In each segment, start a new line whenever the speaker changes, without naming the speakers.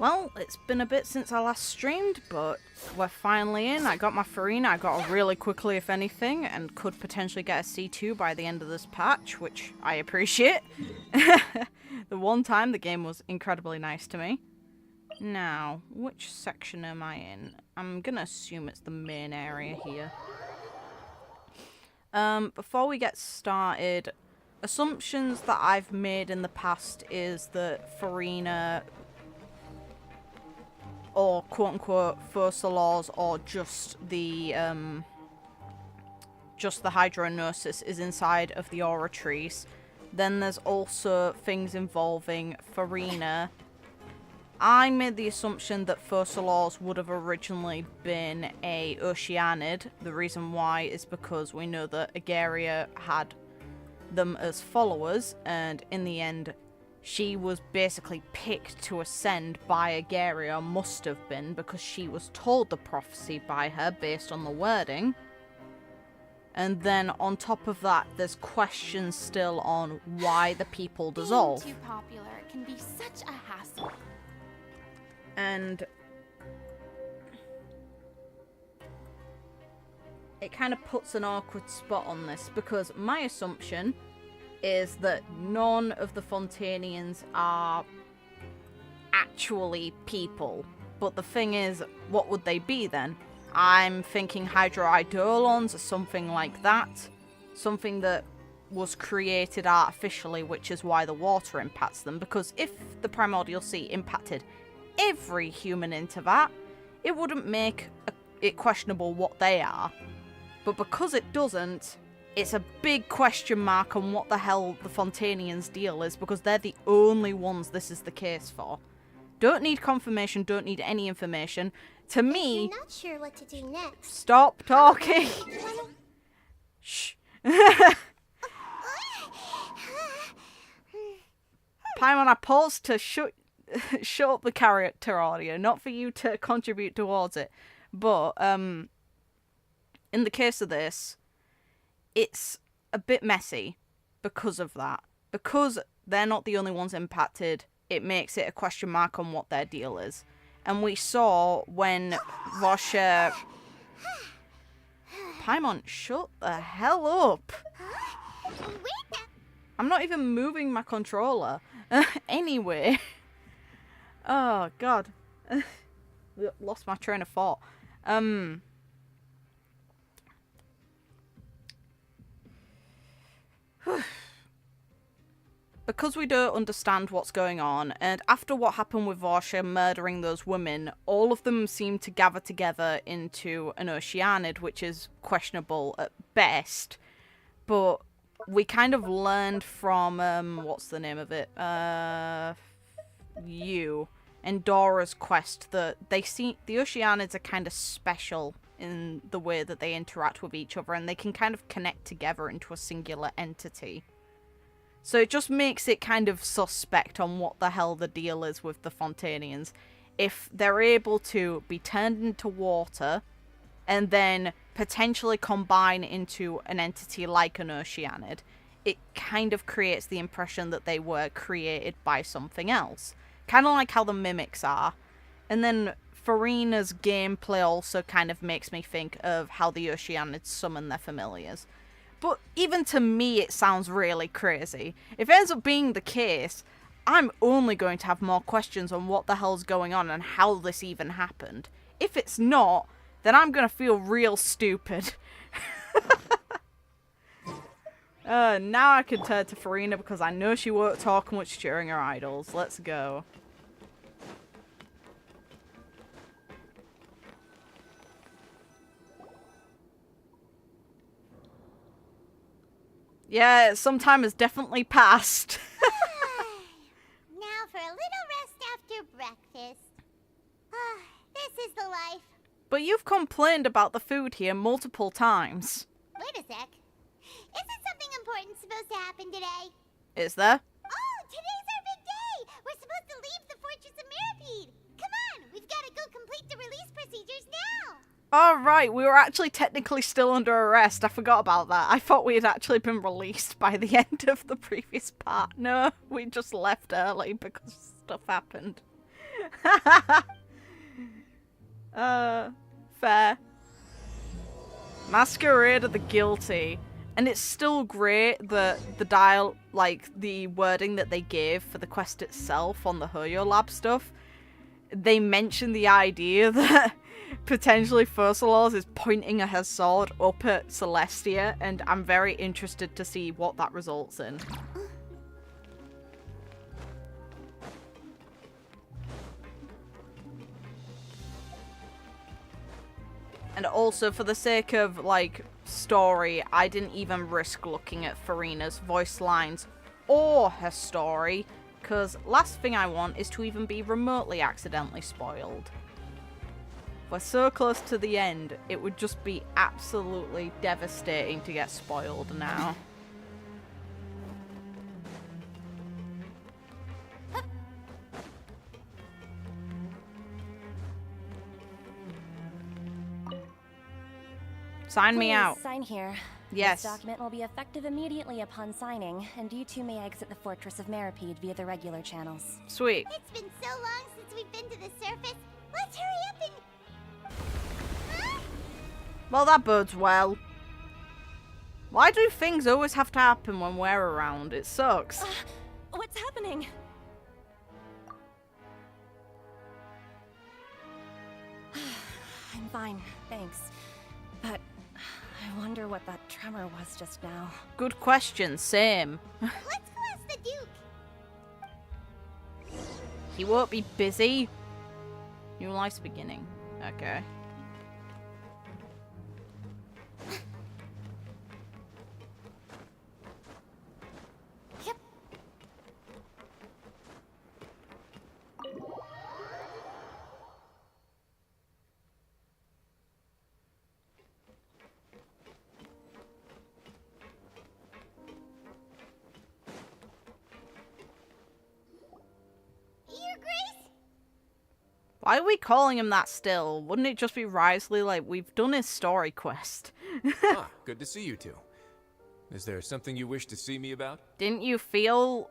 Well, it's been a bit since I last streamed, but we're finally in. I got my Furina, I got her really quickly if anything, and could potentially get a C2 by the end of this patch, which I appreciate. The one time the game was incredibly nice to me. Now, which section am I in? I'm gonna assume it's the main area here. Before we get started, assumptions that I've made in the past is that Furina, or quote-unquote Fursalors, or just the Hydronosis is inside of the Aura trees. Then there's also things involving Furina. I made the assumption that Fursalors would have originally been a Oceanid. The reason why is because we know that Agaria had them as followers, and in the end she was basically picked to ascend by Agaria, or must have been, because she was told the prophecy by her based on the wording. And then on top of that, there's questions still on why the people dissolve.
Being too popular can be such a hassle.
And it kind of puts an awkward spot on this, because my assumption is that none of the Fontainians are actually people. But the thing is, what would they be then? I'm thinking Hydroidolons or something like that. Something that was created artificially, which is why the water impacts them. Because if the Primordial Sea impacted every human into that, it wouldn't make it questionable what they are. But because it doesn't, it's a big question mark on what the hell the Fontainians' deal is, because they're the only ones this is the case for. Don't need confirmation, don't need any information. To me...
You're not sure what to do next.
Stop talking! Shh. Paimon, I paused to shut up the character audio, not for you to contribute towards it. But, in the case of this, it's a bit messy because of that. Because they're not the only ones impacted, it makes it a question mark on what their deal is. And we saw when Vosha... Paimon, shut the hell up! I'm not even moving my controller. Anyway. Oh, God. Lost my train of thought. Because we don't understand what's going on, and after what happened with Vosha murdering those women, all of them seem to gather together into an Oceanid, which is questionable at best. But we kind of learned from, what's the name of it? Endora's quest, that they see the Oceanids are kind of special in the way that they interact with each other, and they can kind of connect together into a singular entity. So it just makes it kind of suspect on what the hell the deal is with the Fontainians. If they're able to be turned into water and then potentially combine into an entity like an Oceanid, it kind of creates the impression that they were created by something else. Kind of like how the mimics are. And then Furina's gameplay also kind of makes me think of how the Oceanids summon their familiars. But even to me, it sounds really crazy. If it ends up being the case, I'm only going to have more questions on what the hell's going on and how this even happened. If it's not, then I'm going to feel real stupid. Now I can turn to Furina because I know she won't talk much during her idols. Let's go. Yeah, some time has definitely passed.
Now for a little rest after breakfast. This is the life.
But you've complained about the food here multiple times.
Wait a sec. Isn't something important supposed to happen today?
Is there?
Oh, today's our big day! We're supposed to leave the Fortress of Mirapede! Come on, we've got to go complete the release procedures now!
Oh, right, we were actually technically still under arrest. I forgot about that. I thought we had actually been released by the end of the previous part. No, we just left early because stuff happened. Fair. Masquerade of the Guilty. And it's still great that the wording that they gave for the quest itself on the Hoyo Lab stuff, they mention the idea that potentially Fursalors is pointing her sword up at Celestia, and I'm very interested to see what that results in. And also, for the sake of, like, story, I didn't even risk looking at Furina's voice lines or her story, because last thing I want is to even be remotely accidentally spoiled. We're so close to the end, it would just be absolutely devastating to get spoiled now. Sign me
Please
out.
sign here.
Yes.
This document will be effective immediately upon signing, and you two may exit the Fortress of Meripede via the regular channels.
Sweet.
It's been so long since we've been to the surface. Let's hurry up and... Huh?
Well, that bodes well. Why do things always have to happen when we're around? It sucks.
What's happening? I'm fine, thanks. But I wonder what that tremor was just now.
Good question, same.
Let's go ask the Duke.
He won't be busy. New life's beginning. Okay.
Yep. Your Grace?
Why are we calling him that still? Wouldn't it just be Risley? Like, we've done his story quest.
Good to see you two. Is there something you wish to see me about?
Didn't you feel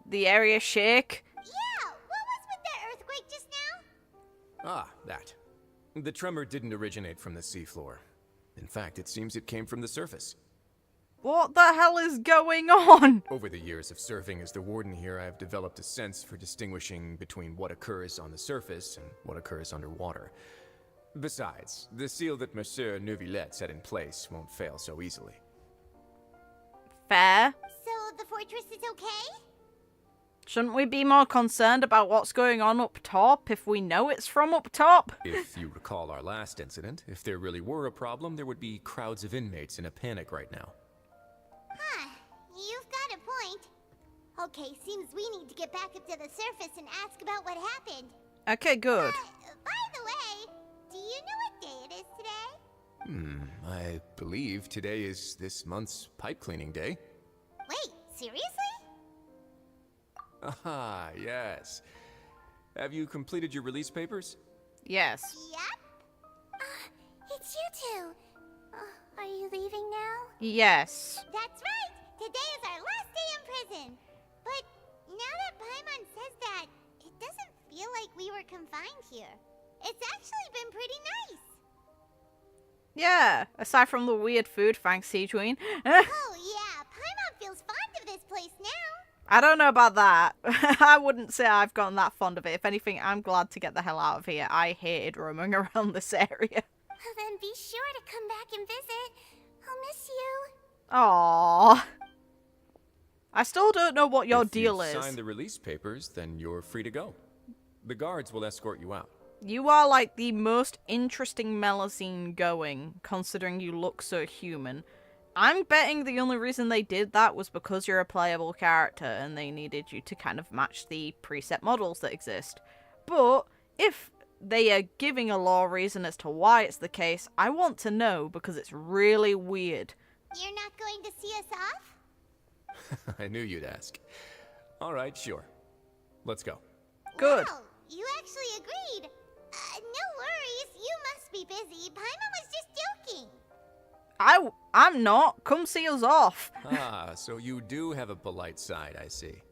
the area shake?
Yeah, what was with that earthquake just now?
That. The tremor didn't originate from the seafloor. In fact, it seems it came from the surface.
What the hell is going on?
Over the years of serving as the warden here, I have developed a sense for distinguishing between what occurs on the surface and what occurs underwater. Besides, the seal that Monsieur Neuvillette set in place won't fail so easily.
Fair.
So the fortress is okay?
Shouldn't we be more concerned about what's going on up top if we know it's from up top?
If you recall our last incident, if there really were a problem, there would be crowds of inmates in a panic right now.
Huh, you've got a point. Okay, seems we need to get back up to the surface and ask about what happened.
Okay, good.
By the way, do you know what day it is today?
I believe today is this month's pipe cleaning day.
Wait, seriously?
Ah, yes. Have you completed your release papers?
Yes.
Yep. It's you two. Are you leaving now?
Yes.
That's right. Today is our last day in prison. But now that Paimon says that, it doesn't feel like we were confined here. It's actually been pretty nice.
Yeah, aside from the weird food, thanks, Siegeween.
Oh yeah, Paimon feels fond of this place now.
I don't know about that. I wouldn't say I've gotten that fond of it. If anything, I'm glad to get the hell out of here. I hated roaming around this area.
Then be sure to come back and visit. I'll miss you.
Aww. I still don't know what your deal
If
is.
you sign the release papers, then you're free to go. The guards will escort you out.
You are like the most interesting Melusine going, considering you look so human. I'm betting the only reason they did that was because you're a playable character and they needed you to kind of match the preset models that exist. But if they are giving a law reason as to why it's the case, I want to know because it's really weird.
You're not going to see us off?
I knew you'd ask. All right, sure. Let's go.
Good.
Wow, you actually agreed. No worries, you must be busy. Paimon was just joking.
I'm not. Come see us off.
So you do have a polite side, I see.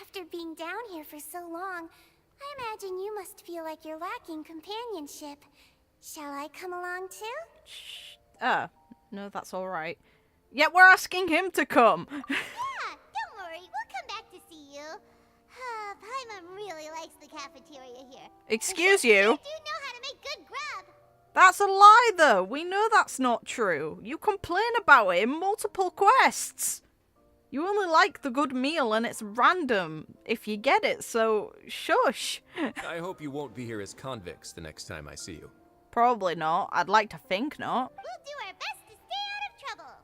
After being down here for so long, I imagine you must feel like you're lacking companionship. Shall I come along too?
No, that's alright. Yeah, we're asking him to come.
Yeah, don't worry, we'll come back to see you. Paimon really likes the cafeteria here.
Excuse
You
you?
do know how to make good grub.
That's a lie, though. We know that's not true. You complain about it in multiple quests. You only like the good meal and it's random if you get it, so shush.
I hope you won't be here as convicts the next time I see you.
Probably not. I'd like to think not.
We'll do our best to stay out of trouble.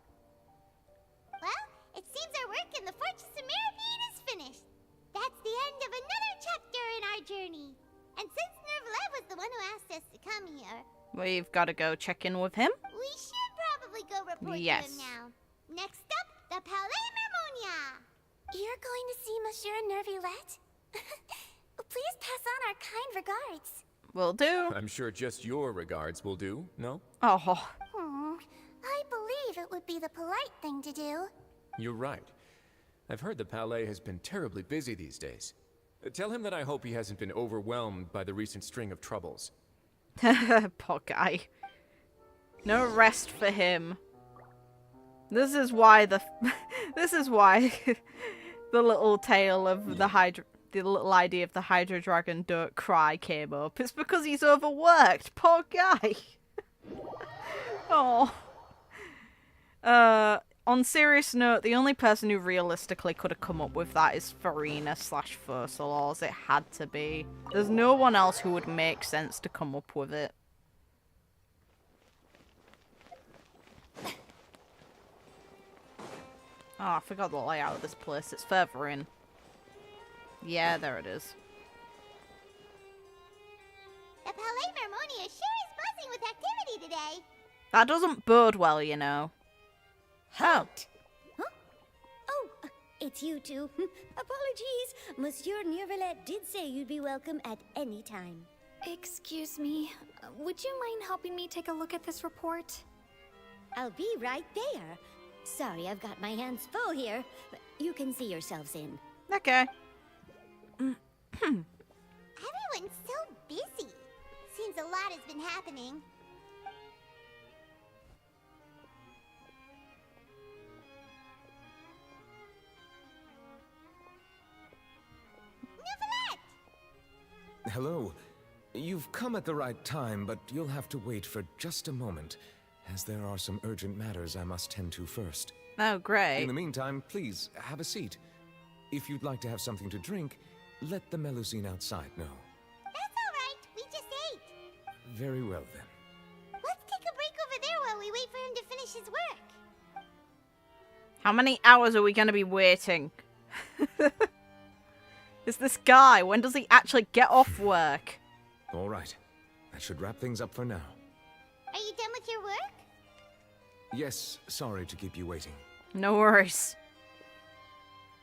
Well, it seems our work in the Fortress of Maripede is finished. That's the end of another chapter in our journey. And since Nervlet was the one who asked us to come here,
We've got to go check in with him.
we should probably go report
Yes.
to him now. Next up, the Palais Mermonia. You're going to see Monsieur Nervlet? Please pass on our kind regards.
Will do.
I'm sure just your regards will do, no?
Oh,
I believe it would be the polite thing to do.
You're right. I've heard the Palais has been terribly busy these days. Tell him that I hope he hasn't been overwhelmed by the recent string of troubles.
poor guy. No rest for him. This is why the the little tale of the little idea of the Hydra Dragon don't cry came up. It's because he's overworked. Poor guy. Oh. On serious note, the only person who realistically could have come up with that is Furina / Fursalors. It had to be. There's no one else who would make sense to come up with it. Oh, I forgot the layout of this place. It's further in. Yeah, there it is.
The Palais Mermonia sure is buzzing with activity today.
That doesn't bode well, you know.
Halt! Huh? Oh, it's you two. Apologies. Monsieur Nervlet did say you'd be welcome at any time.
Excuse me. Would you mind helping me take a look at this report?
I'll be right there. Sorry, I've got my hands full here. You can see yourselves in.
Okay.
Everyone's so busy. Seems a lot has been happening. Nervlet!
Hello. You've come at the right time, but you'll have to wait for just a moment, as there are some urgent matters I must tend to first.
Oh, great.
In the meantime, please, have a seat. If you'd like to have something to drink, let the Melusine outside know.
That's all right. We just ate.
Very well, then.
Let's take a break over there while we wait for him to finish his work.
How many hours are we going to be waiting? Is this guy? When does he actually get off work?
All right. That should wrap things up for now.
Are you done with your work?
Yes, sorry to keep you waiting.
No worries.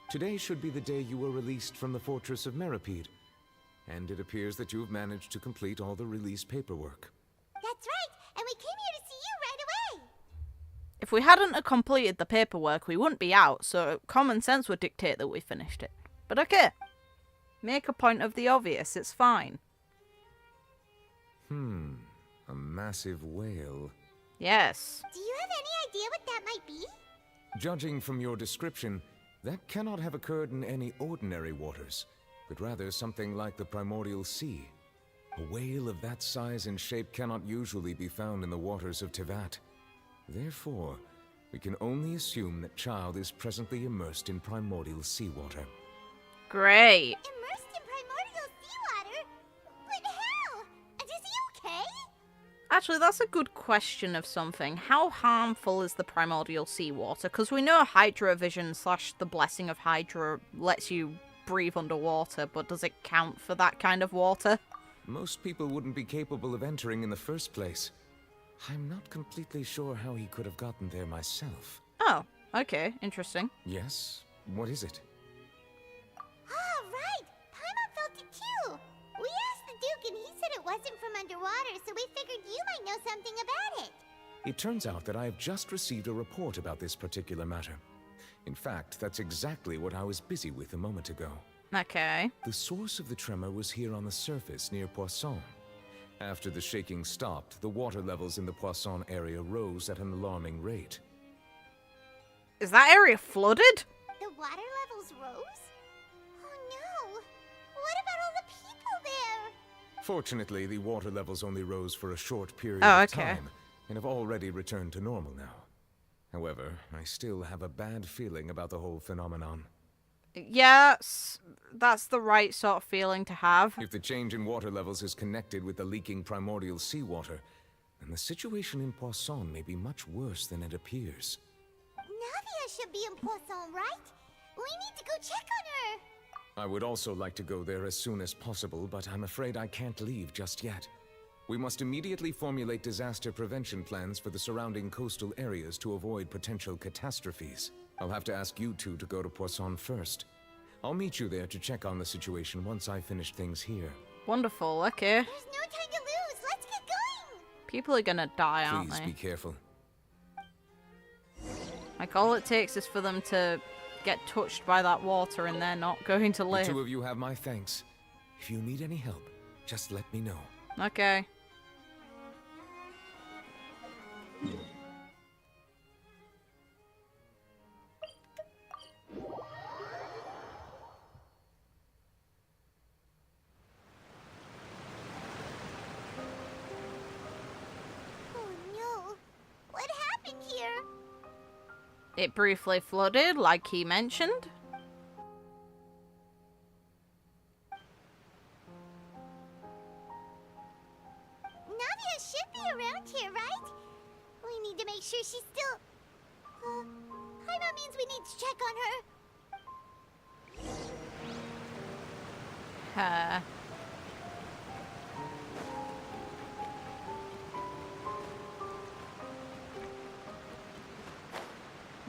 Today should be the day you were released from the Fortress of Maripede. And it appears that you've managed to complete all the release paperwork.
That's right, and we came here to see you right away.
If we hadn't have completed the paperwork, we wouldn't be out, so common sense would dictate that we finished it. But okay. Make a point of the obvious, it's fine.
A massive whale.
Yes.
Do you have any idea what that might be?
Judging from your description, that cannot have occurred in any ordinary waters, but rather something like the primordial sea. A whale of that size and shape cannot usually be found in the waters of Tevat. Therefore, we can only assume that Child is presently immersed in primordial seawater.
Great.
Immersed in primordial seawater? But how? And is he okay?
Actually, that's a good question of something. How harmful is the primordial seawater? Because we know Hydra Vision / the Blessing of Hydra lets you breathe underwater, but does it count for that kind of water?
Most people wouldn't be capable of entering in the first place. I'm not completely sure how he could have gotten there myself.
Oh, okay. Interesting.
Yes? What is it?
Ah, right! Paimon felt it too! We asked the Duke and he said it wasn't from underwater, so we figured you might know something about it.
It turns out that I have just received a report about this particular matter. In fact, that's exactly what I was busy with a moment ago.
Okay.
The source of the tremor was here on the surface near Poisson. After the shaking stopped, the water levels in the Poisson area rose at an alarming rate.
Is that area flooded?
The water levels rose? Oh no! What about all the people there?
Fortunately, the water levels only rose for a short period
Oh,
of
okay.
time, and have already returned to normal now. However, I still have a bad feeling about the whole phenomenon.
Yes, that's the right sort of feeling to have.
If the change in water levels is connected with the leaking primordial seawater, then the situation in Poisson may be much worse than it appears.
Navia should be in Poisson, right? We need to go check on her!
I would also like to go there as soon as possible, but I'm afraid I can't leave just yet. We must immediately formulate disaster prevention plans for the surrounding coastal areas to avoid potential catastrophes. I'll have to ask you two to go to Poisson first. I'll meet you there to check on the situation once I finish things here.
Wonderful, okay.
There's no time to lose! Let's get going!
People are gonna die, aren't
Please
they?
be careful.
Like, all it takes is for them to get touched by that water and they're not going to
The
live.
two of you have my thanks. If you need any help, just let me know.
Okay.
Oh no! What happened here?
It briefly flooded, like he mentioned.
Navia should be around here, right? We need to make sure she's still... Paimon means we need to check on her.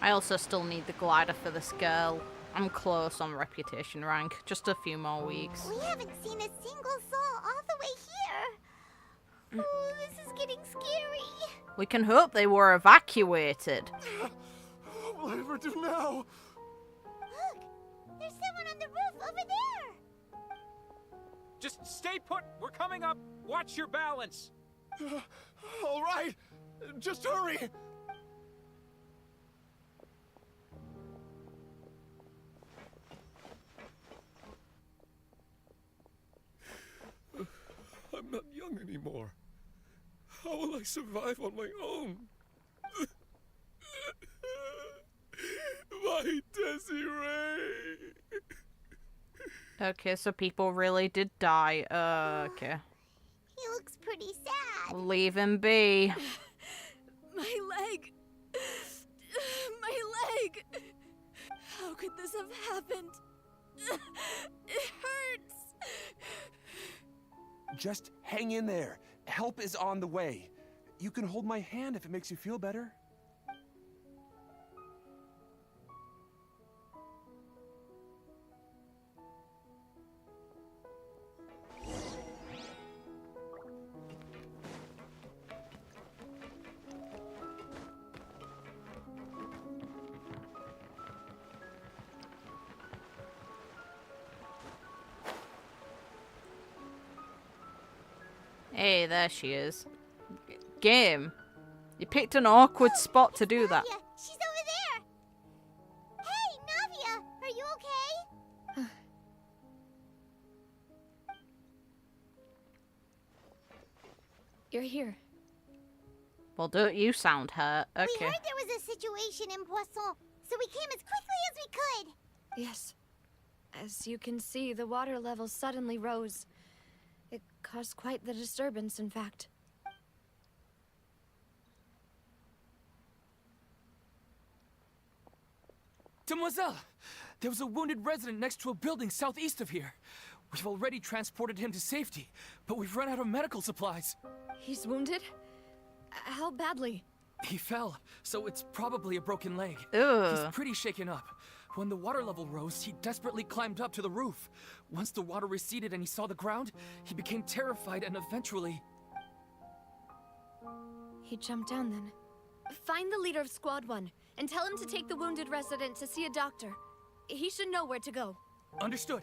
I also still need the glider for this girl. I'm close on reputation rank. Just a few more weeks.
We haven't seen a single soul all the way here. Oh, this is getting scary.
We can hope they were evacuated.
What will I ever do now?
Look, there's someone on the roof over there.
Just stay put. We're coming up. Watch your balance.
All right, just hurry. I'm not young anymore. How will I survive on my own? My Desiree!
Okay, so people really did die. Okay.
He looks pretty sad.
Leave him be.
My leg! My leg! How could this have happened? It hurts!
Just hang in there. Help is on the way. You can hold my hand if it makes you feel better.
Hey, there she is. Game. You picked an awkward spot to do that.
Navia, she's over there. Hey, Navia, are you okay?
You're here.
Well, don't you sound hurt.
We
Okay.
heard there was a situation in Poisson, so we came as quickly as we could.
Yes. As you can see, the water level suddenly rose. It caused quite the disturbance, in fact.
Demoiselle! There was a wounded resident next to a building southeast of here. We've already transported him to safety, but we've run out of medical supplies.
He's wounded? How badly?
He fell, so it's probably a broken leg.
Ugh.
He's pretty shaken up. When the water level rose, he desperately climbed up to the roof. Once the water receded and he saw the ground, he became terrified and eventually...
He jumped down then. Find the leader of Squad 1 and tell him to take the wounded resident to see a doctor. He should know where to go.
Understood.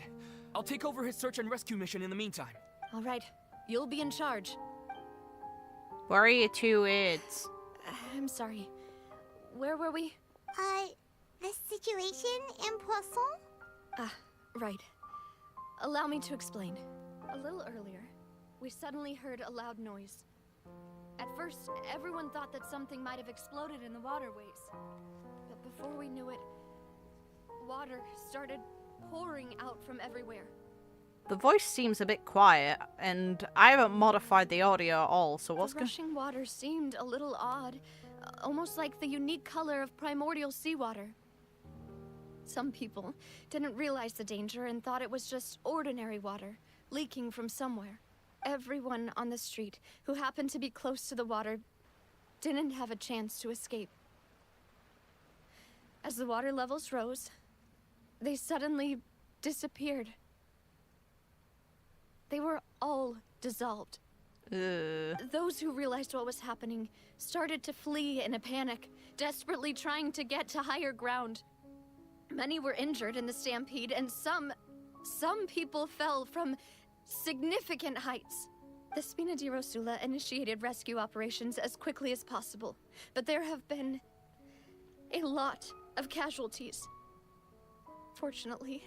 I'll take over his search and rescue mission in the meantime.
All right, you'll be in charge.
Where are your two aides?
I'm sorry. Where were we?
The situation in Poisson?
Ah, right. Allow me to explain. A little earlier, we suddenly heard a loud noise. At first, everyone thought that something might have exploded in the waterways. But before we knew it, water started pouring out from everywhere.
The voice seems a bit quiet, and I haven't modified the audio at all, so what's
The rushing water seemed a little odd, almost like the unique color of primordial seawater. Some people didn't realize the danger and thought it was just ordinary water, leaking from somewhere. Everyone on the street who happened to be close to the water didn't have a chance to escape. As the water levels rose, they suddenly disappeared. They were all dissolved. Those who realized what was happening started to flee in a panic, desperately trying to get to higher ground. Many were injured in the stampede, and some people fell from significant heights. The Spina di Rosula initiated rescue operations as quickly as possible, but there have been a lot of casualties. Fortunately,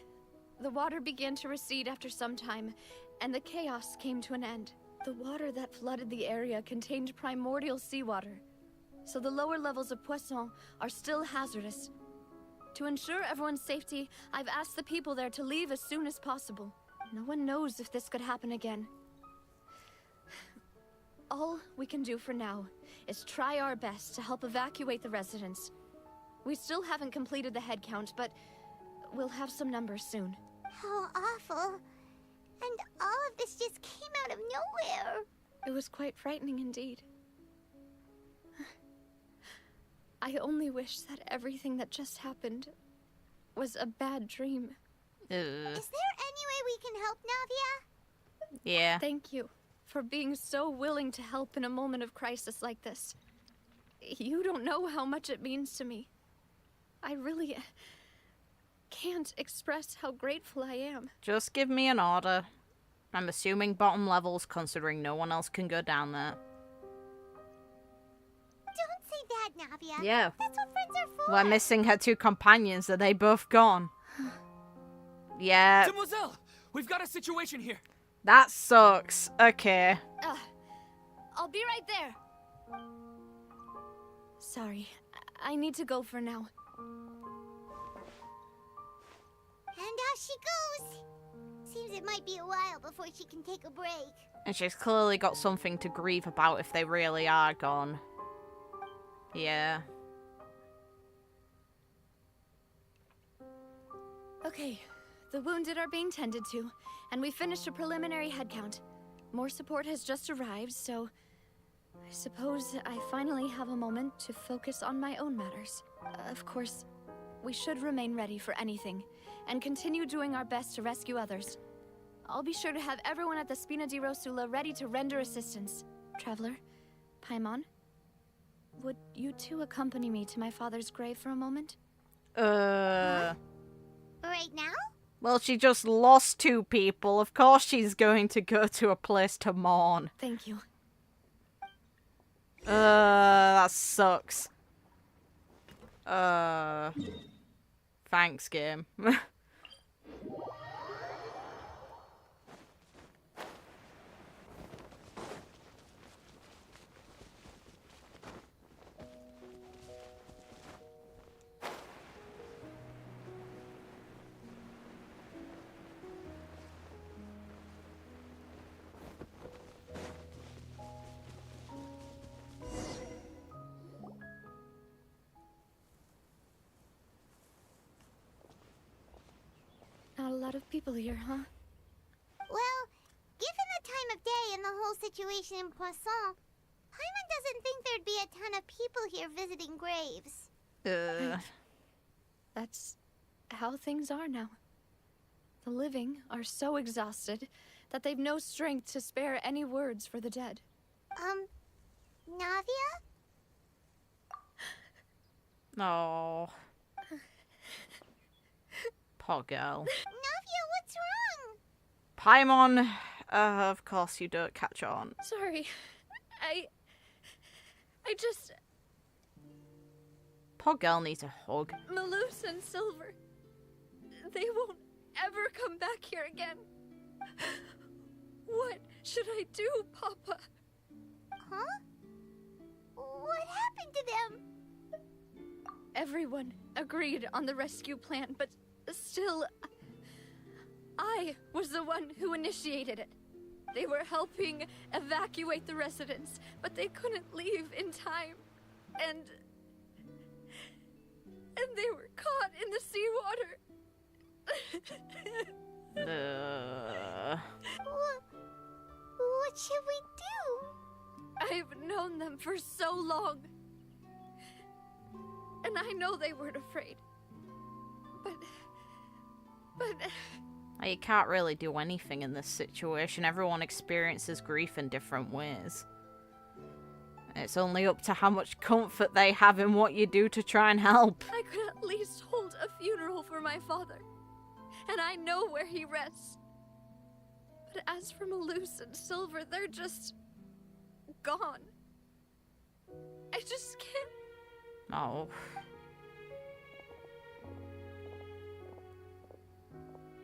the water began to recede after some time, and the chaos came to an end. The water that flooded the area contained primordial seawater, so the lower levels of Poisson are still hazardous. To ensure everyone's safety, I've asked the people there to leave as soon as possible. No one knows if this could happen again. All we can do for now is try our best to help evacuate the residents. We still haven't completed the head count, but we'll have some numbers soon.
How awful. And all of this just came out of nowhere.
It was quite frightening indeed. I only wish that everything that just happened was a bad dream.
Is there any way we can help, Navia?
Yeah.
Thank you for being so willing to help in a moment of crisis like this. You don't know how much it means to me. I really can't express how grateful I am.
Just give me an order. I'm assuming bottom levels, considering no one else can go down there.
Don't say that, Navia.
Yeah.
That's what friends are for.
We're missing her two companions. Are they both gone? Yeah.
Demoiselle, we've got a situation here.
That sucks. Okay.
I'll be right there. Sorry, I need to go for now.
And off she goes. Seems it might be a while before she can take a break.
And she's clearly got something to grieve about if they really are gone. Yeah.
Okay, the wounded are being tended to, and we finished a preliminary head count. More support has just arrived, so I suppose I finally have a moment to focus on my own matters. Of course, we should remain ready for anything, and continue doing our best to rescue others. I'll be sure to have everyone at the Spina di Rosula ready to render assistance. Traveler, Paimon, would you two accompany me to my father's grave for a moment?
Right now?
Well, she just lost two people. Of course she's going to go to a place to mourn.
Thank you.
That sucks. Thanks, game.
Not a lot of people here, huh?
Well, given the time of day and the whole situation in Poisson, Paimon doesn't think there'd be a ton of people here visiting graves.
That's how things are now. The living are so exhausted that they've no strength to spare any words for the dead.
Navia?
Oh. Poor girl.
Navia
Paimon, of course you don't catch on.
Sorry. I just...
Poor girl needs a hug.
Malus and Silver. They won't ever come back here again. What should I do, Papa?
Huh? What happened to them?
Everyone agreed on the rescue plan, but still, I was the one who initiated it. They were helping evacuate the residents, but they couldn't leave in time. And they were caught in the seawater.
What should we do?
I've known them for so long. And I know they weren't afraid. But...
You can't really do anything in this situation. Everyone experiences grief in different ways. It's only up to how much comfort they have in what you do to try and help.
I could at least hold a funeral for my father. And I know where he rests. But as for Malus and Silver, they're just... gone. I just can't...
Oh.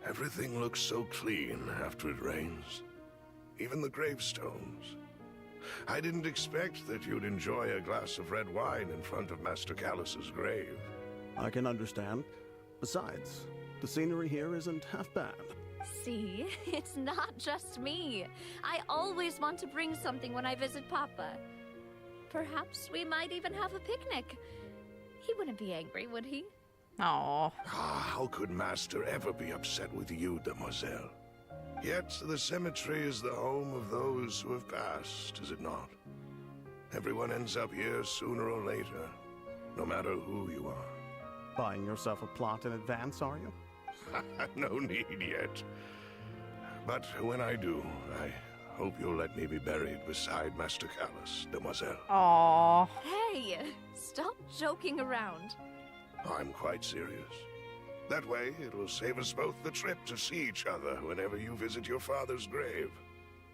Everything looks so clean after it rains. Even the gravestones. I didn't expect that you'd enjoy a glass of red wine in front of Master Callus's grave.
I can understand. Besides, the scenery here isn't half bad.
See, it's not just me. I always want to bring something when I visit Papa. Perhaps we might even have a picnic. He wouldn't be angry, would he?
Oh.
How could Master ever be upset with you, Demoiselle? Yet the cemetery is the home of those who have passed, is it not? Everyone ends up here sooner or later, no matter who you are.
Buying yourself a plot in advance, are you?
No need yet. But when I do, I hope you'll let me be buried beside Master Callus, Demoiselle.
Aww.
Hey, stop joking around.
I'm quite serious. That way, it'll save us both the trip to see each other whenever you visit your father's grave.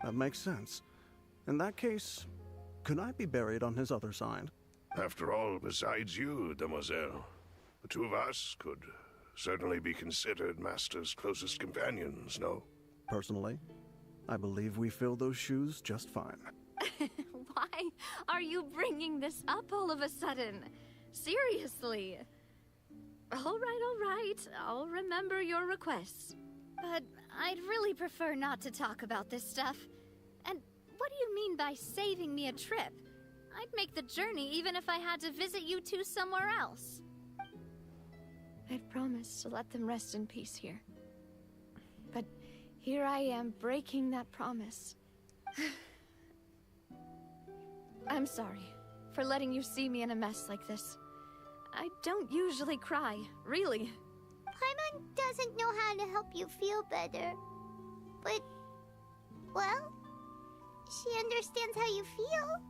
That makes sense. In that case, could I be buried on his other side?
After all, besides you, Demoiselle, the two of us could certainly be considered Master's closest companions, no?
Personally, I believe we fill those shoes just fine.
Why are you bringing this up all of a sudden? Seriously. All right. I'll remember your requests.
But I'd really prefer not to talk about this stuff. And what do you mean by saving me a trip? I'd make the journey even if I had to visit you two somewhere else.
I'd promised to let them rest in peace here. But here I am breaking that promise. I'm sorry for letting you see me in a mess like this. I don't usually cry, really.
Paimon doesn't know how to help you feel better. But, well, she understands how you feel.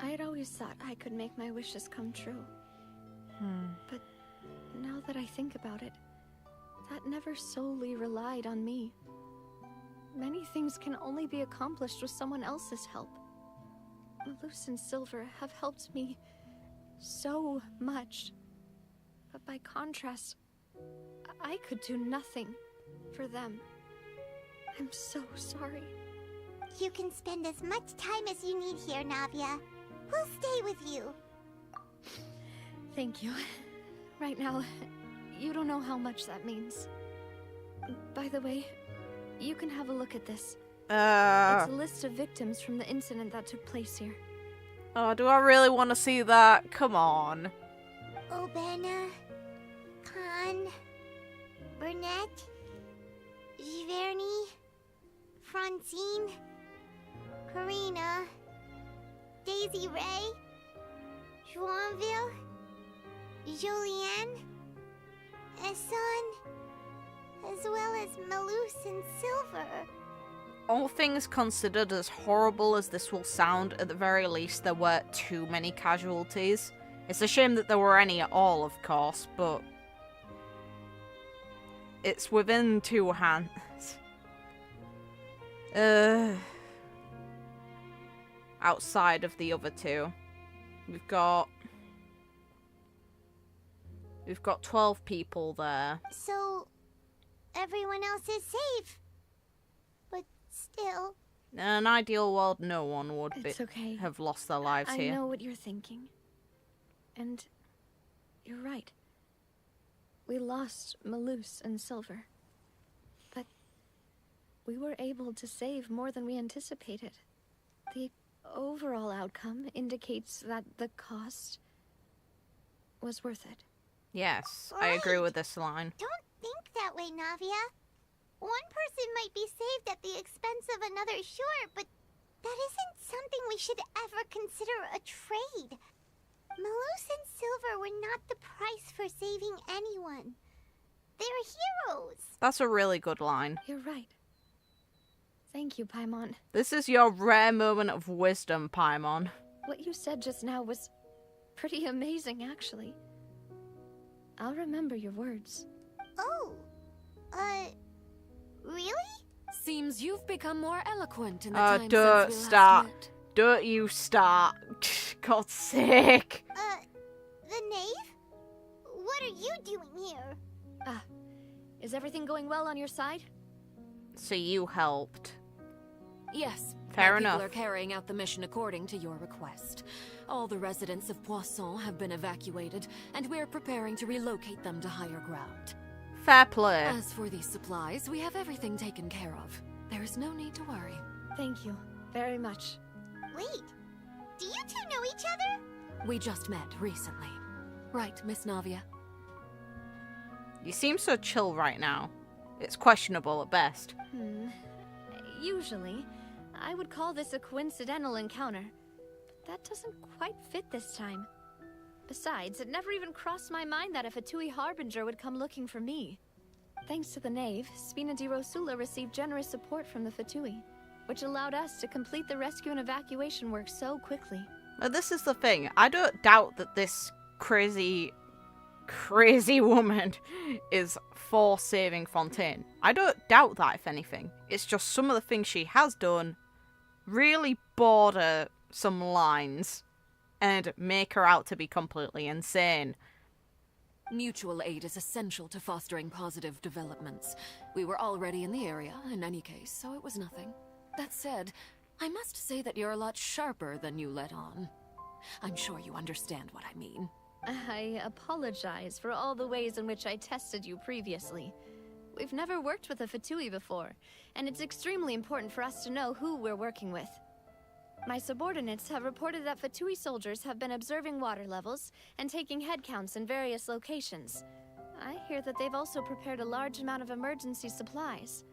I'd always thought I could make my wishes come true. But now that I think about it, that never solely relied on me. Many things can only be accomplished with someone else's help. Malus and Silver have helped me so much. But by contrast, I could do nothing for them. I'm so sorry.
You can spend as much time as you need here, Navia. We'll stay with you.
Thank you. Right now, you don't know how much that means. By the way, you can have a look at this. It's a list of victims from the incident that took place here.
Oh, do I really want to see that? Come on.
Obena, Khan, Burnett, Giverny, Francine, Karina, Daisy Ray, Joinville, Julianne, Esson, as well as Malus and Silver.
All things considered, as horrible as this will sound, at the very least there were too many casualties. It's a shame that there were any at all, of course, but it's within two hands. Outside of the other two, we've got 12 people there.
So, everyone else is safe. But still...
In an ideal world, no one would
okay.
have lost their lives here.
I know what you're thinking. And you're right. We lost Malus and Silver. But we were able to save more than we anticipated. The overall outcome indicates that the cost was worth it.
Yes, I agree with this line.
Don't think that way, Navia. One person might be saved at the expense of another, sure, but that isn't something we should ever consider a trade. Malus and Silver were not the price for saving anyone. They're heroes.
That's a really good line.
You're right. Thank you, Paimon.
This is your rare moment of wisdom, Paimon.
What you said just now was pretty amazing, actually. I'll remember your words.
Oh, really?
Seems you've become more eloquent in the time
don't
since we
start.
last met.
Don't you start. God's sake.
The knave? What are you doing here?
Is everything going well on your side?
So you helped.
Yes.
Fair
my
enough.
People are carrying out the mission according to your request. All the residents of Poisson have been evacuated, and we're preparing to relocate them to higher ground.
Fair play.
As for these supplies, we have everything taken care of. There is no need to worry.
Thank you very much.
Wait, do you two know each other?
We just met recently. Right, Miss Navia?
You seem so chill right now. It's questionable at best.
Usually, I would call this a coincidental encounter. But that doesn't quite fit this time. Besides, it never even crossed my mind that a Fatui Harbinger would come looking for me. Thanks to the Knave, Spina di Rosula received generous support from the Fatui, which allowed us to complete the rescue and evacuation work so quickly.
But this is the thing. I don't doubt that this crazy woman is for saving Fontaine. I don't doubt that, if anything. It's just some of the things she has done really border some lines and make her out to be completely insane.
Mutual aid is essential to fostering positive developments. We were already in the area, in any case, so it was nothing. That said, I must say that you're a lot sharper than you let on. I'm sure you understand what I mean.
I apologize for all the ways in which I tested you previously. We've never worked with a Fatui before, and it's extremely important for us to know who we're working with. My subordinates have reported that Fatui soldiers have been observing water levels and taking head counts in various locations. I hear that they've also prepared a large amount of emergency supplies.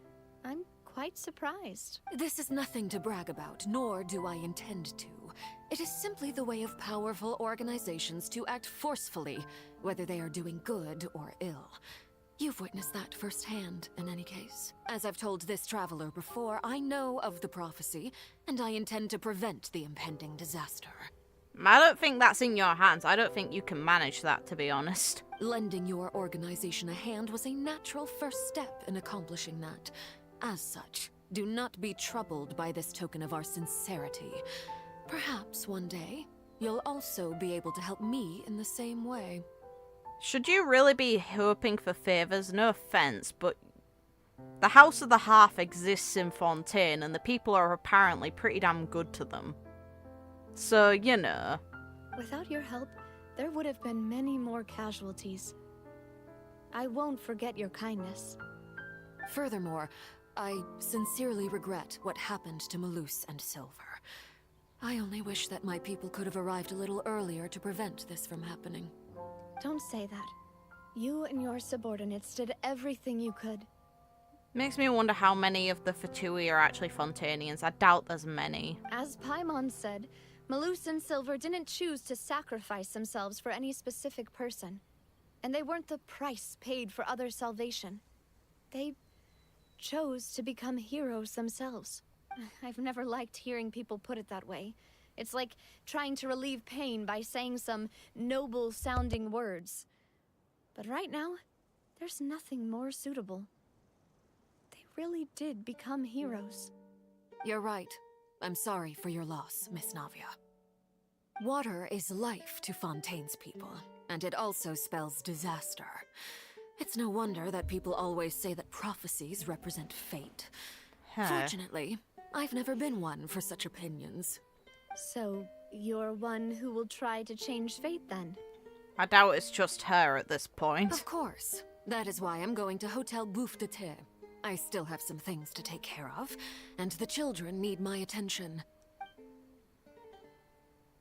I'm quite surprised.
This is nothing to brag about, nor do I intend to. It is simply the way of powerful organizations to act forcefully, whether they are doing good or ill. You've witnessed that firsthand, in any case. As I've told this traveler before, I know of the prophecy, and I intend to prevent the impending disaster.
I don't think that's in your hands. I don't think you can manage that, to be honest.
Lending your organization a hand was a natural first step in accomplishing that. As such, do not be troubled by this token of our sincerity. Perhaps one day, you'll also be able to help me in the same way.
Should you really be hoping for favors? No offense, but the House of the Half exists in Fontaine, and the people are apparently pretty damn good to them. So, you know.
Without your help, there would have been many more casualties. I won't forget your kindness.
Furthermore, I sincerely regret what happened to Malus and Silver. I only wish that my people could have arrived a little earlier to prevent this from happening.
Don't say that. You and your subordinates did everything you could.
Makes me wonder how many of the Fatui are actually Fontainians. I doubt there's many.
As Paimon said, Malus and Silver didn't choose to sacrifice themselves for any specific person. And they weren't the price paid for other salvation. They chose to become heroes themselves. I've never liked hearing people put it that way. It's like trying to relieve pain by saying some noble-sounding words. But right now, there's nothing more suitable. They really did become heroes.
You're right. I'm sorry for your loss, Miss Navia. Water is life to Fontaine's people, and it also spells disaster. It's no wonder that people always say that prophecies represent fate. Fortunately, I've never been one for such opinions.
So, you're one who will try to change fate then?
I doubt it's just her at this point.
Of course. That is why I'm going to Hotel Bouffe de Thé. I still have some things to take care of, and the children need my attention.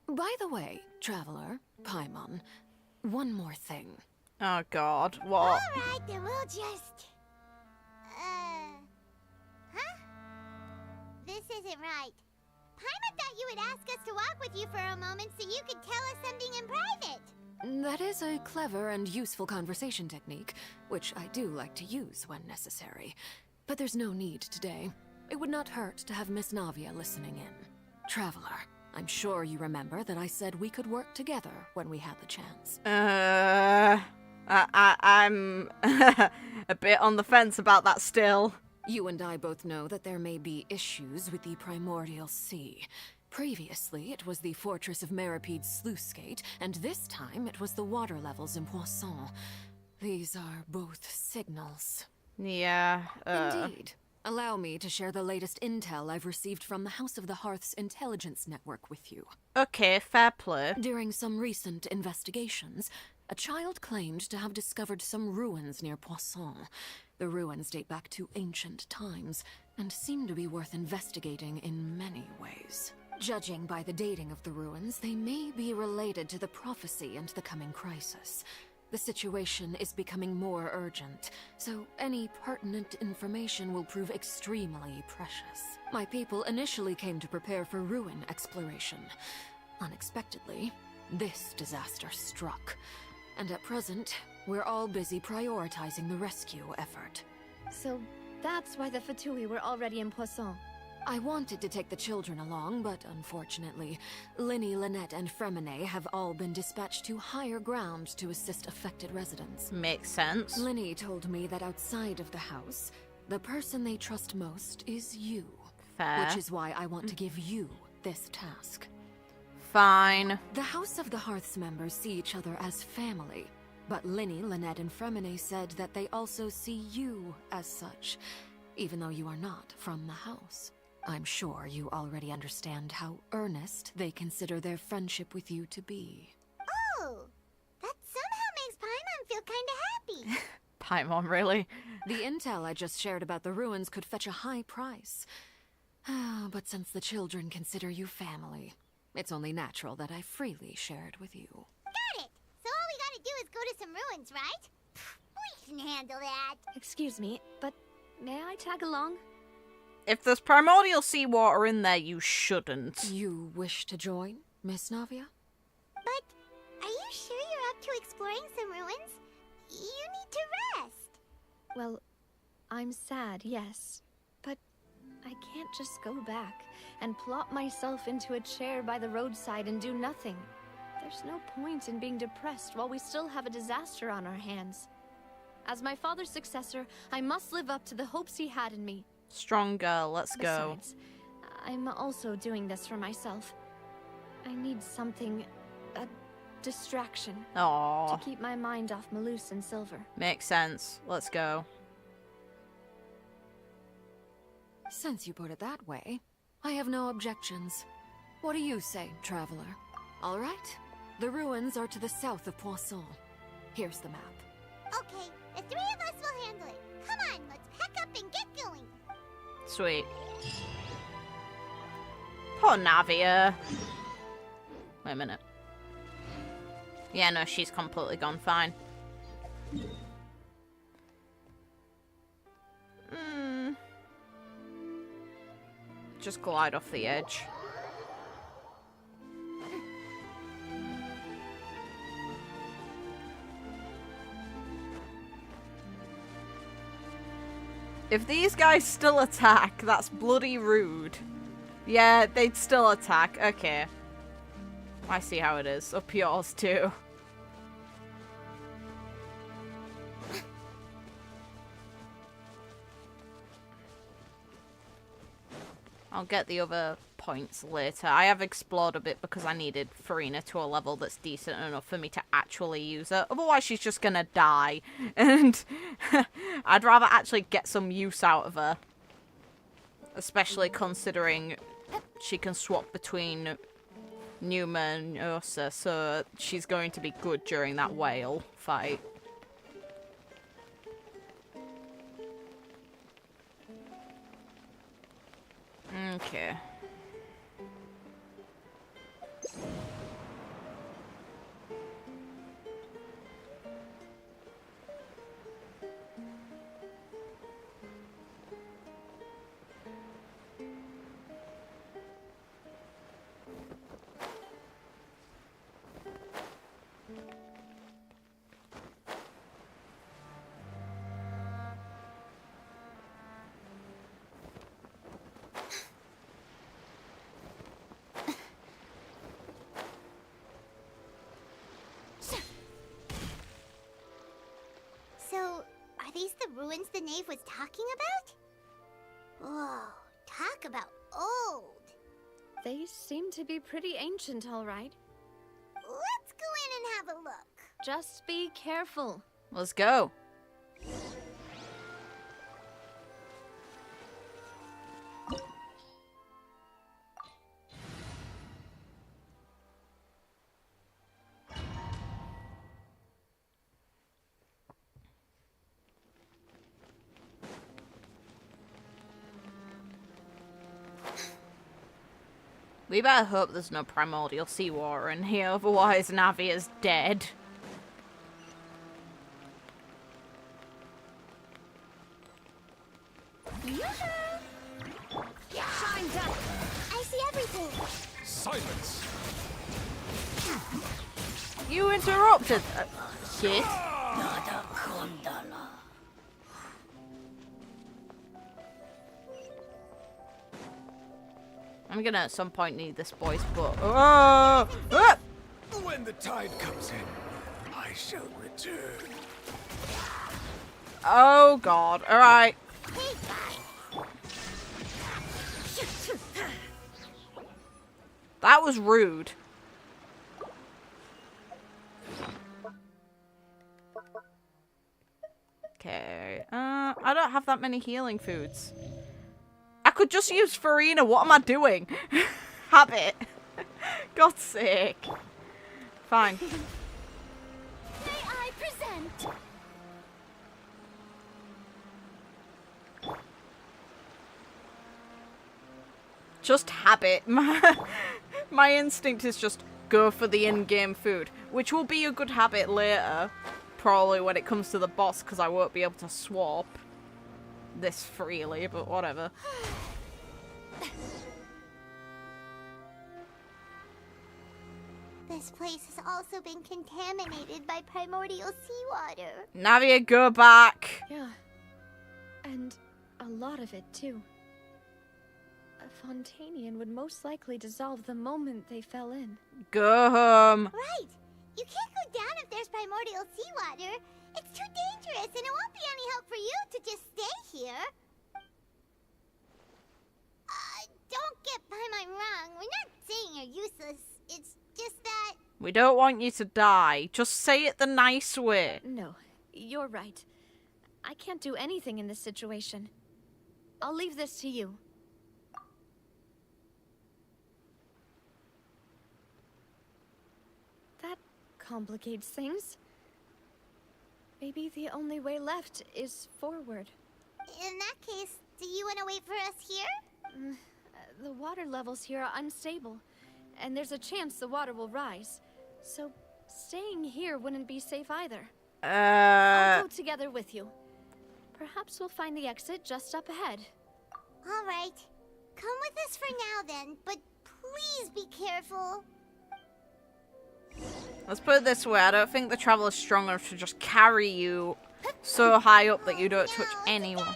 By the way, Traveler, Paimon, one more thing.
Oh god, what?
Alright, then we'll just... Huh? This isn't right. Paimon thought you would ask us to walk with you for a moment so you could tell us something in private.
That is a clever and useful conversation technique, which I do like to use when necessary. But there's no need today. It would not hurt to have Miss Navia listening in. Traveler, I'm sure you remember that I said we could work together when we had the chance.
I'm a bit on the fence about that still.
You and I both know that there may be issues with the Primordial Sea. Previously, it was the Fortress of Meripede's sluice gate, and this time it was the water levels in Poisson. These are both signals.
Yeah,
Indeed. Allow me to share the latest intel I've received from the House of the Hearth's intelligence network with you.
Okay, fair play.
During some recent investigations, a child claimed to have discovered some ruins near Poisson. The ruins date back to ancient times, and seem to be worth investigating in many ways. Judging by the dating of the ruins, they may be related to the prophecy and the coming crisis. The situation is becoming more urgent, so any pertinent information will prove extremely precious. My people initially came to prepare for ruin exploration. Unexpectedly, this disaster struck, and at present, we're all busy prioritizing the rescue effort.
So that's why the Fatui were already in Poisson.
I wanted to take the children along, but unfortunately, Linny, Lynette, and Fremine have all been dispatched to higher ground to assist affected residents.
Makes sense.
Linny told me that outside of the house, the person they trust most is you.
Fair.
Which is why I want to give you this task.
Fine.
The House of the Hearth's members see each other as family, but Linny, Lynette, and Fremine said that they also see you as such, even though you are not from the house. I'm sure you already understand how earnest they consider their friendship with you to be.
Oh, that somehow makes Paimon feel kinda happy.
Paimon, really?
The intel I just shared about the ruins could fetch a high price. But since the children consider you family, it's only natural that I freely share it with you.
Got it! So all we gotta do is go to some ruins, right? We can handle that.
Excuse me, but may I tag along?
If there's primordial seawater in there, you shouldn't.
You wish to join, Miss Navia?
But are you sure you're up to exploring some ruins? You need to rest.
Well, I'm sad, yes. But I can't just go back and plop myself into a chair by the roadside and do nothing. There's no point in being depressed while we still have a disaster on our hands. As my father's successor, I must live up to the hopes he had in me.
Strong girl, let's go.
Besides, I'm also doing this for myself. I need something, a distraction,
Aww.
to keep my mind off Malus and Silver.
Makes sense. Let's go.
Since you put it that way, I have no objections. What do you say, Traveler? All right. The ruins are to the south of Poisson. Here's the map.
Okay, the three of us will handle it. Come on, let's pack up and get going.
Sweet. Poor Navia. Wait a minute. Yeah, no, she's completely gone. Fine. Just glide off the edge. If these guys still attack, that's bloody rude. Yeah, they'd still attack. Okay. I see how it is. Up yours too. I'll get the other points later. I have explored a bit because I needed Furina to a level that's decent enough for me to actually use her. Otherwise, she's just gonna die. And I'd rather actually get some use out of her. Especially considering she can swap between Numa and Ursa, so she's going to be good during that whale fight. Okay.
So, are these the ruins the knave was talking about? Whoa, talk about old.
They seem to be pretty ancient, all right.
Let's go in and have a look.
Just be careful.
Let's go. We better hope there's no primordial seawater in here, otherwise Navi is dead.
Shine down. I see everything.
Silence!
You interrupted. Shit. I'm gonna at some point need this voice, but
When the tide comes in, I shall return.
oh god! All right. That was rude. Okay. I don't have that many healing foods. I could just use Furina. What am I doing? Habit. God's sake. Fine.
May I present?
Just habit. My instinct is just go for the in-game food, which will be a good habit later. Probably when it comes to the boss, because I won't be able to swap this freely, but whatever.
This place has also been contaminated by primordial seawater.
Navia, go back.
Yeah. And a lot of it, too. A Fontainian would most likely dissolve the moment they fell in.
Go home.
Right. You can't go down if there's primordial seawater. It's too dangerous, and it won't be any help for you to just stay here. Don't get by my wrong. We're not saying you're useless. It's just that...
We don't want you to die. Just say it the nice way.
No, you're right. I can't do anything in this situation. I'll leave this to you. That complicates things. Maybe the only way left is forward.
In that case, do you want to wait for us here?
The water levels here are unstable, and there's a chance the water will rise. So, staying here wouldn't be safe either. I'll go together with you. Perhaps we'll find the exit just up ahead.
All right. Come with us for now then, but please be careful.
Let's put it this way. I don't think the Traveler's strong enough to just carry you so high up that you don't touch anyone.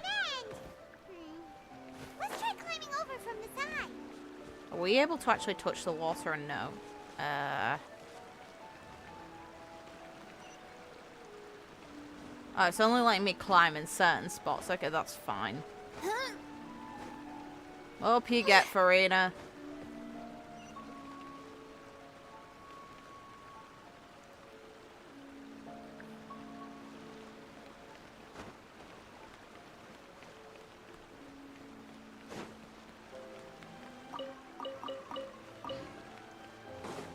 Let's try climbing over from the side.
Are we able to actually touch the water? No. Oh, it's only letting me climb in certain spots. Okay, that's fine. Up you get, Furina.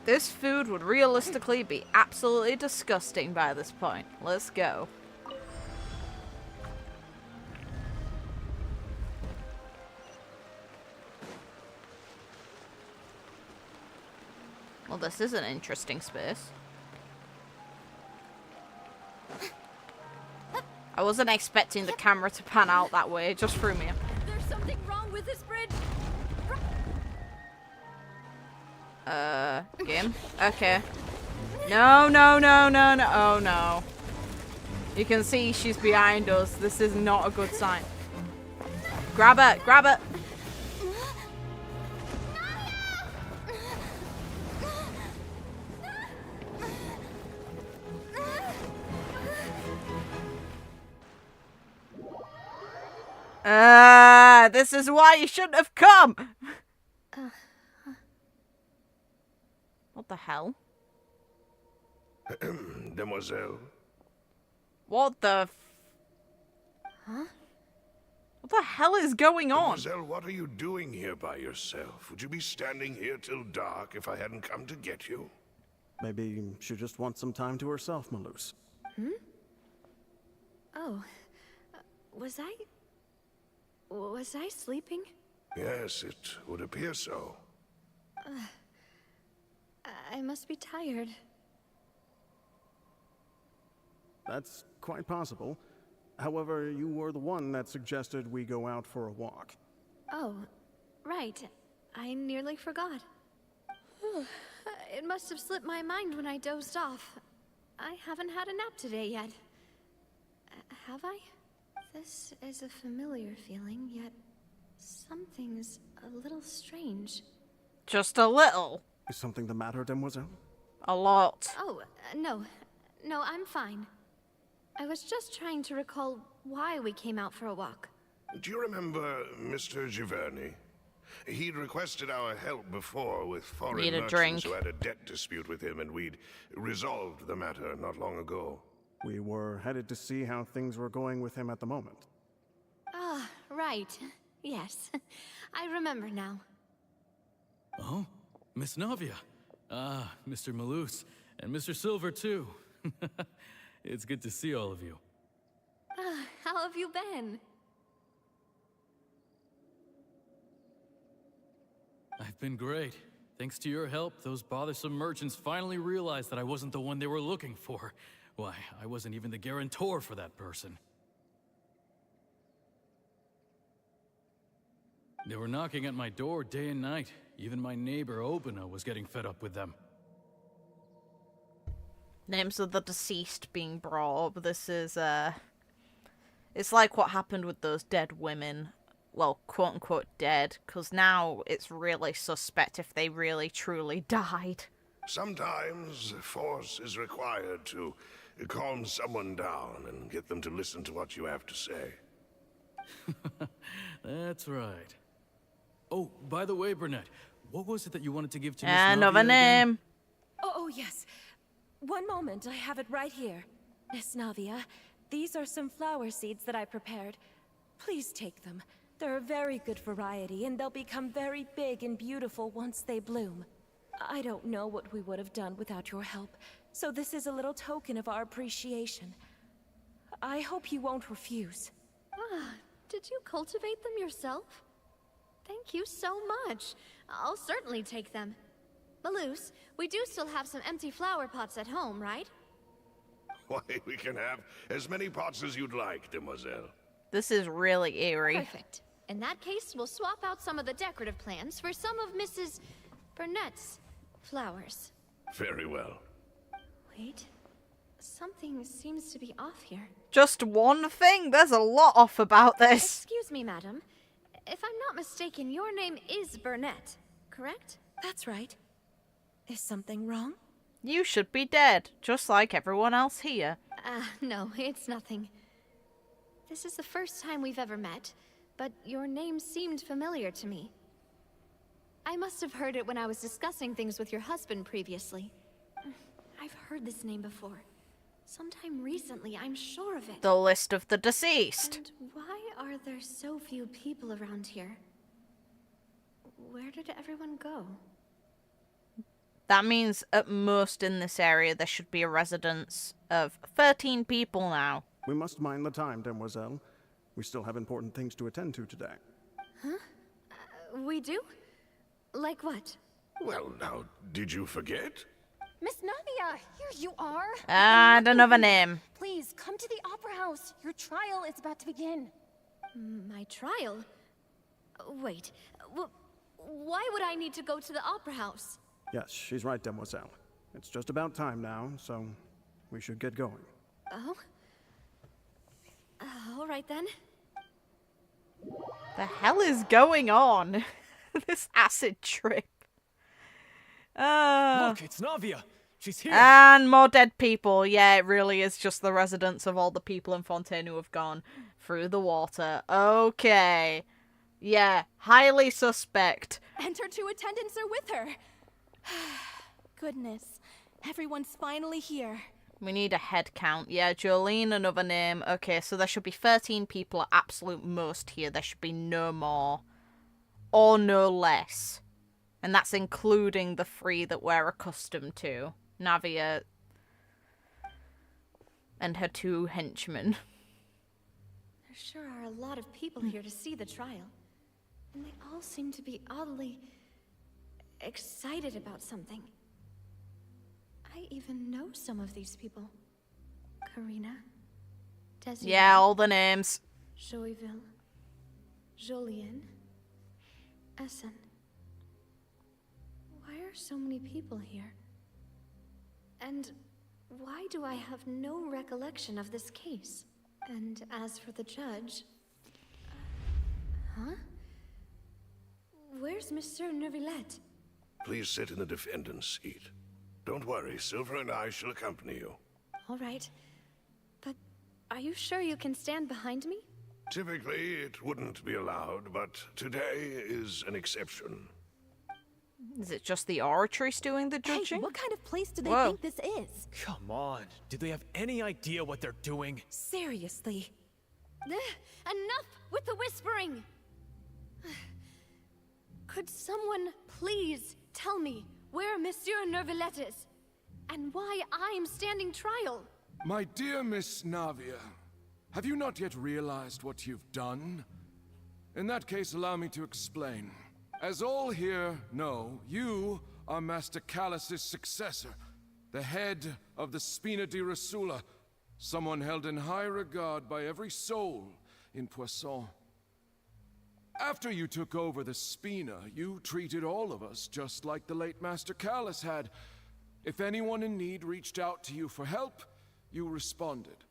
This food would realistically be absolutely disgusting by this point. Let's go. Well, this is an interesting space. I wasn't expecting the camera to pan out that way. It just threw me.
There's something wrong with this bridge.
Game? Okay. No, no, no, no, no. Oh, no. You can see she's behind us. This is not a good sign. Grab her! Grab her! This is why you shouldn't have come! What the hell?
Demoiselle.
What the Huh? What the hell is going on?
Demoiselle, what are you doing here by yourself? Would you be standing here till dark if I hadn't come to get you?
Maybe she just wants some time to herself, Malus.
Hmm? Oh. Was I sleeping?
Yes, it would appear so.
I must be tired.
That's quite possible. However, you were the one that suggested we go out for a walk.
Oh, right. I nearly forgot. It must have slipped my mind when I dozed off. I haven't had a nap today yet. Have I? This is a familiar feeling, yet something's a little strange.
Just a little.
Is something the matter, Demoiselle?
A lot.
Oh, no. No, I'm fine. I was just trying to recall why we came out for a walk.
Do you remember Mr. Giverny? He'd requested our help before with foreign
Need a
merchants
drink.
who had a debt dispute with him, and we'd resolved the matter not long ago.
We were headed to see how things were going with him at the moment.
Ah, right. Yes. I remember now.
Oh, Miss Navia. Ah, Mr. Malus. And Mr. Silver, too. It's good to see all of you.
How have you been?
I've been great. Thanks to your help, those bothersome merchants finally realized that I wasn't the one they were looking for. Why, I wasn't even the guarantor for that person. They were knocking at my door day and night. Even my neighbor, Obina, was getting fed up with them.
Names of the deceased being brought up. This is, it's like what happened with those dead women. Well, quote-unquote dead, because now it's really suspect if they really, truly died.
Sometimes force is required to calm someone down and get them to listen to what you have to say.
That's right. Oh, by the way, Burnett, what was it that you wanted to give to Miss
Another
Navia again?
name.
Oh, yes. One moment, I have it right here. Miss Navia, these are some flower seeds that I prepared. Please take them. They're a very good variety, and they'll become very big and beautiful once they bloom. I don't know what we would have done without your help, so this is a little token of our appreciation. I hope you won't refuse.
Ah, did you cultivate them yourself? Thank you so much. I'll certainly take them. Malus, we do still have some empty flower pots at home, right?
Why, we can have as many pots as you'd like, Demoiselle.
This is really eerie.
Perfect. In that case, we'll swap out some of the decorative plants for some of Mrs. Burnett's flowers.
Very well.
Wait. Something seems to be off here.
Just one thing? There's a lot off about this.
Excuse me, madam. If I'm not mistaken, your name is Burnett, correct?
That's right. Is something wrong?
You should be dead, just like everyone else here.
No, it's nothing. This is the first time we've ever met, but your name seemed familiar to me. I must have heard it when I was discussing things with your husband previously. I've heard this name before. Sometime recently, I'm sure of it.
The list of the deceased.
And why are there so few people around here? Where did everyone go?
That means at most in this area there should be a residence of 13 people now.
We must mind the time, demoiselle. We still have important things to attend to today.
Huh? We do? Like what?
Well, now, did you forget?
Miss Navia, here you are.
And another name.
Please, come to the Opera House. Your trial is about to begin.
My trial? Wait, why would I need to go to the Opera House?
Yes, she's right, demoiselle. It's just about time now, so we should get going.
Oh? All right then.
The hell is going on? This acid trip.
Look, it's Navia. She's here.
And more dead people. Yeah, it really is just the residents of all the people in Fontaine who have gone through the water. Okay. Yeah, highly suspect.
And her two attendants are with her. Goodness, everyone's finally here.
We need a head count. Yeah, Jolene, another name. Okay, so there should be 13 people at absolute most here. There should be no more. Or no less. And that's including the 3 that we're accustomed to. Navia and her 2 henchmen.
There sure are a lot of people here to see the trial. And they all seem to be oddly excited about something. I even know some of these people. Karina, Desiree.
Yeah, all the names.
Joyville, Jolien, Essen. Why are so many people here? And why do I have no recollection of this case? And as for the judge... huh? Where's Monsieur Neuvillette?
Please sit in the defendant's seat. Don't worry, Silver and I shall accompany you.
All right. But are you sure you can stand behind me?
Typically, it wouldn't be allowed, but today is an exception.
Is it just the oratrice doing the judging?
Hey, what kind of place do they
Whoa.
think this is?
Come on. Do they have any idea what they're doing?
Seriously.
Enough with the whispering! Could someone please tell me where Monsieur Neuvillette is? And why I'm standing trial?
My dear Miss Navia, have you not yet realized what you've done? In that case, allow me to explain. As all here know, you are Master Callus's successor, the head of the Spina di Rosula, someone held in high regard by every soul in Poisson. After you took over the Spina, you treated all of us just like the late Master Callus had. If anyone in need reached out to you for help, you responded.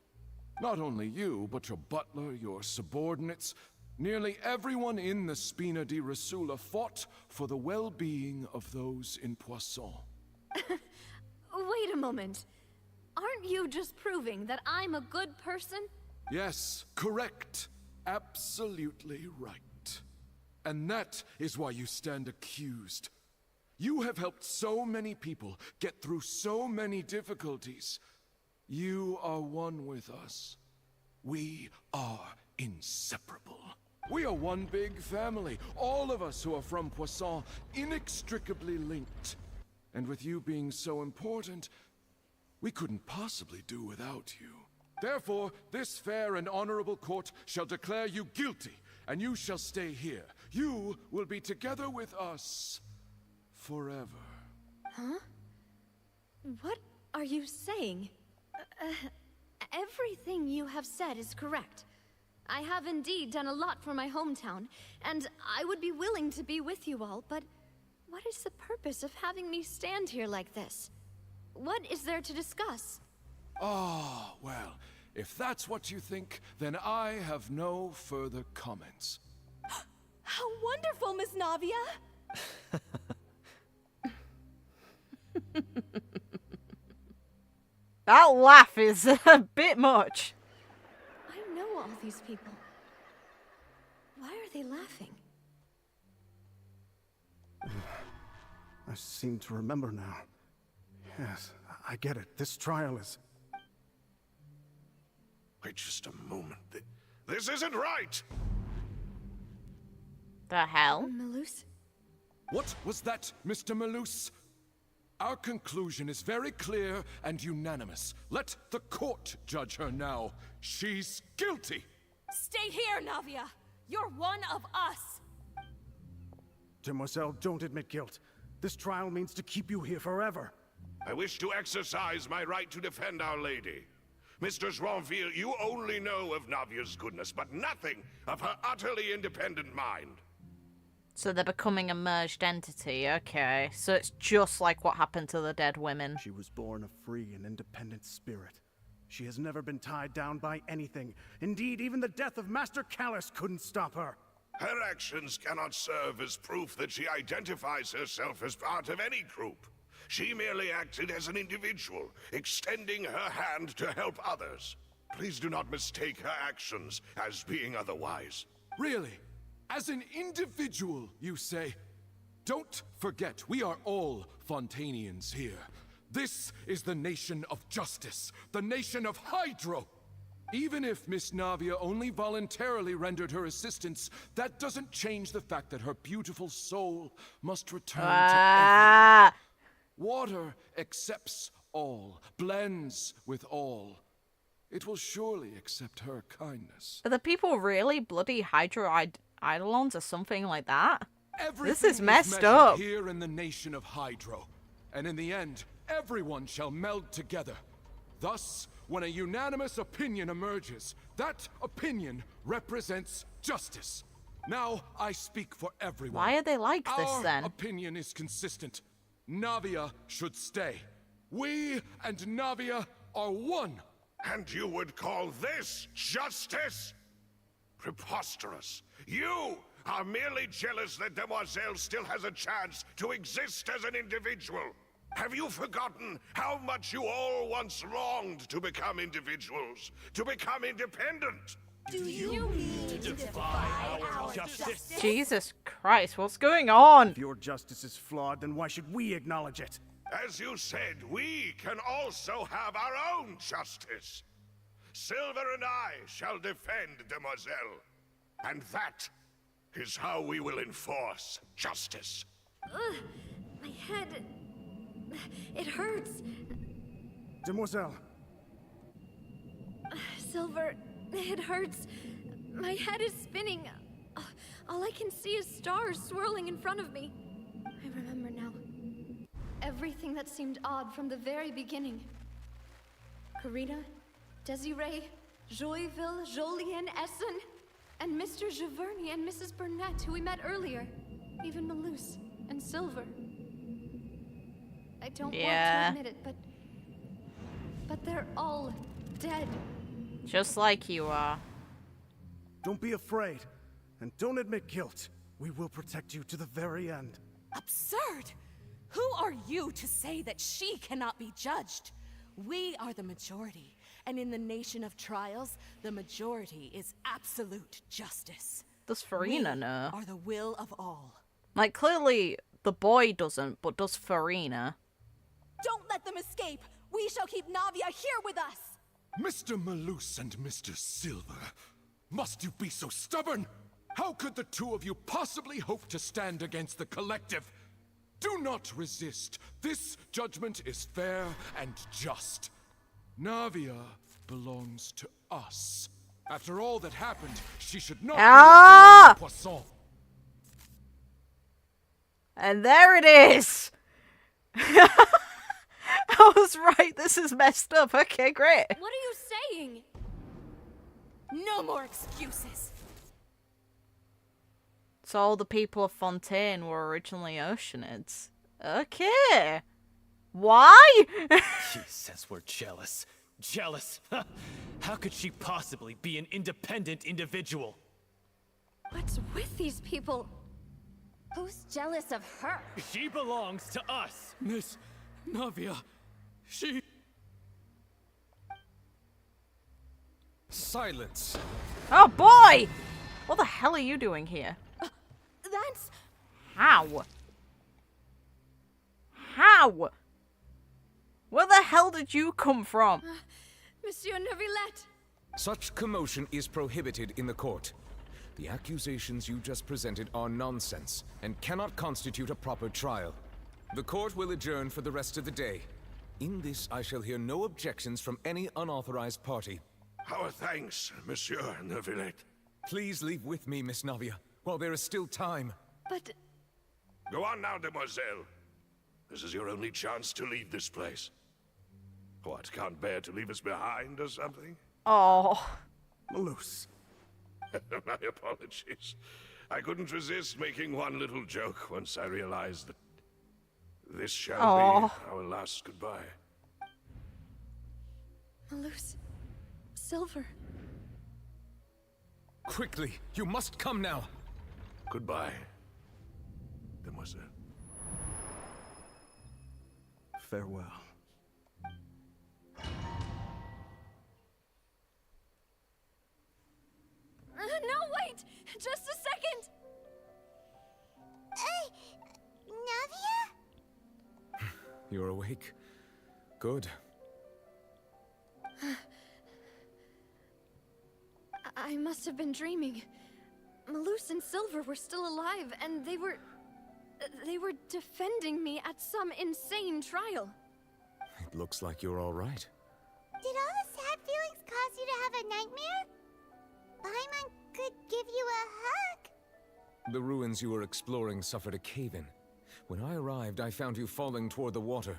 Not only you, but your butler, your subordinates, nearly everyone in the Spina di Rosula fought for the well-being of those in Poisson.
Wait a moment. Aren't you just proving that I'm a good person?
Yes, correct. Absolutely right. And that is why you stand accused. You have helped so many people get through so many difficulties. You are one with us. We are inseparable. We are one big family, all of us who are from Poisson, inextricably linked. And with you being so important, we couldn't possibly do without you. Therefore, this fair and honorable court shall declare you guilty, and you shall stay here. You will be together with us forever.
Huh? What are you saying? Everything you have said is correct. I have indeed done a lot for my hometown, and I would be willing to be with you all, but what is the purpose of having me stand here like this? What is there to discuss?
Ah, well, if that's what you think, then I have no further comments.
How wonderful, Miss Navia!
That laugh is a bit much.
I know all these people. Why are they laughing?
I seem to remember now. Yes, I get it. This trial is...
Wait just a moment. This isn't right!
The hell?
Malus?
What was that, Mr. Malus? Our conclusion is very clear and unanimous. Let the court judge her now. She's guilty!
Stay here, Navia! You're one of us!
Demoiselle, don't admit guilt. This trial means to keep you here forever.
I wish to exercise my right to defend Our Lady. Mr. Joinville, you only know of Navia's goodness, but nothing of her utterly independent mind.
So they're becoming a merged entity, okay. So it's just like what happened to the dead women.
She was born a free and independent spirit. She has never been tied down by anything. Indeed, even the death of Master Callus couldn't stop her.
Her actions cannot serve as proof that she identifies herself as part of any group. She merely acted as an individual, extending her hand to help others. Please do not mistake her actions as being otherwise.
Really? As an individual, you say? Don't forget, we are all Fontainians here. This is the nation of justice, the nation of Hydro. Even if Miss Navia only voluntarily rendered her assistance, that doesn't change the fact that her beautiful soul must return to everyone. Water accepts all, blends with all. It will surely accept her kindness.
Are the people really bloody Hydro Eidolons or something like that?
Everything
This is messed
measured
up.
Here in the nation of Hydro, and in the end, everyone shall meld together. Thus, when a unanimous opinion emerges, that opinion represents justice. Now I speak for everyone.
Why are they like this then?
Our opinion is consistent. Navia should stay. We and Navia are one.
And you would call this justice? Preposterous. You are merely jealous that Demoiselle still has a chance to exist as an individual. Have you forgotten how much you all once longed to become individuals, to become independent?
Do you mean to defy our justice?
Jesus Christ, what's going on?
If your justice is flawed, then why should we acknowledge it?
As you said, we can also have our own justice. Silver and I shall defend Demoiselle. And that is how we will enforce justice.
Ugh, my head... It hurts.
Demoiselle.
Silver, it hurts. My head is spinning. All I can see is stars swirling in front of me. I remember now. Everything that seemed odd from the very beginning. Karina, Desiree, Joyville, Jolien, Essen, and Mr. Giverny and Mrs. Burnett, who we met earlier. Even Malus and Silver. I don't want to admit it, but they're all dead.
Just like you are.
Don't be afraid, and don't admit guilt. We will protect you to the very end.
Absurd! Who are you to say that she cannot be judged? We are the majority, and in the nation of trials, the majority is absolute justice.
Does Furina know?
We are the will of all.
Like, clearly the boy doesn't, but does Furina?
Don't let them escape! We shall keep Navia here with us!
Mr. Malus and Mr. Silver, must you be so stubborn? How could the two of you possibly hope to stand against the collective? Do not resist. This judgment is fair and just. Navia belongs to us. After all that happened, she should not be left alone, Poisson.
And there it is! I was right, this is messed up. Okay, great.
What are you saying?
No more excuses.
So all the people of Fontaine were originally Oceanids. Okay. Why?
She says we're jealous. Jealous? How could she possibly be an independent individual?
What's with these people?
Who's jealous of her?
She belongs to us.
Miss Navia, she...
Silence.
Oh boy! What the hell are you doing here?
That's...
How? How? Where the hell did you come from?
Monsieur Neuvillette!
Such commotion is prohibited in the court. The accusations you just presented are nonsense and cannot constitute a proper trial. The court will adjourn for the rest of the day. In this, I shall hear no objections from any unauthorized party.
Our thanks, Monsieur Neuvillette.
Please leave with me, Miss Navia, while there is still time.
But...
Go on now, demoiselle. This is your only chance to leave this place. What, can't bear to leave us behind or something?
Oh.
Malus.
My apologies. I couldn't resist making one little joke once I realized that this shall be our last goodbye.
Malus. Silver.
Quickly, you must come now.
Goodbye, demoiselle.
Farewell.
No, wait! Just a second!
Navia?
You're awake. Good.
I must have been dreaming. Malus and Silver were still alive, and they were defending me at some insane trial.
It looks like you're all right.
Did all the sad feelings cause you to have a nightmare? Paimon could give you a hug.
The ruins you were exploring suffered a cave-in. When I arrived, I found you falling toward the water.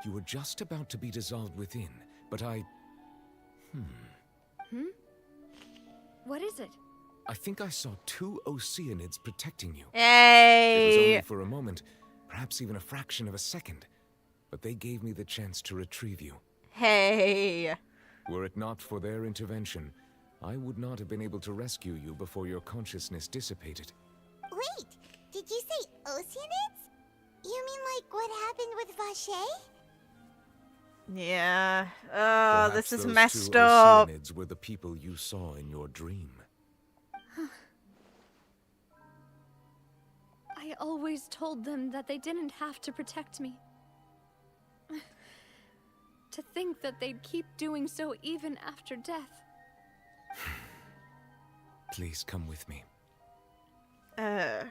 You were just about to be dissolved within, but I...
What is it?
I think I saw 2 Oceanids protecting you.
Hey!
It was only for a moment, perhaps even a fraction of a second. But they gave me the chance to retrieve you.
Hey!
Were it not for their intervention, I would not have been able to rescue you before your consciousness dissipated.
Wait, did you say Oceanids? You mean like what happened with Vache?
Yeah.
Perhaps
This is
those
messed
2
up.
Oceanids were the people you saw in your dream.
I always told them that they didn't have to protect me. To think that they'd keep doing so even after death.
Please come with me.
Oh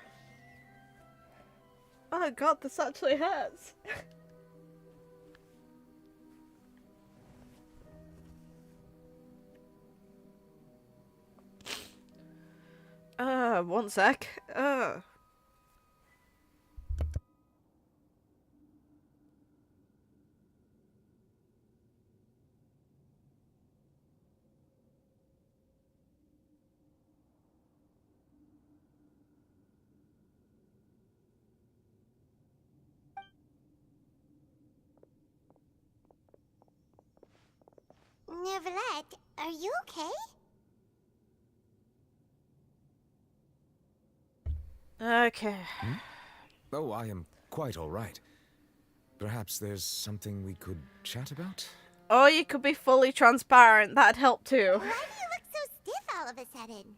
god, this actually hurts. One sec.
Neuvillette, are you okay?
Okay.
Oh, I am quite all right. Perhaps there's something we could chat about?
Or you could be fully transparent. That'd help too.
Why do you look so stiff all of a sudden?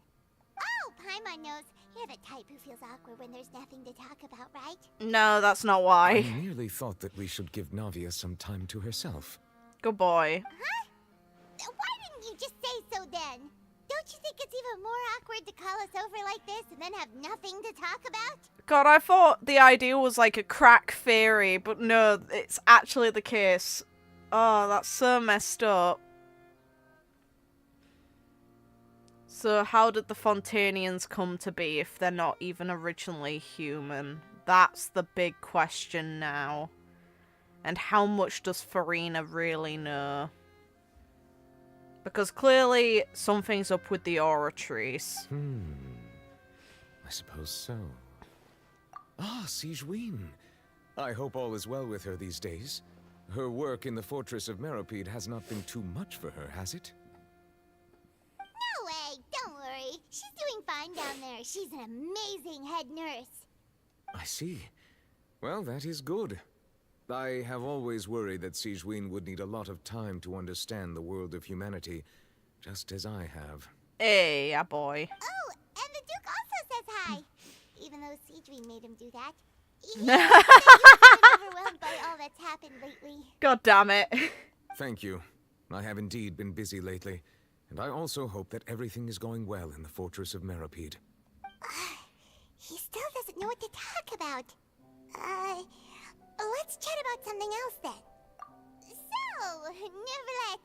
Oh, Paimon knows. You're the type who feels awkward when there's nothing to talk about, right?
No, that's not why.
I merely thought that we should give Navia some time to herself.
Good boy.
Huh? Why didn't you just say so then? Don't you think it's even more awkward to call us over like this and then have nothing to talk about?
God, I thought the idea was like a crack theory, but no, it's actually the case. Oh, that's so messed up. So how did the Fontainians come to be if they're not even originally human? That's the big question now. And how much does Furina really know? Because clearly something's up with the aura trees.
I suppose so. Ah, Sigewinne. I hope all is well with her these days. Her work in the Fortress of Meropide has not been too much for her, has it?
No way, don't worry. She's doing fine down there. She's an amazing head nurse.
I see. Well, that is good. I have always worried that Sigewinne would need a lot of time to understand the world of humanity, just as I have.
Hey, boy.
Oh, Duke also says hi. Even though Seedream made him do that. He's been overwhelmed by all that's happened lately.
God damn it.
Thank you. I have indeed been busy lately, and I also hope that everything is going well in the Fortress of Meripede.
He still doesn't know what to talk about. Let's chat about something else then. So, Neverlet,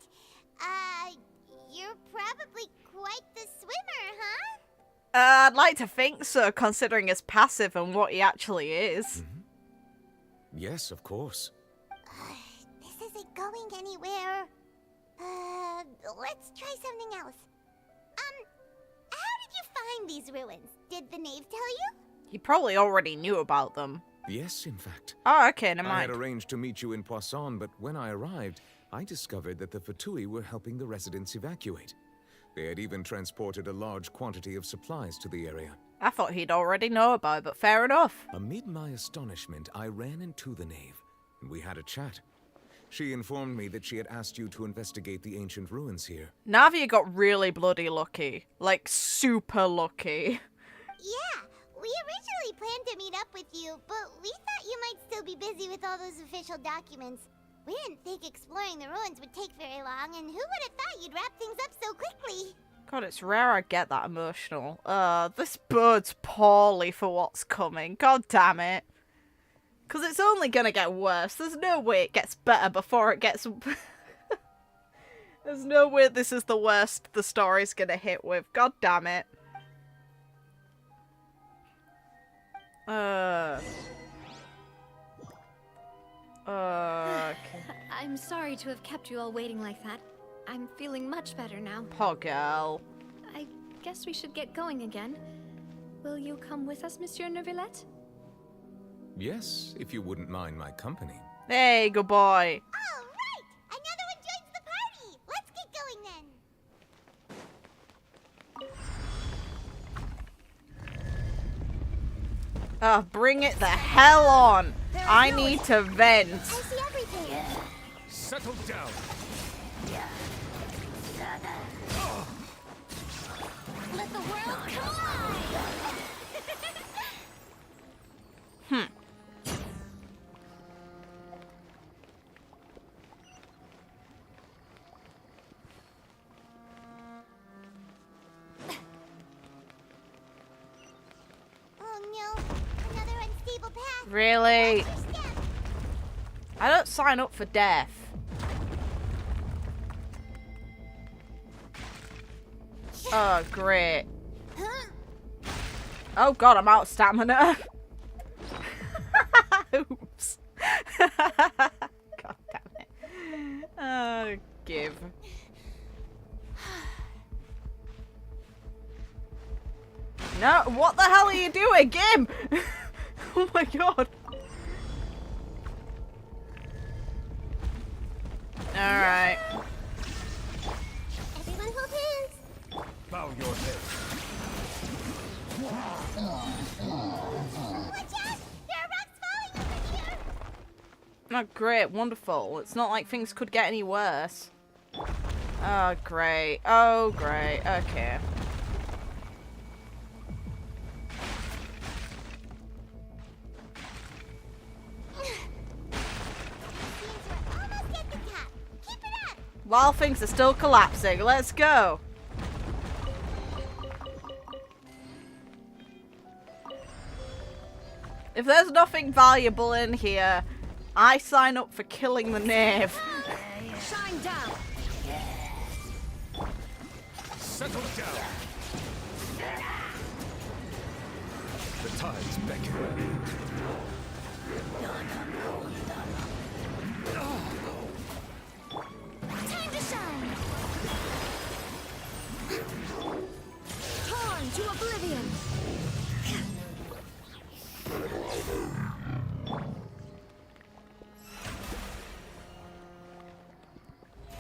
you're probably quite the swimmer, huh?
I'd like to think so, considering his passive and what he actually is.
Mm-hmm. Yes, of course.
This isn't going anywhere. Let's try something else. How did you find these ruins? Did the knave tell you?
He probably already knew about them.
Yes, in fact.
Oh, okay, never mind.
I had arranged to meet you in Poisson, but when I arrived, I discovered that the Fatui were helping the residents evacuate. They had even transported a large quantity of supplies to the area.
I thought he'd already know about it, but fair enough.
Amid my astonishment, I ran into the knave, and we had a chat. She informed me that she had asked you to investigate the ancient ruins here.
Navia got really bloody lucky. Like, super lucky.
Yeah, we originally planned to meet up with you, but we thought you might still be busy with all those official documents. We didn't think exploring the ruins would take very long, and who would have thought you'd wrap things up so quickly?
God, it's rare I get that emotional. This bodes poorly for what's coming. God damn it. Because it's only gonna get worse. There's no way it gets better before it gets... There's no way this is the worst the story's gonna hit with. God damn it. Okay.
I'm sorry to have kept you all waiting like that. I'm feeling much better now.
Poor girl.
I guess we should get going again. Will you come with us, Monsieur Neuvillette?
Yes, if you wouldn't mind my company.
Hey, good boy.
All right! Another one joins the party! Let's get going then!
Oh, bring it the hell on. I need to vent.
I see everything.
Settle down.
Let the world collide! Oh no, another unstable path.
Really? I don't sign up for death. Oh, great. Oh god, I'm out of stamina. Oops. God damn it. Oh, give. No, what the hell are you doing, Gim? Oh my god. Alright.
Everyone hold hands.
Bow your head.
Watch out! There are rocks falling over here!
Oh, great, wonderful. It's not like things could get any worse. Oh, great. Oh, great. Okay. While things are still collapsing, let's go. If there's nothing valuable in here, I sign up for killing the knave.
Shine down.
Settle down. The tides beckon.
Time to shine. Torn to oblivion.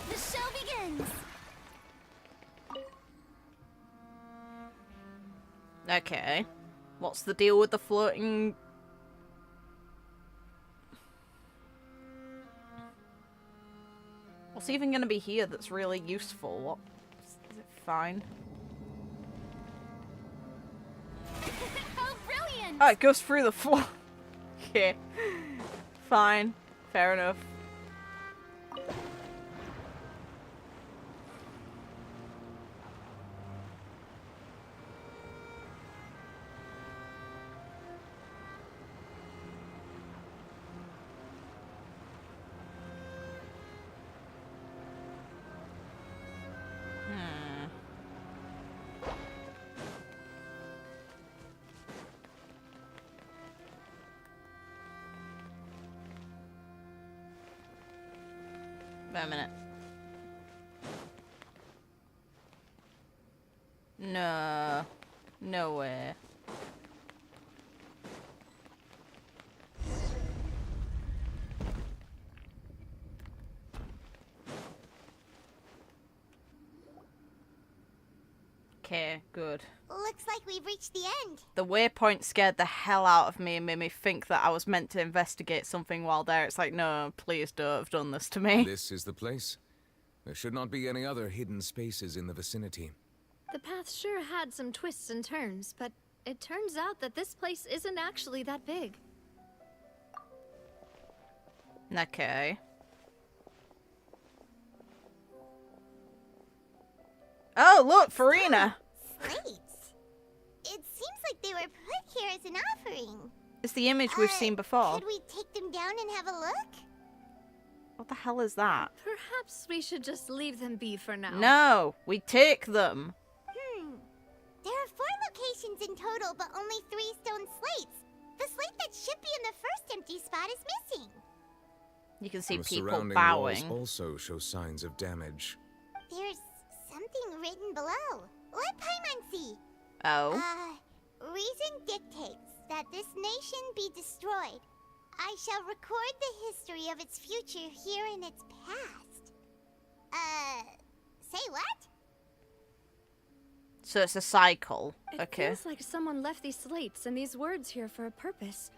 The show begins.
Okay. What's the deal with the floating... What's even going to be here that's really useful? What? Is it fine?
friends.
Oh, it goes through the floor. Okay. Fine. Fair enough. Wait a minute. No. No way. Okay, good.
Looks like we've reached the end.
The waypoint scared the hell out of me and made me think that I was meant to investigate something while there. It's like, no, please don't have done this to me.
This is the place. There should not be any other hidden spaces in the vicinity.
The path sure had some twists and turns, but it turns out that this place isn't actually that big.
Okay. Oh, look, Furina!
Slates? It seems like they were put here as an offering.
It's the image we've seen before.
Could we take them down and have a look?
What the hell is that?
Perhaps we should just leave them be for now.
No, we take them.
There are 4 locations in total, but only 3 stone slates. The slate that should be in the first empty spot is missing.
You can see
The
people
surrounding
bowing.
walls also show signs of damage.
There's something written below. Let Paimon see.
Oh.
Reason dictates that this nation be destroyed. I shall record the history of its future here in its past. Say what?
So it's a cycle.
It feels like someone left these slates and these words here for a purpose.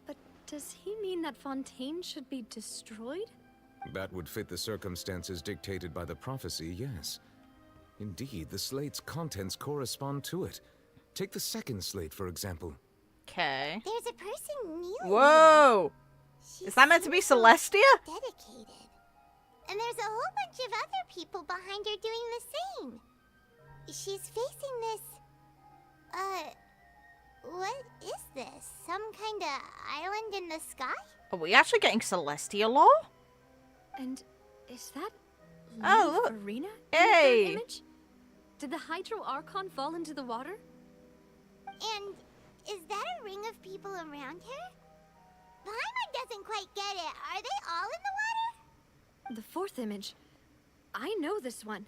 But does he mean that Fontaine should be destroyed?
That would fit the circumstances dictated by the prophecy, yes. Indeed, the slate's contents correspond to it. Take the second slate, for example.
Okay.
There's a person kneeling.
Whoa! Is that meant to be Celestia?
Dedicated. And there's a whole bunch of other people behind her doing the same. She's facing this... what is this? Some kind of island in the sky?
Are we actually getting Celestia lore?
And is that
Oh, look.
Furina?
Hey!
In the image? Did the Hydro Archon fall into the water?
And is that a ring of people around her? Paimon doesn't quite get it. Are they all in the water?
The fourth image. I know this one.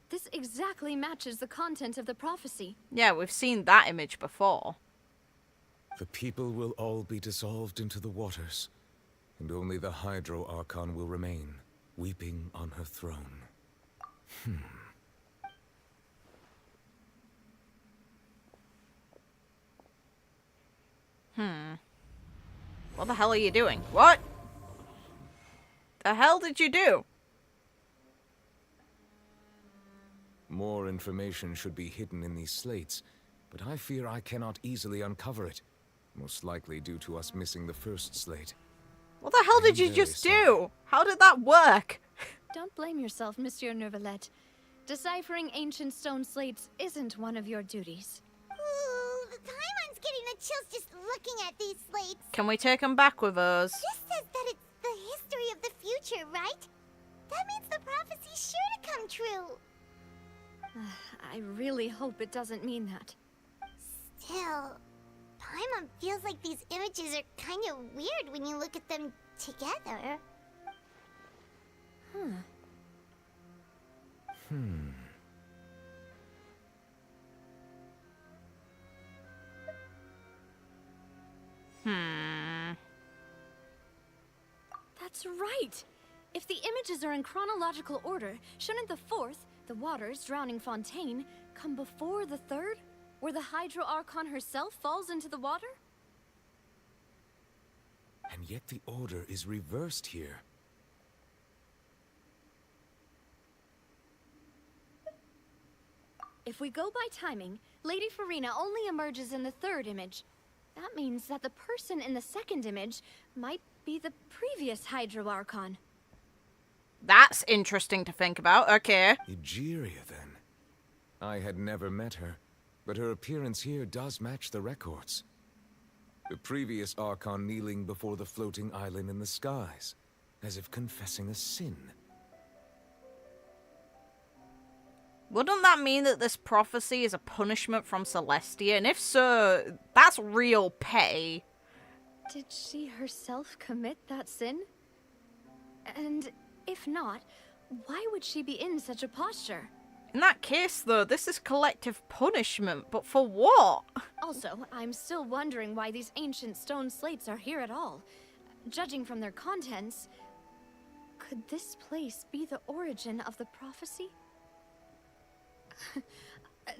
This exactly matches the content of the prophecy.
Yeah, we've seen that image before.
The people will all be dissolved into the waters, and only the Hydro Archon will remain, weeping on her throne.
What the hell are you doing? What? The hell did you do?
More information should be hidden in these slates, but I fear I cannot easily uncover it. Most likely due to us missing the first slate.
What the hell did you just do? How did that work?
Don't blame yourself, Monsieur Nervalette. Deciphering ancient stone slates isn't one of your duties.
Ooh, the Paimon's getting the chills just looking at these slates.
Can we take them back with us?
This says that it's the history of the future, right? That means the prophecy's sure to come true.
I really hope it doesn't mean that.
Still, Paimon feels like these images are kind of weird when you look at them together.
That's right! If the images are in chronological order, shouldn't the fourth, the waters drowning Fontaine, come before the third, where the Hydro Archon herself falls into the water?
And yet the order is reversed here.
If we go by timing, Lady Furina only emerges in the third image. That means that the person in the second image might be the previous Hydro Archon.
That's interesting to think about. Okay.
Egeria, then. I had never met her, but her appearance here does match the records. The previous Archon kneeling before the floating island in the skies, as if confessing a sin.
Wouldn't that mean that this prophecy is a punishment from Celestia? And if so, that's real petty.
Did she herself commit that sin? And if not, why would she be in such a posture?
In that case, though, this is collective punishment, but for what?
Also, I'm still wondering why these ancient stone slates are here at all. Judging from their contents, could this place be the origin of the prophecy?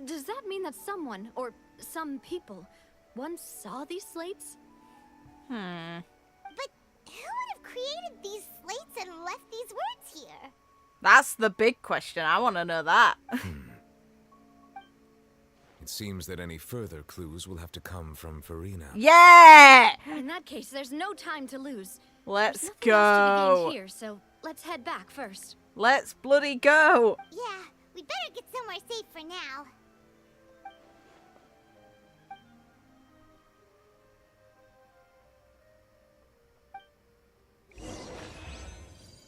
Does that mean that someone, or some people, once saw these slates?
But who would have created these slates and left these words here?
That's the big question. I want to know that.
It seems that any further clues will have to come from Furina.
Yeah!
In that case, there's no time to lose.
Let's
There's
go.
nothing else to be gained here, so let's head back first.
Let's bloody go.
Yeah, we'd better get somewhere safe for now.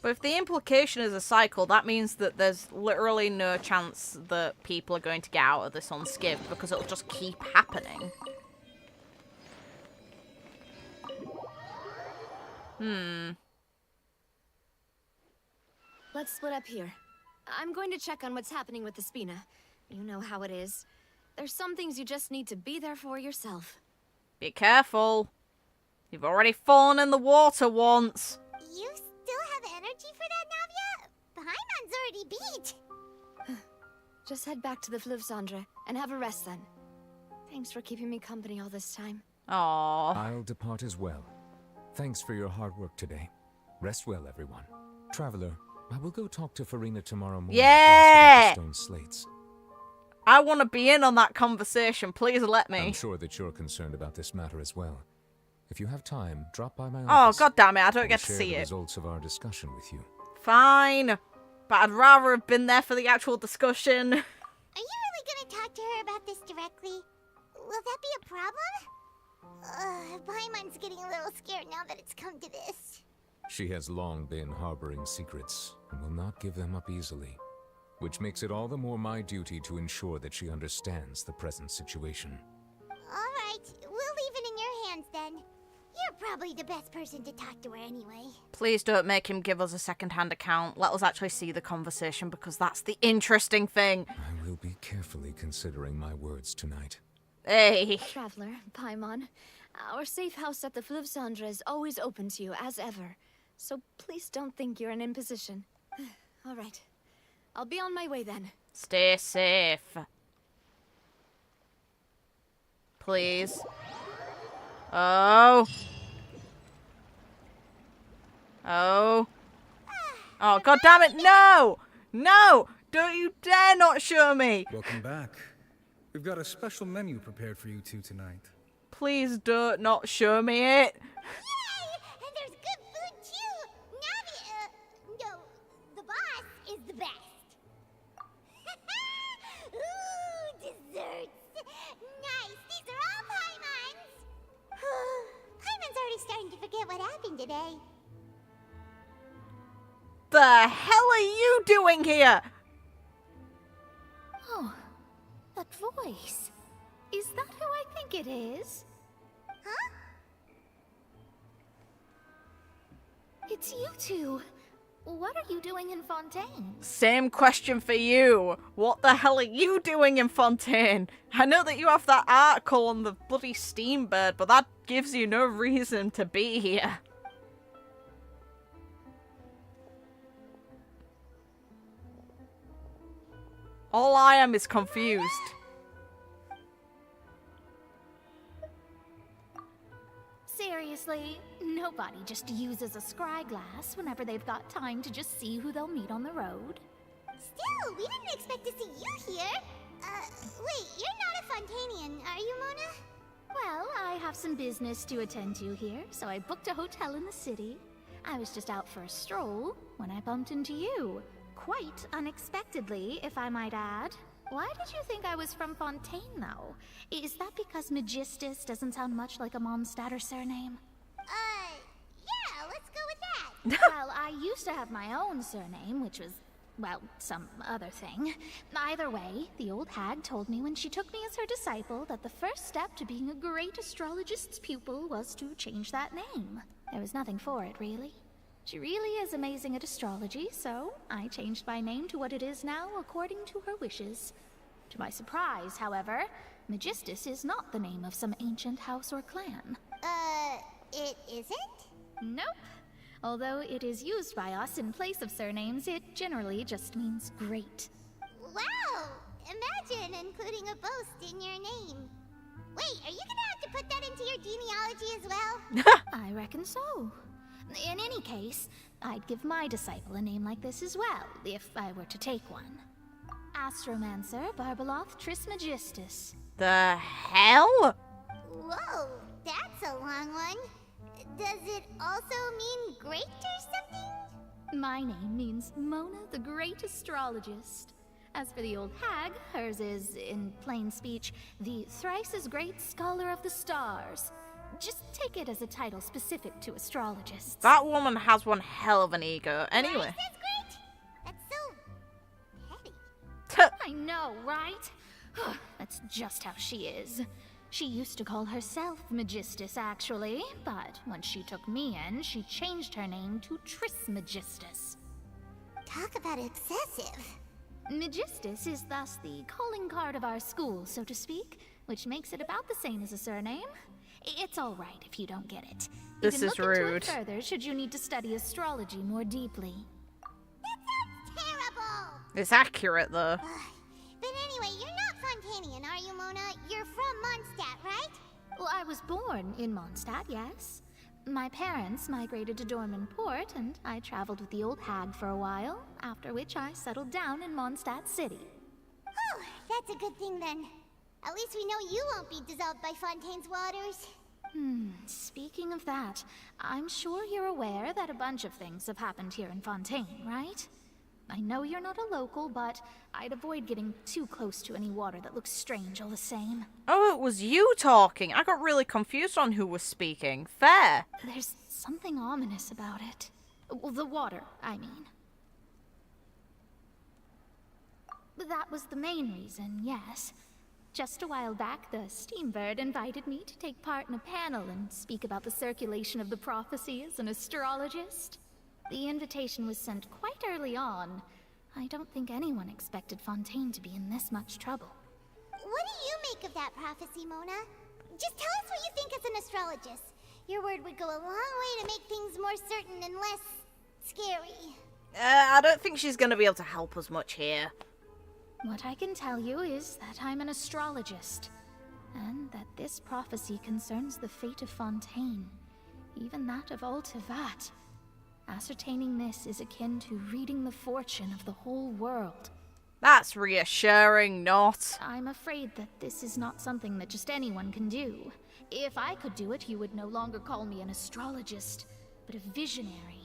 But if the implication is a cycle, that means that there's literally no chance that people are going to get out of this unscathed because it'll just keep happening.
Let's split up here. I'm going to check on what's happening with the Spina. You know how it is. There's some things you just need to be there for yourself.
Be careful. You've already fallen in the water once.
You still have energy for that, Navia? Paimon's already beat.
Just head back to the Fluvsandre and have a rest then. Thanks for keeping me company all this time.
Aww.
I'll depart as well. Thanks for your hard work today. Rest well, everyone. Traveler, I will go talk to Furina tomorrow morning.
Yeah!
To ask about the stone slates.
I want to be in on that conversation. Please let me.
I'm sure that you're concerned about this matter as well. If you have time, drop by my
Oh,
office.
god damn it. I don't
I'll
get to
share
see
the
it.
results of our discussion with you.
Fine. But I'd rather have been there for the actual discussion.
Are you really gonna talk to her about this directly? Will that be a problem? Paimon's getting a little scared now that it's come to this.
She has long been harboring secrets and will not give them up easily, which makes it all the more my duty to ensure that she understands the present situation.
Alright, we'll leave it in your hands then. You're probably the best person to talk to her anyway.
Please don't make him give us a second-hand account. Let us actually see the conversation, because that's the interesting thing.
I will be carefully considering my words tonight.
Hey.
Traveler, Paimon, our safe house at the Fluvsandre is always open to you, as ever. So please don't think you're an imposition. All right. I'll be on my way then.
Stay safe. Please. Oh. Oh. Oh, god damn it, no! No! Don't you dare not show me!
Welcome back. We've got a special menu prepared for you two tonight.
Please don't not show me it.
Yay! And there's good food too! Navia, no, the boss is the best. Ooh, desserts! Nice, these are all Paimon's! Paimon's already starting to forget what happened today.
The hell are you doing here?
Oh, that voice. Is that who I think it is?
Huh?
It's you two. What are you doing in Fontaine?
Same question for you. What the hell are you doing in Fontaine? I know that you have that article on the bloody Steambird, but that gives you no reason to be here. All I am is confused.
Seriously, nobody just uses a scry glass whenever they've got time to just see who they'll meet on the road.
Still, we didn't expect to see you here. Wait, you're not a Fontainian, are you, Mona?
Well, I have some business to attend to here, so I booked a hotel in the city. I was just out for a stroll when I bumped into you. Quite unexpectedly, if I might add. Why did you think I was from Fontaine, though? Is that because Magistus doesn't sound much like a Mondstadter surname?
Yeah, let's go with that.
Well, I used to have my own surname, which was, well, some other thing. Either way, the old hag told me when she took me as her disciple that the first step to being a great astrologist's pupil was to change that name. There was nothing for it, really. She really is amazing at astrology, so I changed my name to what it is now according to her wishes. To my surprise, however, Magistus is not the name of some ancient house or clan.
It isn't?
Nope. Although it is used by us in place of surnames, it generally just means great.
Wow! Imagine including a boast in your name. Wait, are you gonna have to put that into your genealogy as well?
I reckon so. In any case, I'd give my disciple a name like this as well, if I were to take one. Astromancer Barbeloth Trismegistus.
The hell?
Whoa, that's a long one. Does it also mean great or something?
My name means Mona the Great Astrologist. As for the old hag, hers is, in plain speech, the thrice as great scholar of the stars. Just take it as a title specific to astrologists.
That woman has one hell of an ego. Anyway.
That's great. That's so petty.
I know, right? That's just how she is. She used to call herself Magistus, actually, but when she took me in, she changed her name to Trismegistus.
Talk about excessive.
Magistus is thus the calling card of our school, so to speak, which makes it about the same as a surname. It's all right if you don't get it.
This is rude.
Look into it further should you need to study astrology more deeply.
That sounds terrible.
It's accurate, though.
But anyway, you're not Fontanian, are you, Mona? You're from Mondstadt, right?
Well, I was born in Mondstadt, yes. My parents migrated to Dorman Port, and I traveled with the old hag for a while, after which I settled down in Mondstadt City.
Oh, that's a good thing then. At least we know you won't be dissolved by Fontaine's waters.
Speaking of that, I'm sure you're aware that a bunch of things have happened here in Fontaine, right? I know you're not a local, but I'd avoid getting too close to any water that looks strange all the same.
Oh, it was you talking. I got really confused on who was speaking. Fair.
There's something ominous about it. Well, the water, I mean. That was the main reason, yes. Just a while back, the Steambird invited me to take part in a panel and speak about the circulation of the prophecy as an astrologist. The invitation was sent quite early on. I don't think anyone expected Fontaine to be in this much trouble.
What do you make of that prophecy, Mona? Just tell us what you think as an astrologist. Your word would go a long way to make things more certain and less scary.
I don't think she's going to be able to help us much here.
What I can tell you is that I'm an astrologist, and that this prophecy concerns the fate of Fontaine, even that of all Tevat. Ascertaining this is akin to reading the fortune of the whole world.
That's reassuring, not.
I'm afraid that this is not something that just anyone can do. If I could do it, you would no longer call me an astrologist, but a visionary.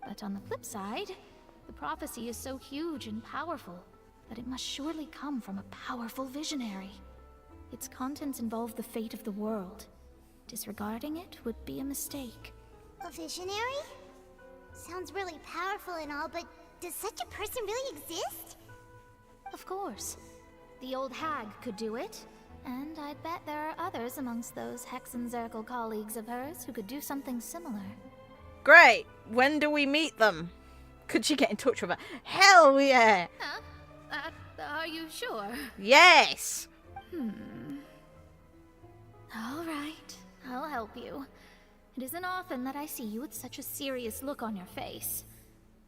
But on the flip side, the prophecy is so huge and powerful that it must surely come from a powerful visionary. Its contents involve the fate of the world. Disregarding it would be a mistake.
A visionary? Sounds really powerful and all, but does such a person really exist?
Of course. The old hag could do it, and I'd bet there are others amongst those Hexenzirkel colleagues of hers who could do something similar.
Great! When do we meet them? Could she get in touch with her? Hell yeah!
Huh? Are you sure?
Yes!
All right, I'll help you. It isn't often that I see you with such a serious look on your face.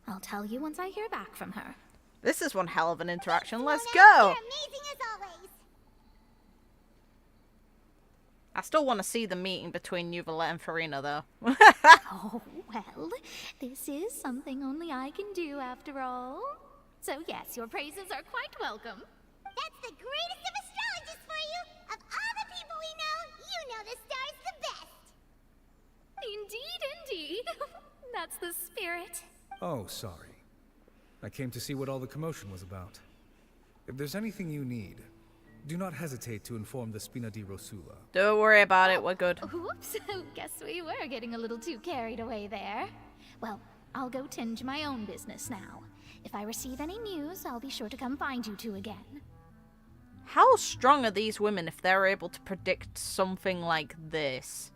I'll tell you once I hear back from her.
This is one hell of an interaction. Let's
You're
go!
amazing as always.
I still want to see the meeting between Neuvillette and Furina, though.
Oh, well, this is something only I can do after all. So yes, your praises are quite welcome.
That's the greatest of astrologists for you! Of all the people we know, you know
Indeed. That's the spirit.
Oh, sorry. I came to see what all the commotion was about. If there's anything you need, do not hesitate to inform the Spina di Rosula.
Don't worry about it, we're good.
Whoops, guess we were getting a little too carried away there. Well, I'll go tend to my own business now. If I receive any news, I'll be sure to come find you two again.
How strong are these women if they're able to predict something like this?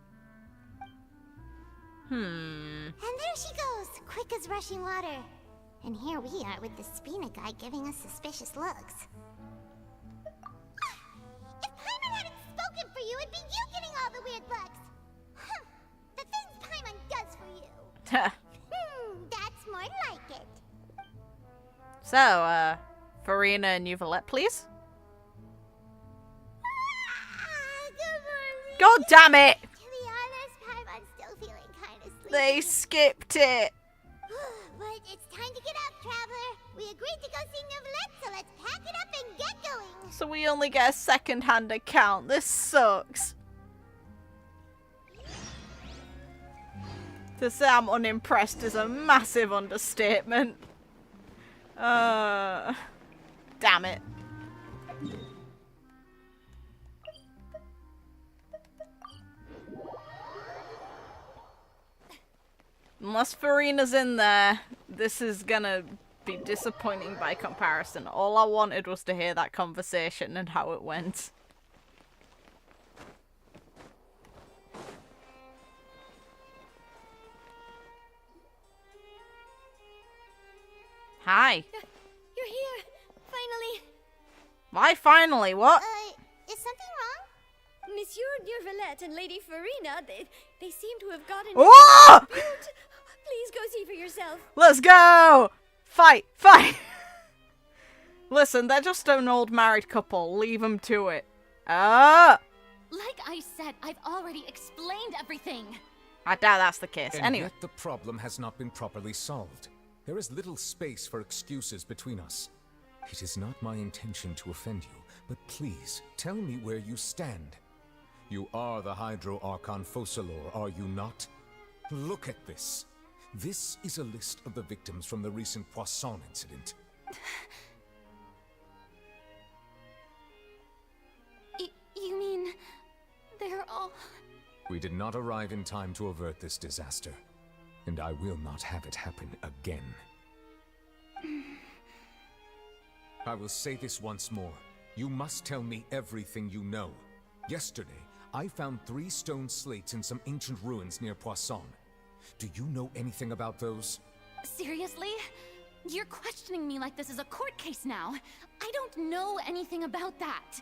And there she goes, quick as rushing water. And here we are with the Spina guy giving us suspicious looks. If Paimon hadn't spoken for you, it'd be you getting all the weird looks. The things Paimon does for you. That's more like it.
So, Furina and Neuvillette, please? God damn it!
To be honest, Paimon's still feeling kind of sleepy.
They skipped it!
But it's time to get up, Traveler. We agreed to go see Neuvillette, so let's pack it up and get going.
So we only get a second-hand account. This sucks. To say I'm unimpressed is a massive understatement. Damn it. Unless Furina's in there, this is gonna be disappointing by comparison. All I wanted was to hear that conversation and how it went. Hi.
You're here, finally.
Why finally? What?
Is something wrong?
Monsieur Neuvillette and Lady Furina, they seem to have gotten
Oh!
into a dispute. Please go see for yourself.
Let's go! Fight! Fight! Listen, they're just an old married couple. Leave them to it. Ah!
Like I said, I've already explained everything.
I doubt that's the case.
And
Anyway.
yet the problem has not been properly solved. There is little space for excuses between us. It is not my intention to offend you, but please, tell me where you stand. You are the Hydro Archon Focalor, are you not? Look at this. This is a list of the victims from the recent Poisson incident.
You mean... they're all...
We did not arrive in time to avert this disaster, and I will not have it happen again. I will say this once more. You must tell me everything you know. Yesterday, I found 3 stone slates in some ancient ruins near Poisson. Do you know anything about those?
Seriously? You're questioning me like this is a court case now. I don't know anything about that.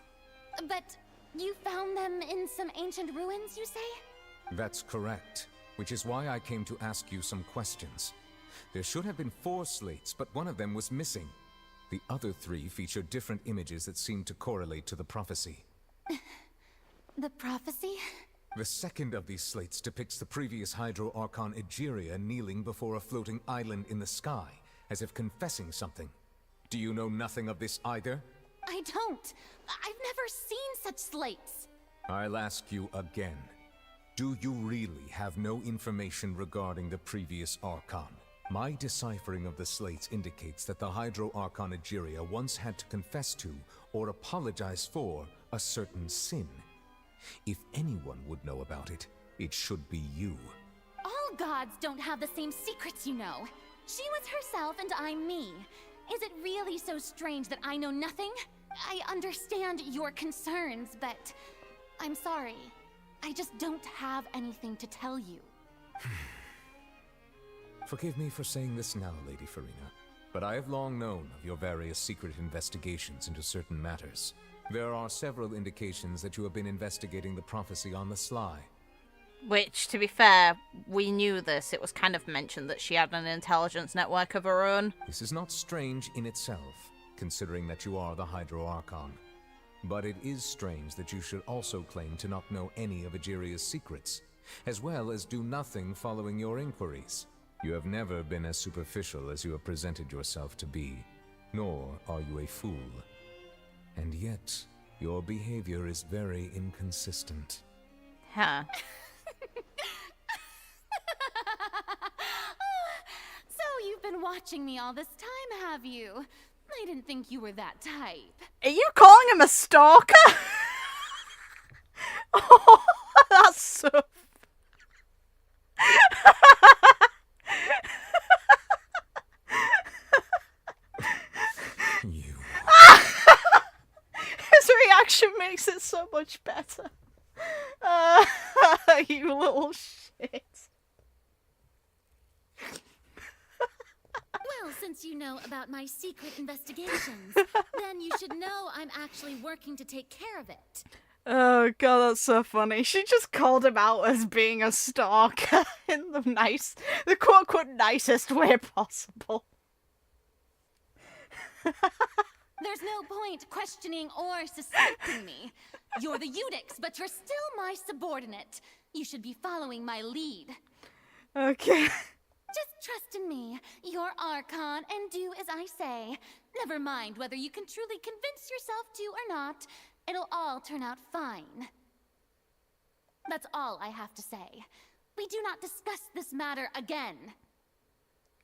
But you found them in some ancient ruins, you say?
That's correct, which is why I came to ask you some questions. There should have been 4 slates, but one of them was missing. The other 3 feature different images that seem to correlate to the prophecy.
The prophecy?
The second of these slates depicts the previous Hydro Archon Egeria kneeling before a floating island in the sky, as if confessing something. Do you know nothing of this either?
I don't. I've never seen such slates.
I'll ask you again. Do you really have no information regarding the previous Archon? My deciphering of the slates indicates that the Hydro Archon Egeria once had to confess to, or apologize for, a certain sin. If anyone would know about it, it should be you.
All gods don't have the same secrets, you know. She was herself and I'm me. Is it really so strange that I know nothing? I understand your concerns, but I'm sorry. I just don't have anything to tell you.
Forgive me for saying this now, Lady Furina, but I have long known of your various secret investigations into certain matters. There are several indications that you have been investigating the prophecy on the sly.
Which, to be fair, we knew this. It was kind of mentioned that she had an intelligence network of her own.
This is not strange in itself, considering that you are the Hydro Archon. But it is strange that you should also claim to not know any of Egeria's secrets, as well as do nothing following your inquiries. You have never been as superficial as you have presented yourself to be, nor are you a fool. And yet, your behavior is very inconsistent.
Huh.
watching me all this time, have you? I didn't think you were that type.
Are you calling him a stalker? Oh, that's so...
You.
His reaction makes it so much better. You little shit.
Well, since you know about my secret investigations, then you should know I'm actually working to take care of it.
Oh god, that's so funny. She just called him out as being a stalker in the quote-unquote nicest way possible.
There's no point questioning or suspecting me. You're the Eudix, but you're still my subordinate. You should be following my lead.
Okay.
Just trust in me, your Archon, and do as I say. Never mind whether you can truly convince yourself to or not. It'll all turn out fine. That's all I have to say. We do not discuss this matter again.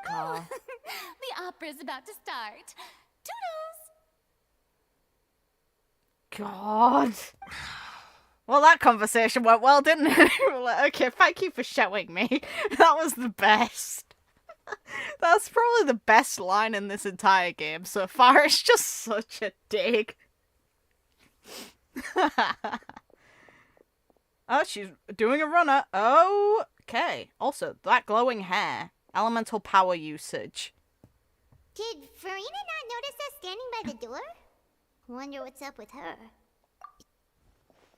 Oh.
The opera's about to start. Toodles!
God. Well, that conversation went well, didn't it? Okay, thank you for showing me. That was the best. That's probably the best line in this entire game so far. It's just such a dig. Oh, she's doing a runner. Okay. Also, that glowing hair. Elemental power usage.
Did Furina not notice us standing by the door? Wonder what's up with her.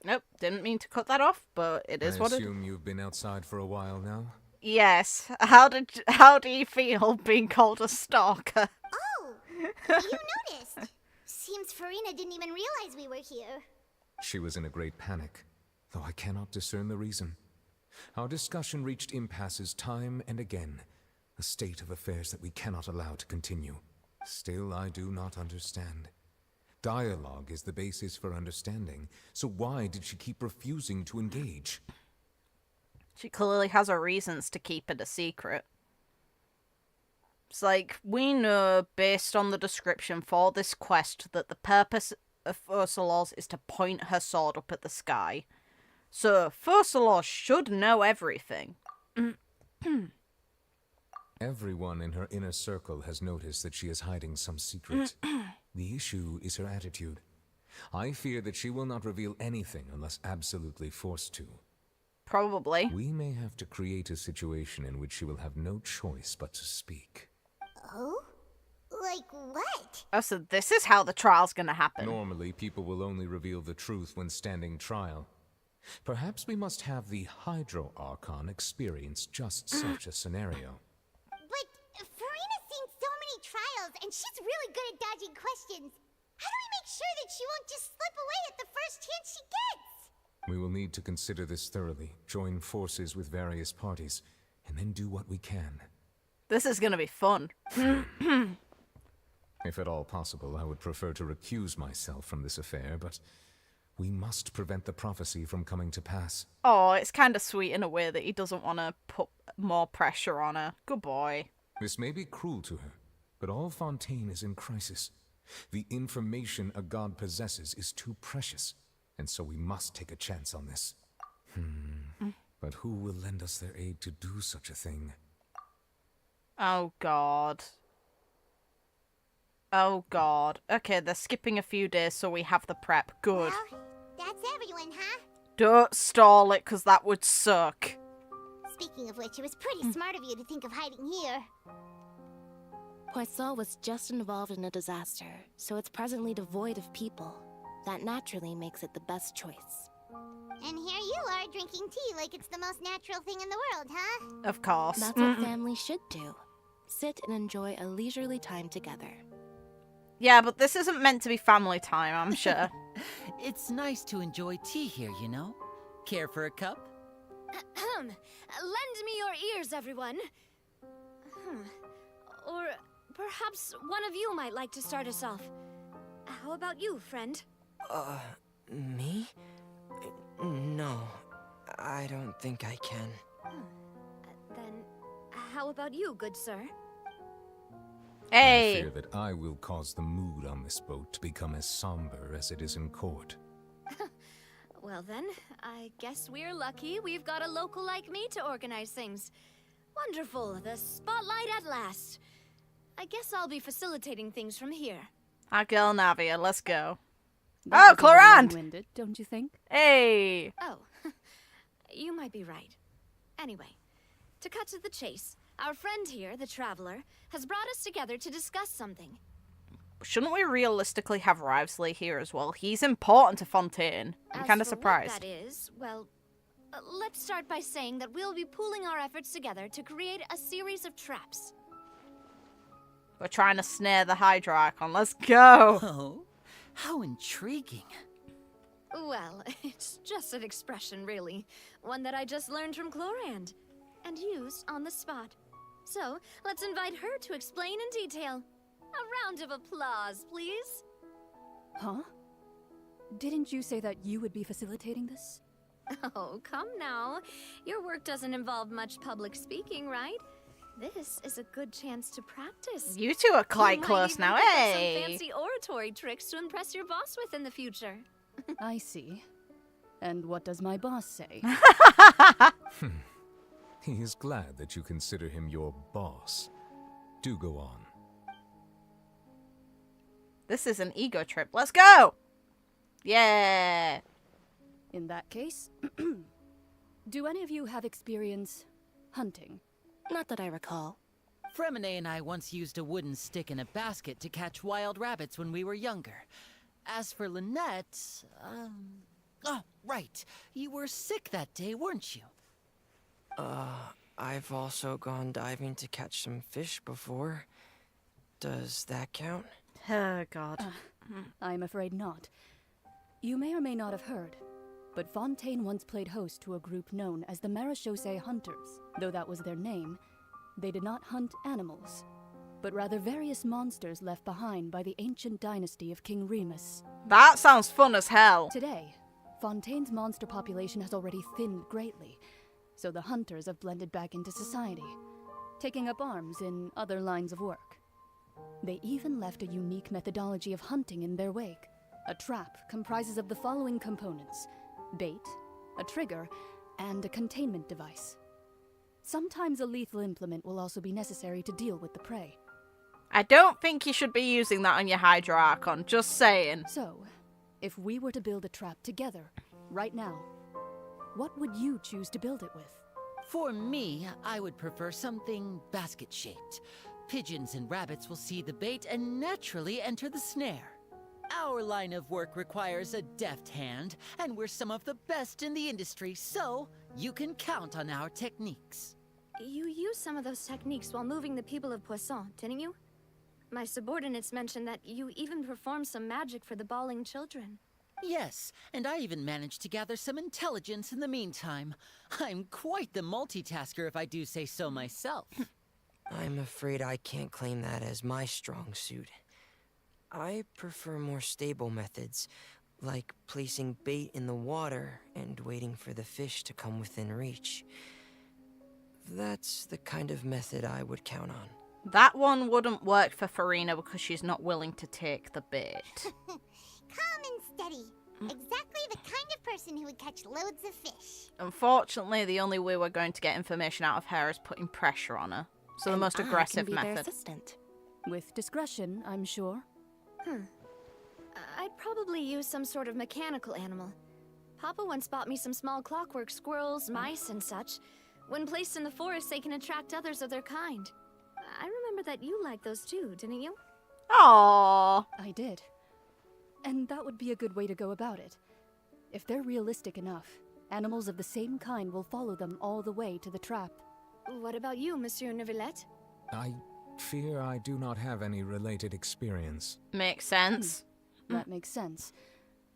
Nope, didn't mean to cut that off, but it is what it is.
I assume you've been outside for a while now?
Yes. How do you feel being called a stalker?
Oh, you noticed. Seems Furina didn't even realize we were here.
She was in a great panic, though I cannot discern the reason. Our discussion reached impasses time and again, a state of affairs that we cannot allow to continue. Still, I do not understand. Dialogue is the basis for understanding, so why did she keep refusing to engage?
She clearly has her reasons to keep it a secret. It's like, we know, based on the description for this quest, that the purpose of Fursalos is to point her sword up at the sky. So, Fursalos should know everything.
Everyone in her inner circle has noticed that she is hiding some secret. The issue is her attitude. I fear that she will not reveal anything unless absolutely forced to.
Probably.
We may have to create a situation in which she will have no choice but to speak.
Oh? Like what?
Oh, so this is how the trial's gonna happen.
Normally, people will only reveal the truth when standing trial. Perhaps we must have the Hydro Archon experience just such a scenario.
But Furina's seen so many trials, and she's really good at dodging questions. How do we make sure that she won't just slip away at the first chance she gets?
We will need to consider this thoroughly, join forces with various parties, and then do what we can.
This is gonna be fun.
If at all possible, I would prefer to recuse myself from this affair, but we must prevent the prophecy from coming to pass.
Oh, it's kind of sweet in a way that he doesn't want to put more pressure on her. Good boy.
This may be cruel to her, but all Fontaine is in crisis. The information a god possesses is too precious, and so we must take a chance on this. But who will lend us their aid to do such a thing?
Oh, God. Oh, God. Okay, they're skipping a few days so we have the prep. Good.
Well, that's everyone, huh?
Don't stall it, because that would suck.
Speaking of which, it was pretty smart of you to think of hiding here.
Poisson was just involved in a disaster, so it's presently devoid of people. That naturally makes it the best choice.
And here you are drinking tea like it's the most natural thing in the world, huh?
Of course.
That's what family should do. Sit and enjoy a leisurely time together.
Yeah, but this isn't meant to be family time, I'm sure.
It's nice to enjoy tea here, you know? Care for a cup?
Lend me your ears, everyone. Or perhaps one of you might like to start us off. How about you, friend?
Me? No, I don't think I can.
Then, how about you, good sir?
Hey!
I fear that I will cause the mood on this boat to become as somber as it is in court.
Well then, I guess we're lucky we've got a local like me to organize things. Wonderful, the spotlight at last. I guess I'll be facilitating things from here.
Our girl Navia, let's go.
That
Oh,
was a little
Clorand!
long-winded, don't you think?
Hey!
Oh, you might be right. Anyway, to cut to the chase, our friend here, the Traveler, has brought us together to discuss something.
Shouldn't we realistically have Rivesley here as well? He's important to Fontaine. I'm kind of surprised.
What that is, well, let's start by saying that we'll be pooling our efforts together to create a series of traps.
We're trying to snare the Hydra icon. Let's go!
Oh, how intriguing.
Well, it's just an expression, really. One that I just learned from Clorand, and used on the spot. So, let's invite her to explain in detail. A round of applause, please.
Huh? Didn't you say that you would be facilitating this?
Oh, come now. Your work doesn't involve much public speaking, right? This is a good chance to practice.
You two are quite close
You might
now,
even pick up
hey!
some fancy oratory tricks to impress your boss with in the future.
I see. And what does my boss say?
He is glad that you consider him your boss. Do go on.
This is an ego trip. Let's go! Yeah!
In that case, do any of you have experience hunting?
Not that I recall.
Fremine and I once used a wooden stick in a basket to catch wild rabbits when we were younger. As for Lynette, oh, right. You were sick that day, weren't you?
I've also gone diving to catch some fish before. Does that count?
Oh, God.
I'm afraid not. You may or may not have heard, but Fontaine once played host to a group known as the Marechaussee Hunters. Though that was their name, they did not hunt animals, but rather various monsters left behind by the ancient dynasty of King Remus.
That sounds fun as hell.
Today, Fontaine's monster population has already thinned greatly, so the hunters have blended back into society, taking up arms in other lines of work. They even left a unique methodology of hunting in their wake. A trap comprises of the following components: bait, a trigger, and a containment device. Sometimes a lethal implement will also be necessary to deal with the prey.
I don't think you should be using that on your Hydra Archon, just saying.
So, if we were to build a trap together, right now, what would you choose to build it with?
For me, I would prefer something basket-shaped. Pigeons and rabbits will see the bait and naturally enter the snare. Our line of work requires a deft hand, and we're some of the best in the industry, so you can count on our techniques.
You used some of those techniques while moving the people of Poisson, didn't you? My subordinates mentioned that you even performed some magic for the bawling children.
Yes, and I even managed to gather some intelligence in the meantime. I'm quite the multitasker if I do say so myself.
I'm afraid I can't claim that as my strong suit. I prefer more stable methods, like placing bait in the water and waiting for the fish to come within reach. That's the kind of method I would count on.
That one wouldn't work for Furina because she's not willing to take the bait.
Calm and steady. Exactly the kind of person who would catch loads of fish.
Unfortunately, the only way we're going to get information out of her is putting pressure on her. So the most aggressive method.
With discretion, I'm sure.
I'd probably use some sort of mechanical animal. Papa once bought me some small clockwork squirrels, mice, and such. When placed in the forest, they can attract others of their kind. I remember that you liked those too, didn't you?
Aww.
I did. And that would be a good way to go about it. If they're realistic enough, animals of the same kind will follow them all the way to the trap.
What about you, Monsieur Neuvillette?
I fear I do not have any related experience.
Makes sense.
That makes sense.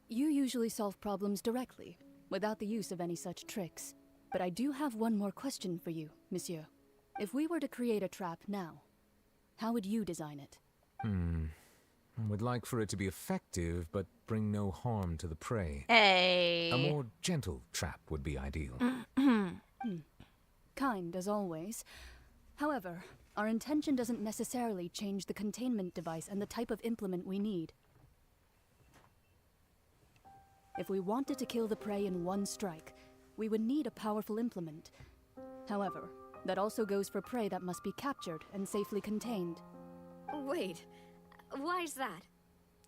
You usually solve problems directly, without the use of any such tricks. But I do have one more question for you, Monsieur. If we were to create a trap now, how would you design it?
I would like for it to be effective, but bring no harm to the prey.
Hey.
A more gentle trap would be ideal.
Kind, as always. However, Our intention doesn't necessarily change the containment device and the type of implement we need. If we wanted to kill the prey in one strike, we would need a powerful implement. However, that also goes for prey that must be captured and safely contained.
Wait, why's that?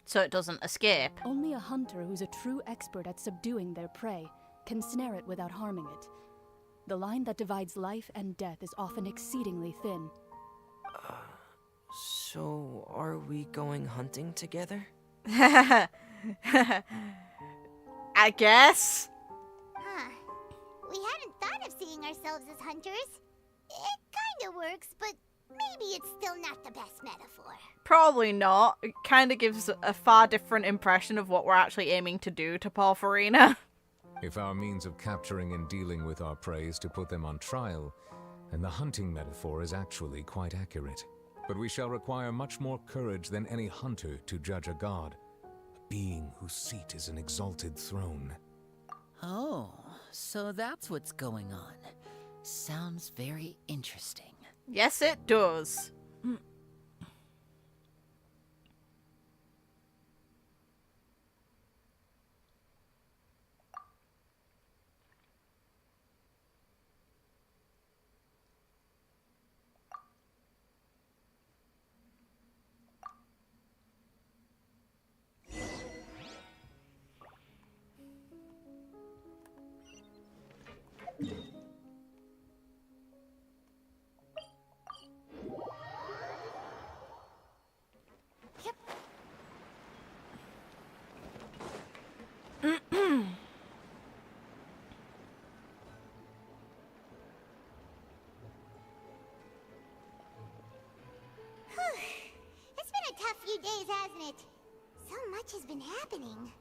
So it doesn't escape.
Only a hunter who's a true expert at subduing their prey can snare it without harming it. The line that divides life and death is often exceedingly thin.
So, are we going hunting together?
I guess.
Huh. We hadn't thought of seeing ourselves as hunters. It kinda works, but maybe it's still not the best metaphor.
Probably not. It kind of gives a far different impression of what we're actually aiming to do to poor Furina.
If our means of capturing and dealing with our prey is to put them on trial, then the hunting metaphor is actually quite accurate. But we shall require much more courage than any hunter to judge a god, a being whose seat is an exalted throne.
Oh, so that's what's going on. Sounds very interesting.
Yes, it does.
It's been a tough few days, hasn't it? So much has been happening.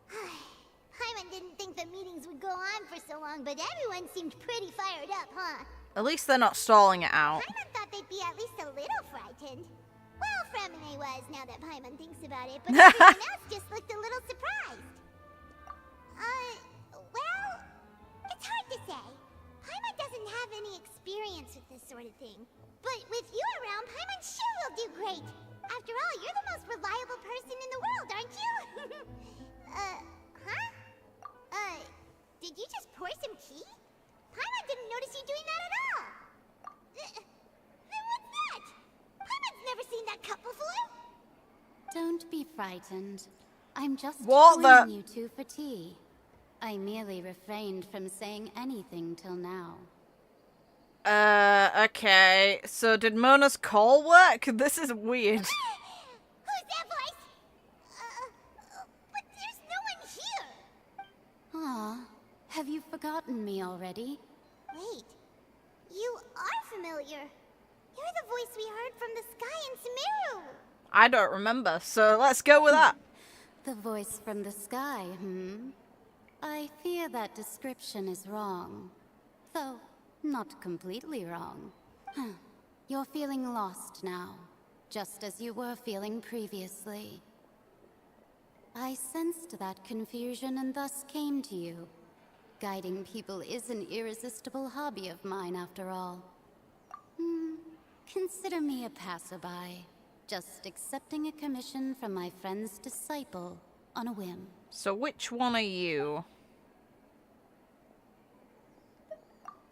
Paimon didn't think the meetings would go on for so long, but everyone seemed pretty fired up, huh?
At least they're not stalling it out.
Paimon thought they'd be at least a little frightened. Well, Fremine was, now that Paimon thinks about it, but everyone else just looked a little surprised. Well, it's hard to say. Paimon doesn't have any experience with this sort of thing. But with you around, Paimon sure will do great. After all, you're the most reliable person in the world, aren't you? Did you just pour some tea? Paimon didn't notice you doing that at all. Then what's that? Paimon's never seen that cup before.
Don't be frightened. I'm just
What
joining you two for tea. I merely refrained from saying anything till now.
Okay. So did Mona's call work? This is weird.
Who's that voice? But there's no one here.
Aw, have you forgotten me already?
Wait, you are familiar. You're the voice we heard from the sky in Sumeru.
I don't remember, so let's go with that.
The voice from the sky, I fear that description is wrong. Though, not completely wrong. You're feeling lost now, just as you were feeling previously. I sensed that confusion and thus came to you. Guiding people is an irresistible hobby of mine, after all. Consider me a passerby, just accepting a commission from my friend's disciple on a whim.
So which one are you?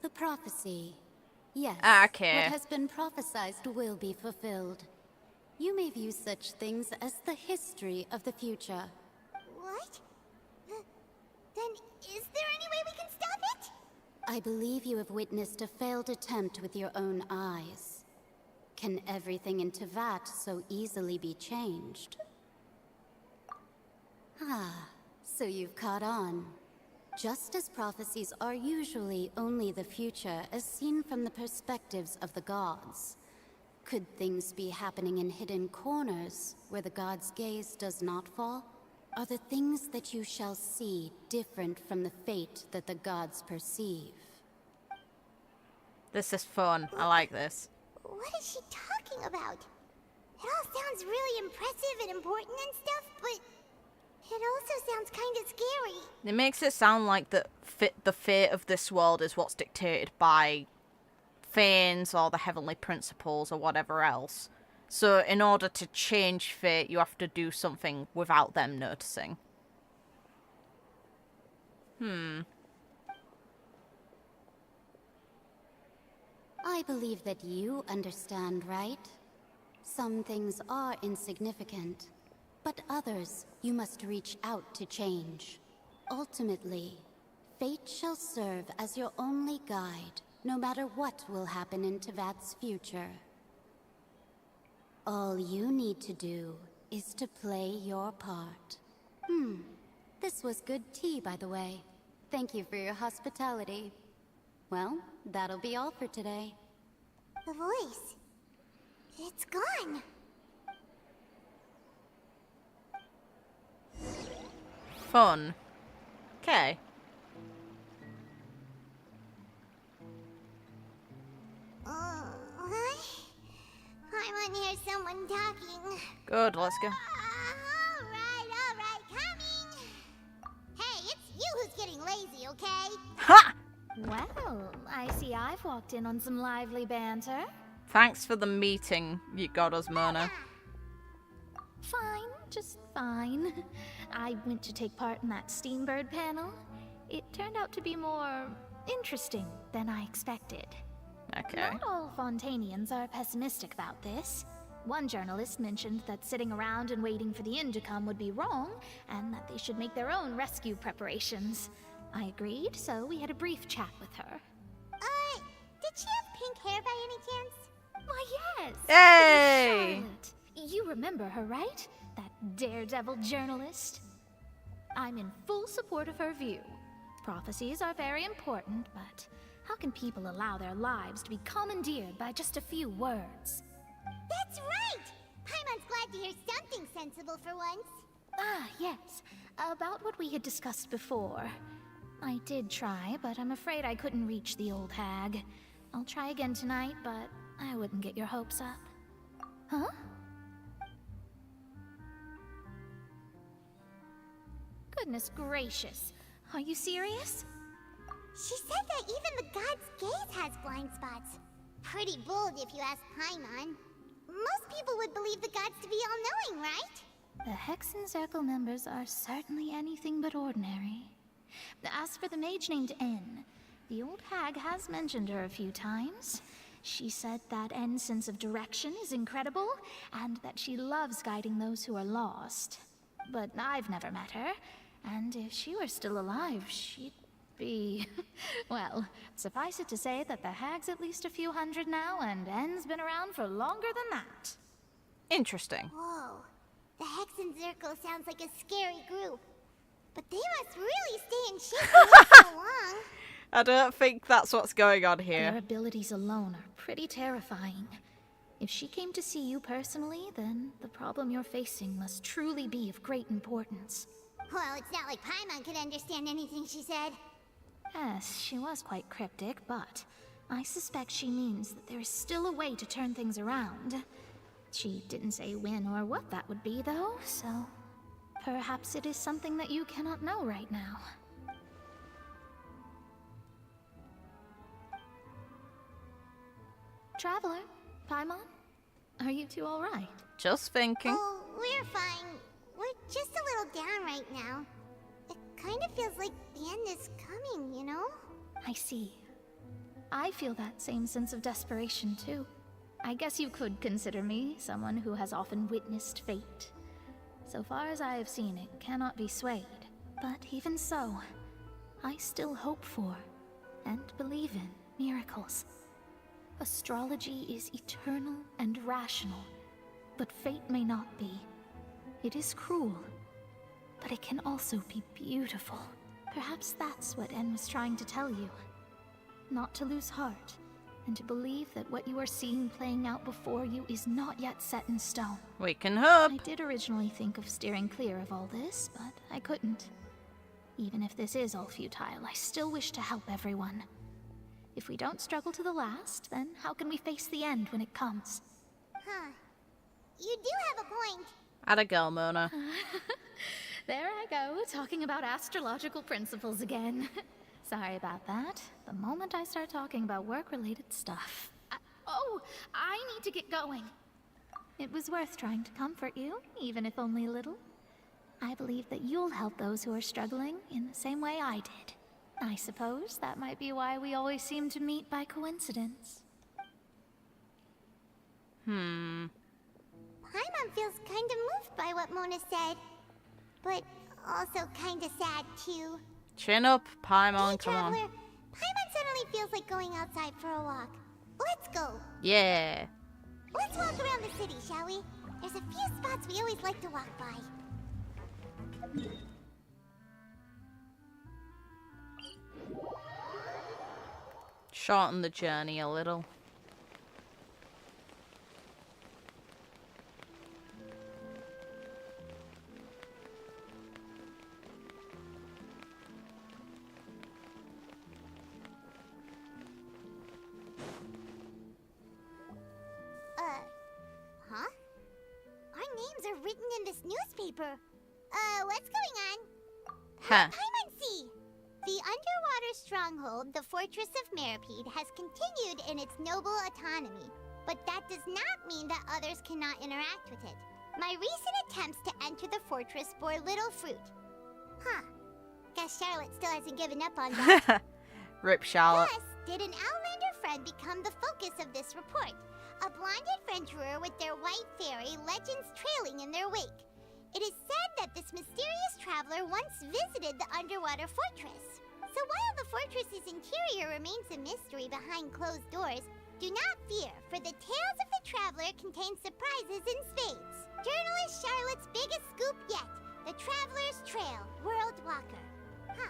The prophecy. Yes.
Okay.
What has been prophesized will be fulfilled. You may view such things as the history of the future.
What? Then is there any way we can stop it?
I believe you have witnessed a failed attempt with your own eyes. Can everything in Tevat so easily be changed? So you've caught on. Just as prophecies are usually only the future as seen from the perspectives of the gods, could things be happening in hidden corners where the gods' gaze does not fall? Are the things that you shall see different from the fate that the gods perceive?
This is fun. I like this.
What is she talking about? It all sounds really impressive and important and stuff, but it also sounds kind of scary.
It makes it sound like the fate of this world is what's dictated by fanes or the heavenly principles or whatever else. So in order to change fate, you have to do something without them noticing.
I believe that you understand, right? Some things are insignificant, but others you must reach out to change. Ultimately, fate shall serve as your only guide, no matter what will happen in Tevat's future. All you need to do is to play your part. This was good tea, by the way. Thank you for your hospitality. Well, that'll be all for today.
The voice. It's gone.
Fun. Okay.
What? I want to hear someone talking.
Good, let's go.
Alright, coming. Hey, it's you who's getting lazy, okay?
Ha!
Well, I see I've walked in on some lively banter.
Thanks for the meeting you got us, Mona.
Fine, just fine. I went to take part in that Steambird panel. It turned out to be more interesting than I expected.
Okay.
Not all Fontainians are pessimistic about this. One journalist mentioned that sitting around and waiting for the end to come would be wrong, and that they should make their own rescue preparations. I agreed, so we had a brief chat with her.
Did she have pink hair by any chance?
Why, yes!
Hey!
Charlotte. You remember her, right? That daredevil journalist? I'm in full support of her view. Prophecies are very important, but how can people allow their lives to be commandeered by just a few words?
That's right! Paimon's glad to hear something sensible for once.
Ah, yes. About what we had discussed before. I did try, but I'm afraid I couldn't reach the old hag. I'll try again tonight, but I wouldn't get your hopes up. Huh? Goodness gracious. Are you serious?
She said that even the god's gaze has blind spots. Pretty bold if you ask Paimon. Most people would believe the gods to be all-knowing, right?
The Hexen Circle members are certainly anything but ordinary. As for the mage named N, the old hag has mentioned her a few times. She said that N's sense of direction is incredible, and that she loves guiding those who are lost. But I've never met her, and if she were still alive, she'd be... well, suffice it to say that the hag's at least a few hundred now, and N's been around for longer than that.
Interesting.
Whoa. The Hexen Circle sounds like a scary group. But they must really stay in shape for so long.
I don't think that's what's going on
Their
here.
abilities alone are pretty terrifying. If she came to see you personally, then the problem you're facing must truly be of great importance.
Well, it's not like Paimon could understand anything she said.
Yes, she was quite cryptic, but I suspect she means that there is still a way to turn things around. She didn't say when or what that would be, though, so perhaps it is something that you cannot know right now. Traveler, Paimon, are you two all right?
Just thinking.
Oh, we're fine. We're just a little down right now. It kind of feels like the end is coming, you know?
I see. I feel that same sense of desperation, too. I guess you could consider me someone who has often witnessed fate. So far as I have seen, it cannot be swayed. But even so, I still hope for, and believe in, miracles. Astrology is eternal and rational, but fate may not be. It is cruel, but it can also be beautiful. Perhaps that's what En was trying to tell you. Not to lose heart, and to believe that what you are seeing playing out before you is not yet set in stone.
We can hope.
I did originally think of steering clear of all this, but I couldn't. Even if this is all futile, I still wish to help everyone. If we don't struggle to the last, then how can we face the end when it comes?
Huh. You do have a point.
Atta girl, Mona.
There I go, talking about astrological principles again. Sorry about that. The moment I start talking about work-related stuff. I need to get going. It was worth trying to comfort you, even if only a little. I believe that you'll help those who are struggling in the same way I did. I suppose that might be why we always seem to meet by coincidence.
Paimon feels kind of moved by what Mona said, but also kind of sad too.
Chin up, Paimon,
Hey,
come on.
Traveler, Paimon suddenly feels like going outside for a walk. Let's go.
Yeah.
Let's walk around the city, shall we? There's a few spots we always like to walk by.
Shorten the journey a little.
Huh? Our names are written in this newspaper. What's going on?
Huh.
Paimon see! The underwater stronghold, the Fortress of Meripede, has continued in its noble autonomy, but that does not mean that others cannot interact with it. My recent attempts to enter the fortress bore little fruit. Huh. Guess Charlotte still hasn't given up on that.
Rip Charlotte.
Thus, did an Outlander friend become the focus of this report? A blonde adventurer with their white fairy legends trailing in their wake. It is said that this mysterious traveler once visited the underwater fortress. So while the fortress's interior remains a mystery behind closed doors, do not fear, for the tales of the traveler contain surprises in spades. Journalist Charlotte's biggest scoop yet, the Traveler's Trail, World Walker. Huh.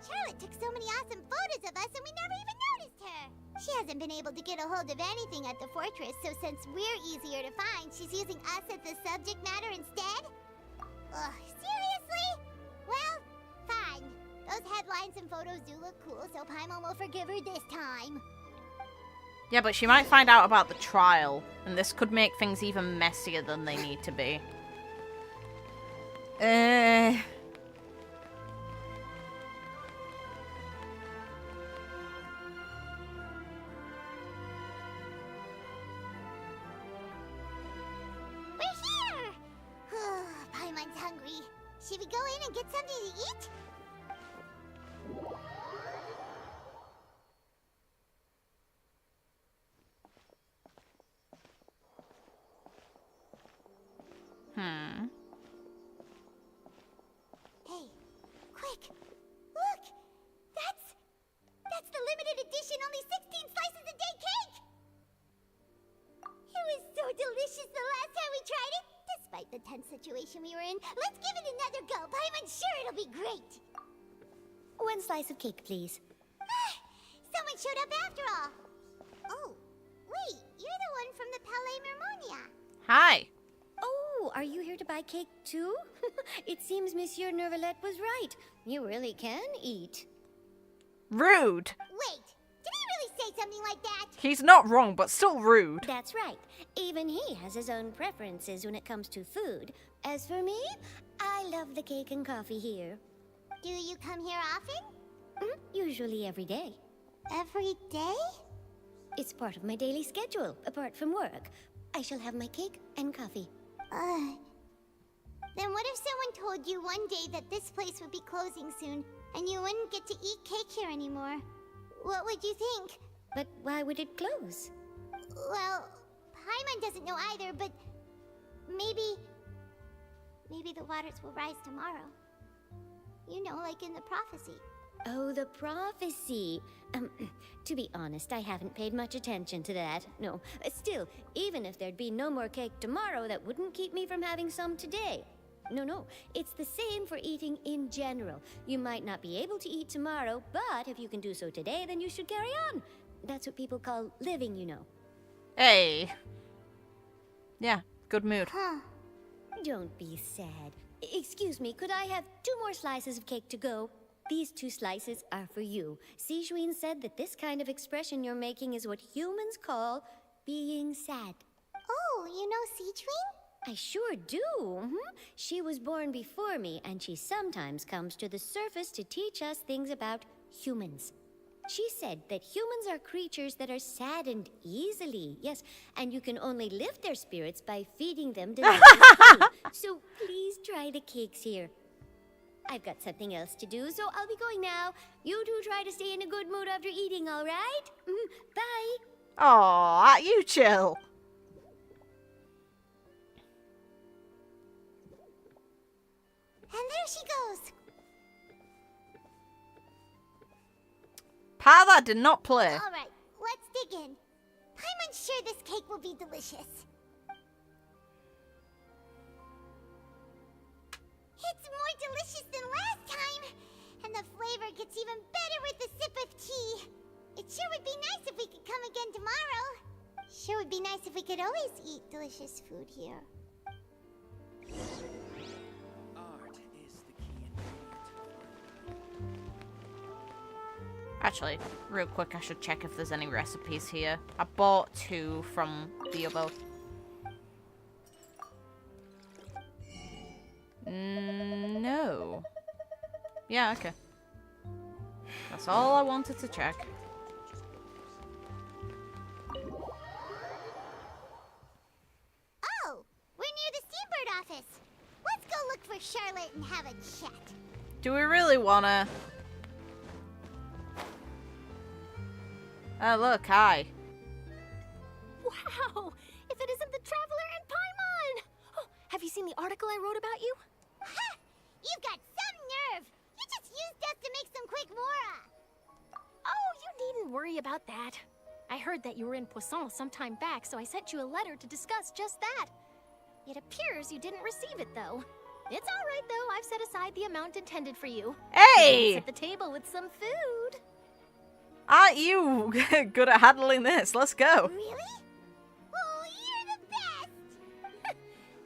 Charlotte took so many awesome photos of us and we never even noticed her. She hasn't been able to get a hold of anything at the fortress, so since we're easier to find, she's using us as the subject matter instead? Ugh, seriously? Well, fine. Those headlines and photos do look cool, so Paimon will forgive her this time.
Yeah, but she might find out about the trial, and this could make things even messier than they need to be.
We're here! Paimon's hungry. Should we go in and get something to eat? Hey, quick! Look! That's the limited edition only 16 slices a day cake! It was so delicious the last time we tried it! Despite the tense situation we were in, let's give it another go. Paimon's sure it'll be great!
One slice of cake, please.
Someone showed up after all! Oh, wait, you're the one from the Palais Mermonia.
Hi.
Oh, are you here to buy cake too? It seems Monsieur Nervalette was right. You really can eat.
Rude.
Wait, did he really say something like that?
He's not wrong, but still rude.
That's right. Even he has his own preferences when it comes to food. As for me, I love the cake and coffee here.
Do you come here often?
Usually every day.
Every day?
It's part of my daily schedule, apart from work. I shall have my cake and coffee.
Then what if someone told you one day that this place would be closing soon, and you wouldn't get to eat cake here anymore? What would you think?
But why would it close?
Well, Paimon doesn't know either, but maybe the waters will rise tomorrow. You know, like in the prophecy.
Oh, the prophecy. To be honest, I haven't paid much attention to that. No, still, even if there'd be no more cake tomorrow, that wouldn't keep me from having some today. No, it's the same for eating in general. You might not be able to eat tomorrow, but if you can do so today, then you should carry on. That's what people call living, you know.
Hey. Yeah, good mood.
Don't be sad. Excuse me, could I have 2 more slices of cake to go? These 2 slices are for you. Sijuin said that this kind of expression you're making is what humans call being sad.
Oh, you know Sijuin?
I sure do. She was born before me, and she sometimes comes to the surface to teach us things about humans. She said that humans are creatures that are saddened easily, yes, and you can only lift their spirits by feeding them delicious food. So please try the cakes here. I've got something else to do, so I'll be going now. You two try to stay in a good mood after eating, all right? Bye.
Aw, you chill.
And there she goes.
Part of that did not play.
All right, let's dig in. I'm unsure this cake will be delicious. It's more delicious than last time, and the flavor gets even better with a sip of tea. It sure would be nice if we could come again tomorrow. Sure would be nice if we could always eat delicious food here.
Actually, real quick, I should check if there's any recipes here. I bought 2 from the other. No. Yeah, okay. That's all I wanted to check.
Oh, we're near the Steambird office. Let's go look for Charlotte and have a chat.
Do we really wanna? Oh, look, hi.
Wow! If it isn't the Traveler and Paimon! Oh, have you seen the article I wrote about you?
Ha! You've got some nerve! You just used us to make some quick mora!
Oh, you needn't worry about that. I heard that you were in Poisson some time back, so I sent you a letter to discuss just that. It appears you didn't receive it, though. It's all right, though. I've set aside the amount intended for you.
Hey!
At the table with some food.
Aren't you good at handling this? Let's go.
Really? Oh, you're the best!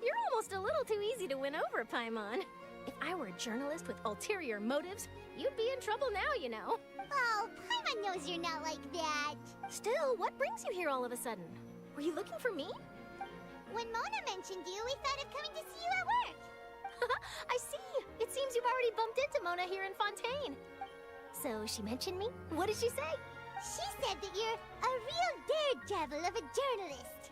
You're almost a little too easy to win over, Paimon. If I were a journalist with ulterior motives, you'd be in trouble now, you know.
Oh, Paimon knows you're not like that.
Still, what brings you here all of a sudden? Were you looking for me?
When Mona mentioned you, we thought of coming to see you at work.
I see. It seems you've already bumped into Mona here in Fontaine. So she mentioned me? What did she say?
She said that you're a real daredevil of a journalist.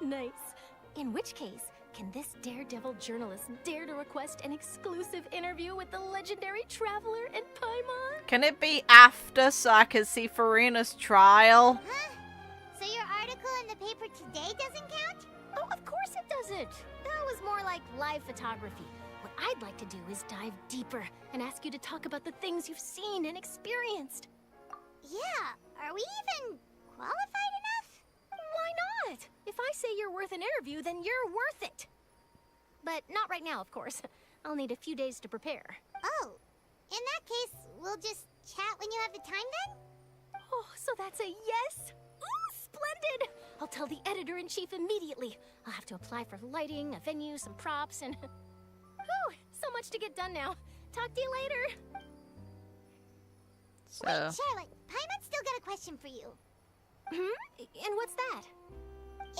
Nice. In which case, can this daredevil journalist dare to request an exclusive interview with the legendary Traveler and Paimon?
Can it be after so I can see Furina's trial?
Huh? So your article in the paper today doesn't count?
Oh, of course it doesn't. That was more like live photography. What I'd like to do is dive deeper and ask you to talk about the things you've seen and experienced.
Yeah, are we even qualified enough?
Why not? If I say you're worth an interview, then you're worth it. But not right now, of course. I'll need a few days to prepare.
Oh, in that case, we'll just chat when you have the time then?
Oh, so that's a yes? Ooh, splendid! I'll tell the editor-in-chief immediately. I'll have to apply for lighting, a venue, some props, and... Whew, so much to get done now. Talk to you later.
So...
Wait, Charlotte, Paimon's still got a question for you.
And what's that?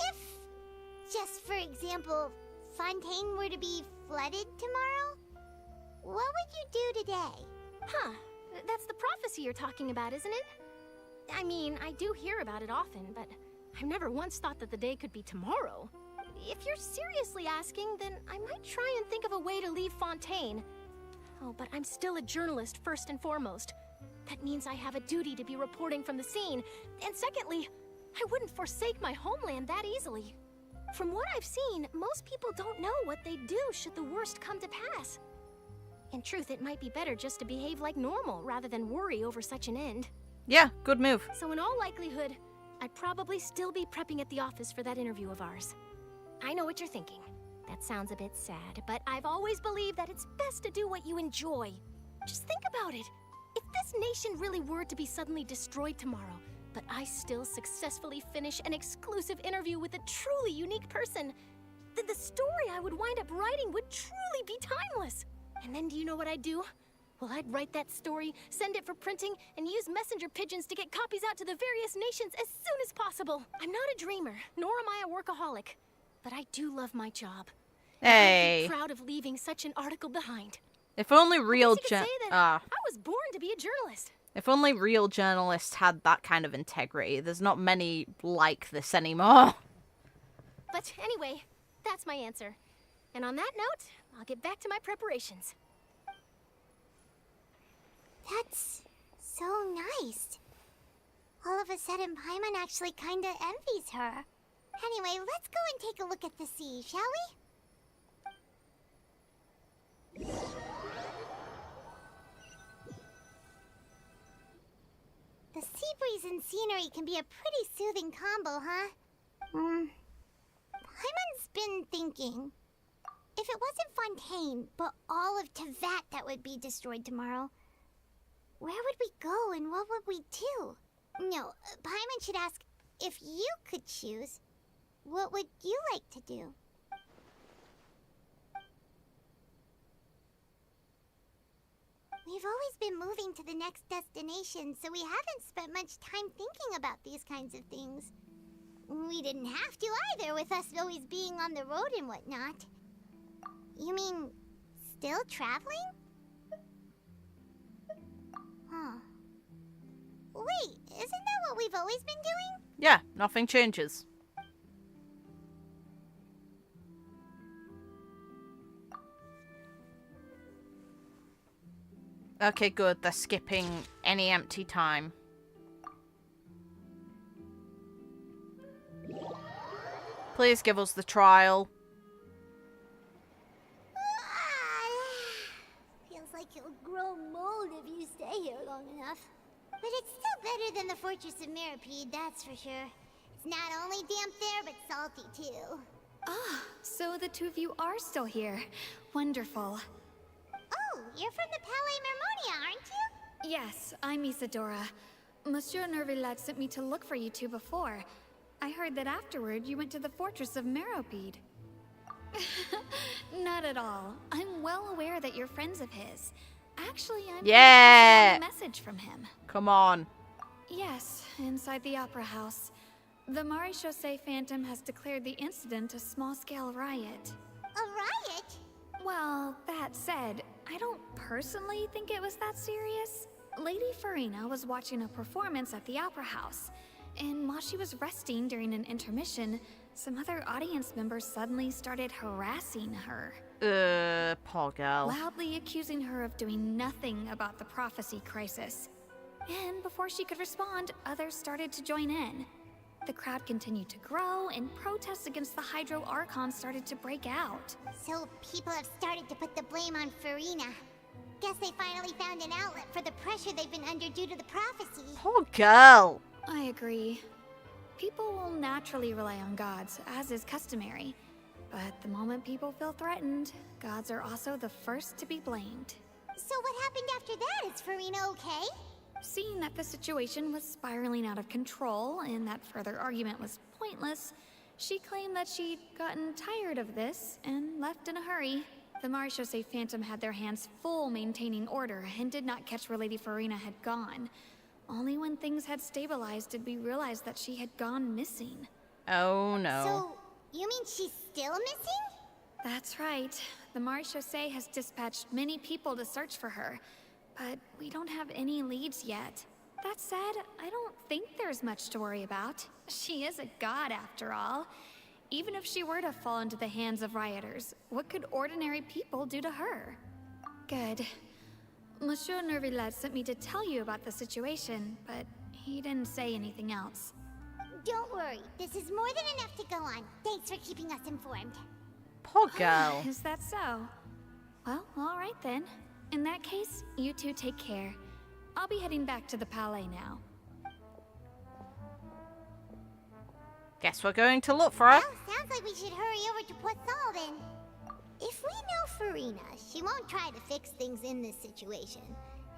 If, just for example, Fontaine were to be flooded tomorrow, what would you do today?
Huh, that's the prophecy you're talking about, isn't it? I mean, I do hear about it often, but I've never once thought that the day could be tomorrow. If you're seriously asking, then I might try and think of a way to leave Fontaine. Oh, but I'm still a journalist first and foremost. That means I have a duty to be reporting from the scene. And secondly, I wouldn't forsake my homeland that easily. From what I've seen, most people don't know what they'd do should the worst come to pass. In truth, it might be better just to behave like normal rather than worry over such an end.
Yeah, good move.
So in all likelihood, I'd probably still be prepping at the office for that interview of ours. I know what you're thinking. That sounds a bit sad, but I've always believed that it's best to do what you enjoy. Just think about it. If this nation really were to be suddenly destroyed tomorrow, but I still successfully finish an exclusive interview with a truly unique person, then the story I would wind up writing would truly be timeless. And then do you know what I'd do? Well, I'd write that story, send it for printing, and use messenger pigeons to get copies out to the various nations as soon as possible. I'm not a dreamer, nor am I a workaholic, but I do love my job.
Hey.
I'm proud of leaving such an article behind.
If only real
I was born to be a a journalist.
If only real journalists had that kind of integrity. There's not many like this anymore.
But anyway, that's my answer. And on that note, I'll get back to my preparations.
That's so nice. All of a sudden, Paimon actually kinda envies her. Anyway, let's go and take a look at the sea, shall we? The sea breeze and scenery can be a pretty soothing combo, huh? Paimon's been thinking. If it wasn't Fontaine, but all of Tevat that would be destroyed tomorrow, where would we go and what would we do? No, Paimon should ask, if you could choose, what would you like to do? We've always been moving to the next destination, so we haven't spent much time thinking about these kinds of things. We didn't have to either, with us always being on the road and whatnot. You mean, still traveling? Huh. Wait, isn't that what we've always been doing?
Yeah, nothing changes. Okay, good. They're skipping any empty time. Please give us the trial.
Feels like you'll grow mold if you stay here long enough. But it's still better than the Fortress of Meripede, that's for sure. It's not only damp there, but salty too.
Ah, so the two of you are still here. Wonderful.
Oh, you're from the Palais Mermonia, aren't you?
Yes, I'm Isadora. Monsieur Nervillat sent me to look for you two before. I heard that afterward you went to the Fortress of Meripede. Not at all. I'm well aware that you're friends of his. Actually, I'm
a
message from him.
Come on.
Yes, inside the Opera House. The Maréchaussée Phantom has declared the incident a small-scale riot.
A riot?
Well, that said, I don't personally think it was that serious. Lady Furina was watching a performance at the Opera House, and while she was resting during an intermission, some other audience members suddenly started harassing her.
Poor girl.
Loudly accusing her of doing nothing about the prophecy crisis. And before she could respond, others started to join in. The crowd continued to grow, and protests against the Hydro Archon started to break out.
So people have started to put the blame on Furina. Guess they finally found an outlet for the pressure they've been under due to the prophecy.
Poor girl.
I agree. People will naturally rely on gods, as is customary. But the moment people feel threatened, gods are also the first to be blamed.
So what happened after that? Is Furina okay?
Seeing that the situation was spiraling out of control and that further argument was pointless, she claimed that she'd gotten tired of this and left in a hurry. The Maréchaussée Phantom had their hands full maintaining order and did not catch where Lady Furina had gone. Only when things had stabilized did we realize that she had gone missing.
Oh no.
So, you mean she's still missing?
That's right. The Maréchaussée has dispatched many people to search for her, but we don't have any leads yet. That said, I don't think there's much to worry about. She is a god after all. Even if she were to fall into the hands of rioters, what could ordinary people do to her? Good. Monsieur Nervillat sent me to tell you about the situation, but he didn't say anything else.
Don't worry, this is more than enough to go on. Thanks for keeping us informed.
Poor girl.
Is that so? Well, all right then. In that case, you two take care. I'll be heading back to the Palais now.
Guess we're going to look for her.
Well, sounds like we should hurry over to Poisson then. If we know Furina, she won't try to fix things in this situation.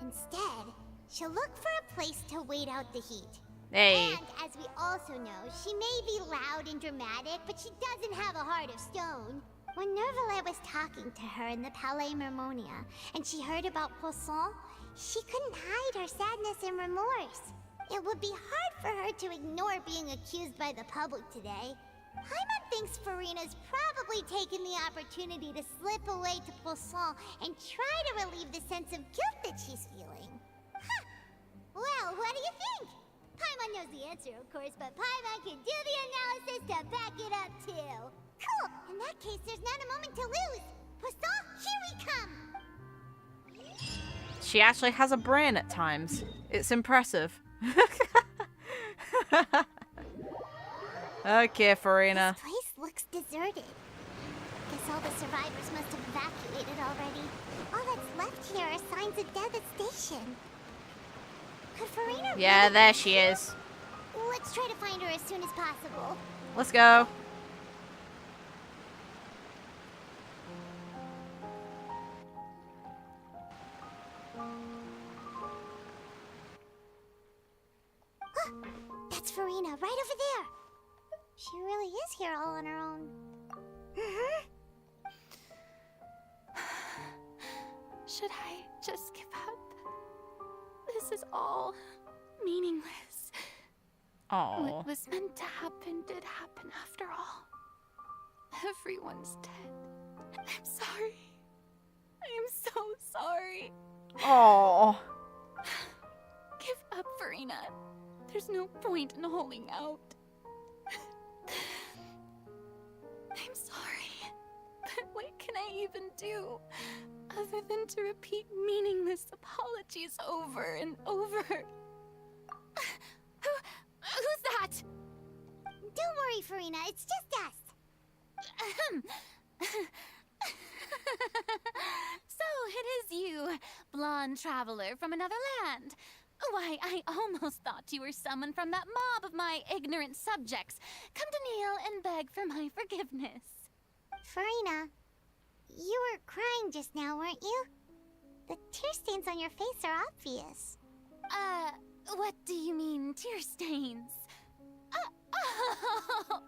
Instead, she'll look for a place to wait out the heat.
Hey.
And as we also know, she may be loud and dramatic, but she doesn't have a heart of stone. When Nervillat was talking to her in the Palais Mermonia, and she heard about Poisson, she couldn't hide her sadness and remorse. It would be hard for her to ignore being accused by the public today. Paimon thinks Furina's probably taken the opportunity to slip away to Poisson and try to relieve the sense of guilt that she's feeling. Well, what do you think? Paimon knows the answer, of course, but Paimon can do the analysis to back it up, too. Cool! In that case, there's not a moment to lose. Poisson, here we come!
She actually has a brain at times. It's impressive. Okay, Furina.
This place looks deserted. Guess all the survivors must have evacuated already. All that's left here are signs of devastation. Could Furina
Yeah,
really
there
be
she
here?
is.
Let's try to find her as soon as possible.
Let's go.
That's Furina, right over there. She really is here all on her own.
Should I just give up? This is all meaningless.
Oh.
What was meant to happen did happen after all. Everyone's dead. I'm sorry. I am so sorry.
Oh.
Give up, Furina. There's no point in holding out. I'm sorry, but what can I even do other than to repeat meaningless apologies over and over? Who's that?
Don't worry, Furina, it's just us.
So it is you, blonde traveler from another land. Why, I almost thought you were someone from that mob of my ignorant subjects. Come to kneel and beg for my forgiveness.
Furina, you were crying just now, weren't you? The tear stains on your face are obvious.
What do you mean, tear stains? Oh,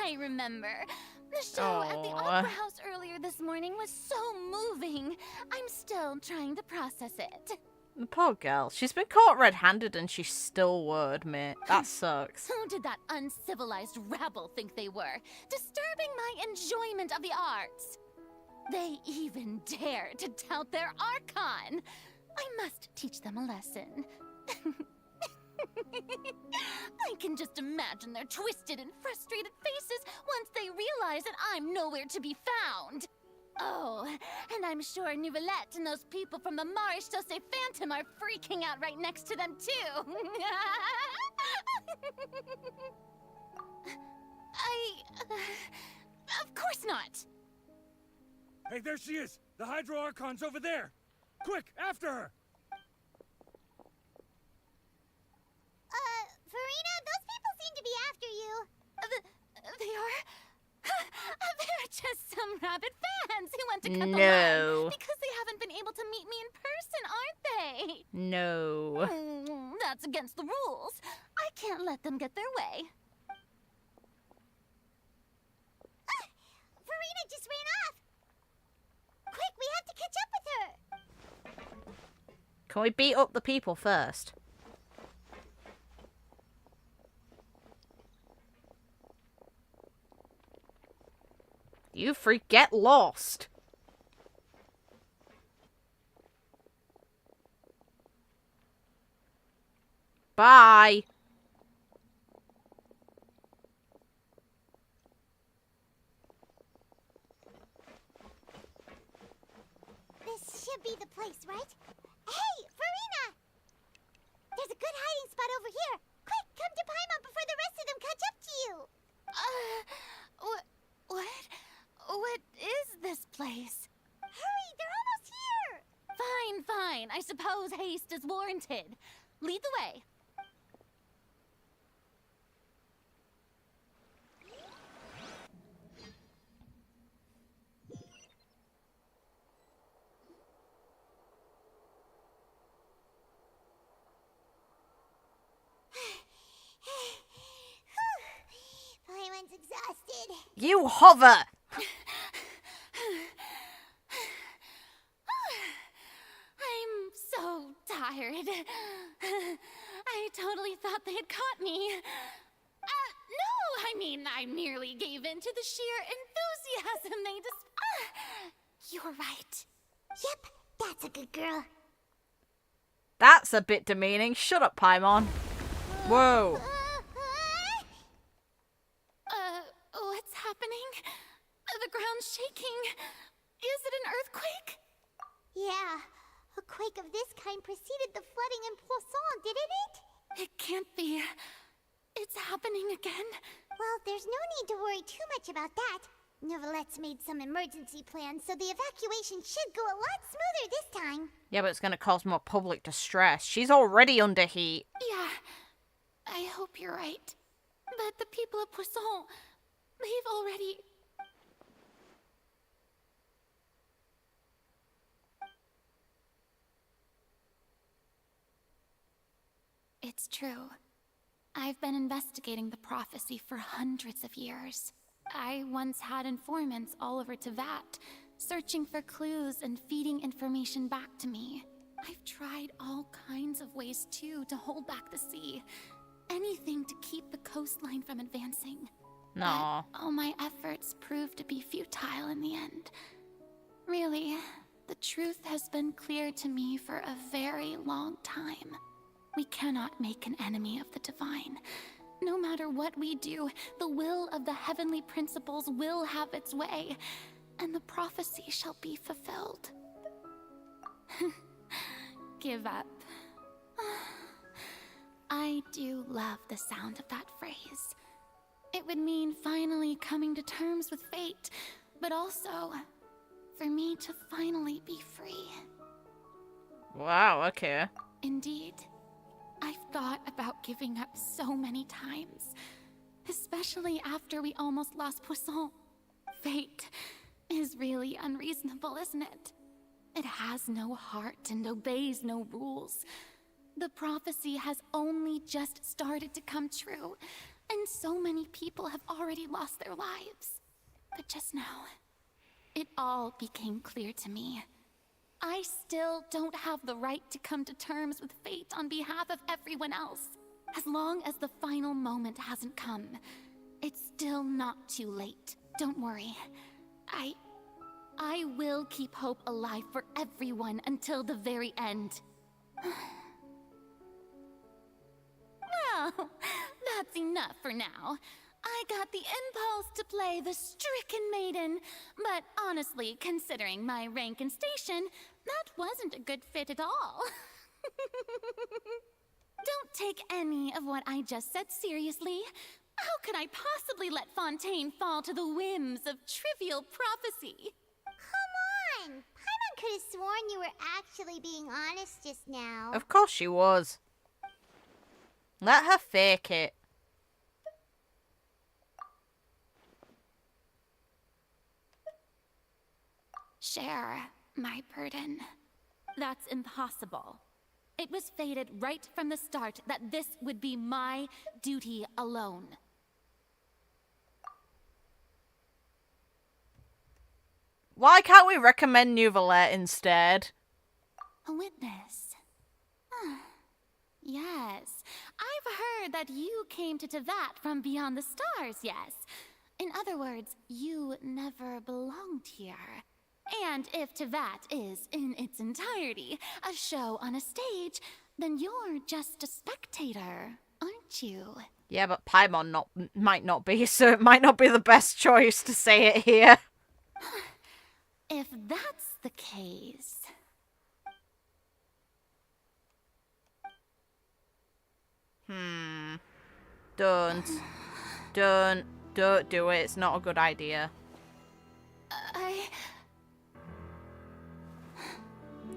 I remember. The show at the Opera House earlier this morning was so moving. I'm still trying to process it.
The poor girl. She's been caught red-handed and she still would admit. That sucks.
Who did that uncivilized rabble think they were? Disturbing my enjoyment of the arts. They even dare to tout their Archon. I must teach them a lesson. I can just imagine their twisted and frustrated faces once they realize that I'm nowhere to be found. Oh, and I'm sure Nouvellette and those people from the Maréchaussée Phantom are freaking out right next to them, too. Of course not.
Hey, there she is! The Hydro Archon's over there! Quick, after her!
Furina, those people seem to be after you.
They are? They're just some rabid fans who want to cut the
No.
line because they haven't been able to meet me in person, aren't they?
No.
That's against the rules. I can't let them get their way.
Furina just ran off. Quick, we have to catch up with her.
Can we beat up the people first? You freak, get lost. Bye.
This should be the place, right? Hey, Furina! There's a good hiding spot over here. Quick, come to Paimon before the rest of them catch up to you.
What? What is this place?
Hurry, they're almost here.
Fine. I suppose haste is warranted. Lead the way.
Paimon's exhausted.
You hover.
I'm so tired. I totally thought they had caught me. No, I merely gave in to the sheer enthusiasm they
You're right. Yep, that's a good girl.
That's a bit demeaning. Shut up, Paimon. Whoa.
What's happening? The ground's shaking. Is it an earthquake?
Yeah. A quake of this kind preceded the flooding in Poisson, didn't it?
It can't be. It's happening again.
Well, there's no need to worry too much about that. Neuvillette's made some emergency plans, so the evacuation should go a lot smoother this time.
Yeah, but it's going to cause more public distress. She's already under heat.
Yeah, I hope you're right. But the people of Poisson, they've already... It's true. I've been investigating the prophecy for hundreds of years. I once had informants all over Tevat, searching for clues and feeding information back to me. I've tried all kinds of ways, too, to hold back the sea. Anything to keep the coastline from advancing.
No.
But all my efforts proved to be futile in the end. Really, the truth has been clear to me for a very long time. We cannot make an enemy of the divine. No matter what we do, the will of the heavenly principles will have its way, and the prophecy shall be fulfilled. Give up. I do love the sound of that phrase. It would mean finally coming to terms with fate, but also for me to finally be free.
Wow, okay.
Indeed. I've thought about giving up so many times, especially after we almost lost Poisson. Fate is really unreasonable, isn't it? It has no heart and obeys no rules. The prophecy has only just started to come true, and so many people have already lost their lives. But just now, it all became clear to me. I still don't have the right to come to terms with fate on behalf of everyone else. As long as the final moment hasn't come, it's still not too late. Don't worry. I will keep hope alive for everyone until the very end. Well, that's enough for now. I got the impulse to play the stricken maiden, but honestly, considering my rank and station, that wasn't a good fit at all. Don't take any of what I just said seriously. How could I possibly let Fontaine fall to the whims of trivial prophecy?
Come on! Paimon could have sworn you were actually being honest just now.
Of course she was. Let her fake it.
Share my burden. That's impossible. It was fated right from the start that this would be my duty alone.
Why can't we recommend Neuvilette instead?
A witness. Yes. I've heard that you came to Tevat from beyond the stars, yes. In other words, you never belonged here. And if Tevat is, in its entirety, a show on a stage, then you're just a spectator, aren't you?
Yeah, but Paimon might not be, so it might not be the best choice to say it here.
If that's the case...
Don't do it. It's not a good idea.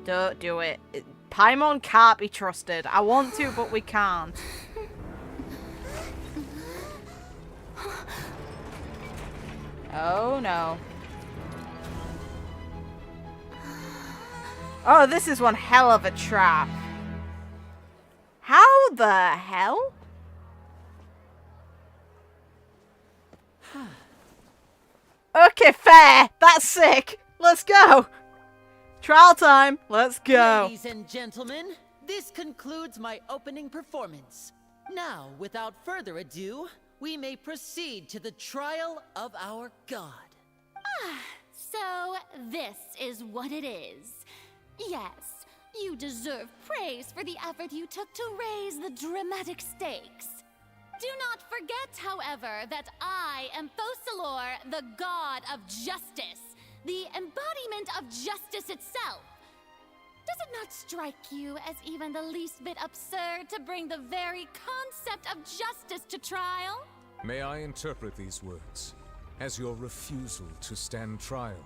Don't do it. Paimon can't be trusted. I want to, but we can't. Oh no. Oh, this is one hell of a trap. How the hell? Okay, fair. That's sick. Let's go. Trial time. Let's go.
Ladies and gentlemen, this concludes my opening performance. Now, without further ado, we may proceed to the trial of our god.
So this is what it is. Yes, You deserve praise for the effort you took to raise the dramatic stakes. Do not forget, however, that I am Focalor, the god of justice, the embodiment of justice itself. Does it not strike you as even the least bit absurd to bring the very concept of justice to trial?
May I interpret these words as your refusal to stand trial?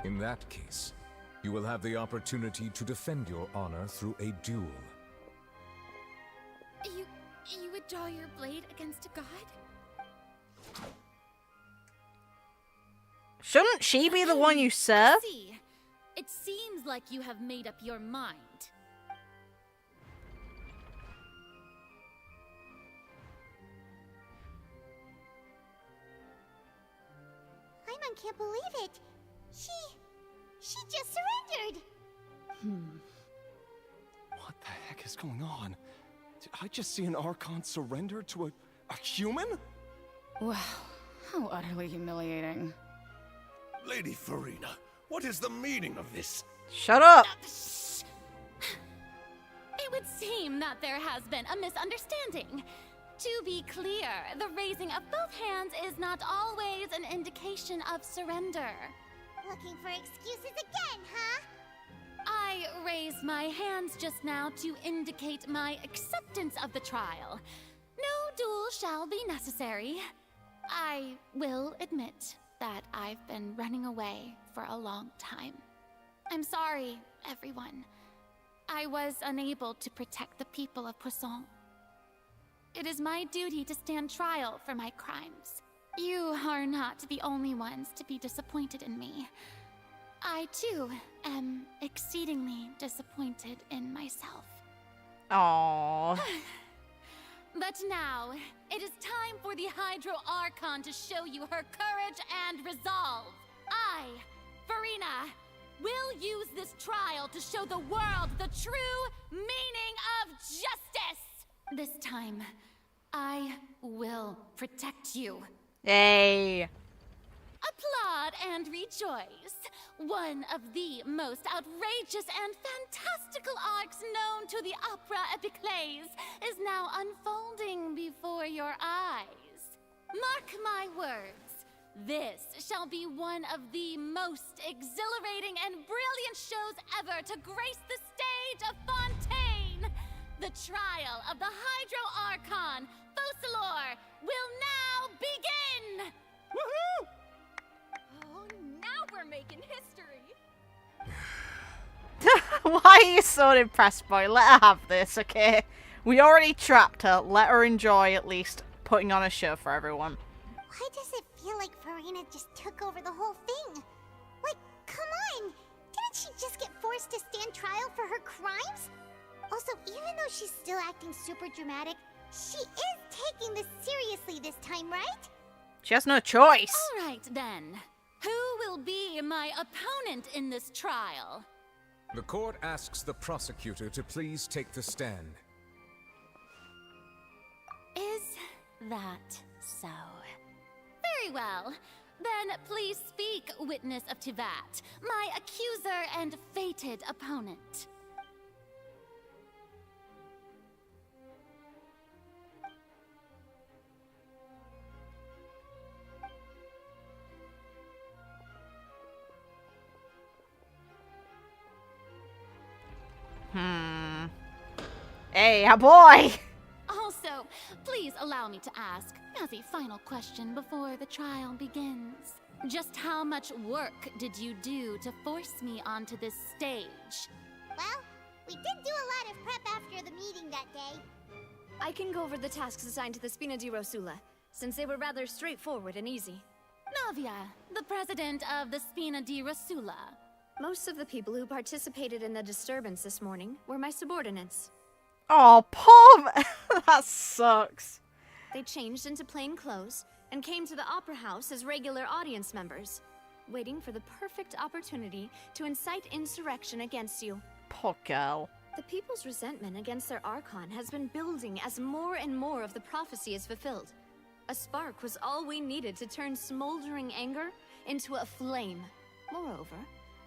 In that case, you will have the opportunity to defend your honor through a duel.
You would draw your blade against a god?
Shouldn't she be the one you serve?
See, it seems like you have made up your mind.
Paimon can't believe it. She just surrendered.
What the heck is going on? Did I just see an Archon surrender to a human?
Wow, how utterly humiliating.
Lady Furina, what is the meaning of this?
Shut up!
It would seem that there has been a misunderstanding. To be clear, the raising of both hands is not always an indication of surrender.
Looking for excuses again, huh?
I raised my hands just now to indicate my acceptance of the trial. No duel shall be necessary. I will admit that I've been running away for a long time. I'm sorry, everyone. I was unable to protect the people of Poisson. It is my duty to stand trial for my crimes. You are not the only ones to be disappointed in me. I, too, am exceedingly disappointed in myself.
Aww.
But now, it is time for the Hydro Archon to show you her courage and resolve. I, Furina, will use this trial to show the world the true meaning of justice. This time, I will protect you.
Hey.
Applaud and rejoice. One of the most outrageous and fantastical arcs known to the opera epiclese is now unfolding before your eyes. Mark my words, this shall be one of the most exhilarating and brilliant shows ever to grace the stage of Fontaine. The trial of the Hydro Archon, Focalor, will now begin!
Woohoo! Oh, now we're making history!
Why are you so impressed, boy? Let her have this, okay? We already trapped her. Let her enjoy at least putting on a show for everyone.
Why does it feel like Furina just took over the whole thing? Like, come on! Didn't she just get forced to stand trial for her crimes? Also, even though she's still acting super dramatic, she is taking this seriously this time, right?
She has no choice.
All right, then. Who will be my opponent in this trial?
The court asks the prosecutor to please take the stand.
Is that so? Very well. Then please speak, witness of Tivat, my accuser and fated opponent.
Hey, a boy!
Also, please allow me to ask, as a final question before the trial begins. Just how much work did you do to force me onto this stage?
Well, we did do a lot of prep after the meeting that day.
I can go over the tasks assigned to the Spina di Rosula, since they were rather straightforward and easy.
Navia, the president of the Spina di Rosula.
Most of the people who participated in the disturbance this morning were my subordinates.
Oh, Pom! That sucks.
They changed into plain clothes and came to the Opera House as regular audience members, waiting for the perfect opportunity to incite insurrection against you.
Poor girl.
The people's resentment against their Archon has been building as more and more of the prophecy is fulfilled. A spark was all we needed to turn smoldering anger into a flame. Moreover,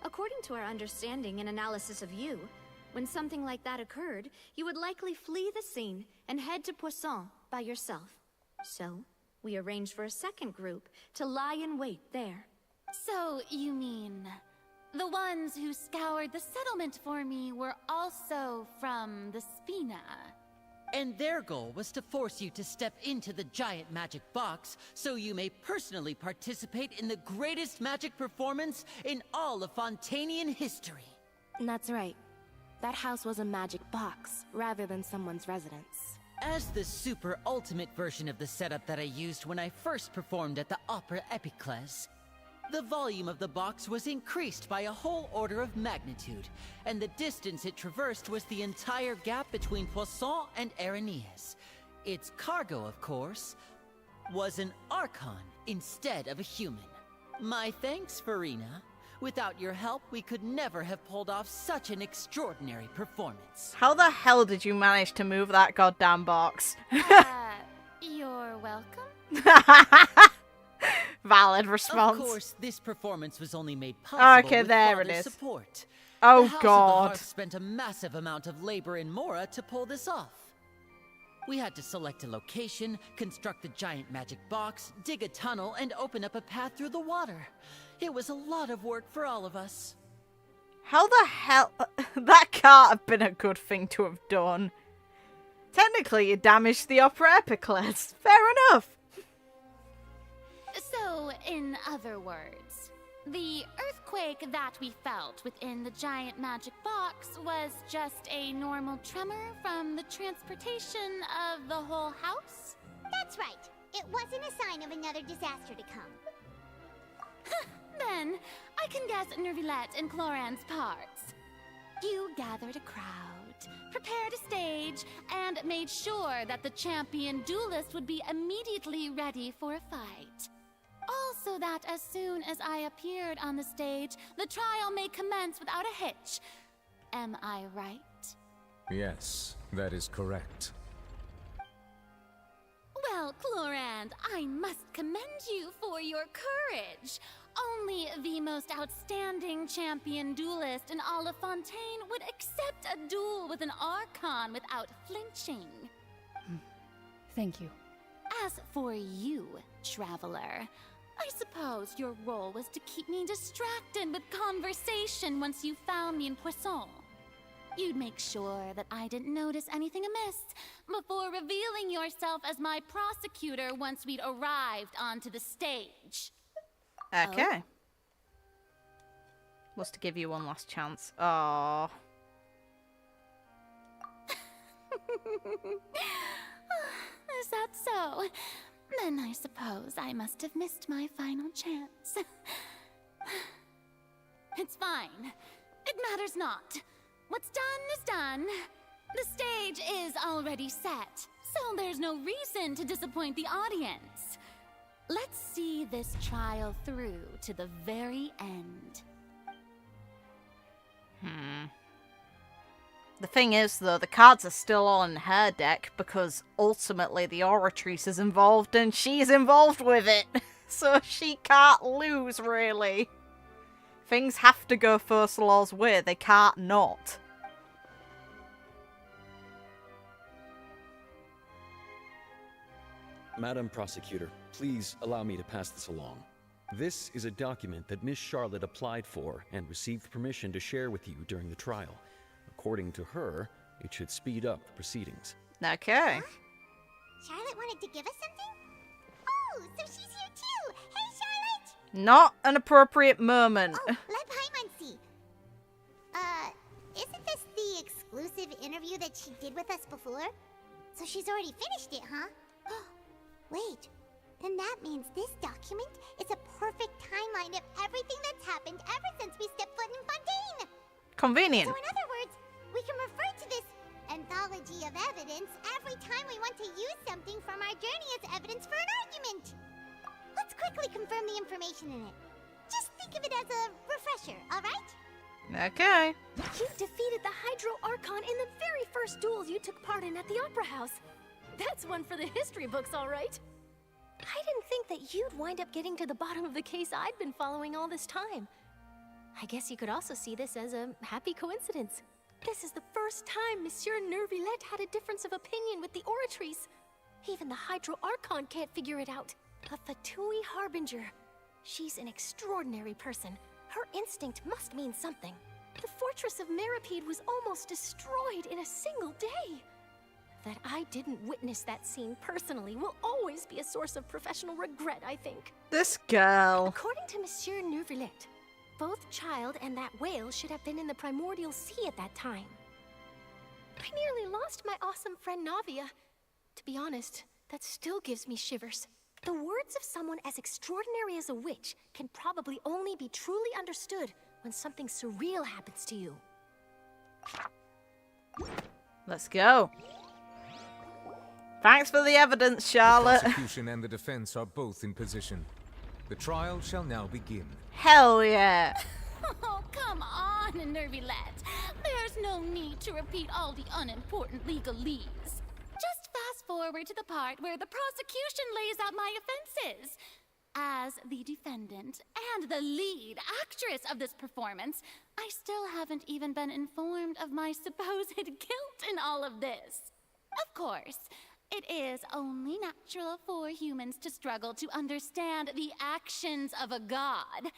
according to our understanding and analysis of you, When something like that occurred, you would likely flee the scene and head to Poisson by yourself. So, we arranged for a second group to lie in wait there.
So, you mean... the ones who scoured the settlement for me were also from the Spina?
And their goal was to force you to step into the giant magic box so you may personally participate in the greatest magic performance in all of Fontainian history.
That's right. That house was a magic box, rather than someone's residence.
As the super ultimate version of the setup that I used when I first performed at the Opera Epiclese, the volume of the box was increased by a whole order of magnitude, and the distance it traversed was the entire gap between Poisson and Areneas. Its cargo, of course, was an Archon instead of a human. My thanks, Furina. Without your help, we could never have pulled off such an extraordinary performance.
How the hell did you manage to move that goddamn box?
You're welcome.
Valid response.
Of course, this performance was only made possible
okay,
with
there it
Father's
is.
support.
Oh
the House
God!
Of the Hearth spent a massive amount of labor in Mora to pull this off. We had to select a location, construct the giant magic box, dig a tunnel, and open up a path through the water. It was a lot of work for all of us.
How the hell? That can't have been a good thing to have done. Technically, you damaged the Opera Epiclese. Fair enough.
So, in other words, the earthquake that we felt within the giant magic box was just a normal tremor from the transportation of the whole house?
That's right. It wasn't a sign of another disaster to come.
Then, I can guess Nervilette and Cloran's parts. You gathered a crowd, prepared a stage, and made sure that the champion duelist would be immediately ready for a fight. Also that as soon as I appeared on the stage, the trial may commence without a hitch. Am I right?
Yes, that is correct.
Well, Clorand, I must commend you for your courage. Only the most outstanding champion duelist in all of Fontaine would accept a duel with an Archon without flinching.
Thank you.
As for you, Traveler, I suppose your role was to keep me distracted with conversation once you found me in Poisson. You'd make sure that I didn't notice anything amiss before revealing yourself as my prosecutor once we'd arrived onto the stage.
Okay. Was to give you one last chance. Aww.
Is that so? Then I suppose I must have missed my final chance. It's fine. It matters not. What's done is done. The stage is already set, so there's no reason to disappoint the audience. Let's see this trial through to the very end.
The thing is, though, the cards are still all in her deck because ultimately the Oratrice is involved and she's involved with it. So she can't lose, really. Things have to go Fursalaw's way. They can't not.
Madam Prosecutor, please allow me to pass this along. This is a document that Miss Charlotte applied for and received permission to share with you during the trial. According to her, it should speed up the proceedings.
Okay.
Charlotte wanted to give us something? Oh, so she's here too! Hey, Charlotte!
Not an appropriate moment.
Oh, let Paimon see. Isn't this the exclusive interview that she did with us before? So she's already finished it, huh? Wait, then that means this document is a perfect timeline of everything that's happened ever since we stepped foot in Fontaine!
Convenient.
So in other words, we can refer to this anthology of evidence every time we want to use something from our journey as evidence for an argument. Let's quickly confirm the information in it. Just think of it as a refresher, alright?
Okay.
You defeated the Hydro Archon in the very first duel you took part in at the Opera House. That's one for the history books, all right. I didn't think that you'd wind up getting to the bottom of the case I'd been following all this time. I guess you could also see this as a happy coincidence.
This is the first time Monsieur Nervillet had a difference of opinion with the Oratrice. Even the Hydro Archon can't figure it out. A Fatui Harbinger. She's an extraordinary person. Her instinct must mean something. The fortress of Meripede was almost destroyed in a single day. That I didn't witness that scene personally will always be a source of professional regret, I think.
This girl.
According to Monsieur Nervillet, both Child and that whale should have been in the Primordial Sea at that time. I nearly lost my awesome friend Navia. To be honest, that still gives me shivers. The words of someone as extraordinary as a witch can probably only be truly understood when something surreal happens to you.
Let's go. Thanks for the evidence, Charlotte.
The prosecution and the defense are both in position. The trial shall now begin.
Hell yeah.
Oh, come on, Nervilette. There's no need to repeat all the unimportant legalese. Just fast forward to the part where the prosecution lays out my offenses. As the defendant and the lead actress of this performance, I still haven't even been informed of my supposed guilt in all of this. Of course, it is only natural for humans to struggle to understand the actions of a god.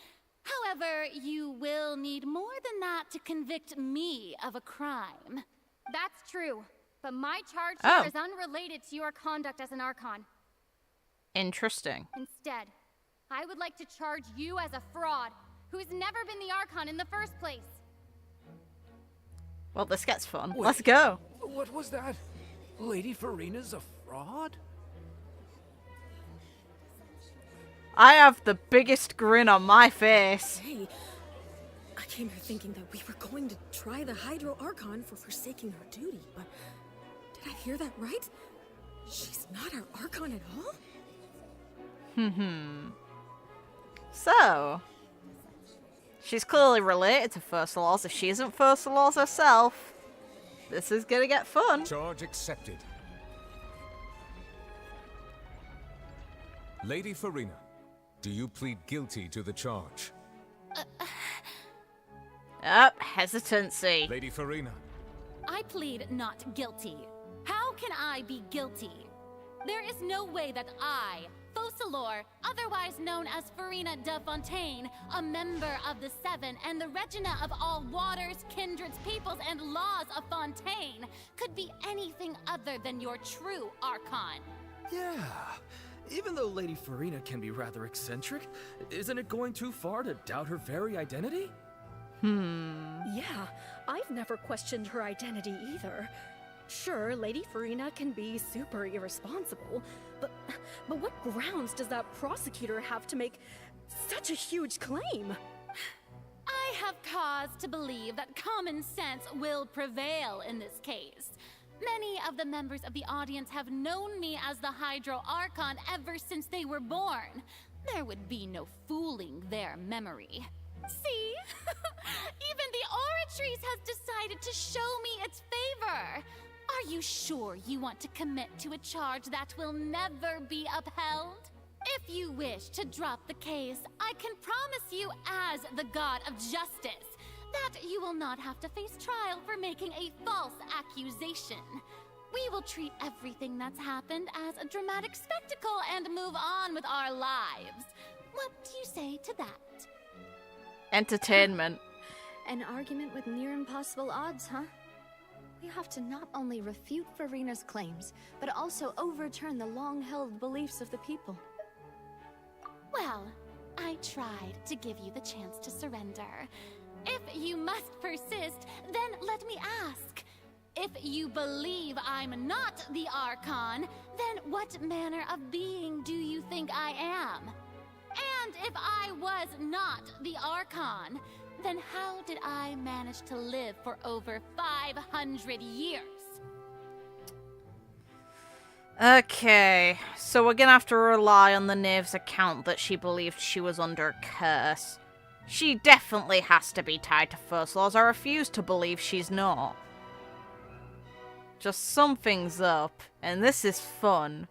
However, you will need more than that to convict me of a crime.
That's true, but my charge
Oh.
here is unrelated to your conduct as an Archon.
Interesting.
Instead, I would like to charge you as a fraud who's never been the Archon in the first place.
Well, this gets fun.
Wait,
Let's go.
What was that? Lady Furina's a fraud?
I have the biggest grin on my face.
Hey, I came here thinking that we were going to try the Hydro Archon for forsaking her duty, but did I hear that right? She's not our Archon at all?
So, she's clearly related to First Laws. If she isn't First Laws herself, this is gonna get fun.
Charge accepted. Lady Furina, do you plead guilty to the charge?
Hesitancy.
Lady Furina.
I plead not guilty. How can I be guilty? There is no way that I, Focalor, otherwise known as Furina de Fontaine, a member of the Seven and the Regina of all waters, kindreds, peoples, and laws of Fontaine, could be anything other than your true Archon.
Yeah. Even though Lady Furina can be rather eccentric, isn't it going too far to doubt her very identity?
Yeah, I've never questioned her identity either. Sure, Lady Furina can be super irresponsible, but what grounds does that prosecutor have to make such a huge claim?
I have cause to believe that common sense will prevail in this case. Many of the members of the audience have known me as the Hydro Archon ever since they were born. There would be no fooling their memory. See? Even the Oratrice has decided to show me its favor. Are you sure you want to commit to a charge that will never be upheld? If you wish to drop the case, I can promise you as the God of Justice that you will not have to face trial for making a false accusation. We will treat everything that's happened as a dramatic spectacle and move on with our lives. What do you say to that?
Entertainment.
An argument with near impossible odds, huh? We have to not only refute Furina's claims, but also overturn the long-held beliefs of the people.
Well, I tried to give you the chance to surrender. If you must persist, then let me ask. If you believe I'm not the Archon, then what manner of being do you think I am? And if I was not the Archon, then how did I manage to live for over 500 years?
Okay, so we're gonna have to rely on the knave's account that she believed she was under a curse. She definitely has to be tied to First Laws. I refuse to believe she's not. Just something's up, and this is fun.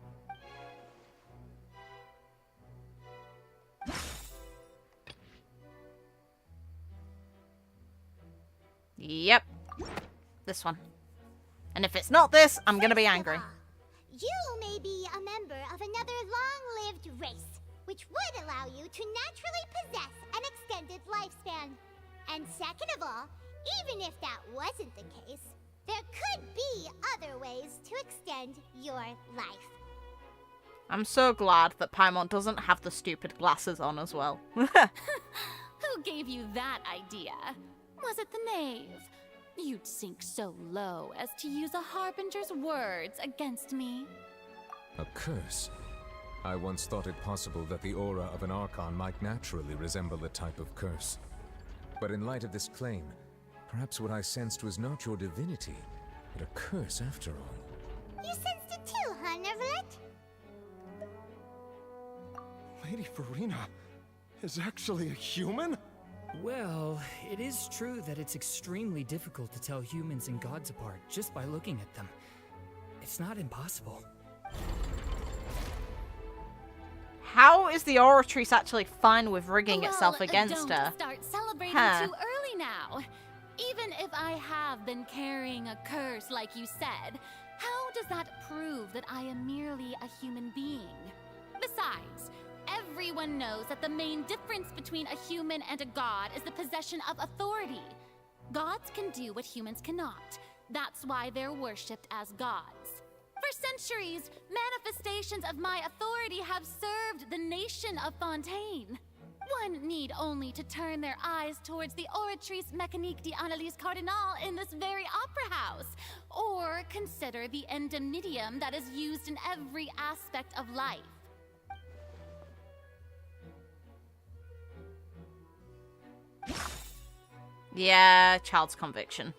Yep. This one. And if it's not this, I'm gonna be angry.
You may be a member of another long-lived race, which would allow you to naturally possess an extended lifespan. And second of all, even if that wasn't the case, there could be other ways to extend your life.
I'm so glad that Paimon doesn't have the stupid glasses on as well.
Who gave you that idea? Was it the knave? You'd sink so low as to use a harbinger's words against me.
A curse? I once thought it possible that the aura of an Archon might naturally resemble a type of curse. But in light of this claim, perhaps what I sensed was not your divinity, but a curse after all.
You sensed it too, huh, Nervalet?
Lady Furina is actually a human?
Well, it is true that it's extremely difficult to tell humans and gods apart just by looking at them. It's not impossible.
How is the Oratrice actually fine with rigging itself against her?
Don't start celebrating too early now. Even if I have been carrying a curse like you said, how does that prove that I am merely a human being? Besides, everyone knows that the main difference between a human and a god is the possession of authority. Gods can do what humans cannot. That's why they're worshipped as gods. For centuries, manifestations of my authority have served the nation of Fontaine. One need only to turn their eyes towards the Oratrice Mécanique d'Analyse Cardinal in this very opera house, or consider the indemnitium that is used in every aspect of life.
Yeah, child's conviction.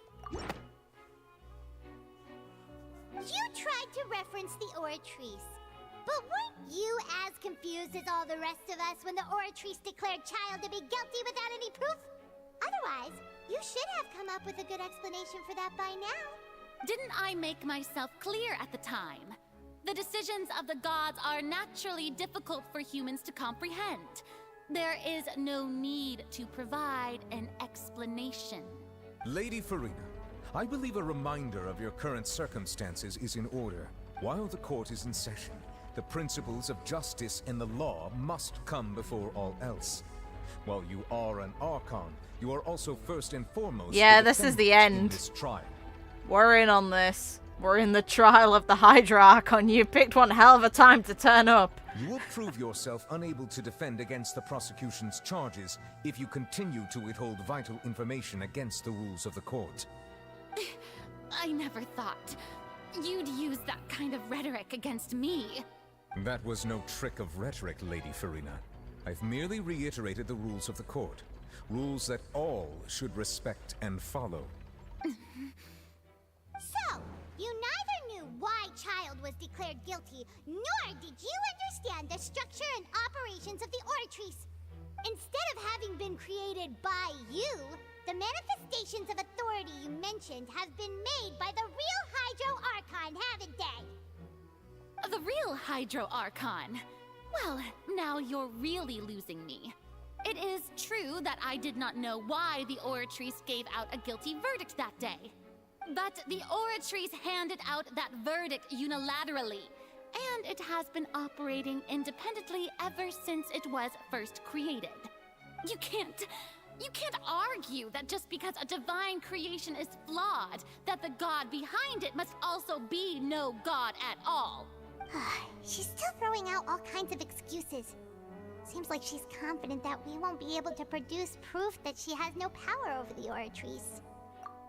You tried to reference the Oratrice, but weren't you as confused as all the rest of us when the Oratrice declared Child to be guilty without any proof? Otherwise, you should have come up with a good explanation for that by now.
Didn't I make myself clear at the time? The decisions of the gods are naturally difficult for humans to comprehend. There is no need to provide an explanation.
Lady Furina, I believe a reminder of your current circumstances is in order. While the court is in session, the principles of justice and the law must come before all else. While you are an Archon, you are also first and foremost
this is the end.
in this trial.
We're in on this. We're in the trial of the Hydra Archon. You picked one hell of a time to turn up.
You will prove yourself unable to defend against the prosecution's charges if you continue to withhold vital information against the rules of the court.
I never thought you'd use that kind of rhetoric against me.
That was no trick of rhetoric, Lady Furina. I've merely reiterated the rules of the court. Rules that all should respect and follow.
So, you neither knew why Child was declared guilty, nor did you understand the structure and operations of the Oratrice. Instead of having been created by you, the manifestations of authority you mentioned have been made by the real Hydro Archon, haven't they?
The real Hydro Archon? Well, now you're really losing me. It is true that I did not know why the Oratrice gave out a guilty verdict that day. But the Oratrice handed out that verdict unilaterally, and it has been operating independently ever since it was first created. You can't argue that just because a divine creation is flawed, that the god behind it must also be no god at all.
She's still throwing out all kinds of excuses. Seems like she's confident that we won't be able to produce proof that she has no power over the Oratrice.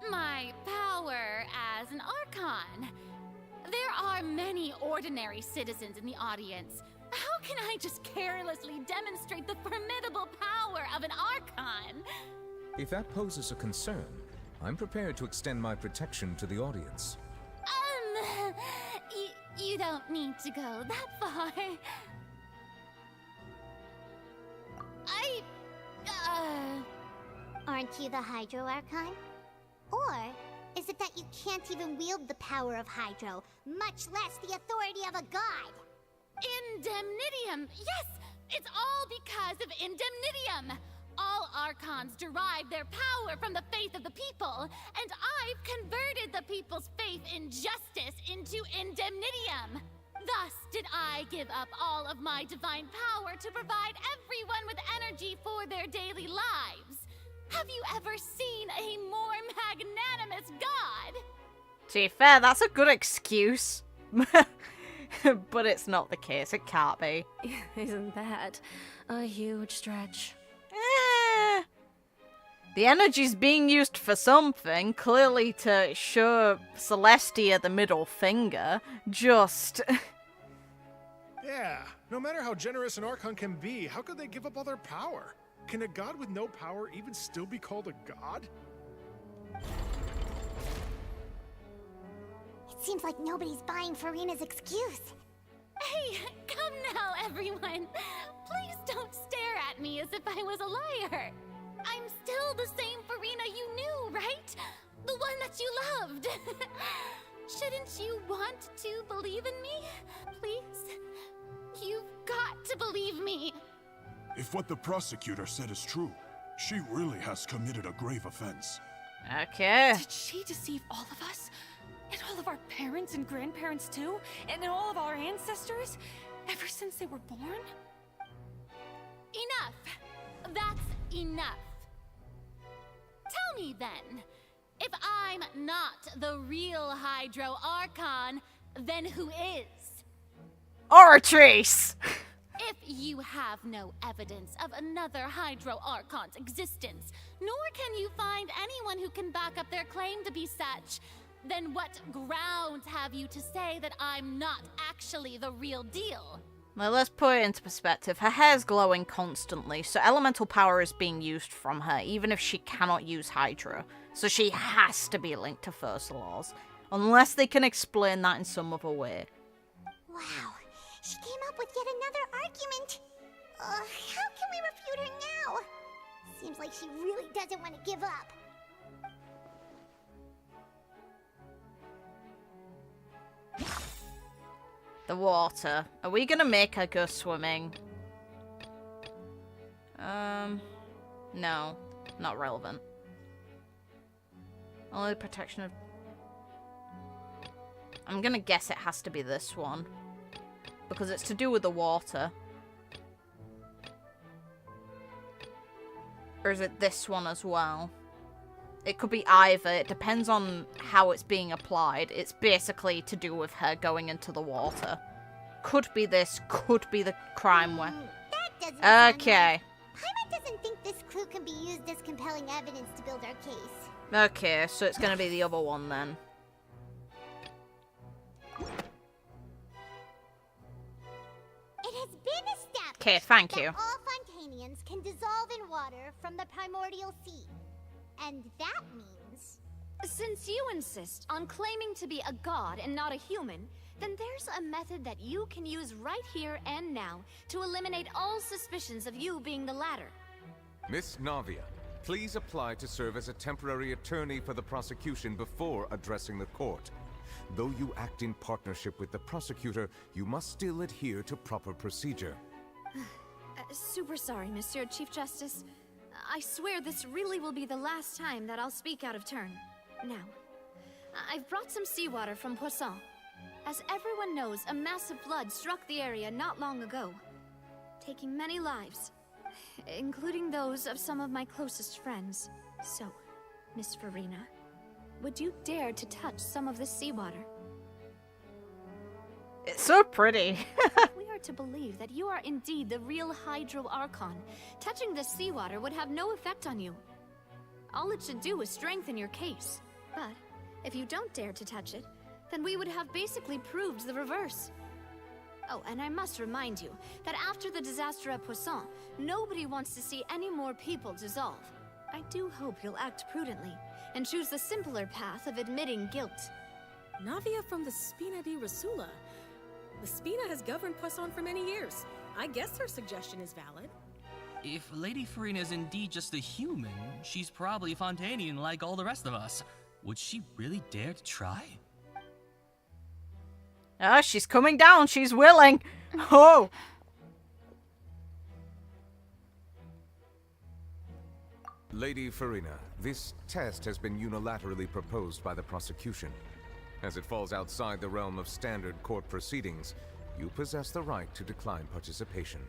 My power as an Archon. There are many ordinary citizens in the audience. How can I just carelessly demonstrate the formidable power of an Archon?
If that poses a concern, I'm prepared to extend my protection to the audience.
You don't need to go that far.
Aren't you the Hydro Archon? Or is it that you can't even wield the power of Hydro, much less the authority of a god?
Indemnitium! Yes! It's all because of Indemnitium! all Archons derive their power from the faith of the people, and I've converted the people's faith in justice into indemnitium. Thus did I give up all of my divine power to provide everyone with energy for their daily lives. Have you ever seen a more magnanimous god?
To be fair, that's a good excuse. But it's not the case. It can't be.
Isn't that a huge stretch?
The energy's being used for something, clearly to show Celestia the middle finger. Just...
Yeah, no matter how generous an Archon can be, how could they give up all their power? Can a god with no power even still be called a god?
It seems like nobody's buying Furina's excuse.
Hey, come now, everyone. Please don't stare at me as if I was a liar. I'm still the same Furina you knew, right? The one that you loved. Shouldn't you want to believe in me? Please? You've got to believe me.
If what the prosecutor said is true, she really has committed a grave offense.
Okay.
Did she deceive all of us? And all of our parents and grandparents too? And all of our ancestors? Ever since they were born?
Enough. That's enough. Tell me then, if I'm not the real Hydro Archon, then who is?
Oratrice!
If you have no evidence of another Hydro Archon's existence, nor can you find anyone who can back up their claim to be such, then what grounds have you to say that I'm not actually the real deal?
Well, let's put it into perspective. Her hair's glowing constantly, so elemental power is being used from her, even if she cannot use Hydra. So she has to be linked to First Laws, unless they can explain that in some other way.
Wow, she came up with yet another argument. How can we refute her now? Seems like she really doesn't want to give up.
The water. Are we gonna make her go swimming? No. Not relevant. Only protection of... I'm gonna guess it has to be this one. Because it's to do with the water. Or is it this one as well? It could be either. It depends on how it's being applied. It's basically to do with her going into the water. Could be this, could be the crime where... Okay.
Paimon doesn't think this clue can be used as compelling evidence to build our case.
Okay, so it's gonna be the other one then.
It has been established
Okay, thank you.
that all Fontainians can dissolve in water from the primordial sea. And that means...
Since you insist on claiming to be a god and not a human, then there's a method that you can use right here and now to eliminate all suspicions of you being the latter.
Miss Navia, please apply to serve as a temporary attorney for the prosecution before addressing the court. Though you act in partnership with the prosecutor, you must still adhere to proper procedure.
Super sorry, Monsieur Chief Justice. I swear this really will be the last time that I'll speak out of turn. Now, I've brought some seawater from Poisson. As everyone knows, a massive flood struck the area not long ago, taking many lives, including those of some of my closest friends. So, Miss Furina, would you dare to touch some of this seawater?
It's so pretty.
If we are to believe that you are indeed the real Hydro Archon, touching this seawater would have no effect on you. All it should do is strengthen your case. But if you don't dare to touch it, then we would have basically proved the reverse. Oh, and I must remind you that after the disaster at Poisson, nobody wants to see any more people dissolve. I do hope you'll act prudently and choose the simpler path of admitting guilt.
Navia from the Spina di Rasula. The Spina has governed Poisson for many years. I guess her suggestion is valid.
If Lady Furina is indeed just a human, she's probably Fontainian like all the rest of us. Would she really dare to try?
Ah, she's coming down. She's willing. Oh.
Lady Furina, this test has been unilaterally proposed by the prosecution. As it falls outside the realm of standard court proceedings, you possess the right to decline participation.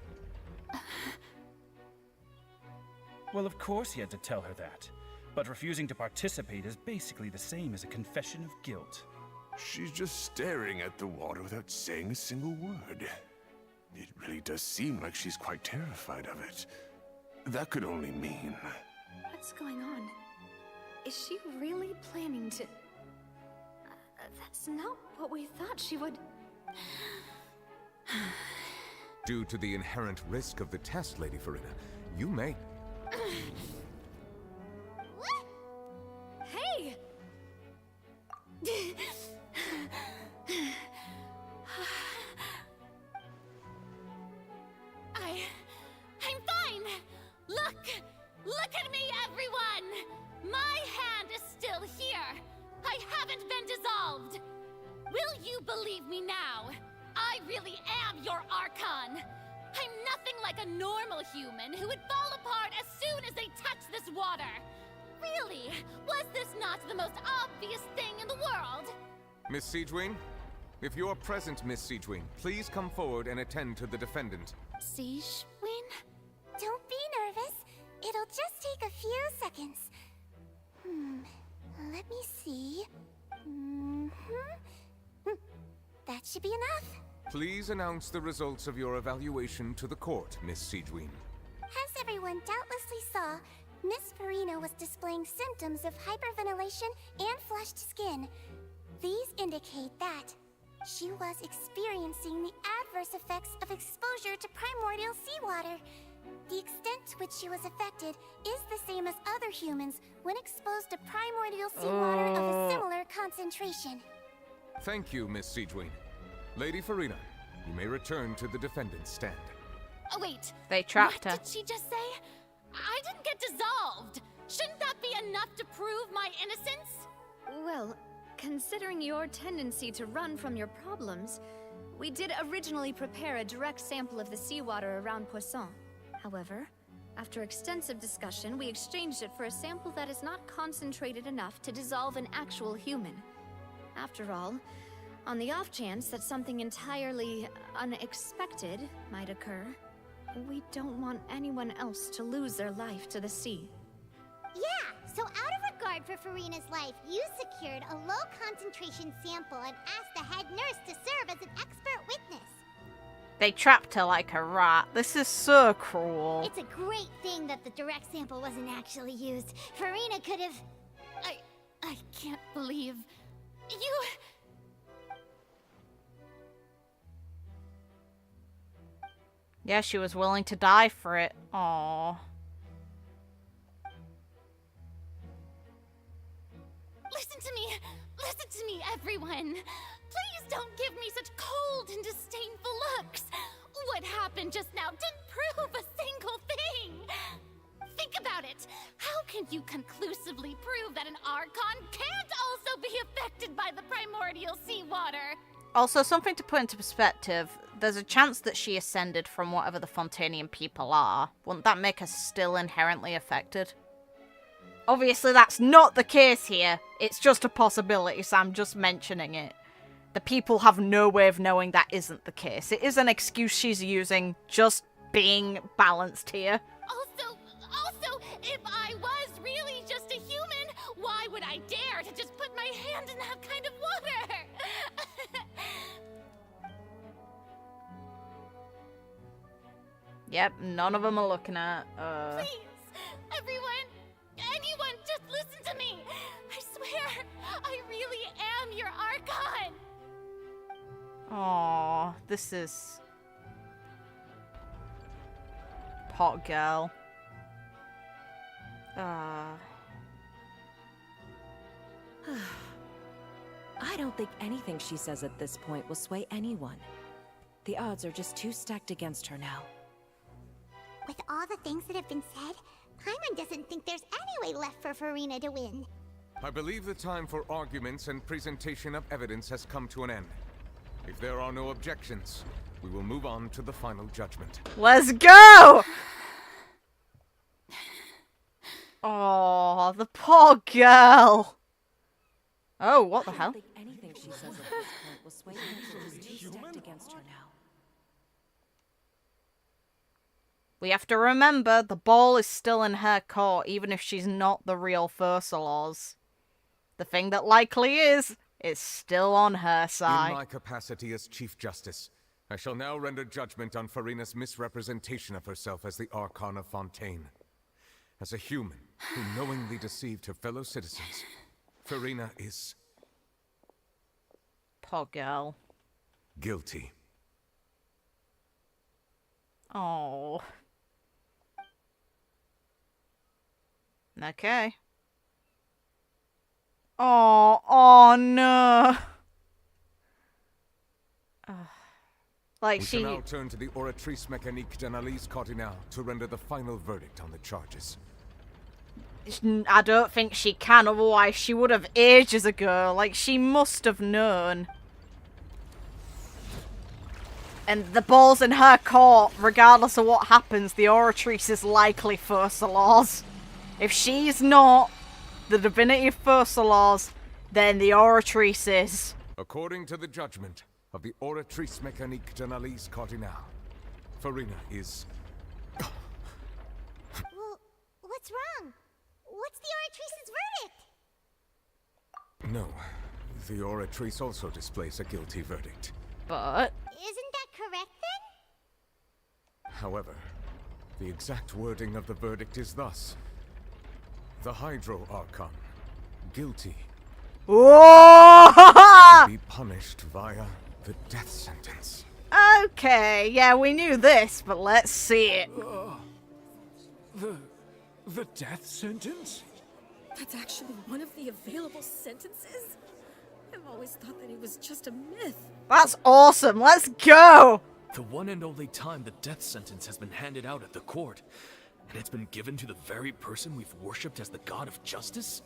Well, of course he had to tell her that. But refusing to participate is basically the same as a confession of guilt.
She's just staring at the water without saying a single word. It really does seem like she's quite terrified of it. That could only mean...
What's going on? Is she really planning to... that's not what we thought she would...
Due to the inherent risk of the test, Lady Furina, you may...
Hey!
I'm fine! Look at me, everyone! My hand is still here! I haven't been dissolved! Will you believe me now? I really am your Archon! I'm nothing like a normal human who would fall apart as soon as they touch this water! Really? Was this not the most obvious thing in the world?
Miss Siegewing? If you're present, Miss Siegewing, please come forward and attend to the defendant.
Siege, Win? Don't be nervous. It'll just take a few seconds. Let me see. That should be enough.
Please announce the results of your evaluation to the court, Miss Siegewing.
As everyone doubtlessly saw, Miss Furina was displaying symptoms of hyperventilation and flushed skin. These indicate that she was experiencing the adverse effects of exposure to primordial seawater. The extent to which she was affected is the same as other humans when exposed to primordial seawater of a similar concentration.
Thank you, Miss Siegewing. Lady Furina, you may return to the defendant's stand.
Oh, wait.
They trapped her.
What did she just say? I didn't get dissolved. Shouldn't that be enough to prove my innocence?
Well, considering your tendency to run from your problems, we did originally prepare a direct sample of the seawater around Poisson. However, after extensive discussion, we exchanged it for a sample that is not concentrated enough to dissolve an actual human. After all, on the off chance that something entirely unexpected might occur, we don't want anyone else to lose their life to the sea.
Yeah, so out of regard for Furina's life, you secured a low-concentration sample and asked the head nurse to serve as an expert witness.
They trapped her like a rat. This is so cruel.
It's a great thing that the direct sample wasn't actually used. Furina could have...
I can't believe... You...
Yeah, she was willing to die for it. Aww.
Listen to me, everyone. Please don't give me such cold and disdainful looks. What happened just now didn't prove a single thing. Think about it. How can you conclusively prove that an Archon can't also be affected by the primordial seawater?
Also, something to put into perspective, there's a chance that she ascended from whatever the Fontainian people are. Wouldn't that make her still inherently affected? Obviously, that's not the case here. It's just a possibility, so I'm just mentioning it. The people have no way of knowing that isn't the case. It is an excuse she's using, just being balanced here.
Also, if I was really just a human, why would I dare to just put my hand in that kind of water?
Yep, none of them are looking at,
Please, everyone, anyone, just listen to me. I swear, I really am your Archon.
Aww, this is... Pot girl.
I don't think anything she says at this point will sway anyone. The odds are just too stacked against her now.
With all the things that have been said, Paimon doesn't think there's any way left for Furina to win.
I believe the time for arguments and presentation of evidence has come to an end. If there are no objections, we will move on to the final judgment.
Let's go! Oh, the poor girl. Oh, what the hell?
Anything she says at this point will sway Angela's too stacked against her now.
We have to remember, the ball is still in her court, even if she's not the real Fursalors. The thing that likely is still on her side.
In my capacity as Chief Justice, I shall now render judgment on Furina's misrepresentation of herself as the Archon of Fontaine. As a human who knowingly deceived her fellow citizens, Furina is...
Poor girl.
guilty.
Oh. Okay. Oh no. Like
we
she...
shall now turn to the Oratrice Mécanique d'Analyse Cardinale to render the final verdict on the charges.
I don't think she can, otherwise she would have ages ago. Like, she must have known. And the ball's in her court. Regardless of what happens, the Oratrice is likely Fursalors. If she's not the divinity of Fursalors, then the Oratrice is.
According to the judgment of the Oratrice Mécanique d'Analyse Cardinale, Furina is...
Well, what's wrong? What's the Oratrice's verdict?
No, the Oratrice also displays a guilty verdict.
But...
Isn't that correct then?
However, the exact wording of the verdict is thus. The Hydro Archon, guilty,
Whoa!
be punished via the death sentence.
Okay, yeah, we knew this, but let's see it.
The death sentence?
That's actually one of the available sentences? I've always thought that it was just a myth.
That's awesome, let's go!
The one and only time the death sentence has been handed out at the court, and it's been given to the very person we've worshipped as the god of justice?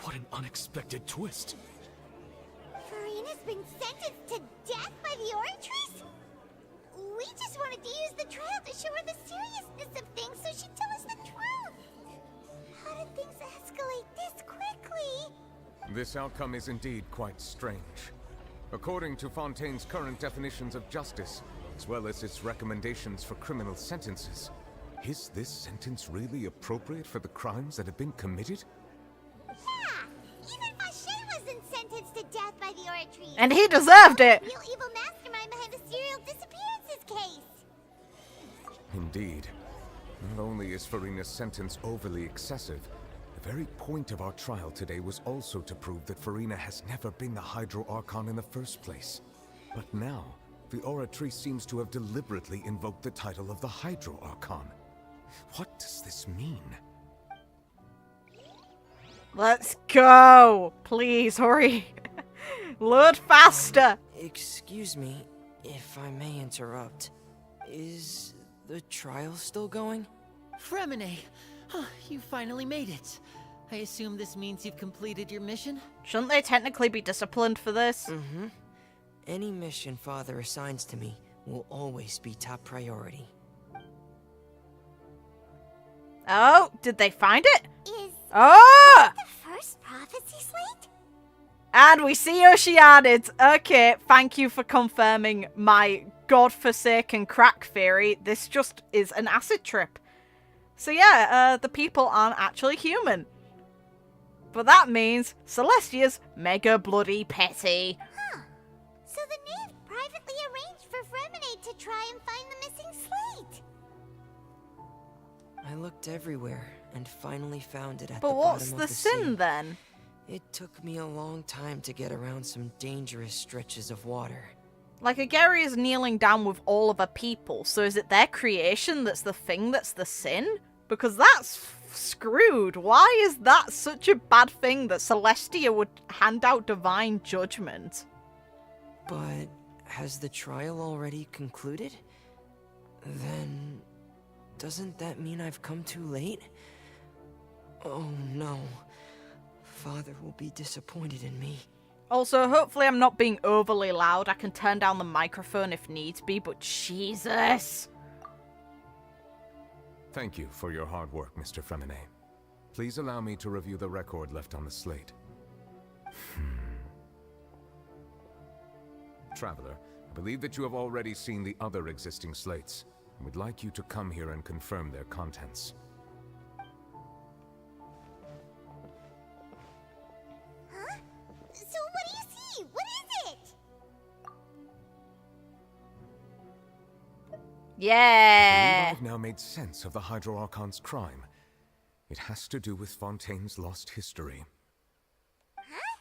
What an unexpected twist.
Furina's been sentenced to death by the Oratrice? We just wanted to use the trial to show her the seriousness of things so she'd tell us the truth. How did things escalate this quickly?
This outcome is indeed quite strange. According to Fontaine's current definitions of justice, as well as its recommendations for criminal sentences, is this sentence really appropriate for the crimes that have been committed?
Yeah, even Vashay wasn't sentenced to death by the Oratrice.
And he deserved it!
Real evil mastermind behind the serial disappearances case.
Indeed. Not only is Furina's sentence overly excessive, the very point of our trial today was also to prove that Furina has never been the Hydro Archon in the first place. But now, the Oratrice seems to have deliberately invoked the title of the Hydro Archon. What does this mean?
Let's go! Please, hurry! Load faster!
Excuse me, if I may interrupt. Is the trial still going?
Fremine! Oh, you finally made it. I assume this means you've completed your mission?
Shouldn't they technically be disciplined for this?
Mm-hmm. Any mission Father assigns to me will always be top priority.
Oh, did they find it?
Is
Oh!
the first prophecy slate?
And we see Oceanids. Okay, thank you for confirming my godforsaken crack theory. This just is an acid trip. So yeah, the people aren't actually human. But that means Celestia's mega bloody petty.
Huh. So the knave privately arranged for Fremine to try and find the missing slate.
I looked everywhere and finally found it at
But
the
what's
bottom
the
of the
sin
sea.
then?
It took me a long time to get around some dangerous stretches of water.
Like, Ageri is kneeling down with all of her people, so is it their creation that's the thing that's the sin? Because that's screwed. Why is that such a bad thing that Celestia would hand out divine judgment?
But has the trial already concluded? Then doesn't that mean I've come too late? Oh no. Father will be disappointed in me.
Also, hopefully I'm not being overly loud. I can turn down the microphone if needs be, but Jesus!
Thank you for your hard work, Mr. Fremine. Please allow me to review the record left on the slate. Traveler, I believe that you have already seen the other existing slates, and would like you to come here and confirm their contents.
Huh? So what do you see? What is it?
Yeah!
I believe I've now made sense of the Hydro Archon's crime. It has to do with Fontaine's lost history.
Huh?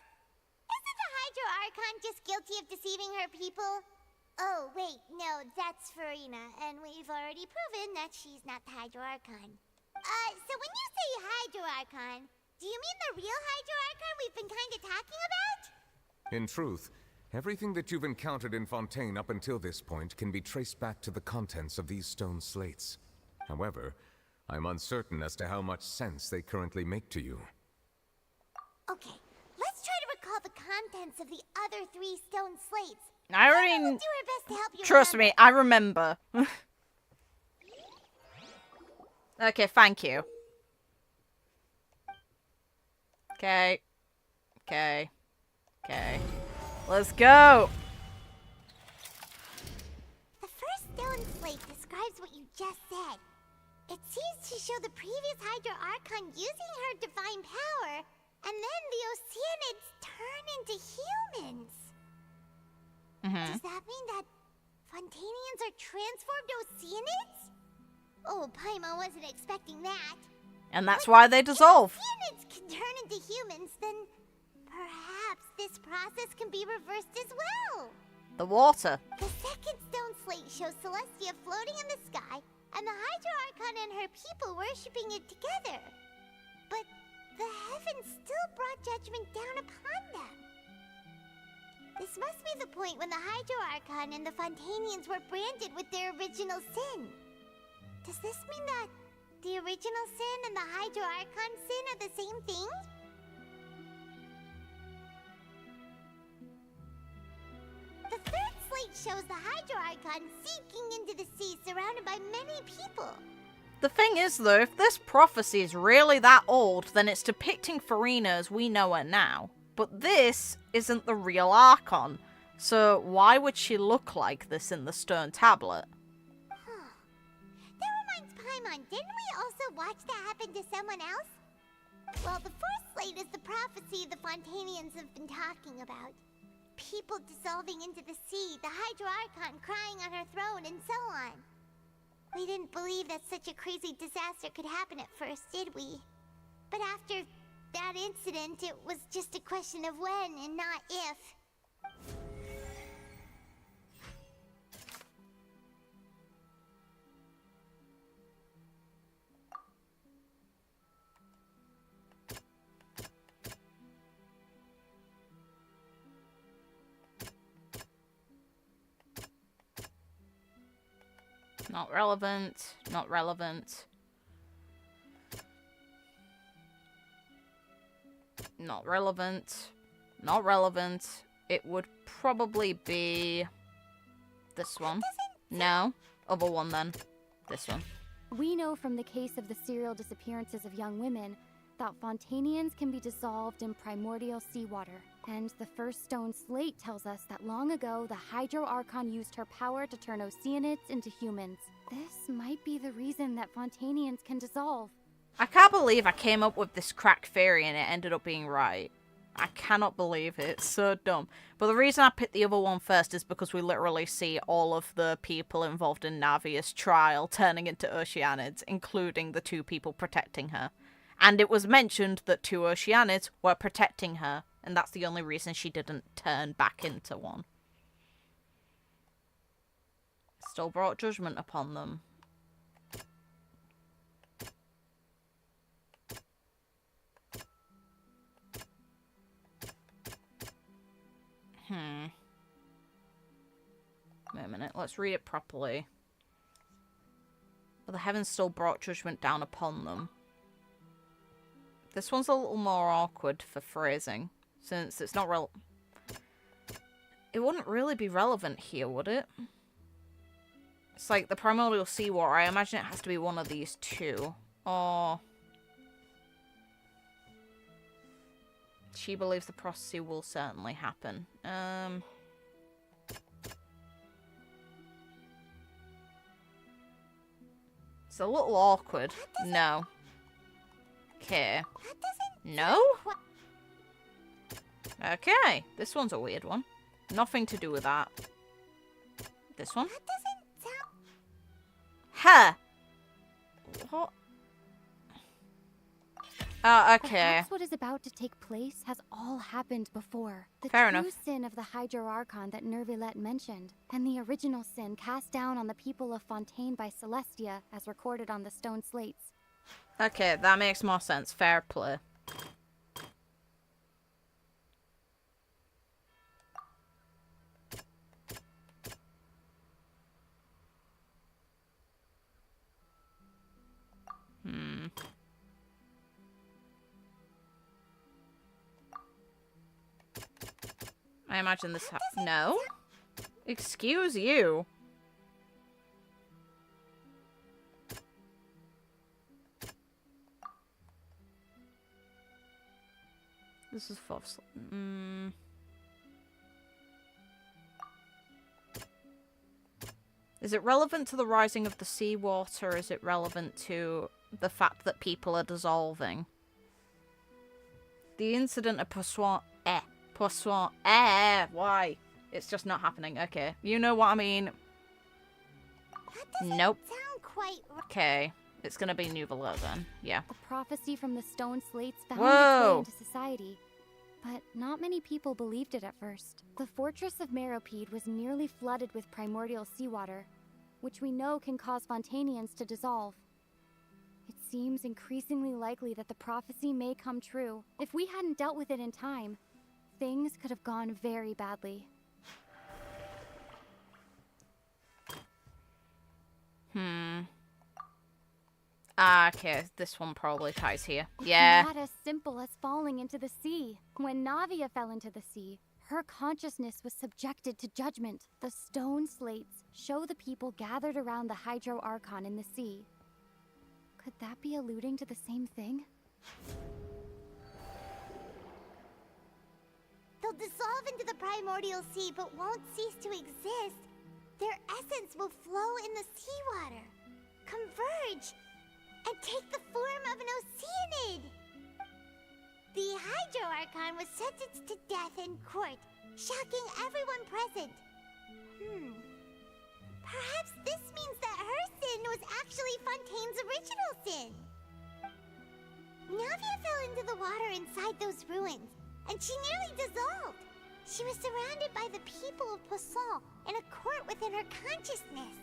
Isn't the Hydro Archon just guilty of deceiving her people? Oh, wait, no, that's Furina, and we've already proven that she's not the Hydro Archon. So when you say Hydro Archon, do you mean the real Hydro Archon we've been kinda talking about?
In truth, everything that you've encountered in Fontaine up until this point can be traced back to the contents of these stone slates. However, I'm uncertain as to how much sense they currently make to you.
Okay, let's try to recall the contents of the other 3 stone slates.
I already...
We'll do our best to help you
Trust
remember.
me, I remember. Okay, thank you. Okay. Okay. Okay. Let's go!
The first stone slate describes what you just said. It seems to show the previous Hydro Archon using her divine power, and then the Oceanids turn into humans. Does that mean that Fontainians are transformed Oceanids? Oh, Paimon wasn't expecting that.
And that's why they dissolve.
If Oceanids can turn into humans, then perhaps this process can be reversed as well.
The water.
The second stone slate shows Celestia floating in the sky, and the Hydro Archon and her people worshipping it together. But the heavens still brought judgment down upon them. This must be the point when the Hydro Archon and the Fontainians were branded with their original sin. Does this mean that the original sin and the Hydro Archon sin are the same thing? The third slate shows the Hydro Archon sinking into the sea surrounded by many people.
The thing is, though, if this prophecy is really that old, then it's depicting Furina as we know her now. But this isn't the real Archon, so why would she look like this in the stone tablet?
That reminds Paimon, didn't we also watch that happen to someone else? Well, the fourth slate is the prophecy the Fontainians have been talking about. People dissolving into the sea, the Hydro Archon crying on her throne, and so on. We didn't believe that such a crazy disaster could happen at first, did we? But after that incident, it was just a question of when and not if.
Not relevant. Not relevant. Not relevant. Not relevant. It would probably be this one. No. Other one then. This one.
We know from the case of the serial disappearances of young women that Fontainians can be dissolved in primordial seawater. And the first stone slate tells us that long ago, the Hydro Archon used her power to turn Oceanids into humans. This might be the reason that Fontainians can dissolve.
I can't believe I came up with this crack theory and it ended up being right. I cannot believe it. It's so dumb. But the reason I picked the other one first is because we literally see all of the people involved in Navia's trial turning into Oceanids, including the 2 people protecting her. And it was mentioned that 2 Oceanids were protecting her, and that's the only reason she didn't turn back into one. Still brought judgment upon them. Wait a minute, let's read it properly. But the heavens still brought judgment down upon them. This one's a little more awkward for phrasing, since it's not it wouldn't really be relevant here, would it? It's like the primordial seawater. I imagine it has to be one of these 2. Or She believes the prophecy will certainly happen. It's a little awkward. No. Okay. No? Okay. This one's a weird one. Nothing to do with that. This one? Huh. What? Oh, okay.
Perhaps what is about to take place has all happened before. The
Fair
true
enough.
sin of the Hydro Archon that Nervilette mentioned, and the original sin cast down on the people of Fontaine by Celestia, as recorded on the stone slates.
Okay, that makes more sense. Fair play. I imagine this no? Excuse you. This is false. Is it relevant to the rising of the seawater? Is it relevant to the fact that people are dissolving? The incident of Poisson. Why? It's just not happening. Okay. You know what I mean. Nope.
Sound quite
Okay. It's gonna be Nuvelo then. Yeah.
The prophecy from the stone slates found
Whoa.
its way into society. But not many people believed it at first. The fortress of Meropide was nearly flooded with primordial seawater, which we know can cause Fontainians to dissolve. It seems increasingly likely that the prophecy may come true. If we hadn't dealt with it in time, things could have gone very badly.
Okay, this one probably ties here. Yeah.
Not as simple as falling into the sea. When Navia fell into the sea, her consciousness was subjected to judgment. The stone slates show the people gathered around the Hydro Archon in the sea. Could that be alluding to the same thing?
They'll dissolve into the primordial sea but won't cease to exist. Their essence will flow in the seawater, converge, and take the form of an Oceanid. The Hydro Archon was sentenced to death in court, shocking everyone present. Perhaps this means that her sin was actually Fontaine's original sin. Navia fell into the water inside those ruins, and she nearly dissolved. She was surrounded by the people of Poisson in a court within her consciousness,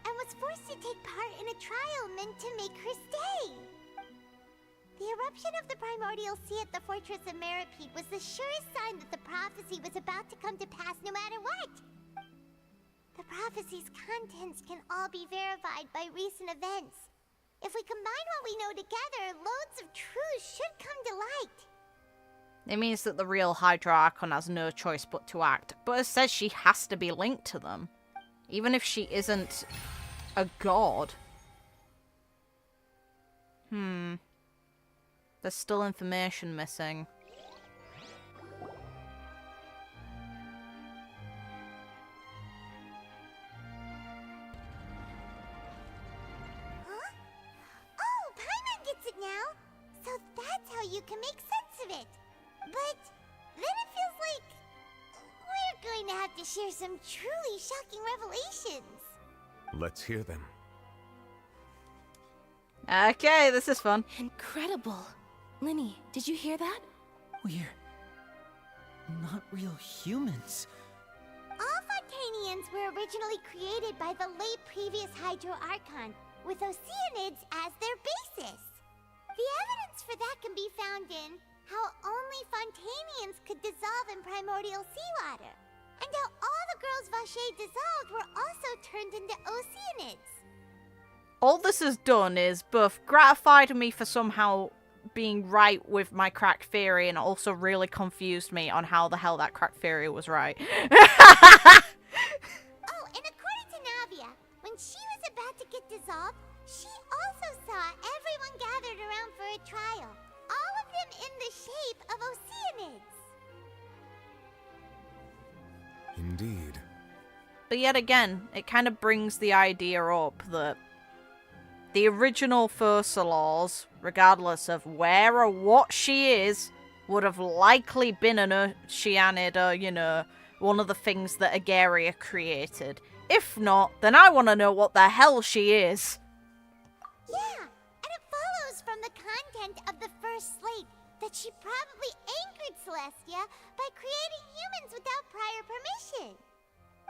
and was forced to take part in a trial meant to make her stay. The eruption of the primordial sea at the fortress of Meropide was the surest sign that the prophecy was about to come to pass no matter what. The prophecy's contents can all be verified by recent events. If we combine what we know together, loads of truths should come to light.
It means that the real Hydro Archon has no choice but to act. But it says she has to be linked to them. Even if she isn't a god. There's still information missing.
Huh? Oh, Paimon gets it now! So that's how you can make sense of it. But then it feels like we're going to have to share some truly shocking revelations.
Let's hear them.
Okay, this is fun.
Incredible. Linny, did you hear that?
We're not real humans.
All Fontainians were originally created by the late previous Hydro Archon, with Oceanids as their basis. The evidence for that can be found in how only Fontainians could dissolve in primordial seawater, and how all the girls Vacher dissolved were also turned into Oceanids.
All this has done is both gratified me for somehow being right with my crack theory, and also really confused me on how the hell that crack theory was right.
Oh, and according to Navia, when she was about to get dissolved, she also saw everyone gathered around for a trial. All of them in the shape of Oceanids.
Indeed.
But yet again, it kind of brings the idea up that the original Fursalors, regardless of where or what she is, would have likely been an Oceanid or, you know, one of the things that Agaria created. If not, then I want to know what the hell she is.
Yeah, and it follows from the content of the first slate that she probably angered Celestia by creating humans without prior permission.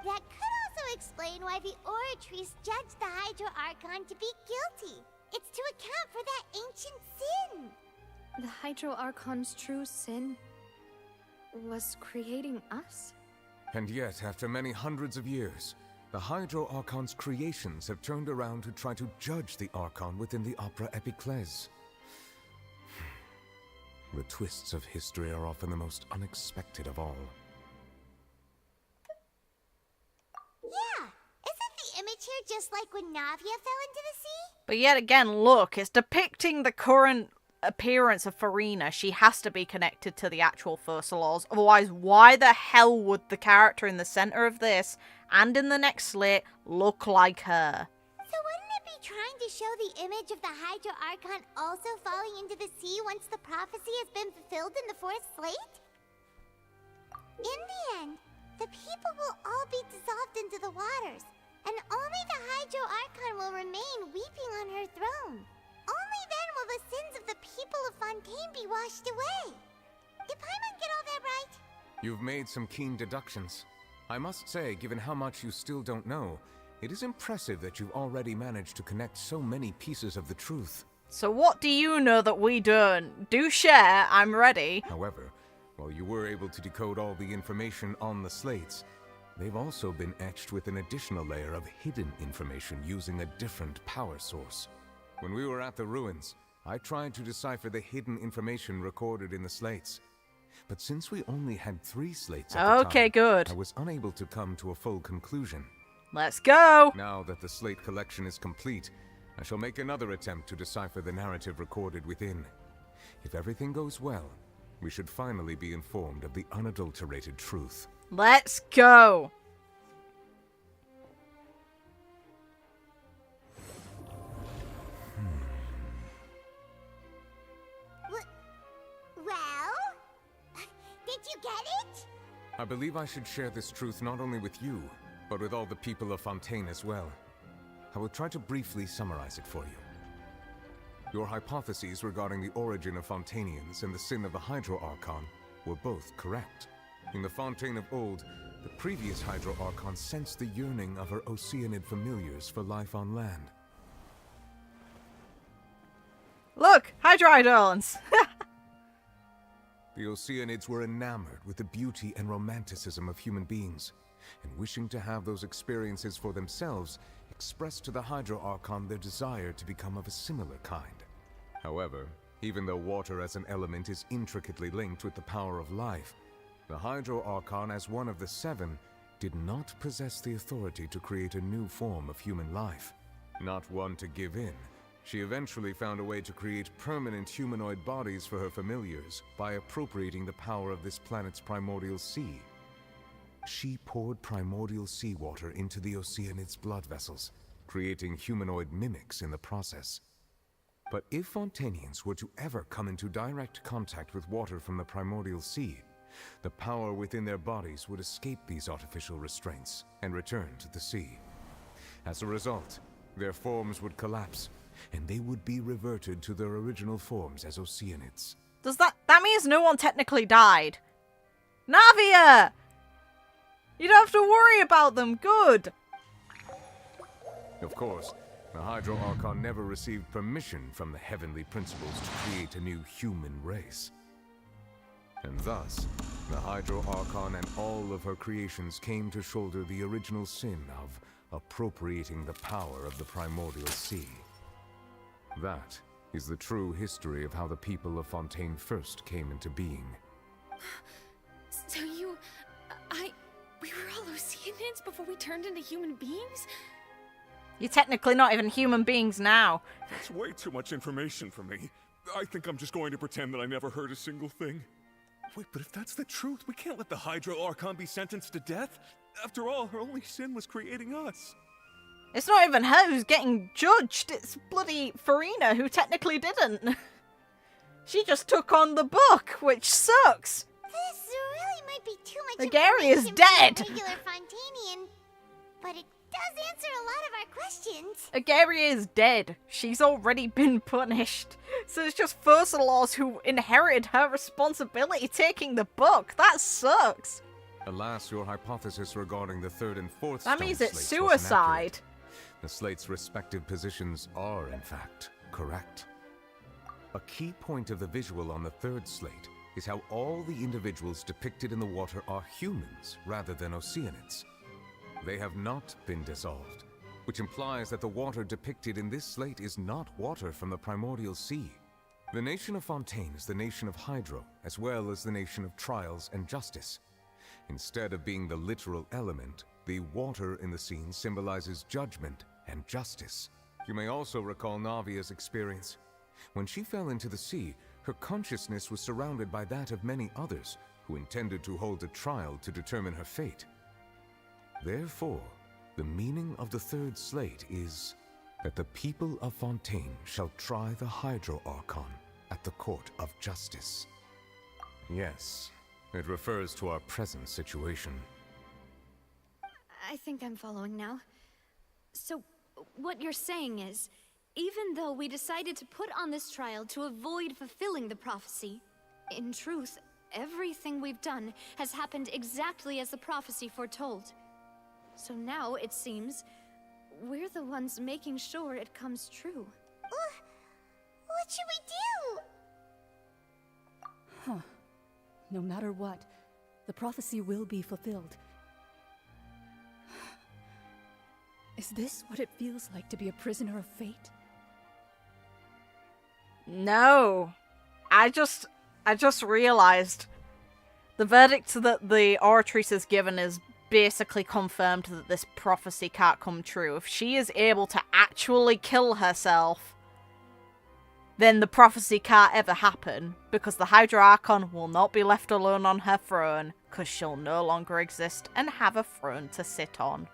That could also explain why the Oratrice judged the Hydro Archon to be guilty. It's to account for that ancient sin.
The Hydro Archon's true sin was creating us?
And yet, after many hundreds of years, the Hydro Archon's creations have turned around to try to judge the Archon within the Opera Epiclese. The twists of history are often the most unexpected of all.
Yeah, isn't the image here just like when Navia fell into the sea?
But yet again, look, it's depicting the current appearance of Furina. She has to be connected to the actual Fursalors. Otherwise, why the hell would the character in the center of this and in the next slate look like her?
So wouldn't it be trying to show the image of the Hydro Archon also falling into the sea once the prophecy has been fulfilled in the fourth slate? In the end, the people will all be dissolved into the waters, and only the Hydro Archon will remain weeping on her throne. Only then will the sins of the people of Fontaine be washed away. Did Paimon get all that right?
You've made some keen deductions. I must say, given how much you still don't know, it is impressive that you've already managed to connect so many pieces of the truth.
So what do you know that we don't? Do share, I'm ready.
However, while you were able to decode all the information on the slates, they've also been etched with an additional layer of hidden information using a different power source. When we were at the ruins, I tried to decipher the hidden information recorded in the slates. But since we only had 3 slates at the time,
good.
I was unable to come to a full conclusion.
Let's go!
Now that the slate collection is complete, I shall make another attempt to decipher the narrative recorded within. If everything goes well, we should finally be informed of the unadulterated truth.
Let's go!
Well? Did you get it?
I believe I should share this truth not only with you, but with all the people of Fontaine as well. I will try to briefly summarize it for you. Your hypotheses regarding the origin of Fontainians and the sin of the Hydro Archon were both correct. In the Fontaine of old, the previous Hydro Archon sensed the yearning of her Oceanid familiars for life on land.
Look! Hydrodons!
The Oceanids were enamored with the beauty and romanticism of human beings, and wishing to have those experiences for themselves, expressed to the Hydro Archon their desire to become of a similar kind. However, even though water as an element is intricately linked with the power of life, the Hydro Archon, as one of the 7, did not possess the authority to create a new form of human life. Not one to give in, she eventually found a way to create permanent humanoid bodies for her familiars by appropriating the power of this planet's primordial sea. She poured primordial seawater into the Oceanids' blood vessels, creating humanoid mimics in the process. But if Fontainians were to ever come into direct contact with water from the primordial sea, the power within their bodies would escape these artificial restraints and return to the sea. As a result, their forms would collapse, and they would be reverted to their original forms as Oceanids.
Does that means no one technically died? Navia! You don't have to worry about them, good!
Of course, the Hydro Archon never received permission from the heavenly principles to create a new human race. And thus, the Hydro Archon and all of her creations came to shoulder the original sin of appropriating the power of the primordial sea. That is the true history of how the people of Fontaine first came into being.
So we were all Oceanids before we turned into human beings?
You're technically not even human beings now.
That's way too much information for me. I think I'm just going to pretend that I never heard a single thing. Wait, but if that's the truth, we can't let the Hydro Archon be sentenced to death.
After all, her only sin was creating us.
It's not even her who's getting judged. It's bloody Furina who technically didn't. She just took on the book, which sucks.
This really might be too much
Agari is
information
dead.
for a regular Fontainian, but it does answer a lot of our questions.
Agari is dead. She's already been punished. So it's just Fursalos who inherited her responsibility taking the book. That sucks.
Alas, your hypothesis regarding the third and fourth
That
stone
means it's
slates wasn't
suicide.
accurate. The slates' respective positions are, in fact, correct. A key point of the visual on the third slate is how all the individuals depicted in the water are humans rather than Oceanids. They have not been dissolved, which implies that the water depicted in this slate is not water from the primordial sea. The nation of Fontaine is the nation of Hydro, as well as the nation of Trials and Justice. Instead of being the literal element, the water in the scene symbolizes judgment and justice. You may also recall Navia's experience. When she fell into the sea, her consciousness was surrounded by that of many others who intended to hold a trial to determine her fate. Therefore, the meaning of the third slate is that the people of Fontaine shall try the Hydro Archon at the Court of Justice. Yes, it refers to our present situation.
I think I'm following now. So, what you're saying is, even though we decided to put on this trial to avoid fulfilling the prophecy, in truth, everything we've done has happened exactly as the prophecy foretold. So now, it seems, we're the ones making sure it comes true.
What should we do?
Huh. No matter what, the prophecy will be fulfilled. Is this what it feels like to be a prisoner of fate?
No. I just realized the verdict that the Oratrice has given is basically confirmed that this prophecy can't come true. If she is able to actually kill herself, then the prophecy can't ever happen, because the Hydro Archon will not be left alone on her throne, because she'll no longer exist and have a throne to sit on.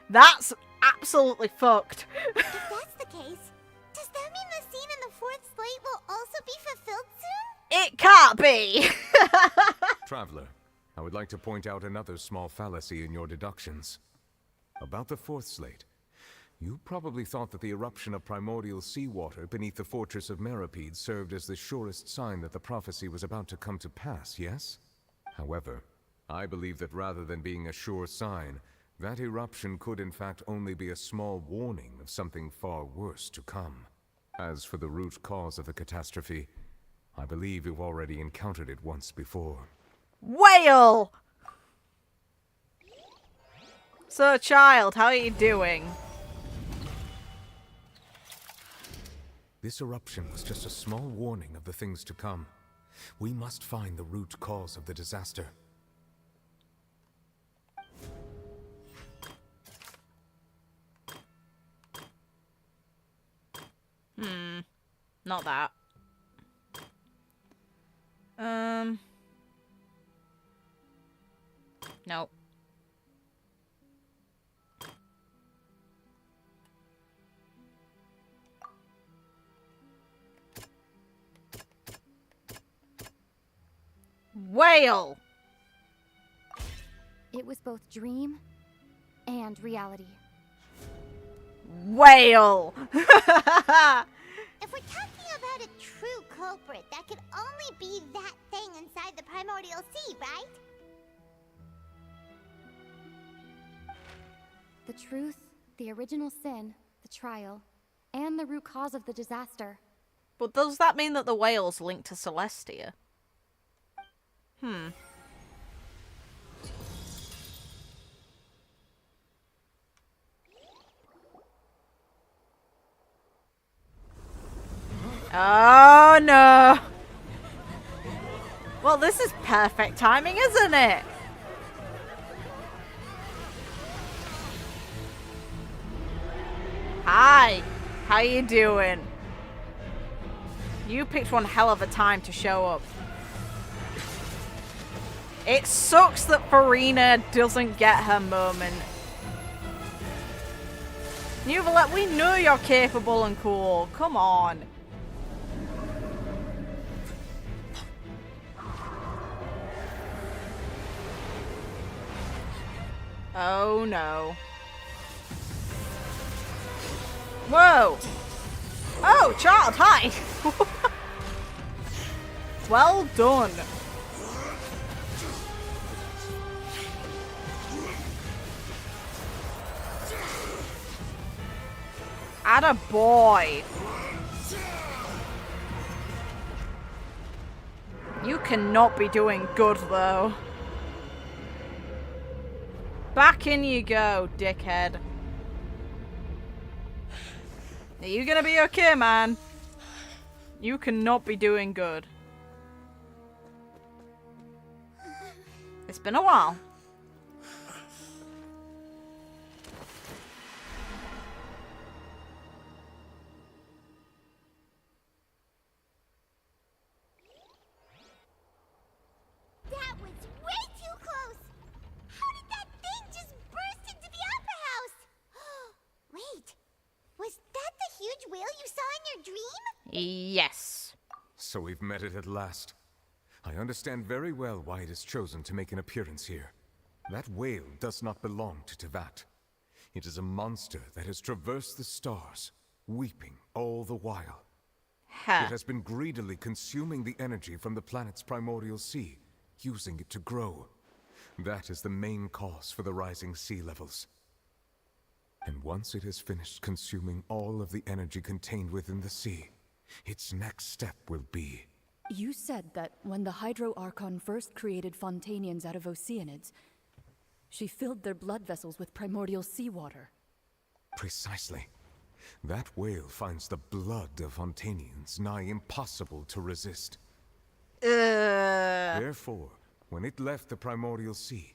That's absolutely fucked.
If that's the case, does that mean the scene in the fourth slate will also be fulfilled soon?
It can't be!
Traveler, I would like to point out another small fallacy in your deductions. About the fourth slate, you probably thought that the eruption of primordial seawater beneath the fortress of Meripede served as the surest sign that the prophecy was about to come to pass, yes? However, I believe that rather than being a sure sign, that eruption could in fact only be a small warning of something far worse to come. As for the root cause of the catastrophe, I believe you've already encountered it once before.
Whale! So, child, how are you doing?
This eruption was just a small warning of the things to come. We must find the root cause of the disaster.
Not that. Nope. Whale!
It was both dream and reality.
Whale!
If we're talking about a true culprit, that could only be that thing inside the primordial sea, right?
The truth, the original sin, the trial, and the root cause of the disaster.
But does that mean that the whale's linked to Celestia? Oh no! Well, this is perfect timing, isn't it? Hi, how you doing? You picked one hell of a time to show up. It sucks that Furina doesn't get her moment. Nuvalet, we know you're capable and cool. Come on. Oh no. Whoa. Oh, child, hi. Well done. Atta boy. You cannot be doing good though. Back in you go, dickhead. Are you gonna be okay, man? You cannot be doing good. It's been a while.
That was way too close! How did that thing just burst into the Opera House? Wait, was that the huge whale you saw in your dream?
Yes.
So we've met it at last. I understand very well why it is chosen to make an appearance here. That whale does not belong to Teyvat. It is a monster that has traversed the stars, weeping all the while. It has been greedily consuming the energy from the planet's primordial sea, using it to grow. That is the main cause for the rising sea levels. And once it has finished consuming all of the energy contained within the sea, its next step will be...
You said that when the Hydro Archon first created Fontanians out of Oceanids, she filled their blood vessels with primordial seawater.
Precisely. That whale finds the blood of Fontanians nigh impossible to resist. Therefore, when it left the primordial sea,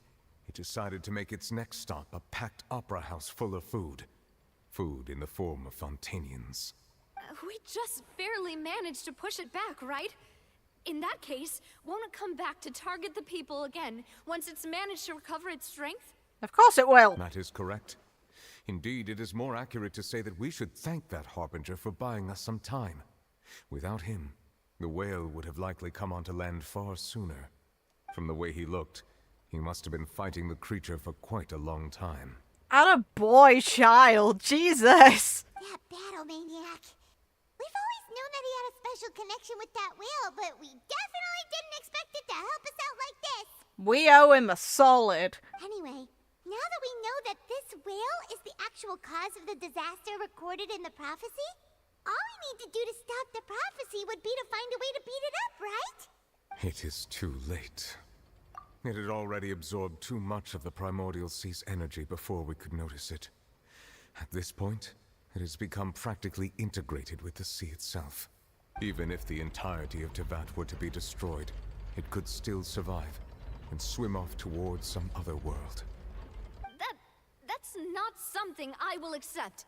it decided to make its next stop a packed opera house full of food. Food in the form of Fontanians.
We just barely managed to push it back, right? In that case, won't it come back to target the people again once it's managed to recover its strength?
Of course it will.
That is correct. Indeed, it is more accurate to say that we should thank that Harbinger for buying us some time. Without him, the whale would have likely come onto land far sooner. From the way he looked, he must have been fighting the creature for quite a long time.
Atta boy, child. Jesus.
That battle maniac. We've always known that he had a special connection with that whale, but we definitely didn't expect it to help us out like this.
We owe him a solid.
Anyway, now that we know that this whale is the actual cause of the disaster recorded in the prophecy, all we need to do to stop the prophecy would be to find a way to beat it up, right?
It is too late. It had already absorbed too much of the primordial sea's energy before we could notice it. At this point, it has become practically integrated with the sea itself. Even if the entirety of Teyvat were to be destroyed, it could still survive and swim off towards some other world.
That's not something I will accept.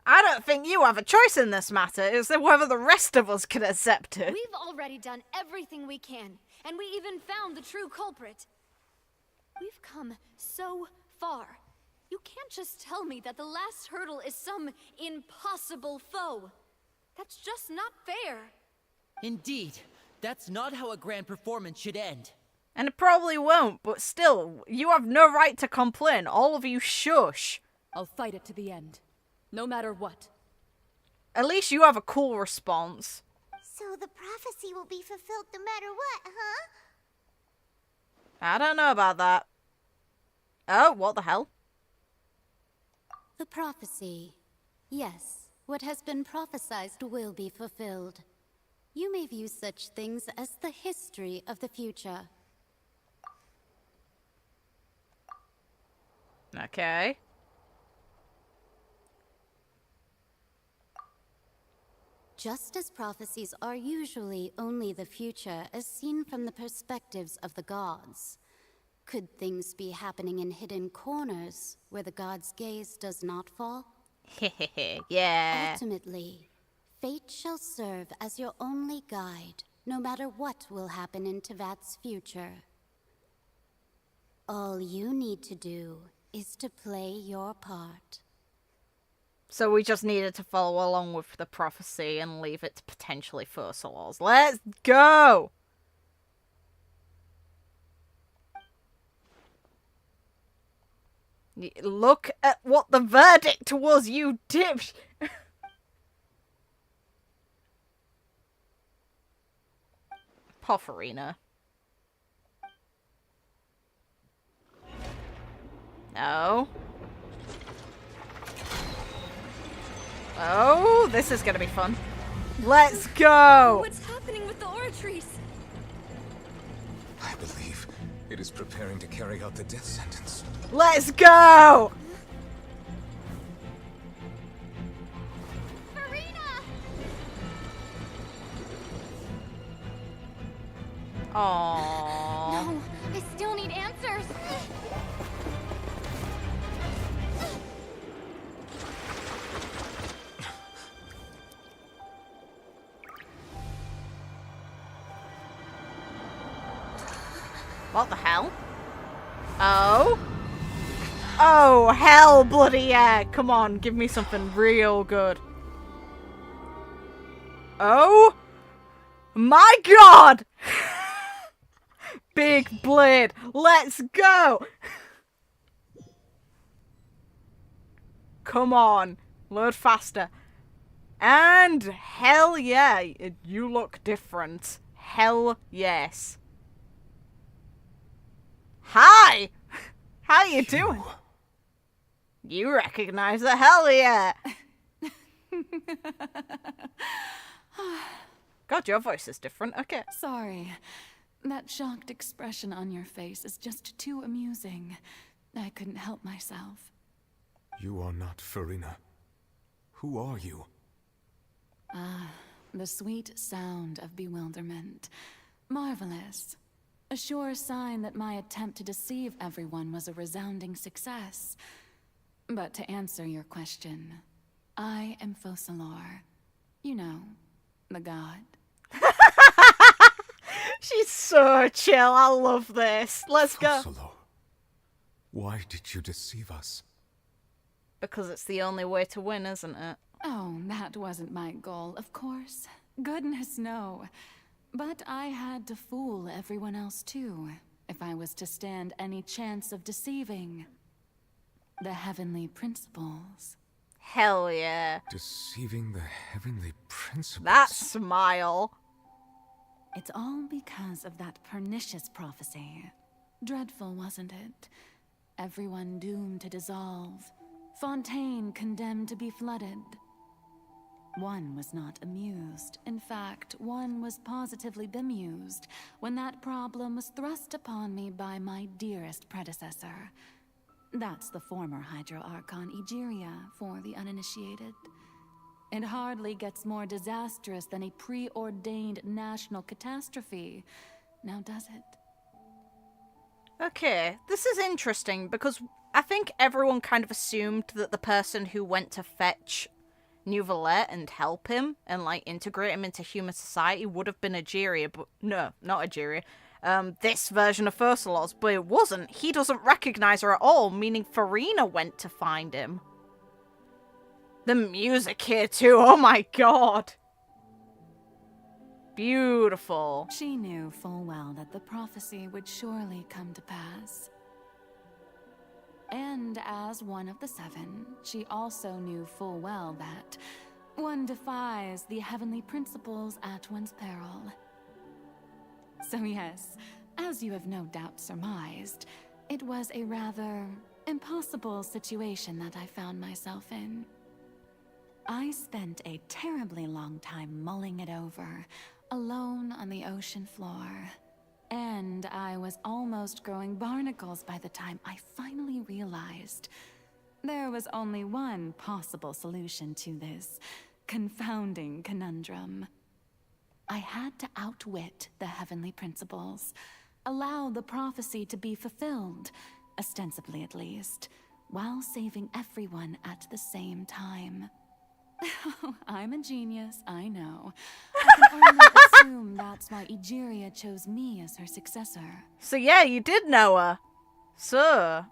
I don't think you have a choice in this matter. It's whether the rest of us can accept it.
We've already done everything we can, and we even found the true culprit. We've come so far. You can't just tell me that the last hurdle is some impossible foe. That's just not fair.
Indeed, that's not how a grand performance should end.
And it probably won't, but still, you have no right to complain. All of you shush.
I'll fight it to the end, no matter what.
At least you have a cool response.
So the prophecy will be fulfilled no matter what, huh?
I don't know about that. Oh, what the hell?
The prophecy. Yes, what has been prophesied will be fulfilled. You may view such things as the history of the future.
Okay.
Just as prophecies are usually only the future as seen from the perspectives of the gods, could things be happening in hidden corners where the gods' gaze does not fall?
Yeah.
Ultimately, fate shall serve as your only guide, no matter what will happen in Teyvat's future. All you need to do is to play your part.
So we just needed to follow along with the prophecy and leave it to potentially Fursalar's. Let's go! Look at what the verdict was, you dipsh! Poor Furina. No. Oh, this is gonna be fun. Let's go!
What's happening with the oratories?
I believe it is preparing to carry out the death sentence.
Let's go! Aww.
No, I still need answers.
What the hell? Oh? Oh, hell bloody yeah. Come on, give me something real good. Oh? My god! Big blade. Let's go! Come on. Load faster. And hell yeah. You look different. Hell yes. Hi! How you doing? You recognize the hell yeah! God, your voice is different. Okay.
Sorry. That shocked expression on your face is just too amusing. I couldn't help myself.
You are not Furina. Who are you?
Ah, the sweet sound of bewilderment. Marvelous. A sure sign that my attempt to deceive everyone was a resounding success. But to answer your question, I am Fursalar. You know, the god.
She's so chill. I love this. Let's go.
Fursalar, why did you deceive us?
Because it's the only way to win, isn't it?
Oh, that wasn't my goal, of course. Goodness, no. But I had to fool everyone else too, if I was to stand any chance of deceiving the heavenly principles.
Hell yeah.
Deceiving the heavenly principles?
That smile.
It's all because of that pernicious prophecy. Dreadful, wasn't it? Everyone doomed to dissolve. Fontaine condemned to be flooded. One was not amused. In fact, one was positively bemused when that problem was thrust upon me by my dearest predecessor. That's the former Hydro Archon Egeria for the uninitiated. It hardly gets more disastrous than a preordained national catastrophe, now does it?
Okay, this is interesting because I think everyone kind of assumed that the person who went to fetch Neuvillette and help him and like integrate him into human society would have been Egeria, but no, not Egeria. This version of Fursalar's, but it wasn't. He doesn't recognize her at all, meaning Furina went to find him. The music here too, oh my god. Beautiful.
She knew full well that the prophecy would surely come to pass. And as one of the seven, she also knew full well that one defies the heavenly principles at one's peril. So yes, as you have no doubt surmised, it was a rather impossible situation that I found myself in. I spent a terribly long time mulling it over, alone on the ocean floor. And I was almost growing barnacles by the time I finally realized there was only one possible solution to this confounding conundrum. I had to outwit the heavenly principles, allow the prophecy to be fulfilled, ostensibly at least, while saving everyone at the same time. I'm a genius, I know. I can only assume that's why Egeria chose me as her successor.
So yeah, you did know her. So,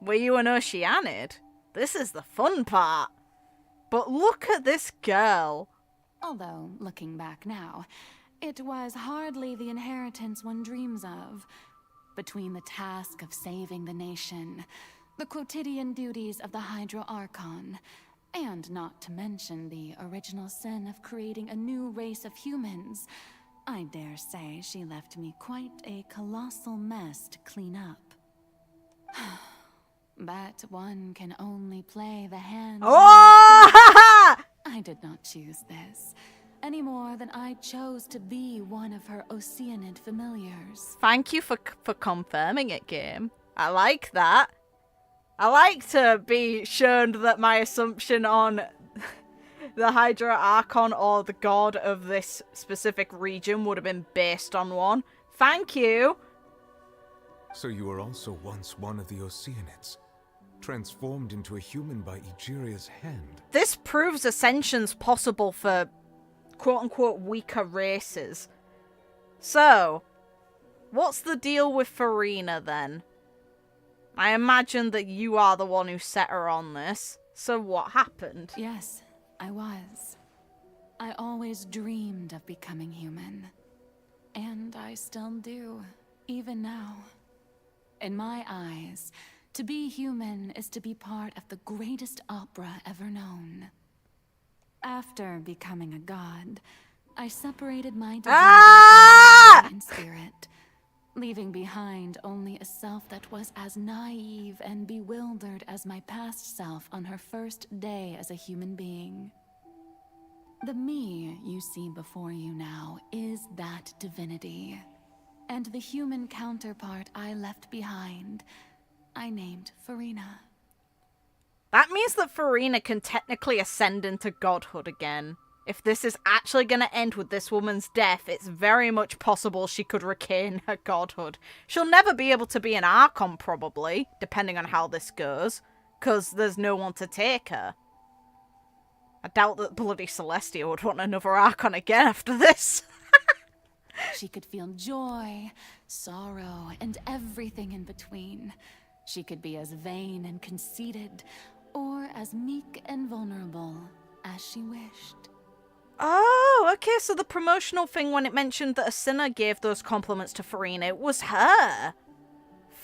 were you an Oceanid? This is the fun part. But look at this girl.
Although, looking back now, it was hardly the inheritance one dreams of. Between the task of saving the nation, the quotidian duties of the Hydro Archon, and not to mention the original sin of creating a new race of humans, I dare say she left me quite a colossal mess to clean up. But one can only play the hand.
Oh!
I did not choose this, any more than I chose to be one of her Oceanid familiars.
Thank you for confirming it, game. I like that. I like to be shown that my assumption on the Hydra Archon or the god of this specific region would have been based on one. Thank you.
So you were also once one of the Oceanids, transformed into a human by Egeria's hand.
This proves ascension's possible for quote-unquote weaker races. So, what's the deal with Furina then? I imagine that you are the one who set her on this. So what happened?
Yes, I was. I always dreamed of becoming human. And I still do, even now. In my eyes, to be human is to be part of the greatest opera ever known. After becoming a god, I separated my divinity and spirit, leaving behind only a self that was as naive and bewildered as my past self on her first day as a human being. The me you see before you now is that divinity, and the human counterpart I left behind, I named Furina.
That means that Furina can technically ascend into godhood again. If this is actually going to end with this woman's death, it's very much possible she could regain her godhood. She'll never be able to be an Archon, probably, depending on how this goes, because there's no one to take her. I doubt that bloody Celestia would want another Archon again after this.
She could feel joy, sorrow, and everything in between. She could be as vain and conceited, or as meek and vulnerable as she wished.
Oh, okay, so the promotional thing when it mentioned that a sinner gave those compliments to Furina, it was her.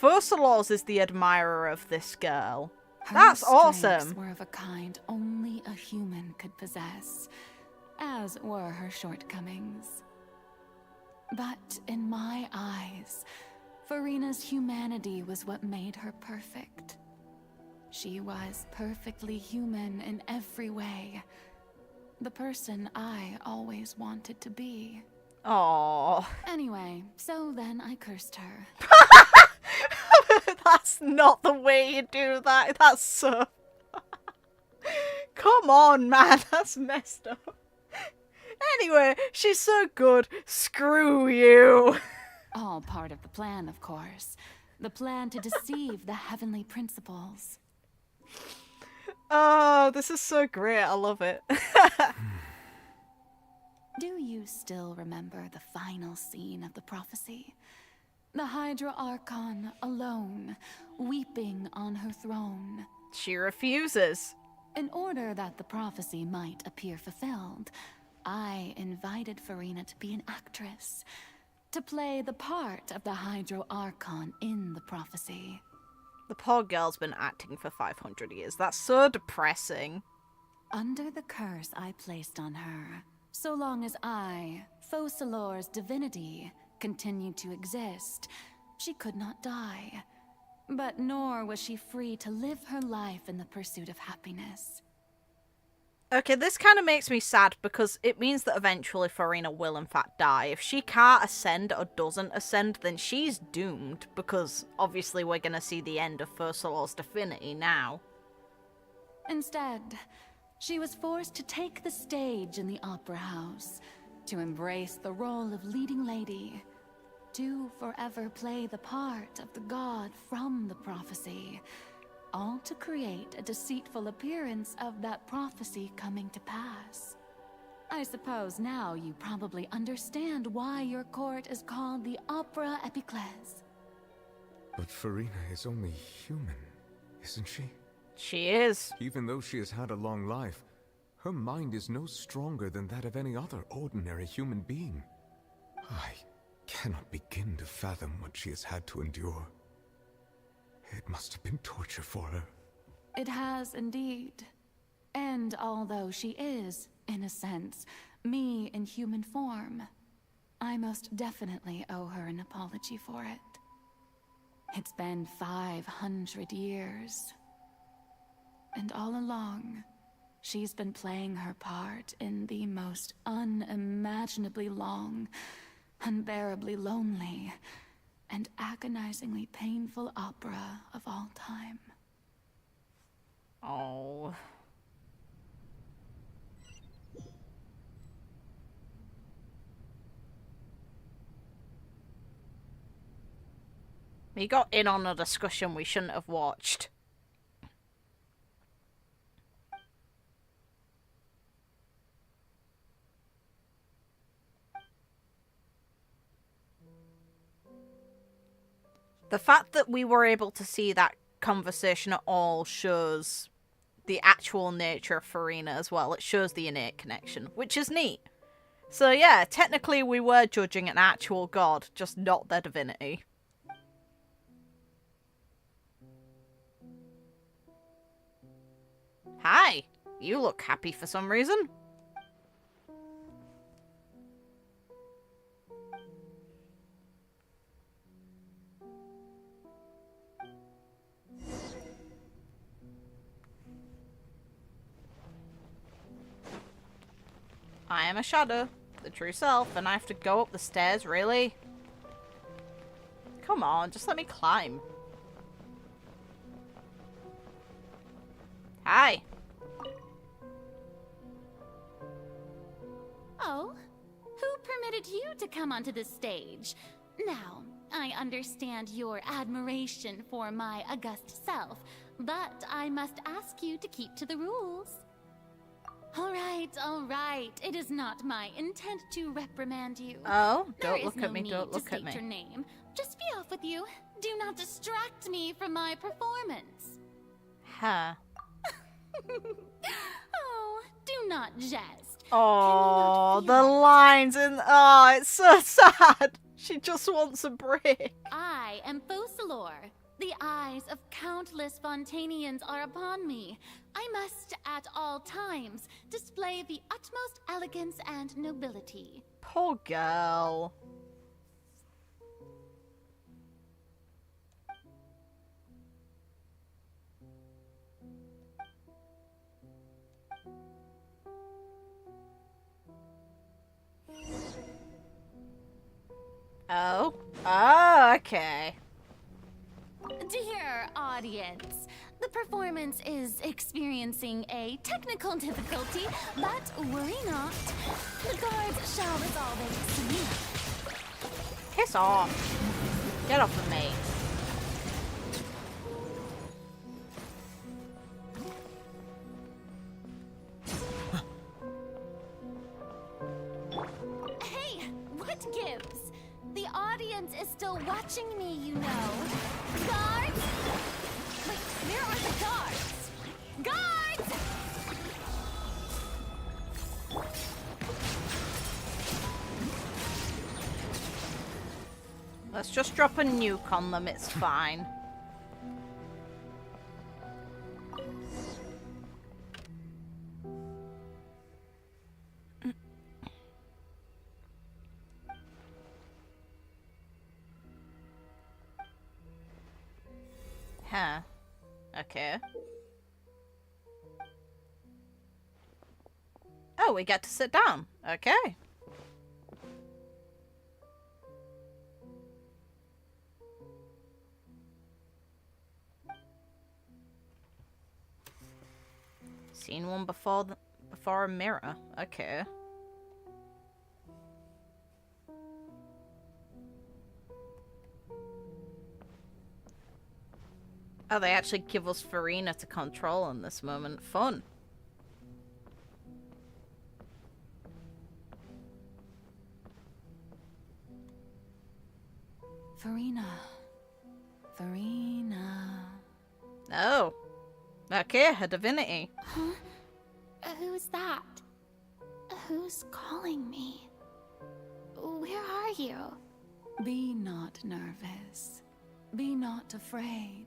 Fursalors is the admirer of this girl. That's awesome.
Her were of a kind only a human could possess, as were her shortcomings. But in my eyes, Furina's humanity was what made her perfect. She was perfectly human in every way. The person I always wanted to be.
Aww.
Anyway, so then I cursed her.
That's not the way you do that. That's so... Come on, man. That's messed up. Anyway, she's so good. Screw you.
All part of the plan, of course. The plan to deceive the heavenly principles.
Oh, this is so great. I love it.
Do you still remember the final scene of the prophecy? The Hydra Archon alone, weeping on her throne.
She refuses.
In order that the prophecy might appear fulfilled, I invited Furina to be an actress, to play the part of the Hydro Archon in the prophecy.
The poor girl's been acting for 500 years. That's so depressing.
Under the curse I placed on her, so long as I, Focalor's divinity, continued to exist, she could not die. But nor was she free to live her life in the pursuit of happiness.
Okay, this kind of makes me sad because it means that eventually Furina will in fact die. If she can't ascend or doesn't ascend, then she's doomed because obviously we're going to see the end of Fursalor's divinity now.
Instead, she was forced to take the stage in the opera house, to embrace the role of leading lady, to forever play the part of the god from the prophecy, all to create a deceitful appearance of that prophecy coming to pass. I suppose now you probably understand why your court is called the Opera Epiclese.
But Furina is only human, isn't she?
She is.
Even though she has had a long life, her mind is no stronger than that of any other ordinary human being. I cannot begin to fathom what she has had to endure. It must have been torture for her.
It has indeed. And although she is, in a sense, me in human form, I most definitely owe her an apology for it. It's been 500 years. And all along, she's been playing her part in the most unimaginably long, unbearably lonely, and agonizingly painful opera of all time.
Oh. We got in on a discussion we shouldn't have watched. The fact that we were able to see that conversation at all shows the actual nature of Furina as well. It shows the innate connection, which is neat. So yeah, technically we were judging an actual god, just not their divinity. Hi, you look happy for some reason. I am a shadow, the true self, and I have to go up the stairs, really? Come on, just let me climb. Hi.
Oh, who permitted you to come onto the stage? Now, I understand your admiration for my august self, but I must ask you to keep to the rules. All right. It is not my intent to reprimand you.
Oh,
There
don't
is
look
no
at me,
need
don't
to
look at
state
me.
your name. Just be off with you. Do not distract me from my performance.
Huh.
Oh, do not jest.
Oh, the lines in... Oh, it's so sad. She just wants a break.
I am Focalor. The eyes of countless Fontainians are upon me. I must, at all times, display the utmost elegance and nobility.
Poor girl. Oh. Oh, okay.
Dear audience, the performance is experiencing a technical difficulty, but worry not. The guards shall resolve it soon.
Piss off. Get off of me.
Hey, what gives? The audience is still watching me, you know. Guards! Wait, where are the guards? Guards!
Let's just drop a nuke on them, it's fine. Huh. Okay. Oh, we get to sit down. Okay. Seen one before before a mirror. Okay. Oh, they actually give us Furina to control in this moment. Fun.
Furina. Furina.
Oh. Okay, her divinity.
Huh? Who's that? Who's calling me? Where are you?
Be not nervous. Be not afraid.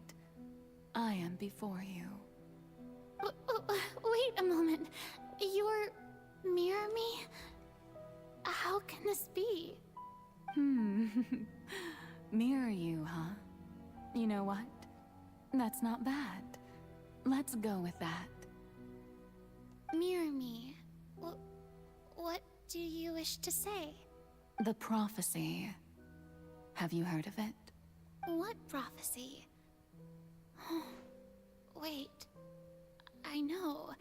I am before you.
Wait a moment. You're mirror me? How can this be?
Mirror you, huh? You know what? That's not bad. Let's go with that.
Mirror me. What do you wish to say?
The prophecy. Have you heard of it?
What prophecy? Wait. I know.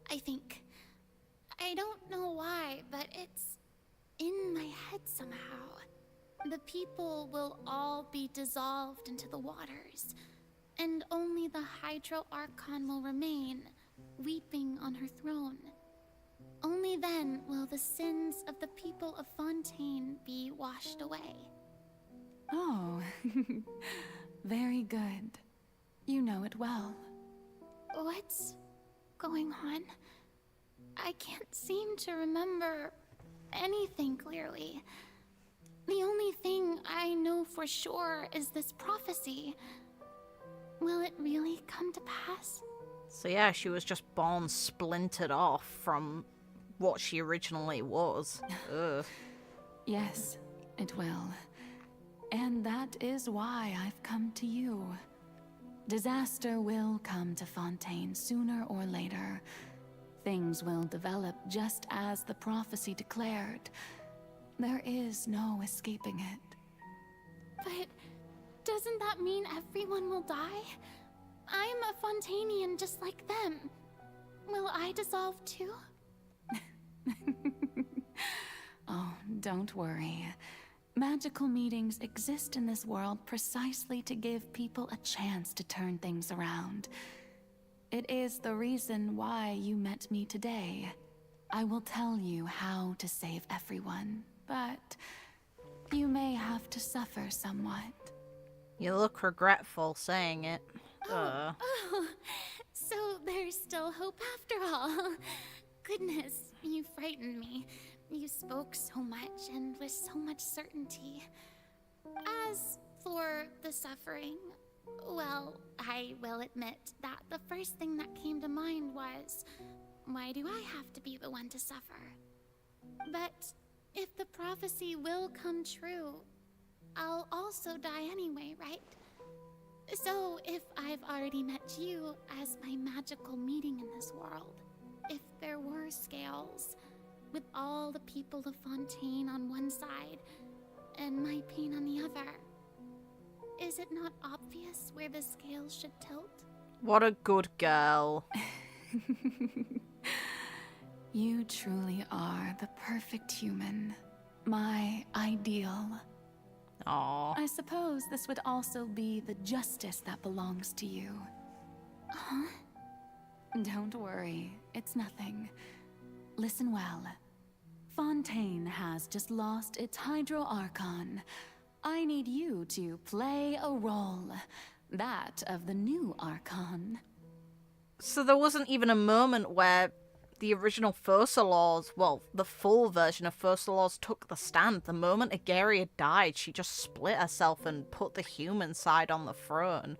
I think. I don't know why, but it's in my head somehow. The people will all be dissolved into the waters, and only the Hydro Archon will remain, weeping on her throne. Only then will the sins of the people of Fontaine be washed away.
Oh, very good. You know it well.
What's going on? I can't seem to remember anything clearly. The only thing I know for sure is this prophecy. Will it really come to pass?
So yeah, she was just born splintered off from what she originally was. Ugh.
Yes, it will. And that is why I've come to you. Disaster will come to Fontaine sooner or later. Things will develop just as the prophecy declared. There is no escaping it.
But doesn't that mean everyone will die? I'm a Fontainian just like them. Will I dissolve too?
Oh, don't worry. Magical meetings exist in this world precisely to give people a chance to turn things around. It is the reason why you met me today. I will tell you how to save everyone, but you may have to suffer somewhat.
You look regretful saying it.
Oh, so there's still hope after all. Goodness, you frightened me. You spoke so much and with so much certainty. As for the suffering, well, I will admit that the first thing that came to mind was, why do I have to be the one to suffer? But if the prophecy will come true, I'll also die anyway, right? So if I've already met you as my magical meeting in this world, if there were scales, with all the people of Fontaine on one side, and my pain on the other, is it not obvious where the scales should tilt?
What a good girl.
You truly are the perfect human. My ideal.
Aww.
I suppose this would also be the justice that belongs to you.
Huh?
Don't worry, it's nothing. Listen well. Fontaine has just lost its Hydro Archon. I need you to play a role. That of the new Archon.
So there wasn't even a moment where the original Fursalors, well, the full version of Fursalors took the stand. The moment Ageria died, she just split herself and put the human side on the throne.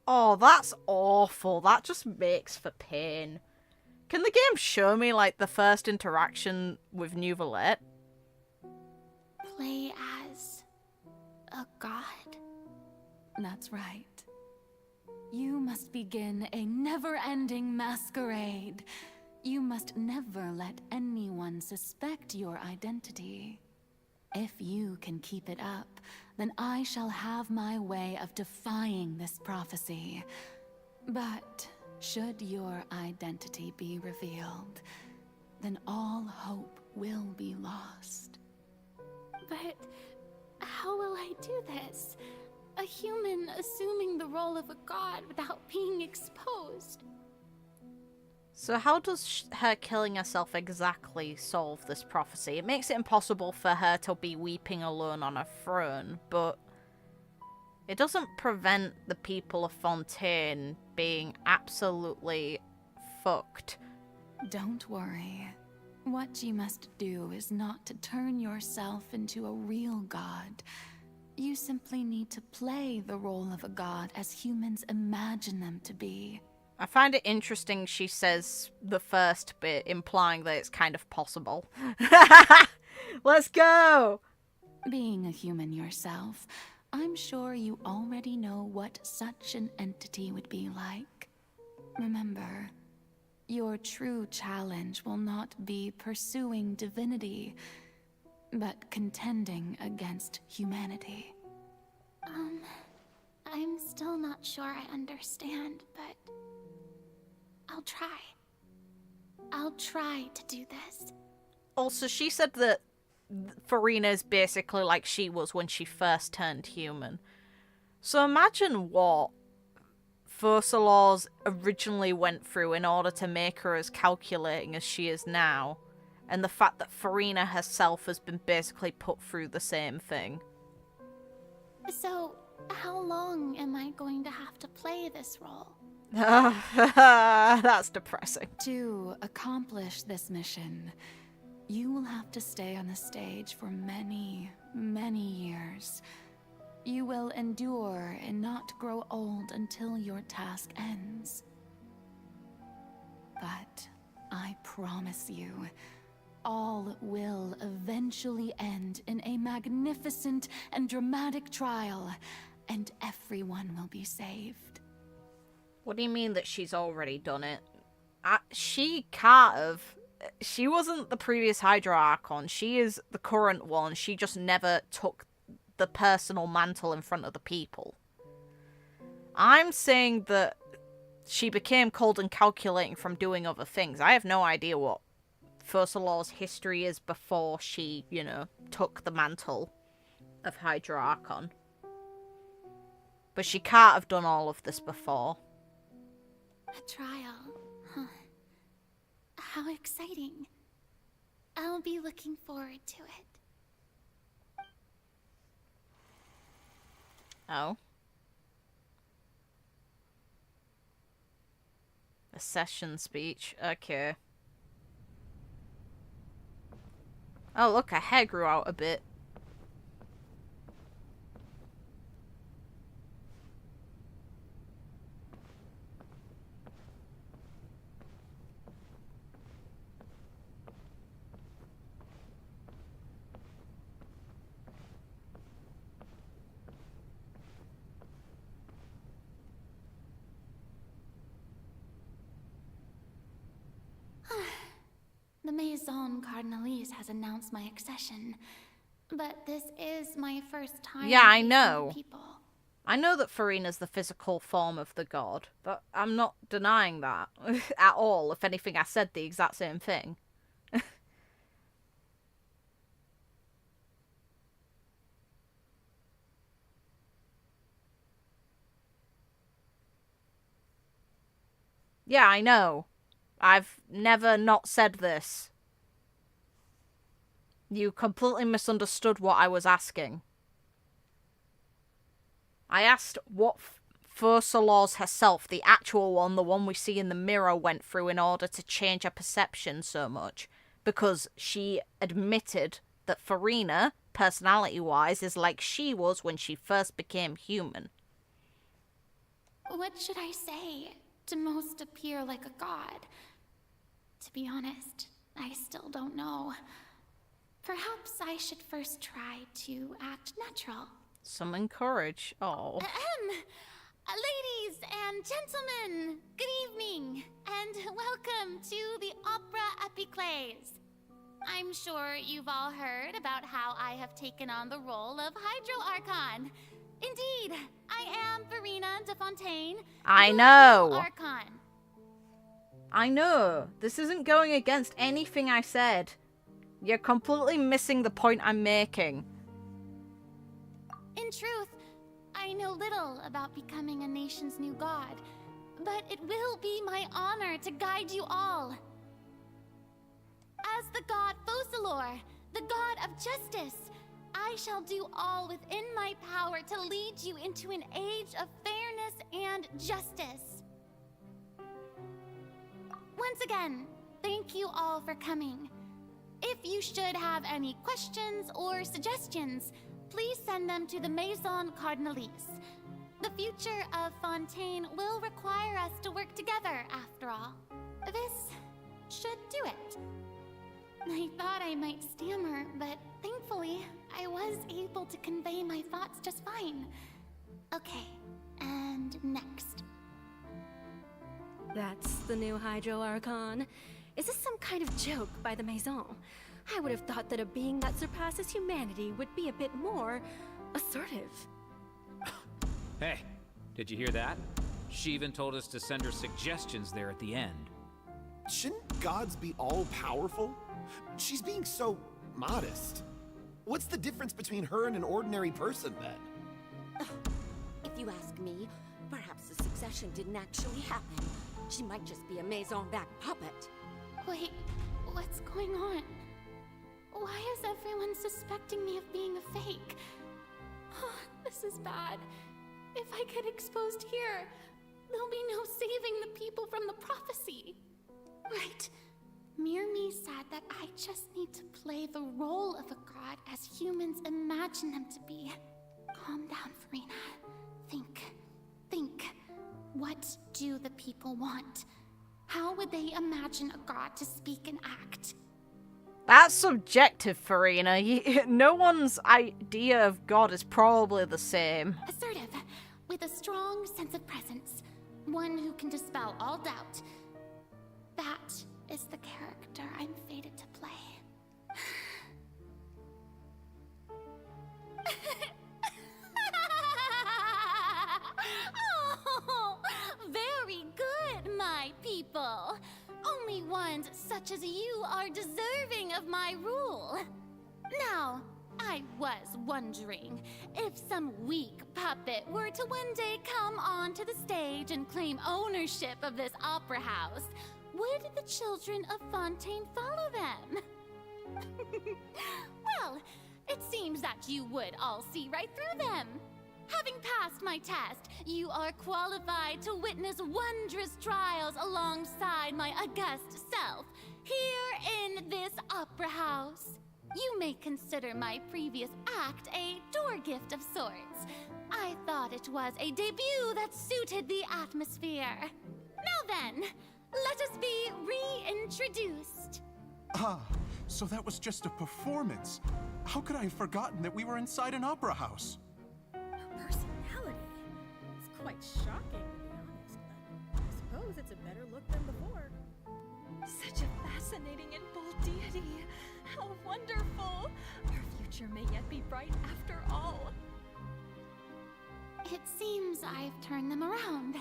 Oh, that's awful. That just makes for pain. Can the game show me, like, the first interaction with New Valette?
Play as a god?
That's right. You must begin a never-ending masquerade. You must never let anyone suspect your identity. If you can keep it up, then I shall have my way of defying this prophecy. But should your identity be revealed, then all hope will be lost.
But how will I do this? A human assuming the role of a god without being exposed.
So how does her killing herself exactly solve this prophecy? It makes it impossible for her to be weeping alone on a throne, but it doesn't prevent the people of Fontaine being absolutely fucked.
Don't worry. What you must do is not to turn yourself into a real god. You simply need to play the role of a god as humans imagine them to be.
I find it interesting she says the first bit, implying that it's kind of possible. Let's go!
Being a human yourself, I'm sure you already know what such an entity would be like. Remember, your true challenge will not be pursuing divinity, but contending against humanity.
I'm still not sure I understand, but I'll try. I'll try to do this.
Also, she said that Furina is basically like she was when she first turned human. So imagine what Fursalors originally went through in order to make her as calculating as she is now, and the fact that Furina herself has been basically put through the same thing.
So, how long am I going to have to play this role?
That's depressing.
To accomplish this mission, you will have to stay on the stage for many, many years. You will endure and not grow old until your task ends. But I promise you, all will eventually end in a magnificent and dramatic trial, and everyone will be saved.
What do you mean that she's already done it? She can't have. She wasn't the previous Hydro Archon. She is the current one. She just never took the personal mantle in front of the people. I'm saying that she became cold and calculating from doing other things. I have no idea what Fursalor's history is before she, you know, took the mantle of Hydro Archon. But she can't have done all of this before.
A trial, huh? How exciting. I'll be looking forward to it.
Oh. A session speech. Okay. Oh, look, her hair grew out a bit.
The Maison Cardinalise has announced my accession, but this is my first time.
Yeah, I know.
People.
I know that Furina's the physical form of the god, but I'm not denying that at all. If anything, I said the exact same thing. Yeah, I know. I've never not said this. You completely misunderstood what I was asking. I asked what Fursalors herself, the actual one, the one we see in the mirror, went through in order to change her perception so much. Because she admitted that Furina, personality-wise, is like she was when she first became human.
What should I say to most appear like a god? To be honest, I still don't know. Perhaps I should first try to act natural.
Summon courage. Oh.
Ladies and gentlemen, good evening, and welcome to the Opera Epiclese. I'm sure you've all heard about how I have taken on the role of Hydro Archon. Indeed, I am Furina de Fontaine.
I know.
Archon.
I know. This isn't going against anything I said. You're completely missing the point I'm making.
In truth, I know little about becoming a nation's new god, but it will be my honor to guide you all. As the god Fursalor, the god of justice, I shall do all within my power to lead you into an age of fairness and justice. Once again, thank you all for coming. If you should have any questions or suggestions, please send them to the Maison Cardinalise. The future of Fontaine will require us to work together, after all. This should do it. I thought I might stammer, but thankfully, I was able to convey my thoughts just fine. Okay, and next.
That's the new Hydro Archon. Is this some kind of joke by the Maison? I would have thought that a being that surpasses humanity would be a bit more assertive.
Hey, did you hear that? She even told us to send her suggestions there at the end.
Shouldn't gods be all-powerful? She's being so modest. What's the difference between her and an ordinary person, then?
If you ask me, perhaps the succession didn't actually happen. She might just be a Maison-back puppet.
Wait, what's going on? Why is everyone suspecting me of being a fake? Oh, this is bad. If I get exposed here, there'll be no saving the people from the prophecy. Right. Mirmi said that I just need to play the role of a god as humans imagine them to be. Calm down, Furina. Think. What do the people want? How would they imagine a god to speak and act?
That's subjective, Furina. No one's idea of God is probably the same.
Assertive, with a strong sense of presence. One who can dispel all doubt. That is the character I'm fated to play. Oh, very good, my people. Only ones such as you are deserving of my rule. Now, I was wondering, if some weak puppet were to one day come onto the stage and claim ownership of this opera house, would the children of Fontaine follow them? Well, it seems that you would all see right through them. Having passed my test, you are qualified to witness wondrous trials alongside my august self, here in this opera house. You may consider my previous act a door gift of sorts. I thought it was a debut that suited the atmosphere. Now then, let us be reintroduced.
Ah, so that was just a performance. How could I have forgotten that we were inside an opera house?
Her personality. It's quite shocking, to be honest. I suppose it's a better look than before.
Such a fascinating and bold deity. How wonderful! Our future may yet be bright after all.
It seems I've turned them around.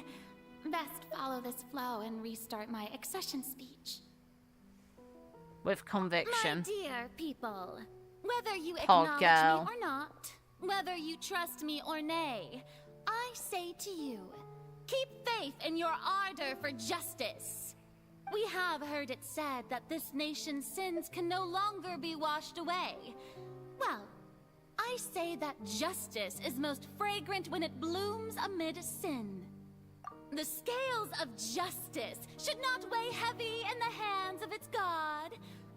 Best follow this flow and restart my accession speech.
With conviction.
My dear people, whether you
Poor
acknowledge
girl.
me or not, whether you trust me or nay, I say to you, keep faith in your ardor for justice. We have heard it said that this nation's sins can no longer be washed away. Well, I say that justice is most fragrant when it blooms amid sin. The scales of justice should not weigh heavy in the hands of its God.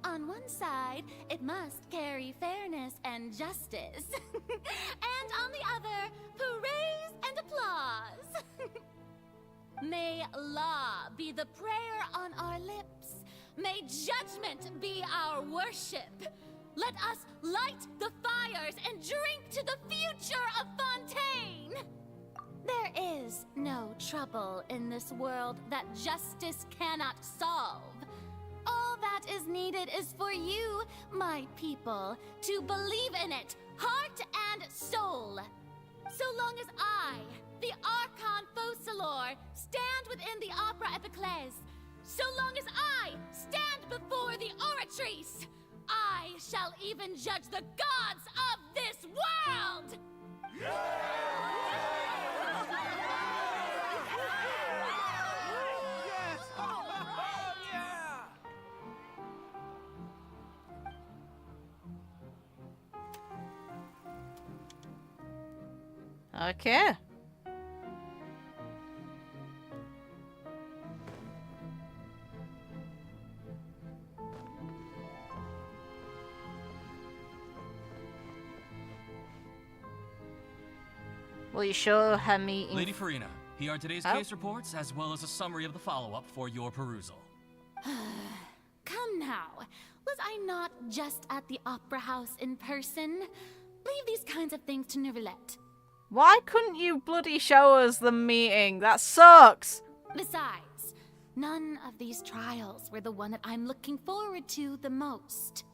On one side, it must carry fairness and justice. And on the other, praise and applause. May law be the prayer on our lips. May judgment be our worship. Let us light the fires and drink to the future of Fontaine. There is no trouble in this world that justice cannot solve. All that is needed is for you, my people, to believe in it, heart and soul. So long as I, the Archon Focalor, stand within the Opera Epiclese, so long as I stand before the Oratrice, I shall even judge the gods of this world!
Okay. Will you show her meeting?
Lady Furina, here are today's case reports, as well as a summary of the follow-up for your perusal.
Come now. Was I not just at the Opera House in person? Leave these kinds of things to Nervilette.
Why couldn't you bloody show us the meeting? That sucks!
Besides, none of these trials were the one that I'm looking forward to the most.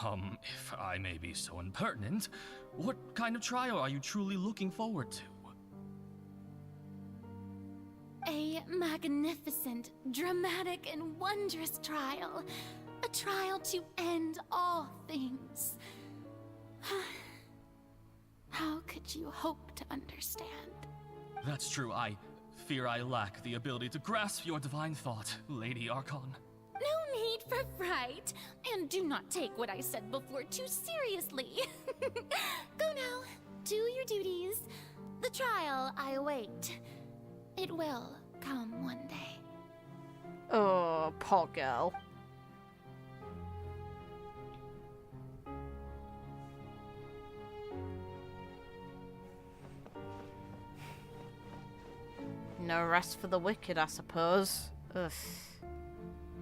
If I may be so impertinent, what kind of trial are you truly looking forward to?
A magnificent, dramatic, and wondrous trial. A trial to end all things. How could you hope to understand?
That's true. I fear I lack the ability to grasp your divine thought, Lady Archon.
No need for fright, and do not take what I said before too seriously. Go now, do your duties. The trial I await. It will come one day.
Oh, poor girl. No rest for the wicked, I suppose. Ugh.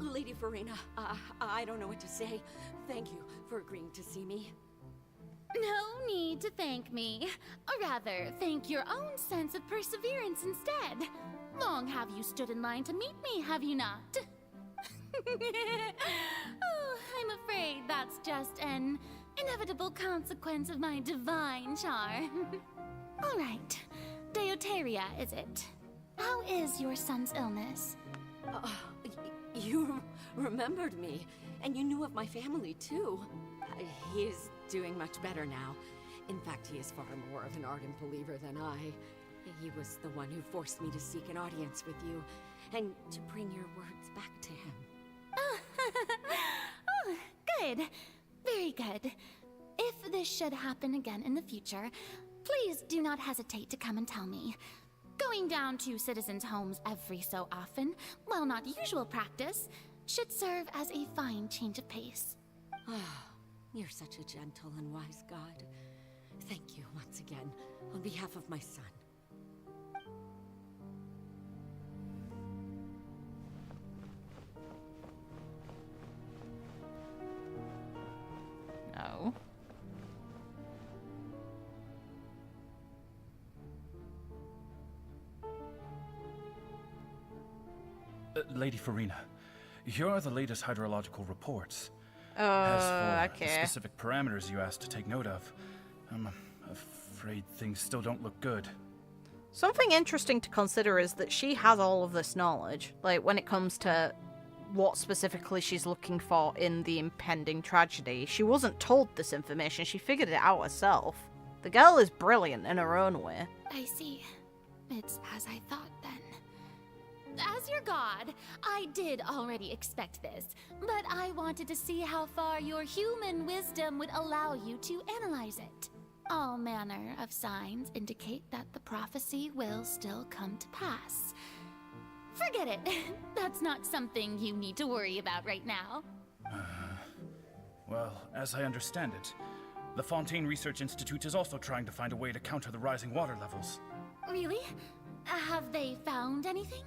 Lady Furina, I don't know what to say. Thank you for agreeing to see me.
No need to thank me. Or rather, thank your own sense of perseverance instead. Long have you stood in line to meet me, have you not? Oh, I'm afraid that's just an inevitable consequence of my divine charm. All right. Deoteria, is it? How is your son's illness?
You remembered me, and you knew of my family, too. He is doing much better now. In fact, he is far more of an ardent believer than I. He was the one who forced me to seek an audience with you, and to bring your words back to him.
Oh, good. Very good. If this should happen again in the future, please do not hesitate to come and tell me. Going down to citizens' homes every so often, while not usual practice, should serve as a fine change of pace.
You're such a gentle and wise god. Thank you once again, on behalf of my son.
No.
Lady Furina, here are the latest hydrological reports.
Oh,
As for
okay.
the specific parameters you asked to take note of, I'm afraid things still don't look good.
Something interesting to consider is that she has all of this knowledge, like when it comes to what specifically she's looking for in the impending tragedy. She wasn't told this information, she figured it out herself. The girl is brilliant in her own way.
I see. It's as I thought then. As your god, I did already expect this, but I wanted to see how far your human wisdom would allow you to analyze it. All manner of signs indicate that the prophecy will still come to pass. Forget it. That's not something you need to worry about right now.
Well, as I understand it, the Fontaine Research Institute is also trying to find a way to counter the rising water levels.
Really? Have they found anything?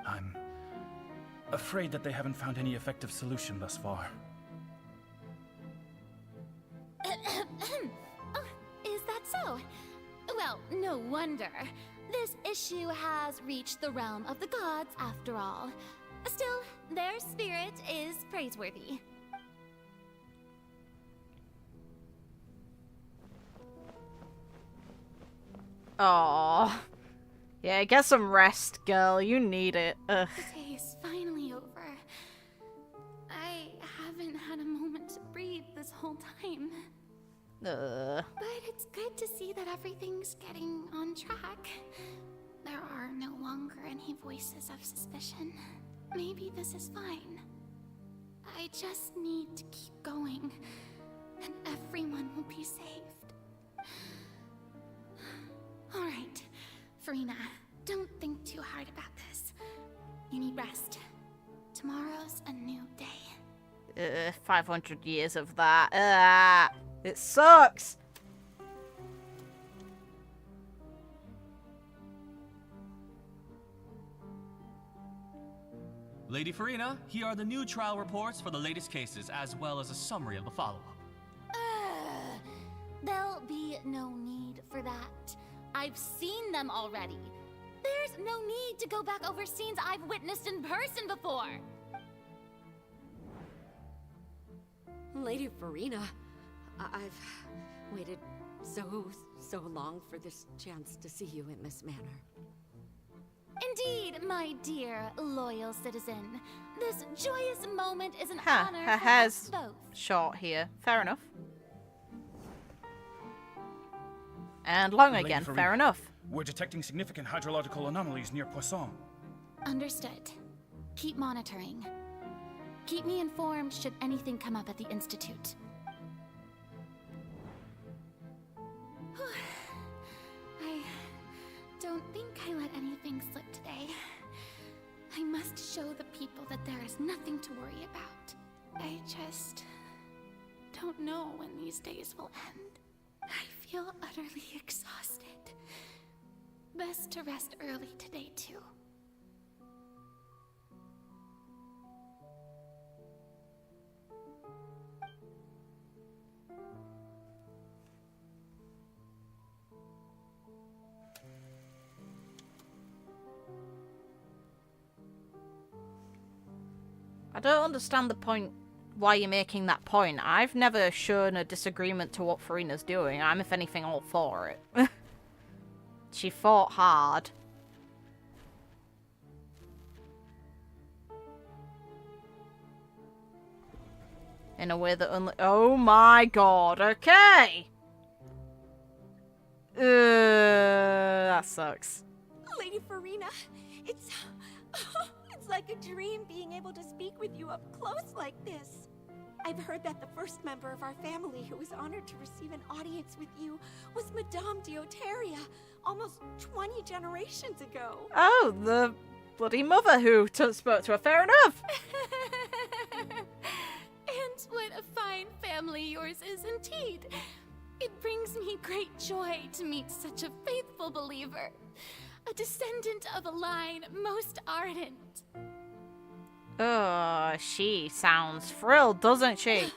I'm afraid that they haven't found any effective solution thus far.
Oh, is that so? Well, no wonder. This issue has reached the realm of the gods, after all. Still, their spirit is praiseworthy.
Aww. Yeah, get some rest, girl. You need it. Ugh.
The day is finally over. I haven't had a moment to breathe this whole time. But it's good to see that everything's getting on track. There are no longer any voices of suspicion. Maybe this is fine. I just need to keep going, and everyone will be saved. Alright, Furina, don't think too hard about this. You need rest. Tomorrow's a new day.
500 years of that. It sucks.
Lady Furina, here are the new trial reports for the latest cases, as well as a summary of the follow-up.
There'll be no need for that. I've seen them already. There's no need to go back over scenes I've witnessed in person before.
Lady Furina, I've waited so long for this chance to see you in this manner.
Indeed, my dear, loyal citizen. This joyous moment is an
Huh,
honor
her
for
hair's
us both.
short here. Fair enough. And long
Lady
again.
Furina,
Fair enough.
We're detecting significant hydrological anomalies near Poisson.
Understood. Keep monitoring. Keep me informed should anything come up at the Institute. I don't think I let anything slip today. I must show the people that there is nothing to worry about. I just don't know when these days will end. I feel utterly exhausted. Best to rest early today, too.
I don't understand the point, why you're making that point. I've never shown a disagreement to what Furina's doing. I'm, if anything, all for it. She fought hard. In a way that only— oh my god, okay! That sucks.
Lady Furina, it's like a dream being able to speak with you up close like this. I've heard that the first member of our family who was honored to receive an audience with you was Madame Dioteria, almost 20 generations ago.
Oh, the bloody mother who spoke to her. Fair enough.
And what a fine family yours is indeed. It brings me great joy to meet such a faithful believer. A descendant of a line most ardent.
Oh, she sounds thrilled, doesn't she?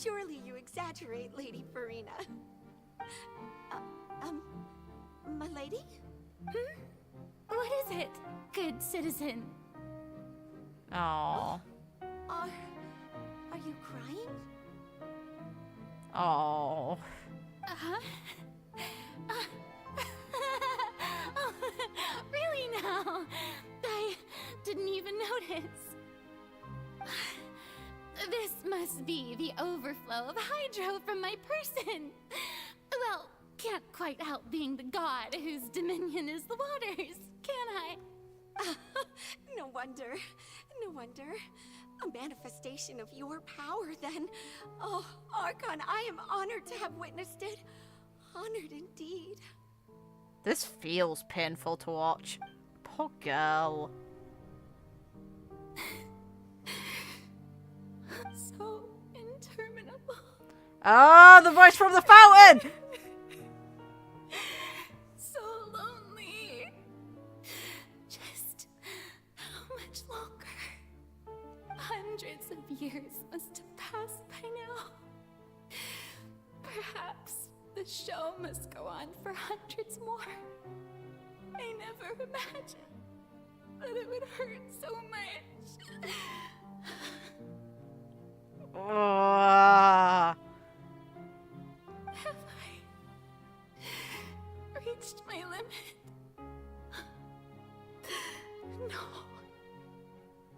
Surely you exaggerate, Lady Furina. My lady?
What is it, good citizen?
Oh.
Are you crying?
Oh.
Uh-huh. Oh, really now? I didn't even notice. This must be the overflow of hydro from my person. Well, can't quite help being the god whose dominion is the waters, can I?
No wonder. No wonder. A manifestation of your power, then. Oh, Archon, I am honored to have witnessed it. Honored indeed.
This feels painful to watch. Poor girl.
So interminable.
Oh, the voice from the fountain!
So lonely. Just how much longer? Hundreds of years must have passed by now. Perhaps the show must go on for hundreds more. I never imagined that it would hurt so much. Have I reached my limit? No.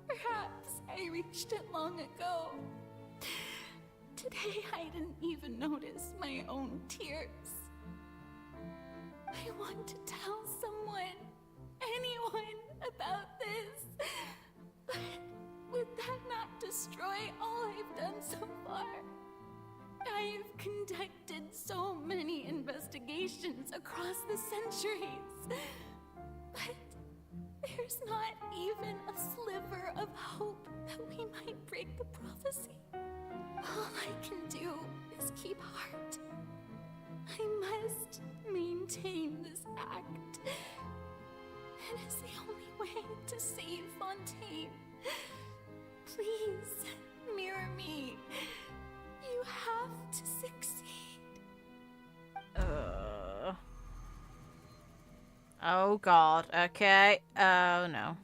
Perhaps I reached it long ago. Today I didn't even notice my own tears. I want to tell someone, anyone, about this. But would that not destroy all I've done so far?
I've conducted so many investigations across the centuries, but there's not even a sliver of hope that we might break the prophecy. All I can do is keep heart. I must maintain this act. It is the only way to save Fontaine. Please, mirror me. You have to succeed.
Oh god, okay. Oh no.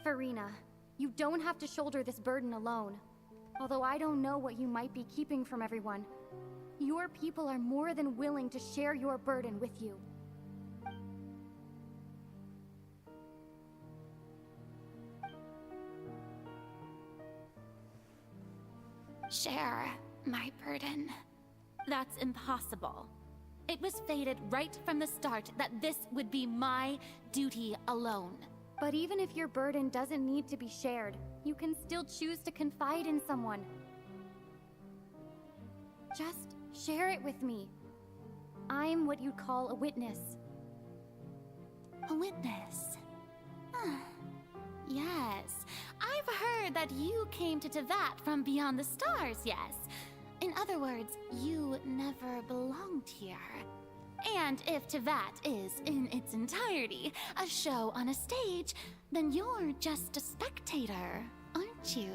Furina, you don't have to shoulder this burden alone. Although I don't know what you might be keeping from everyone, your people are more than willing to share your burden with you.
Share my burden. That's impossible. It was fated right from the start that this would be my duty alone.
But even if your burden doesn't need to be shared, you can still choose to confide in someone. Just share it with me. I'm what you'd call a witness.
A witness? Yes. I've heard that you came to Tevat from beyond the stars, yes? In other words, you never belonged here. And if Tevat is, in its entirety, a show on a stage, then you're just a spectator, aren't you?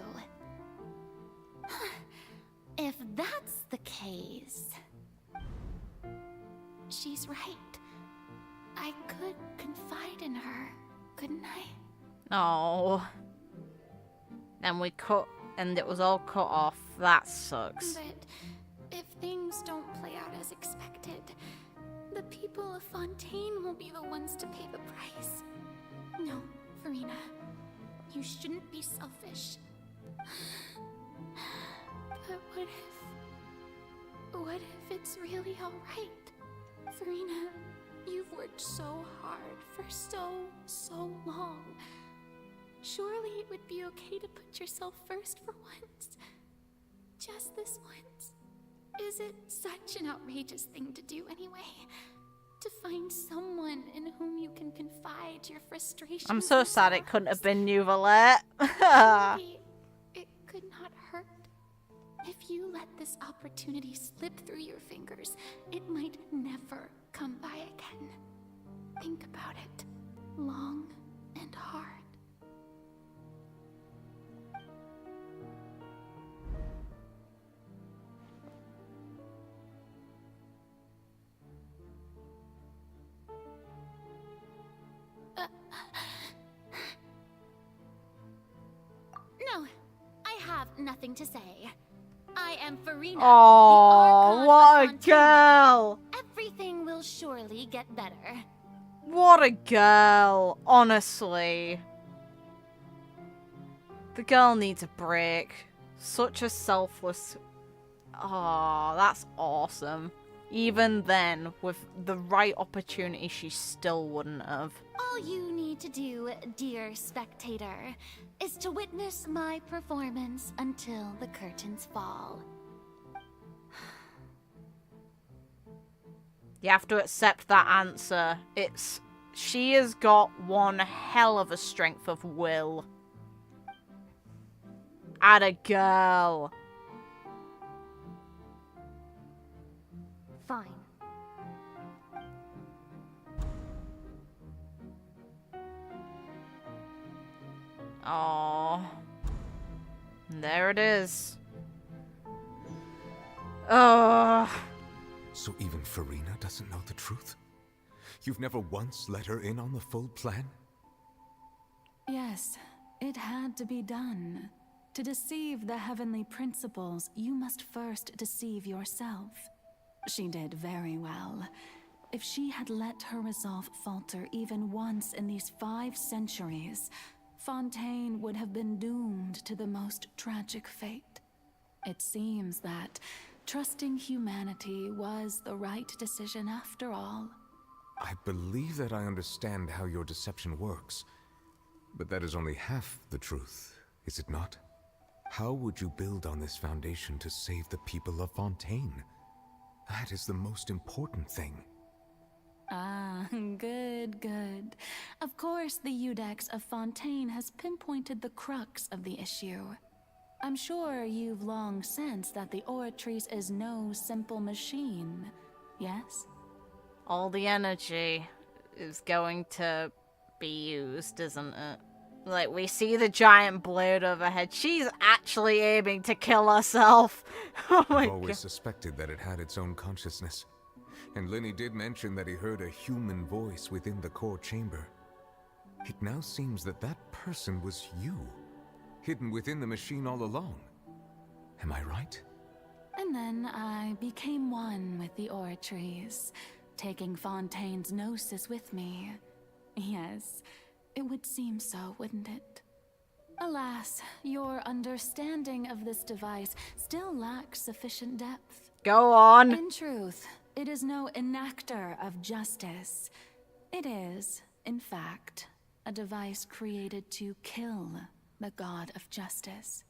If that's the case... She's right. I could confide in her, couldn't I?
Oh. Then we cut, and it was all cut off. That sucks.
But if things don't play out as expected, the people of Fontaine will be the ones to pay the price. No, Furina. You shouldn't be selfish. But what if it's really alright? Furina, you've worked so hard for so long. Surely it would be okay to put yourself first for once. Just this once. Is it such an outrageous thing to do anyway? To find someone in whom you can confide your frustrations.
I'm so sad it couldn't have been you, Valette.
Maybe it could not hurt. If you let this opportunity slip through your fingers, it might never come by again. Think about it long and hard. No, I have nothing to say. I am Furina.
Oh, what a girl!
Everything will surely get better.
What a girl, honestly. The girl needs a break. Such a selfless... Oh, that's awesome. Even then, with the right opportunity, she still wouldn't have.
All you need to do, dear spectator, is to witness my performance until the curtains fall.
You have to accept that answer. She has got one hell of a strength of will. Atta girl.
Fine.
Oh, there it is. Oh.
So even Furina doesn't know the truth? You've never once let her in on the full plan?
Yes, it had to be done. To deceive the heavenly principles, you must first deceive yourself. She did very well. If she had let her resolve falter even once in these 5 centuries, Fontaine would have been doomed to the most tragic fate. It seems that trusting humanity was the right decision after all.
I believe that I understand how your deception works, but that is only half the truth, is it not? How would you build on this foundation to save the people of Fontaine? That is the most important thing.
Ah, good, good. Of course, the Udex of Fontaine has pinpointed the crux of the issue. I'm sure you've long sensed that the Oratrice is no simple machine, yes?
All the energy is going to be used, isn't it? Like, we see the giant blade overhead. She's actually aiming to kill herself. Oh my
I've always
god.
suspected that it had its own consciousness. And Lenny did mention that he heard a human voice within the core chamber. It now seems that that person was you, hidden within the machine all along. Am I right?
And then I became one with the Oratrice, taking Fontaine's gnosis with me. Yes, it would seem so, wouldn't it? Alas, your understanding of this device still lacks sufficient depth.
Go on.
In truth, it is no enactor of justice. It is, in fact, a device created to kill the god of justice.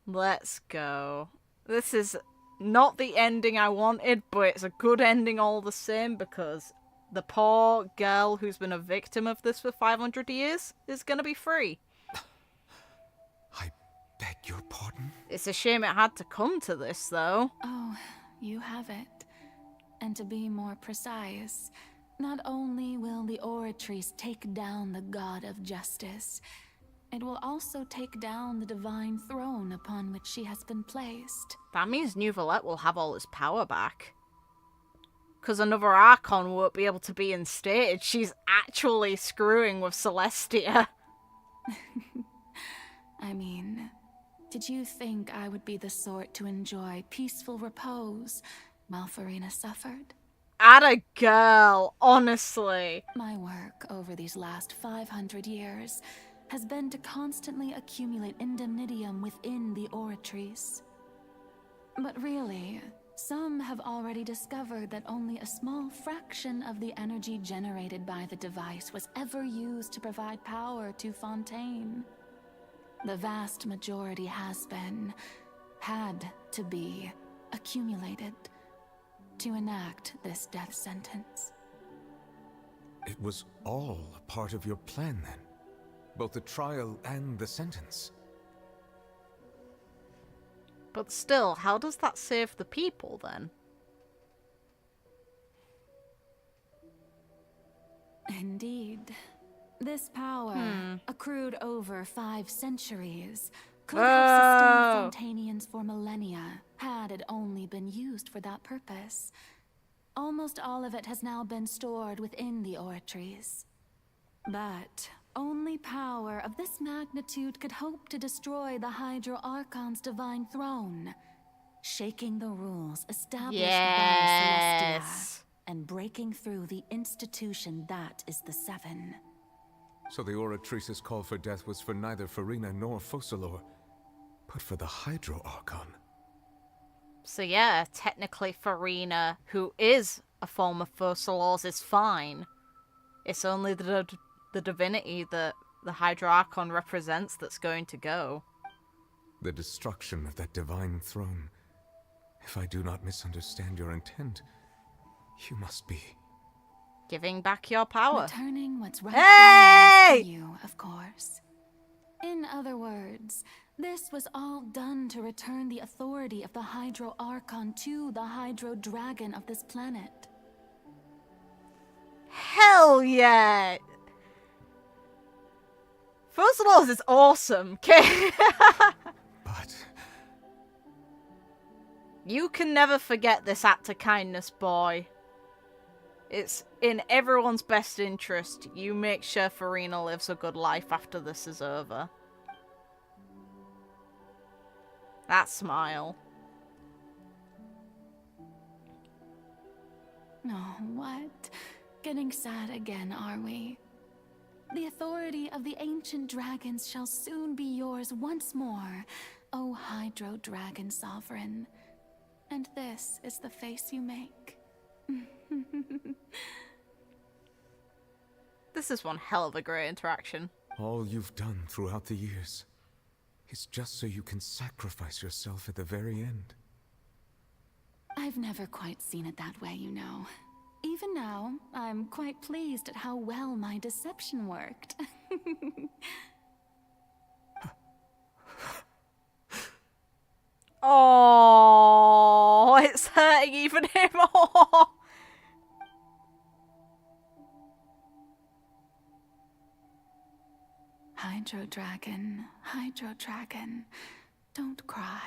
Let's go. This is not the ending I wanted, but it's a good ending all the same, because the poor girl who's been a victim of this for 500 years is gonna be free.
I beg your pardon?
It's a shame it had to come to this, though.
Oh, you have it. And to be more precise, not only will the Oratrice take down the god of justice, it will also take down the divine throne upon which she has been placed.
That means Neuvillette will have all his power back. Because another Archon won't be able to be instated. She's actually screwing with Celestia.
I mean, did you think I would be the sort to enjoy peaceful repose while Furina suffered?
Atta girl, honestly.
My work over these last 500 years has been to constantly accumulate indemnitium within the Oratrice. But really, some have already discovered that only a small fraction of the energy generated by the device was ever used to provide power to Fontaine. The vast majority has been, had to be, accumulated to enact this death sentence.
It was all a part of your plan, then? Both the trial and the sentence?
But still, how does that save the people, then?
Indeed. This power, accrued over 5 centuries, could
Oh.
have sustained Fontainians for millennia, had it only been used for that purpose. Almost all of it has now been stored within the Oratrice. But only power of this magnitude could hope to destroy the Hydro Archon's divine throne, shaking the rules established by Celestia, and breaking through the institution that is the Seven.
So the Oratrice's call for death was for neither Furina nor Focalor, but for the Hydro Archon.
So yeah, technically Furina, who is a form of Focalor's, is fine. It's only the divinity that the Hydro Archon represents that's going to go.
The destruction of that divine throne. If I do not misunderstand your intent, you must be...
giving back your power.
Returning what's
Hey!
rightfully to you, of course. In other words, this was all done to return the authority of the Hydro Archon to the Hydro Dragon of this planet.
Hell yeah! Focalor's is awesome, okay?
But...
you can never forget this act of kindness, boy. It's in everyone's best interest. You make sure Furina lives a good life after this is over. That smile.
Oh, what? Getting sad again, are we? The authority of the ancient dragons shall soon be yours once more, O Hydro Dragon Sovereign. And this is the face you make.
This is one hell of a great interaction.
All you've done throughout the years is just so you can sacrifice yourself at the very end.
I've never quite seen it that way, you know. Even now, I'm quite pleased at how well my deception worked.
Oh, it's hurting even him more.
Hydro Dragon, don't cry.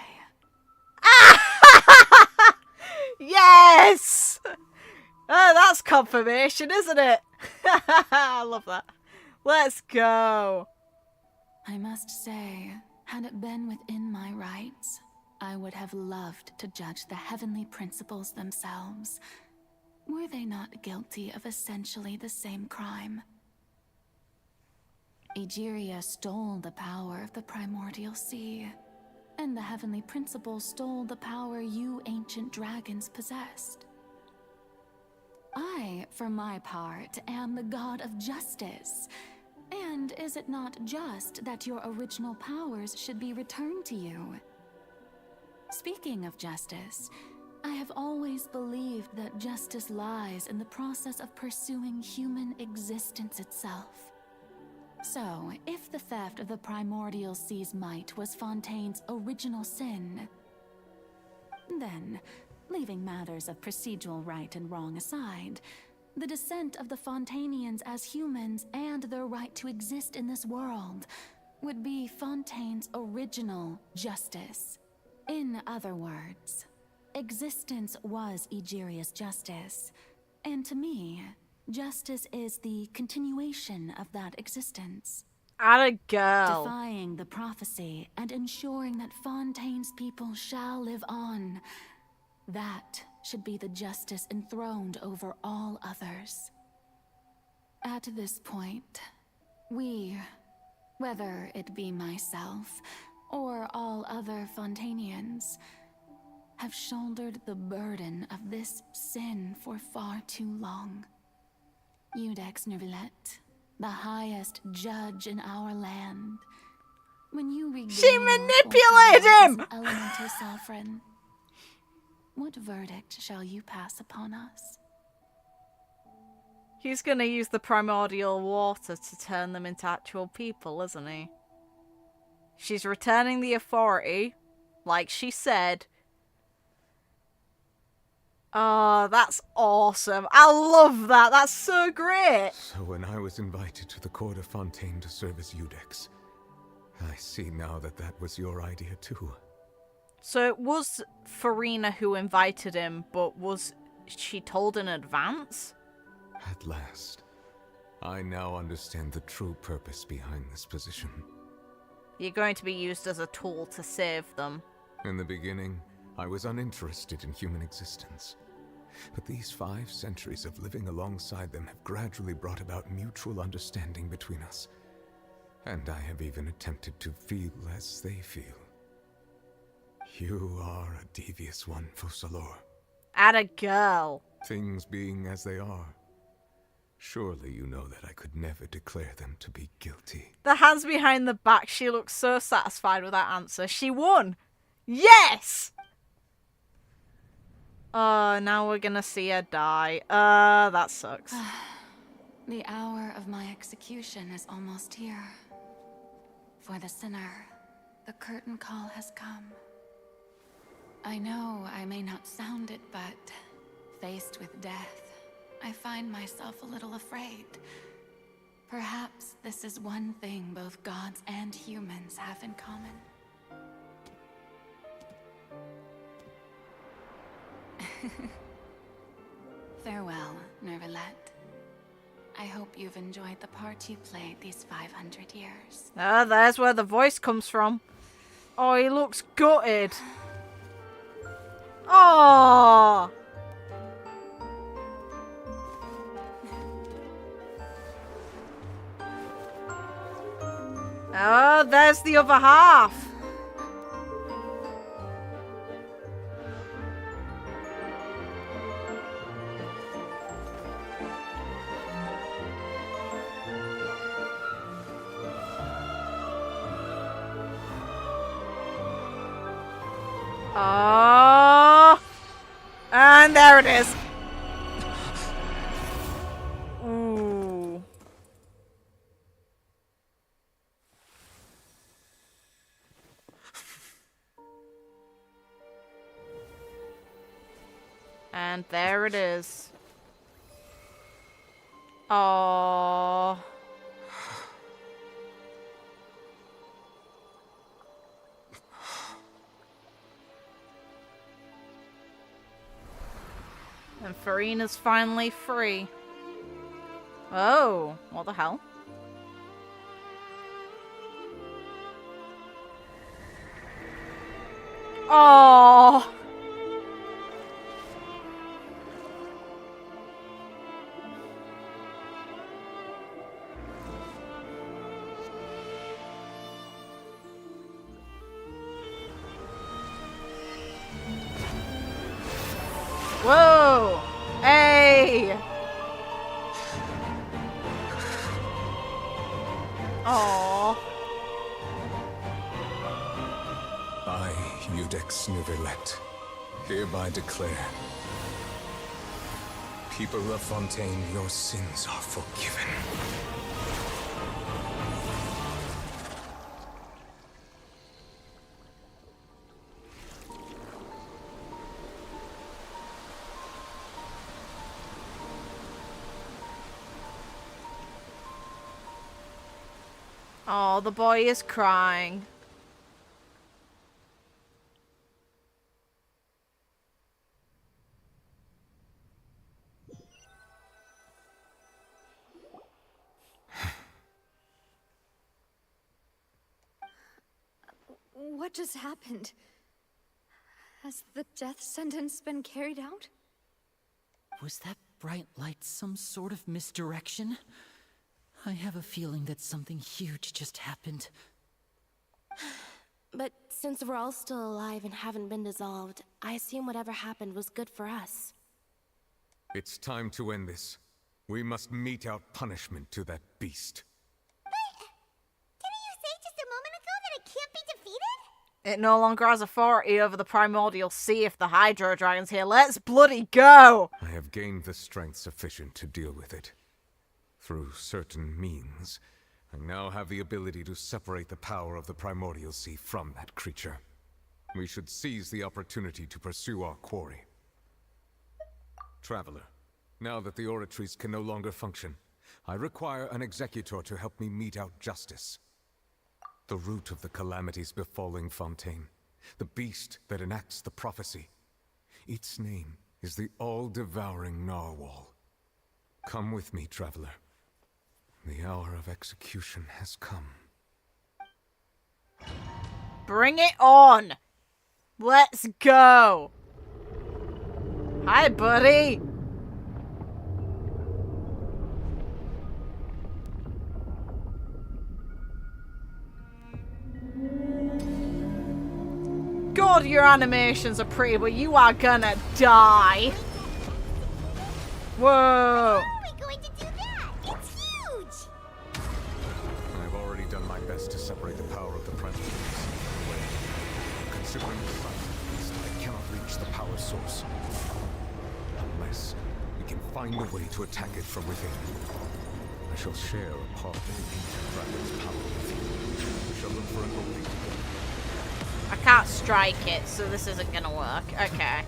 Yes! That's confirmation, isn't it? I love that. Let's go.
I must say, had it been within my rights, I would have loved to judge the heavenly principles themselves. Were they not guilty of essentially the same crime? Egeria stole the power of the primordial sea, and the heavenly principles stole the power you ancient dragons possessed. I, for my part, am the god of justice. And is it not just that your original powers should be returned to you? Speaking of justice, I have always believed that justice lies in the process of pursuing human existence itself. So, if the theft of the primordial sea's might was Fontaine's original sin, then, leaving matters of procedural right and wrong aside, the descent of the Fontainians as humans and their right to exist in this world would be Fontaine's original justice. In other words, existence was Egeria's justice, and to me, justice is the continuation of that existence.
Atta girl.
Defying the prophecy and ensuring that Fontaine's people shall live on. That should be the justice enthroned over all others. At this point, we, whether it be myself or all other Fontainians, have shouldered the burden of this sin for far too long. Iudex Nervilette, the highest judge in our land. When you regain
she manipulated him!
Elemental sovereign, what verdict shall you pass upon us?
He's gonna use the primordial water to turn them into actual people, isn't he? She's returning the authority, like she said. Oh, that's awesome. I love that. That's so great.
So when I was invited to the court of Fontaine to serve as Iudex, I see now that that was your idea too.
So it was Furina who invited him, but was she told in advance?
At last, I now understand the true purpose behind this position.
You're going to be used as a tool to save them.
In the beginning, I was uninterested in human existence. But these 5 centuries of living alongside them have gradually brought about mutual understanding between us. And I have even attempted to feel as they feel. You are a devious one, Focalor.
Atta girl.
Things being as they are, surely you know that I could never declare them to be guilty.
The hands behind the back, she looks so satisfied with that answer. She won! Yes! Now we're gonna see her die. That sucks.
The hour of my execution is almost here. For the sinner, the curtain call has come. I know I may not sound it, but faced with death, I find myself a little afraid. Perhaps this is one thing both gods and humans have in common. Farewell, Nervilette. I hope you've enjoyed the part you played these 500 years.
There's where the voice comes from. Oh, he looks gutted. Oh! Oh, there's the other half. Oh, and there it is. Ooh. And there it is. Oh. And Furina's finally free. Oh, what the hell? Oh. Whoa! Hey! Aww.
I, Iudex Nouvelet, hereby declare, people of Fontaine, your sins are forgiven.
Oh, the boy is crying.
What just happened? Has the death sentence been carried out?
Was that bright light some sort of misdirection? I have a feeling that something huge just happened.
But since we're all still alive and haven't been dissolved, I assume whatever happened was good for us.
It's time to end this. We must mete out punishment to that beast.
Didn't you say just a moment ago that it can't be defeated?
It no longer has authority over the primordial sea if the Hydro Dragon's here. Let's bloody go!
I have gained the strength sufficient to deal with it. Through certain means, I now have the ability to separate the power of the primordial sea from that creature. We should seize the opportunity to pursue our quarry. Traveler, now that the oratories can no longer function, I require an executor to help me mete out justice. The root of the calamities befalling Fontaine, the beast that enacts the prophecy. Its name is the all-devouring narwhal. Come with me, traveler. The hour of execution has come.
Bring it on! Let's go! Hi, buddy! God, your animations are pretty, but you are gonna die. Whoa!
How are we going to do that? It's huge!
I've already done my best to separate the power of the primordial sea from the way. Considering the size of the beast, I cannot reach the power source. Unless we can find a way to attack it from within. I shall share a part of the ancient dragon's power with you. We shall look for an opening together.
I can't strike it, so this isn't gonna work. Okay.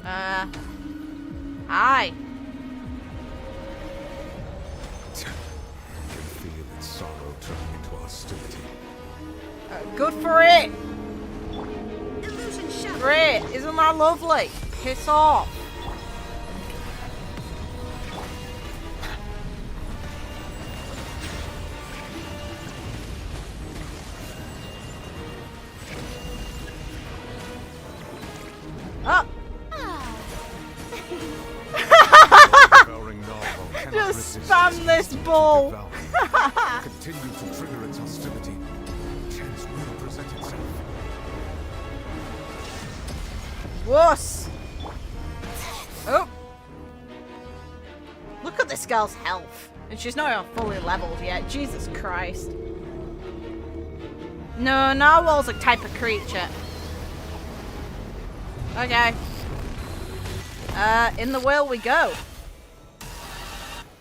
Hi.
I can feel its sorrow turning into hostility.
Good for it! Great! Isn't that lovely? Piss off! Up! Just spam this ball!
Continue to trigger its hostility. Chance will present itself.
Wuss! Oh! Look at this girl's health. And she's not even fully leveled yet. Jesus Christ. No, narwhal's a type of creature. Okay. In the whale we go.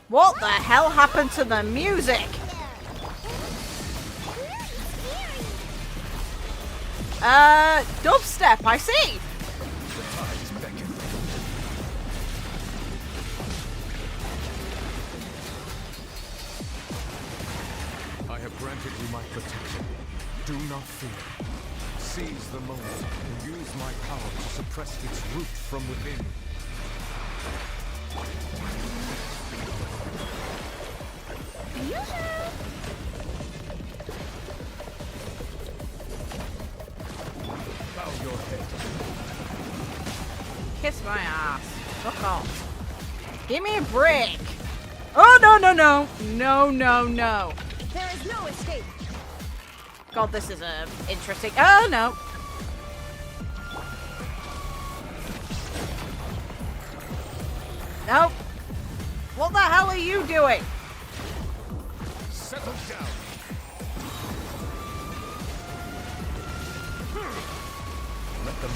What the hell happened to the music? Dubstep, I see.
I have granted you my protection. Do not fear. Seize the moment and use my power to suppress its root from within. Bow your head.
Kiss my ass. Fuck off. Give me a break. Oh, no, no, no. No, no, no.
There is no escape.
God, this is interesting. Oh, no. Nope. What the hell are you doing?
Settle down.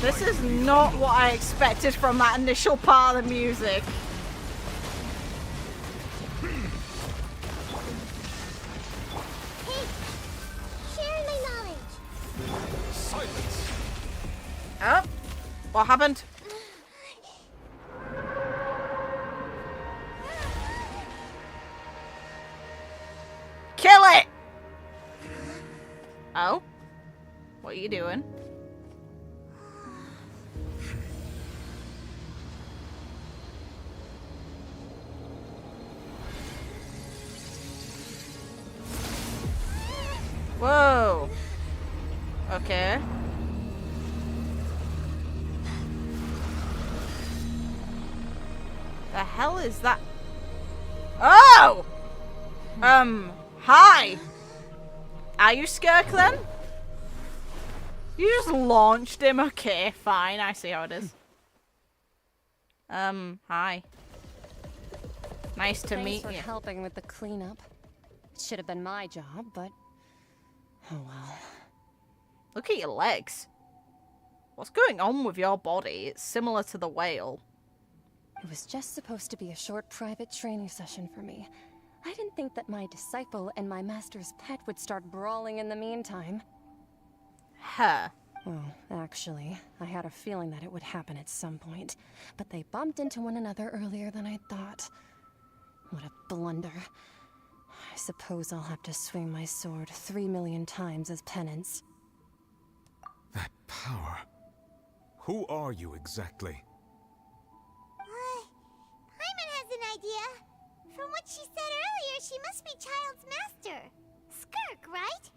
This is not what I expected from that initial part of the music.
Hey, share my knowledge.
Silence.
Oh, what happened? Kill it! Oh? What are you doing? Whoa. Okay. The hell is that? Oh! Hi! Are you Skirk then? You just launched him. Okay, fine. I see how it is. Hi. Nice to meet
Thanks
you.
for helping with the cleanup. It should have been my job, but oh well.
Look at your legs. What's going on with your body? It's similar to the whale.
It was just supposed to be a short private training session for me. I didn't think that my disciple and my master's pet would start brawling in the meantime.
Huh.
Well, actually, I had a feeling that it would happen at some point, but they bumped into one another earlier than I thought. What a blunder. I suppose I'll have to swing my sword 3 million times as penance.
That power. Who are you exactly?
Hyman has an idea. From what she said earlier, she must be Child's master. Skirk, right?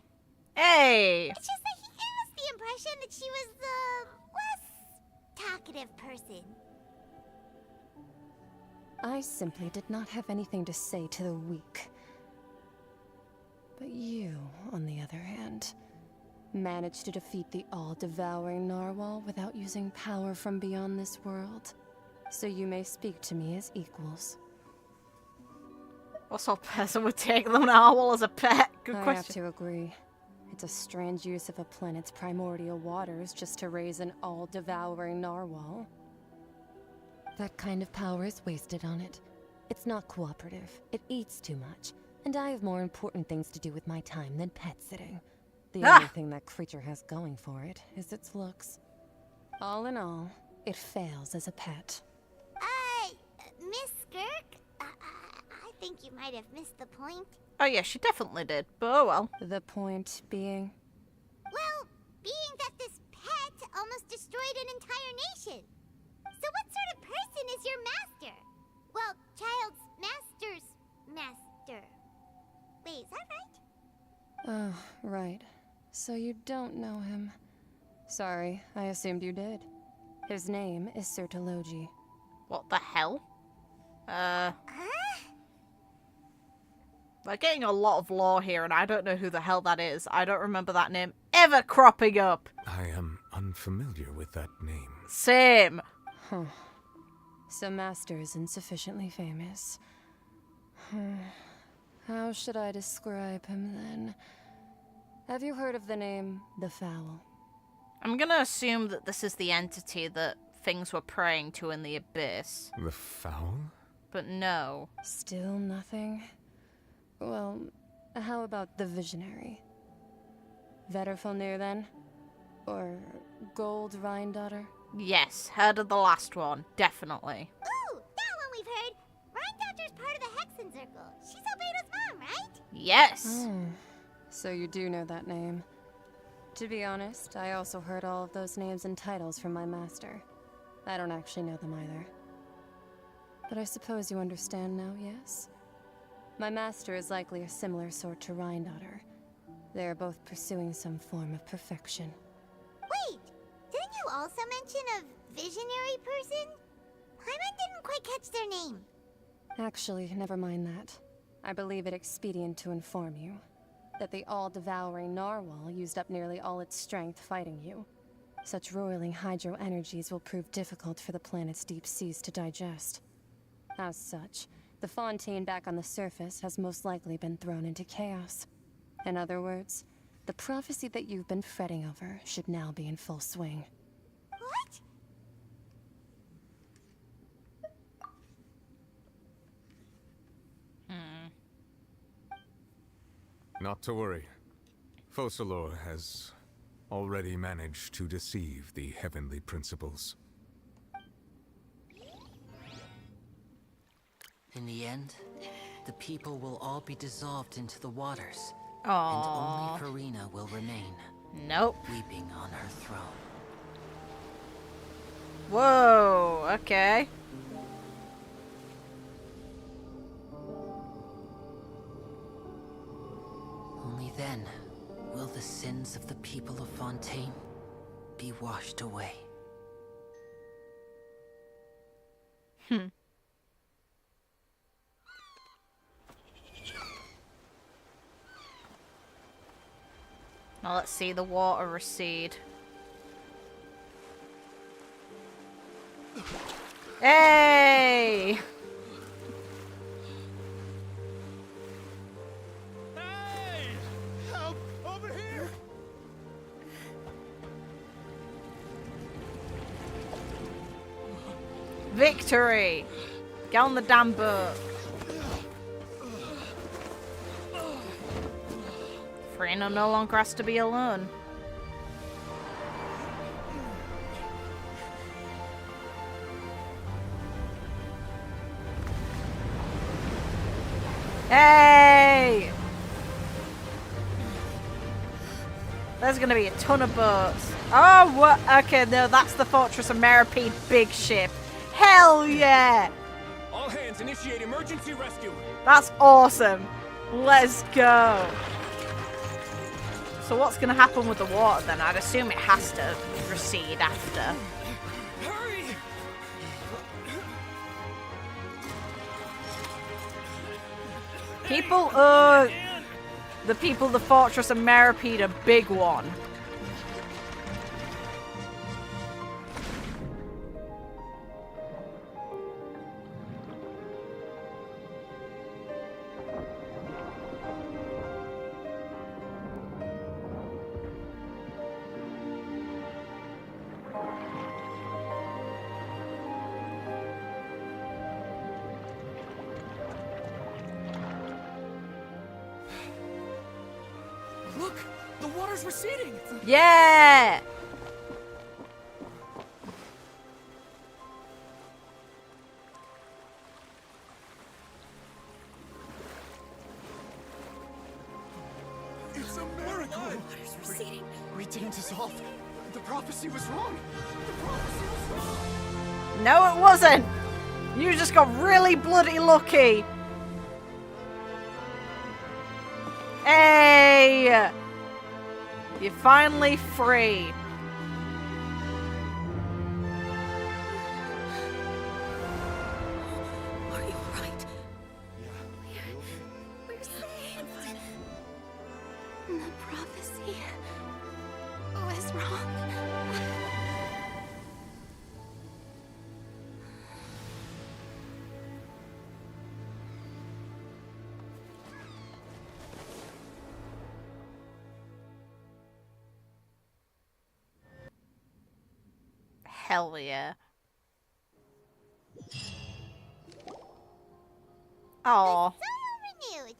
Hey!
It's just that he gave us the impression that she was the less talkative person.
I simply did not have anything to say to the weak. But you, on the other hand, managed to defeat the all-devouring narwhal without using power from beyond this world. So you may speak to me as equals.
What sort of person would take the narwhal as a pet? Good
I
question.
have to agree. It's a strange use of a planet's primordial waters just to raise an all-devouring narwhal. That kind of power is wasted on it. It's not cooperative. It eats too much. And I have more important things to do with my time than pet sitting. The only thing that creature has going for it is its looks. All in all, it fails as a pet.
Miss Skirk? I think you might have missed the point.
Oh yeah, she definitely did, but oh well.
The point being?
Well, being that this pet almost destroyed an entire nation. So what sort of person is your master? Well, Child's master's master. Wait, is that right?
Oh, right. So you don't know him. Sorry, I assumed you did. His name is Sertologi.
What the hell? We're getting a lot of lore here, and I don't know who the hell that is. I don't remember that name ever cropping up.
I am unfamiliar with that name.
Same.
Huh. So Master isn't sufficiently famous. How should I describe him then? Have you heard of the name the Fowl?
I'm gonna assume that this is the entity that things were praying to in the abyss.
The Fowl?
But no.
Still nothing? Well, how about the Visionary? Vetterfalnir, then? Or Gold Rhine-daughter?
Yes, heard of the last one. Definitely.
Ooh, that one we've heard. Rhine-daughter's part of the Hexen Circle. She's Albedo's mom, right?
Yes!
So you do know that name. To be honest, I also heard all of those names and titles from my master. I don't actually know them either. But I suppose you understand now, yes? My master is likely a similar sort to Rhine-daughter. They are both pursuing some form of perfection.
Wait, didn't you also mention a visionary person? Paimon didn't quite catch their name.
Actually, never mind that. I believe it expedient to inform you that the all-devouring narwhal used up nearly all its strength fighting you. Such roiling hydro energies will prove difficult for the planet's deep seas to digest. As such, the fontaine back on the surface has most likely been thrown into chaos. In other words, the prophecy that you've been fretting over should now be in full swing.
What?
Not to worry. Focalor has already managed to deceive the heavenly principles.
In the end, the people will all be dissolved into the waters.
Aww.
And only Furina will remain.
Nope.
Weeping on her throne.
Whoa, okay.
Only then will the sins of the people of Fontaine be washed away.
Now let's see the water recede. Hey!
Help! Over here!
Victory! Get on the damn boat. Furina no longer has to be alone. Hey! There's gonna be a ton of boats. Oh, what? Okay, no, that's the Fortress of Meripede big ship. Hell yeah!
All hands initiate emergency rescue.
That's awesome. Let's go. So what's gonna happen with the water then? I'd assume it has to recede after.
Hurry!
People, the people of the Fortress of Meripede, a big one.
Look, the water's receding.
Yeah!
It's a miracle!
Water's receding.
We didn't dissolve. The prophecy was wrong. The prophecy was wrong.
No, it wasn't. You just got really bloody lucky. Hey! You're finally free.
Are you alright?
We're safe. The prophecy was wrong.
Hell yeah. Aww.
The soil renewed.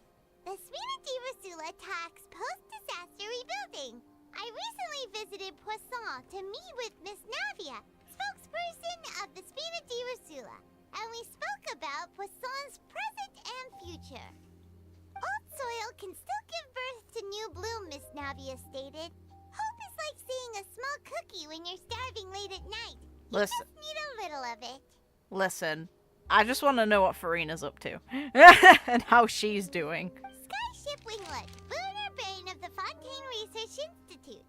The Spina di Rasula talks post-disaster rebuilding. I recently visited Poisson to meet with Miss Navia, spokesperson of the Spina di Rasula, and we spoke about Poisson's present and future. Old soil can still give birth to new bloom, Miss Navia stated. Hope is like seeing a small cookie when you're starving late at night. You
Listen.
just need a little of it.
Listen, I just want to know what Furina's up to. And how she's doing.
Skyship Winglet, lunar brain of the Fontaine Research Institute.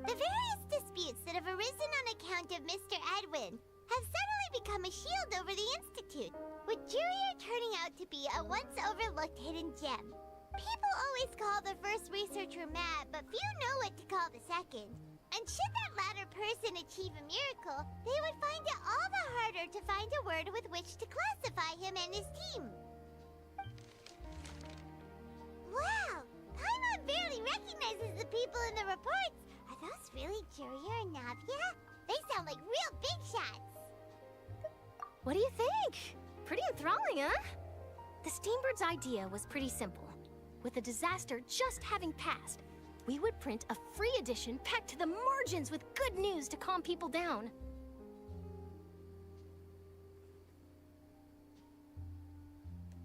The various disputes that have arisen on account of Mr. Edwin have suddenly become a shield over the Institute, with Jurier turning out to be a once-overlooked hidden gem. People always call the first researcher mad, but few know what to call the second. And should that latter person achieve a miracle, they would find it all the harder to find a word with which to classify him and his team. Wow! Paimon barely recognizes the people in the reports. Are those really Jurier and Navia? They sound like real big shots.
What do you think? Pretty enthralling, huh? The Steambird's idea was pretty simple. With the disaster just having passed, we would print a free edition packed to the margins with good news to calm people down.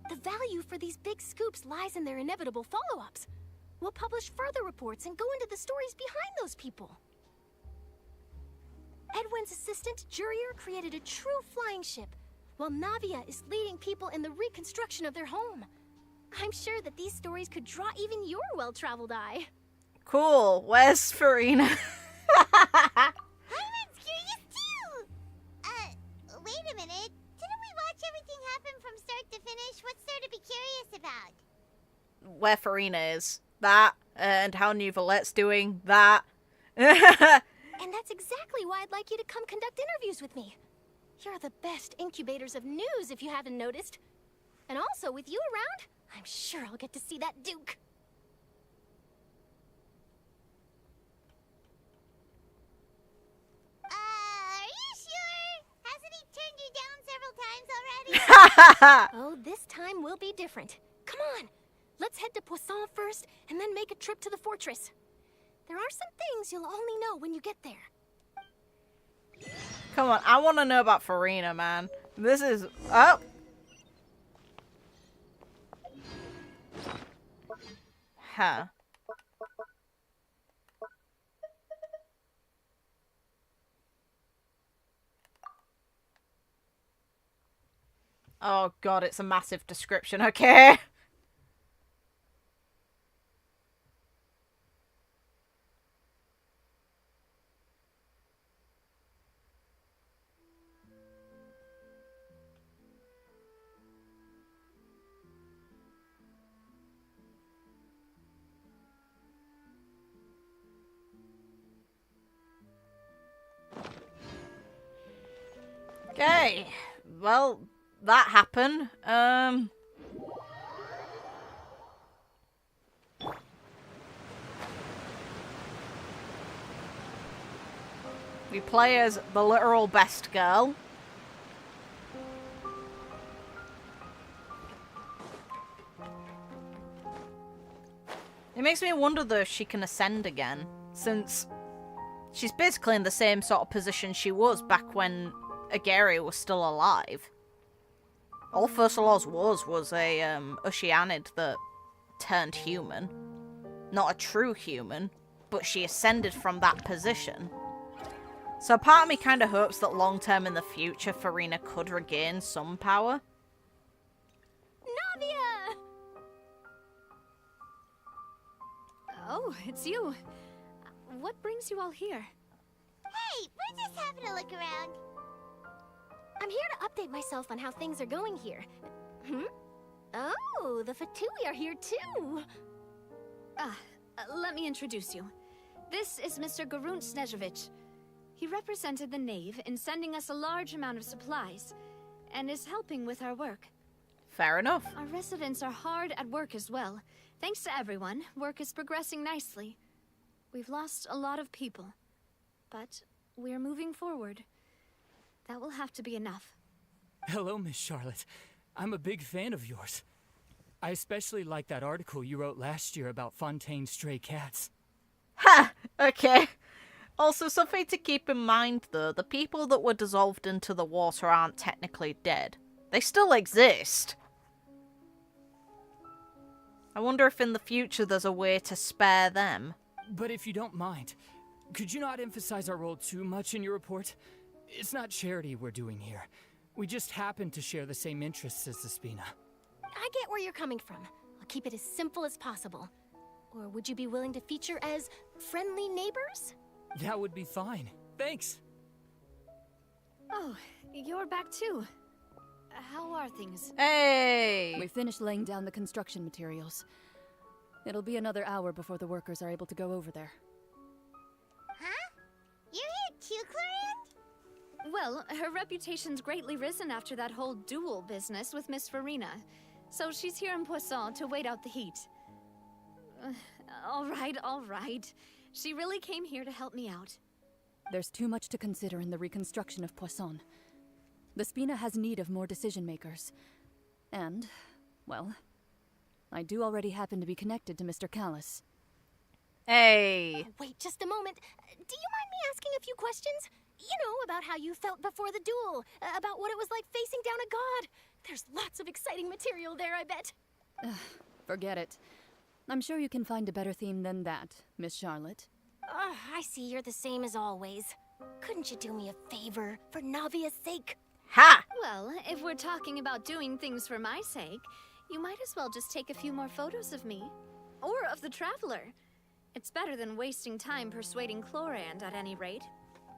The value for these big scoops lies in their inevitable follow-ups. We'll publish further reports and go into the stories behind those people. Edwin's assistant, Jurier, created a true flying ship, while Navia is leading people in the reconstruction of their home. I'm sure that these stories could draw even your well-traveled eye.
Cool. Where's Furina?
Paimon's curious too! Wait a minute. Didn't we watch everything happen from start to finish? What's there to be curious about?
Where Furina is. That. And how New Vallette's doing. That.
And that's exactly why I'd like you to come conduct interviews with me. You're the best incubators of news, if you haven't noticed. And also, with you around, I'm sure I'll get to see that Duke.
Are you sure? Hasn't he turned you down several times already?
Oh, this time will be different. Come on, let's head to Poisson first, and then make a trip to the fortress. There are some things you'll only know when you get there.
Come on, I want to know about Furina, man. This is... Oh! Huh. Oh god, it's a massive description, okay. Okay, well, that happened. We play as the literal best girl. It makes me wonder though if she can ascend again, since she's basically in the same sort of position she was back when Ageria was still alive. All Fursalos was a Oceanid that turned human. Not a true human, but she ascended from that position. So part of me kind of hopes that long term in the future, Furina could regain some power.
Navia! Oh, it's you. What brings you all here?
Hey, we're just having a look around.
I'm here to update myself on how things are going here. Oh, the Fatui are here too!
Let me introduce you. This is Mr. Garunt Snežević. He represented the Knave in sending us a large amount of supplies, and is helping with our work.
Fair enough.
Our residents are hard at work as well. Thanks to everyone, work is progressing nicely. We've lost a lot of people, but we're moving forward. That will have to be enough.
Hello, Miss Charlotte. I'm a big fan of yours. I especially like that article you wrote last year about Fontaine stray cats.
Ha! Okay. Also, something to keep in mind, though, the people that were dissolved into the water aren't technically dead. They still exist. I wonder if in the future there's a way to spare them.
But if you don't mind, could you not emphasize our role too much in your report? It's not charity we're doing here. We just happen to share the same interests as the Spina.
I get where you're coming from. I'll keep it as simple as possible. Or would you be willing to feature as friendly neighbors?
That would be fine. Thanks.
Oh, you're back too. How are things?
Hey!
We finished laying down the construction materials. It'll be another hour before the workers are able to go over there.
Huh? You're here too, Clorinde?
Well, her reputation's greatly risen after that whole duel business with Miss Furina. So she's here in Poisson to wait out the heat. All right. She really came here to help me out.
There's too much to consider in the reconstruction of Poisson. The Spina has need of more decision-makers. And, well, I do already happen to be connected to Mr. Callis.
Hey!
Wait just a moment. Do you mind me asking a few questions? You know, about how you felt before the duel, about what it was like facing down a god. There's lots of exciting material there, I bet.
Forget it. I'm sure you can find a better theme than that, Miss Charlotte.
I see you're the same as always. Couldn't you do me a favor, for Navia's sake?
Ha!
Well, if we're talking about doing things for my sake, you might as well just take a few more photos of me. Or of the Traveler. It's better than wasting time persuading Clorinde, at any rate.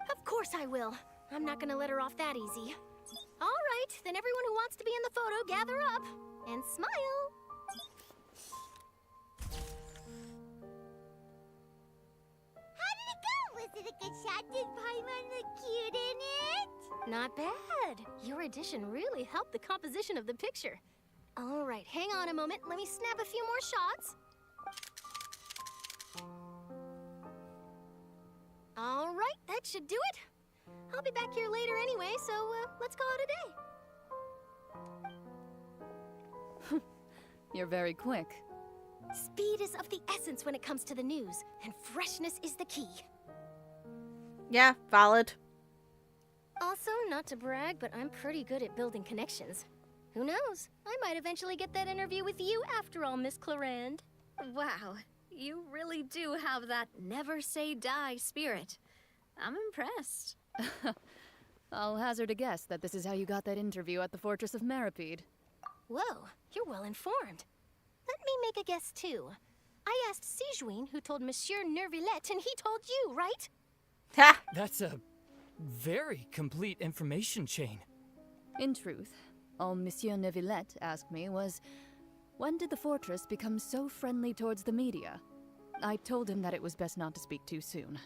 Of course I will. I'm not gonna let her off that easy. All right, then everyone who wants to be in the photo, gather up. And smile.
How did it go? Was it a good shot? Did Paimon look cute in it?
Not bad. Your addition really helped the composition of the picture. All right, hang on a moment. Let me snap a few more shots. All right, that should do it. I'll be back here later anyway, so let's call it a day.
You're very quick.
Speed is of the essence when it comes to the news, and freshness is the key.
Yeah, valid.
Also, not to brag, but I'm pretty good at building connections. Who knows? I might eventually get that interview with you after all, Miss Clorinde.
Wow, you really do have that never say die spirit. I'm impressed.
I'll hazard a guess that this is how you got that interview at the Fortress of Maripede.
Whoa, you're well informed. Let me make a guess too. I asked Sijuin, who told Monsieur Nervillette, and he told you, right?
Ha!
That's a very complete information chain.
In truth, all Monsieur Nervillette asked me was, when did the fortress become so friendly towards the media? I told him that it was best not to speak too soon.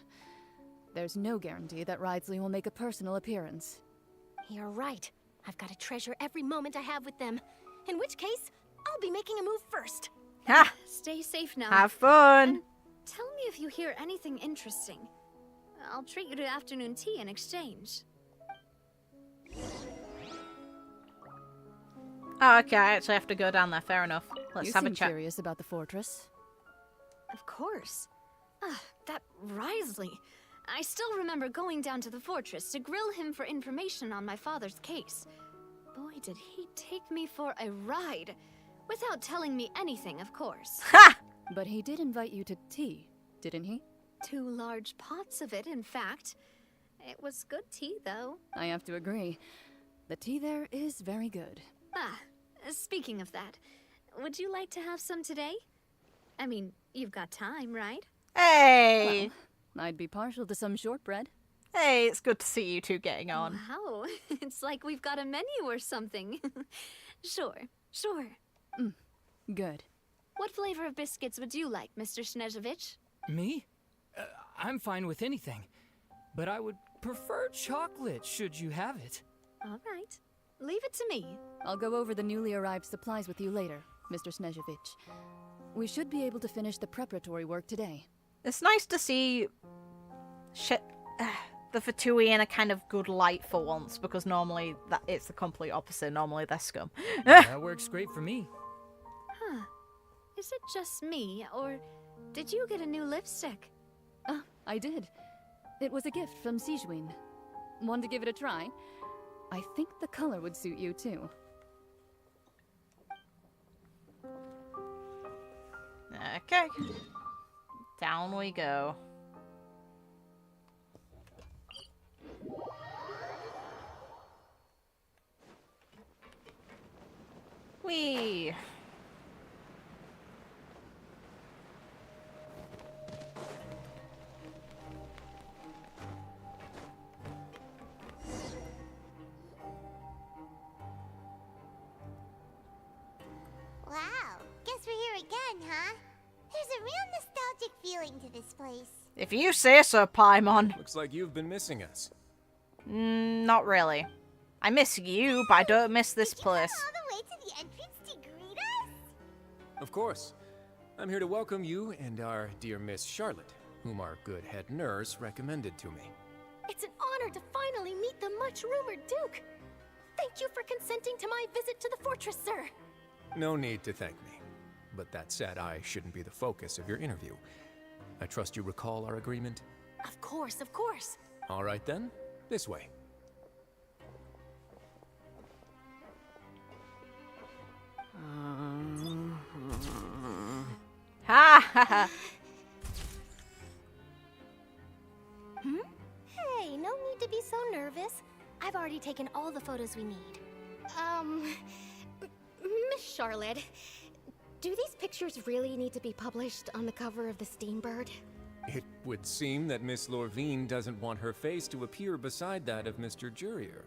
There's no guarantee that Ridesley will make a personal appearance.
You're right. I've got to treasure every moment I have with them. In which case, I'll be making a move first.
Ha!
Stay safe now.
Have fun!
And tell me if you hear anything interesting. I'll treat you to afternoon tea in exchange.
Oh, okay, I actually have to go down there. Fair enough. Let's
You
have a
seem
chat.
curious about the fortress.
Of course. That Risley. I still remember going down to the fortress to grill him for information on my father's case. Boy, did he take me for a ride. Without telling me anything, of course.
Ha!
But he did invite you to tea, didn't he?
2 large pots of it, in fact. It was good tea, though.
I have to agree. The tea there is very good.
Speaking of that, would you like to have some today? I mean, you've got time, right?
Hey!
Well, I'd be partial to some shortbread.
Hey, it's good to see you two getting on.
Wow, it's like we've got a menu or something. Sure.
Good.
What flavor of biscuits would you like, Mr. Snezhevich?
Me? I'm fine with anything. But I would prefer chocolate, should you have it.
All right. Leave it to me.
I'll go over the newly arrived supplies with you later, Mr. Snezhevich. We should be able to finish the preparatory work today.
It's nice to see the Fatui in a kind of good light for once, because normally it's the complete opposite. Normally they're scum.
That works great for me.
Huh. Is it just me, or did you get a new lipstick?
I did. It was a gift from Sijuin. Want to give it a try? I think the color would suit you too.
Okay. Down we go. Whee!
Wow, guess we're here again, huh? There's a real nostalgic feeling to this place.
If you say so, Paimon.
Looks like you've been missing us.
Not really. I miss you, but I don't miss this place.
All the way to the entrance to greet us?
Of course. I'm here to welcome you and our dear Miss Charlotte, whom our good head nurse recommended to me.
It's an honor to finally meet the much-rumored Duke. Thank you for consenting to my visit to the fortress, sir.
No need to thank me. But that said, I shouldn't be the focus of your interview. I trust you recall our agreement?
Of course, of course.
All right then, this way.
Ha ha ha!
Hey, no need to be so nervous. I've already taken all the photos we need. Miss Charlotte, do these pictures really need to be published on the cover of the Steambird?
It would seem that Miss Lorvine doesn't want her face to appear beside that of Mr. Jurier,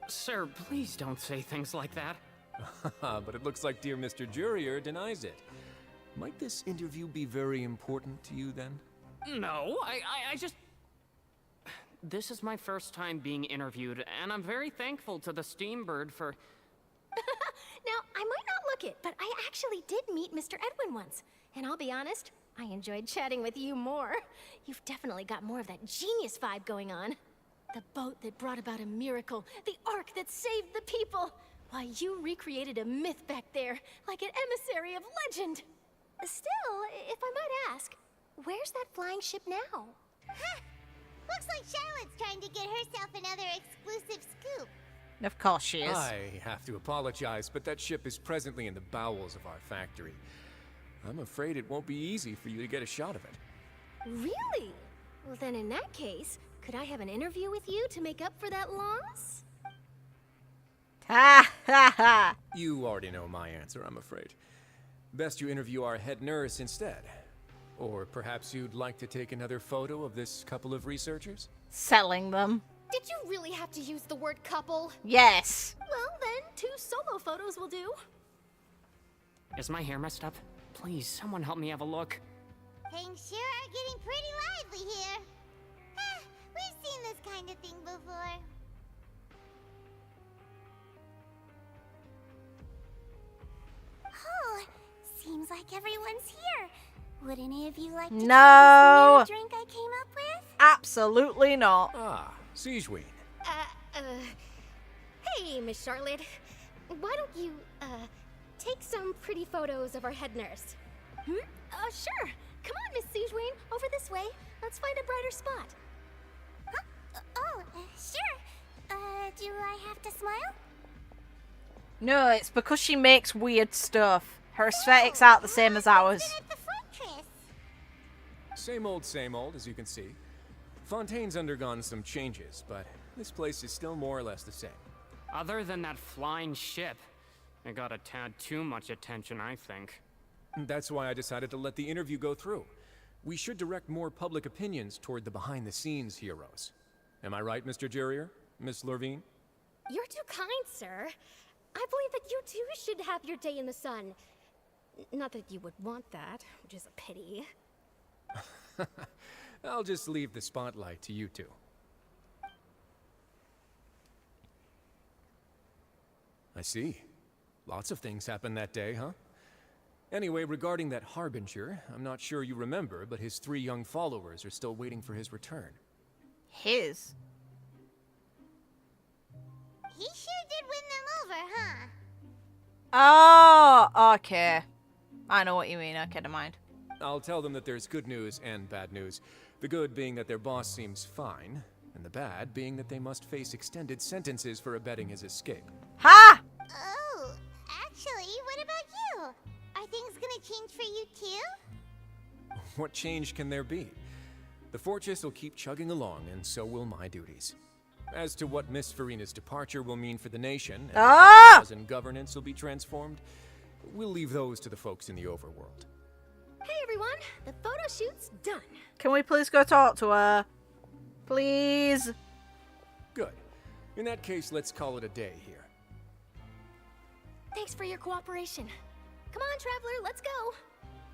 Sir, please don't say things like that.
But it looks like dear Mr. Jurier denies it. Might this interview be very important to you then?
No, I just... This is my first time being interviewed, and I'm very thankful to the Steambird for...
Now, I might not look it, but I actually did meet Mr. Edwin once. And I'll be honest, I enjoyed chatting with you more. You've definitely got more of that genius vibe going on. The boat that brought about a miracle, the ark that saved the people. Why, you recreated a myth back there, like an emissary of legend. Still, if I might ask, where's that flying ship now?
Huh. Looks like Charlotte's trying to get herself another exclusive scoop.
Of course she is.
I have to apologize, but that ship is presently in the bowels of our factory. I'm afraid it won't be easy for you to get a shot of it.
Really? Well, then in that case, could I have an interview with you to make up for that loss?
Ha ha ha!
You already know my answer, I'm afraid. Best you interview our head nurse instead. Or perhaps you'd like to take another photo of this couple of researchers?
Selling them.
Did you really have to use the word couple?
Yes.
Well, then, 2 solo photos will do.
Is my hair messed up? Please, someone help me have a look.
Things sure are getting pretty lively here. We've seen this kind of thing before. Oh, seems like everyone's here. Would any of you like to try this new drink I came up with?
Absolutely not.
Ah, Sijuin.
Hey, Miss Charlotte. Why don't you, take some pretty photos of our head nurse? Sure. Come on, Miss Sijuin. Over this way. Let's find a brighter spot.
Huh? Sure. Do I have to smile?
No, it's because she makes weird stuff. Her aesthetics aren't the same as ours.
Same old, as you can see. Fontaine's undergone some changes, but this place is still more or less the same.
Other than that flying ship, it got a tad too much attention, I think.
That's why I decided to let the interview go through. We should direct more public opinions toward the behind-the-scenes heroes. Am I right, Mr. Jurier? Miss Lorvine?
You're too kind, sir. I believe that you too should have your day in the sun. Not that you would want that, which is a pity.
I'll just leave the spotlight to you two. I see. Lots of things happened that day, huh? Anyway, regarding that Harbinger, I'm not sure you remember, but his 3 young followers are still waiting for his return.
His?
He sure did win them over, huh?
Oh, okay. I know what you mean. Okay, never mind.
I'll tell them that there's good news and bad news. The good being that their boss seems fine, and the bad being that they must face extended sentences for abetting his escape.
Ha!
Oh, actually, what about you? Are things gonna change for you too?
What change can there be? The fortress will keep chugging along, and so will my duties. As to what Miss Furina's departure will mean for the nation, and if laws and governance will be transformed, we'll leave those to the folks in the overworld.
Hey everyone, the photo shoot's done.
Can we please go talk to her? Please?
Good. In that case, let's call it a day here.
Thanks for your cooperation. Come on, Traveler, let's go.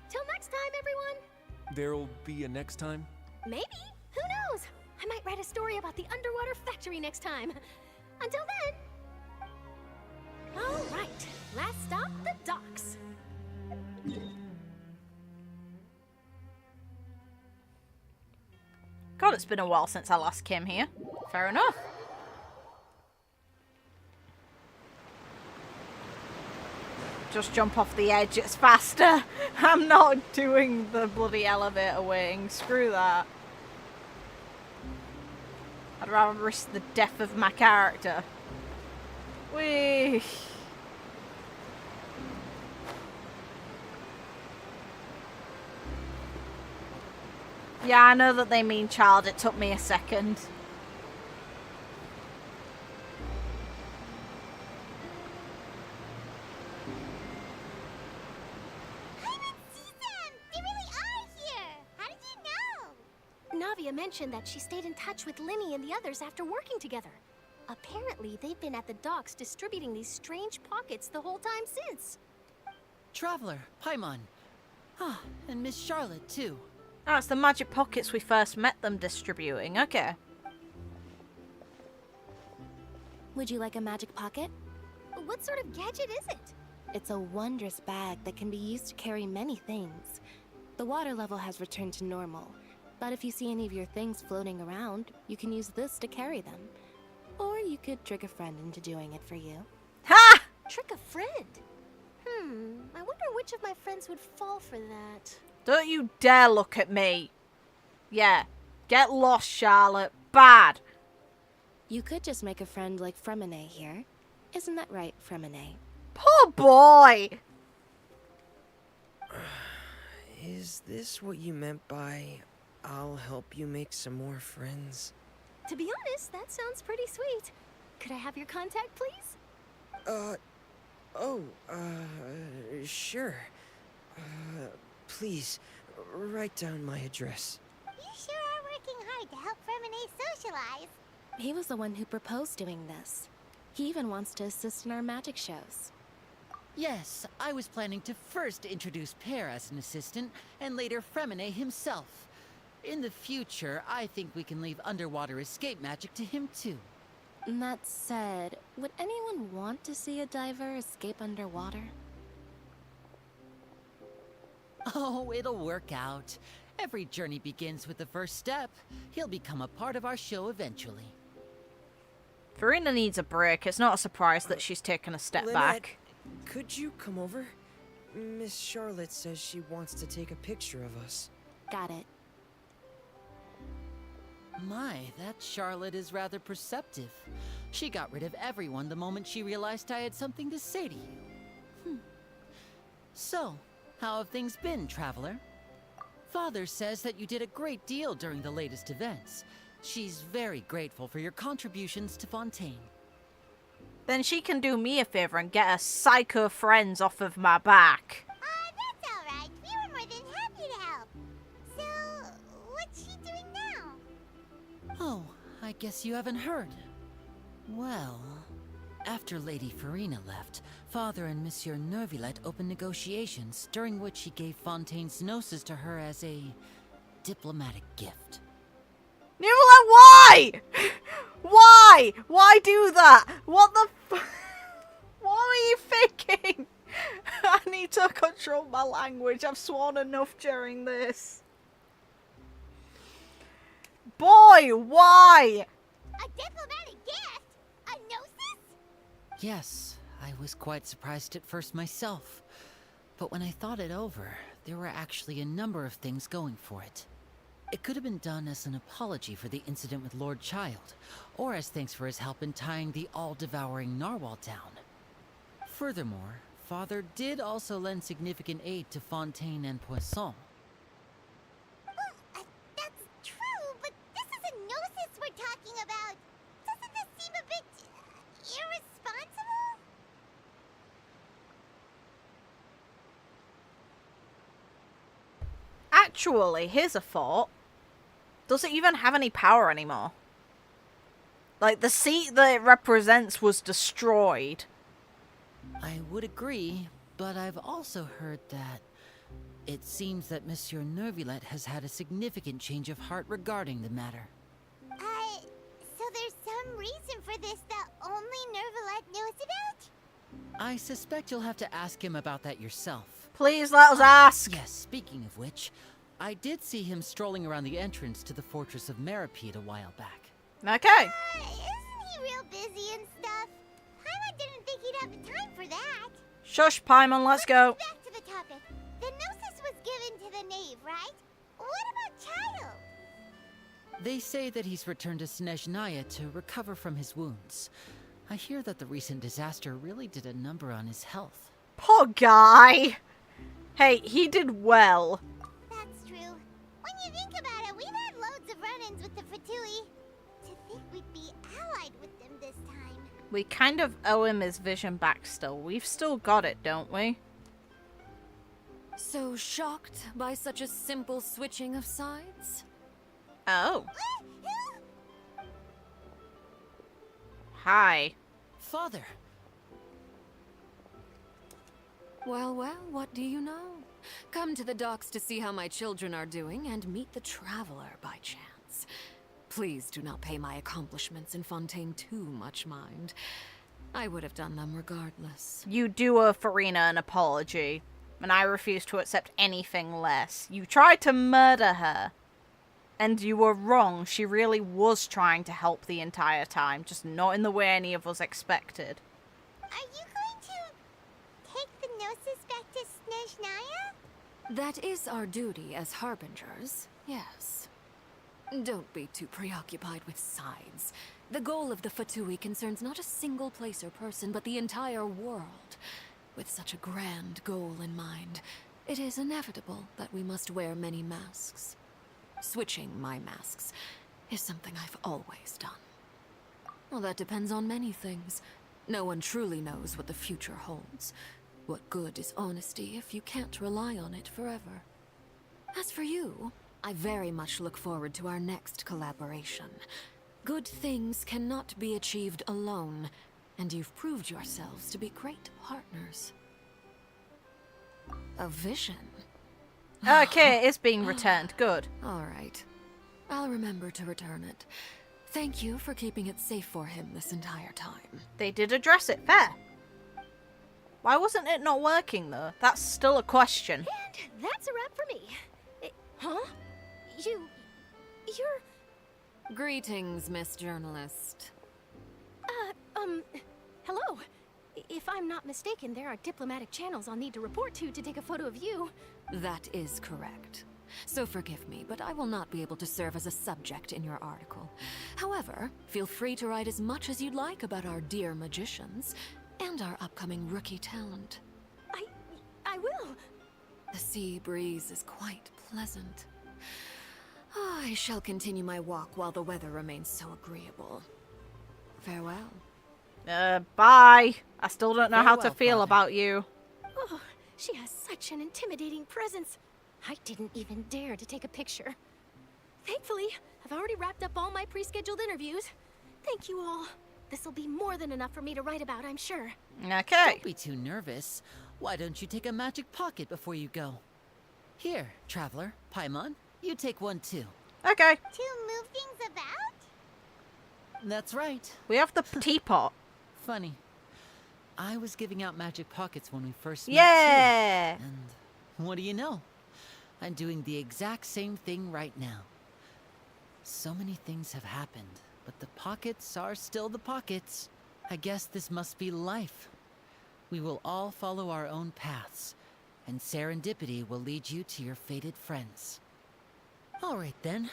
Till next time, everyone.
There'll be a next time?
Maybe. Who knows? I might write a story about the underwater factory next time. Until then. All right. Last stop, the docks.
God, it's been a while since I last came here. Fair enough. Just jump off the edge, it's faster. I'm not doing the bloody elevator wing. Screw that. I'd rather risk the death of my character. Whee! Yeah, I know that they mean child. It took me a second.
Navia mentioned that she stayed in touch with Linny and the others after working together. Apparently, they've been at the docks distributing these strange pockets the whole time since.
Traveler, Paimon. Ah, and Miss Charlotte, too.
Oh, it's the magic pockets we first met them distributing. Okay.
Would you like a magic pocket?
What sort of gadget is it?
It's a wondrous bag that can be used to carry many things. The water level has returned to normal, but if you see any of your things floating around, you can use this to carry them. Or you could trick a friend into doing it for you.
Ha!
Trick a friend? I wonder which of my friends would fall for that.
Don't you dare look at me. Yeah. Get lost, Charlotte. Bad.
You could just make a friend like Fremine here. Isn't that right, Fremine?
Poor boy!
Is this what you meant by, I'll help you make some more friends?
To be honest, that sounds pretty sweet. Could I have your contact, please?
Sure. Please, write down my address.
You sure are working hard to help Fremine socialize.
He was the one who proposed doing this. He even wants to assist in our magic shows.
Yes, I was planning to first introduce Pear as an assistant, and later Fremine himself. In the future, I think we can leave underwater escape magic to him too.
That said, would anyone want to see a diver escape underwater?
Oh, it'll work out. Every journey begins with the first step. He'll become a part of our show eventually.
Furina needs a break. It's not a surprise that she's taken a step
Lynette,
back.
Could you come over? Miss Charlotte says she wants to take a picture of us.
Got it.
My, that Charlotte is rather perceptive. She got rid of everyone the moment she realized I had something to say to you. So, how have things been, Traveler? Father says that you did a great deal during the latest events. She's very grateful for your contributions to Fontaine.
Then she can do me a favor and get her psycho friends off of my back.
That's all right. We were more than happy to help. So, what's she doing now?
Oh, I guess you haven't heard. Well, after Lady Furina left, Father and Monsieur Nervillet opened negotiations, during which he gave Fontaine's gnosis to her as a diplomatic gift.
Nervillet, why? Why? Why do that? What the What were you thinking? I need to control my language. I've sworn enough during this. boy, why?
A diplomatic gift? A gnosis?
Yes, I was quite surprised at first myself. But when I thought it over, there were actually a number of things going for it. It could have been done as an apology for the incident with Lord Child, or as thanks for his help in tying the all-devouring narwhal down. Furthermore, Father did also lend significant aid to Fontaine and Poisson.
That's true, but this is a gnosis we're talking about. Doesn't this seem a bit irresponsible?
Actually, here's a thought. Does it even have any power anymore? Like, the seat that it represents was destroyed.
I would agree, but I've also heard that it seems that Monsieur Nervillet has had a significant change of heart regarding the matter.
So there's some reason for this that only Nervillet knows about?
I suspect you'll have to ask him about that yourself.
Please let us ask.
Yes, speaking of which, I did see him strolling around the entrance to the fortress of Masquerade a while back.
Okay.
Isn't he real busy and stuff? Paimon didn't think he'd have the time for that.
Shush, Paimon, let's go.
Back to the topic. The gnosis was given to the knave, right? What about Child?
They say that he's returned to Snezhnaya to recover from his wounds. I hear that the recent disaster really did a number on his health.
Poor guy. Hey, he did well.
That's true. When you think about it, we've had loads of run-ins with the Fatui. To think we'd be allied with them this time.
We kind of owe him his vision back still. We've still got it, don't we?
So shocked by such a simple switching of sides?
Oh. Hi.
Father.
Well, what do you know? Come to the docks to see how my children are doing and meet the traveler by chance. Please do not pay my accomplishments in Fontaine too much mind. I would have done them regardless.
You do owe Furina an apology, and I refuse to accept anything less. You tried to murder her, and you were wrong. She really was trying to help the entire time, just not in the way any of us expected.
Are you going to take the gnosis back to Snezhnaya?
That is our duty as harbingers, yes. Don't be too preoccupied with sides. The goal of the Fatui concerns not a single place or person, but the entire world. With such a grand goal in mind, it is inevitable that we must wear many masks. Switching my masks is something I've always done. Well, that depends on many things. No one truly knows what the future holds. What good is honesty if you can't rely on it forever? As for you, I very much look forward to our next collaboration. Good things cannot be achieved alone, and you've proved yourselves to be great partners. A vision?
Okay, it's being returned. Good.
All right. I'll remember to return it. Thank you for keeping it safe for him this entire time.
They did address it, fair. Why wasn't it not working, though? That's still a question.
And that's a wrap for me. Huh? You're...
Greetings, Miss Journalist.
Hello. If I'm not mistaken, there are diplomatic channels I'll need to report to take a photo of you.
That is correct. So forgive me, but I will not be able to serve as a subject in your article. However, feel free to write as much as you'd like about our dear magicians and our upcoming rookie talent.
I will.
The sea breeze is quite pleasant. I shall continue my walk while the weather remains so agreeable. Farewell.
Bye. I still don't know how
Farewell,
to feel
Father.
about you.
Oh, she has such an intimidating presence. I didn't even dare to take a picture. Thankfully, I've already wrapped up all my pre-scheduled interviews. Thank you all. This'll be more than enough for me to write about, I'm sure.
Okay.
Don't be too nervous. Why don't you take a magic pocket before you go? Here, traveler, Paimon, you take one too.
Okay.
To move things about?
That's right.
We have the teapot.
Funny. I was giving out magic pockets when we first met
Yeah.
too. And what do you know? I'm doing the exact same thing right now. So many things have happened, but the pockets are still the pockets. I guess this must be life. We will all follow our own paths, and serendipity will lead you to your fated friends. All right then.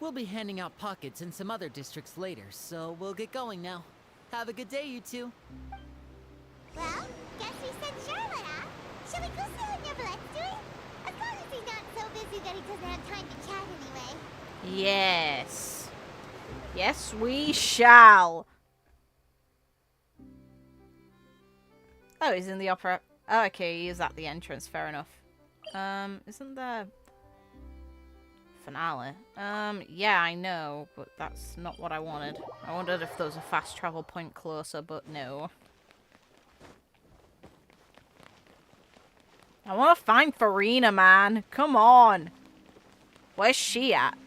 We'll be handing out pockets in some other districts later, so we'll get going now. Have a good day, you two.
Well, guess we sent Charlotte off. Shall we go see how Neverlette's doing? As long as he's not so busy that he doesn't have time to chat anyway.
Yes. Yes, we shall. Oh, he's in the opera. Oh, okay, he is at the entrance. Fair enough. Isn't there... finale? Yeah, I know, but that's not what I wanted. I wondered if there was a fast travel point closer, but no. I want to find Furina, man. Come on. Where's she at?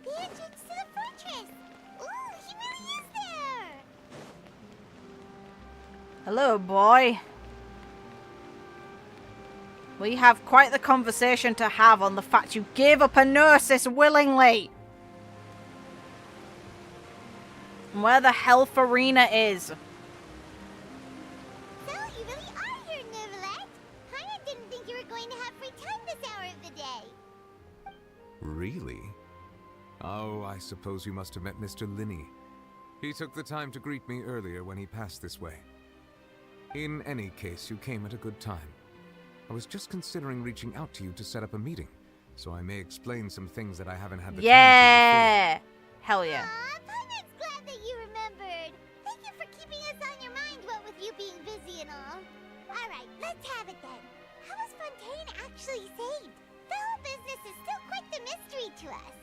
The entrance to the fortress! Ooh, he really is there!
Hello, boy. We have quite the conversation to have on the fact you gave up a nurses willingly. And where the hell Furina is.
So, you really are here, Neverlet. Paimon didn't think you were going to have free time this hour of the day.
Really? Oh, I suppose you must have met Mr. Linney. He took the time to greet me earlier when he passed this way. In any case, you came at a good time. I was just considering reaching out to you to set up a meeting, so I may explain some things that I haven't had the time to
Yeah! Hell yeah.
Aw, Paimon's glad that you remembered. Thank you for keeping us on your mind, what with you being busy and all. Alright, let's have it then. How was Fontaine actually saved? The whole business is still quite the mystery to us.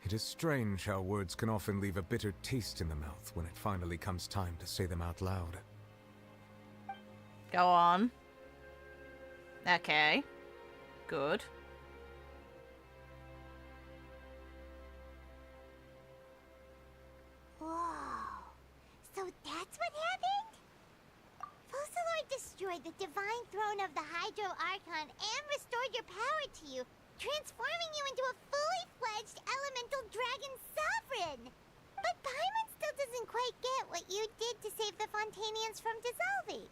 It is strange how words can often leave a bitter taste in the mouth when it finally comes time to say them out loud.
Go on. Okay. Good.
Whoa. So that's what happened? Focalord destroyed the divine throne of the Hydro Archon and restored your power to you, transforming you into a fully fledged elemental dragon sovereign. But Paimon still doesn't quite get what you did to save the Fontainians from dissolving.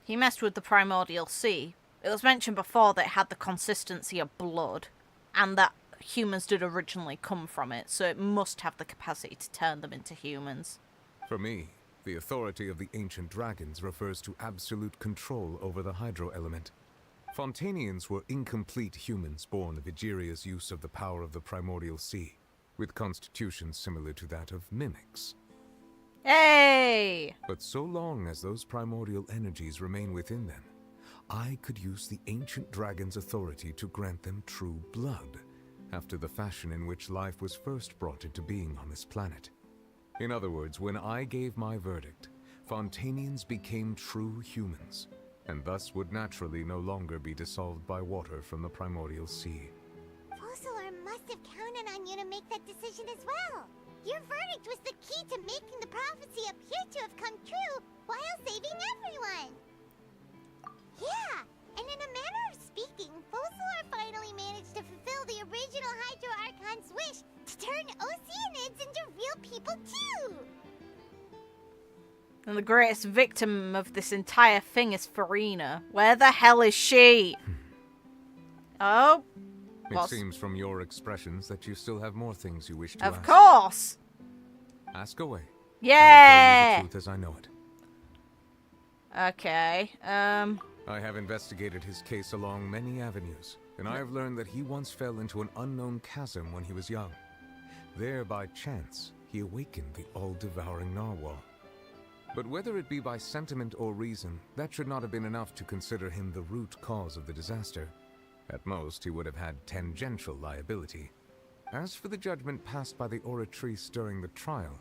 He messed with the primordial sea. It was mentioned before that it had the consistency of blood, and that humans did originally come from it, so it must have the capacity to turn them into humans.
For me, the authority of the ancient dragons refers to absolute control over the hydro element. Fontainians were incomplete humans born of Egeria's use of the power of the primordial sea, with constitutions similar to that of mimics.
Hey!
But so long as those primordial energies remain within them, I could use the ancient dragon's authority to grant them true blood, after the fashion in which life was first brought into being on this planet. In other words, when I gave my verdict, Fontainians became true humans, and thus would naturally no longer be dissolved by water from the primordial sea.
Focalord must have counted on you to make that decision as well. Your verdict was the key to making the prophecy appear to have come true while saving everyone. Yeah, and in a manner of speaking, Focalord finally managed to fulfill the original Hydro Archon's wish to turn Oceanids into real people too.
And the greatest victim of this entire thing is Furina. Where the hell is she? Oh.
It seems from your expressions that you still have more things you wish to ask.
Of course.
Ask away.
Yeah.
I'll tell you the truth as I know it.
Okay.
I have investigated his case along many avenues, and I have learned that he once fell into an unknown chasm when he was young. There, by chance, he awakened the all-devouring narwhal. But whether it be by sentiment or reason, that should not have been enough to consider him the root cause of the disaster. At most, he would have had tangential liability. As for the judgment passed by the Oratrice during the trial,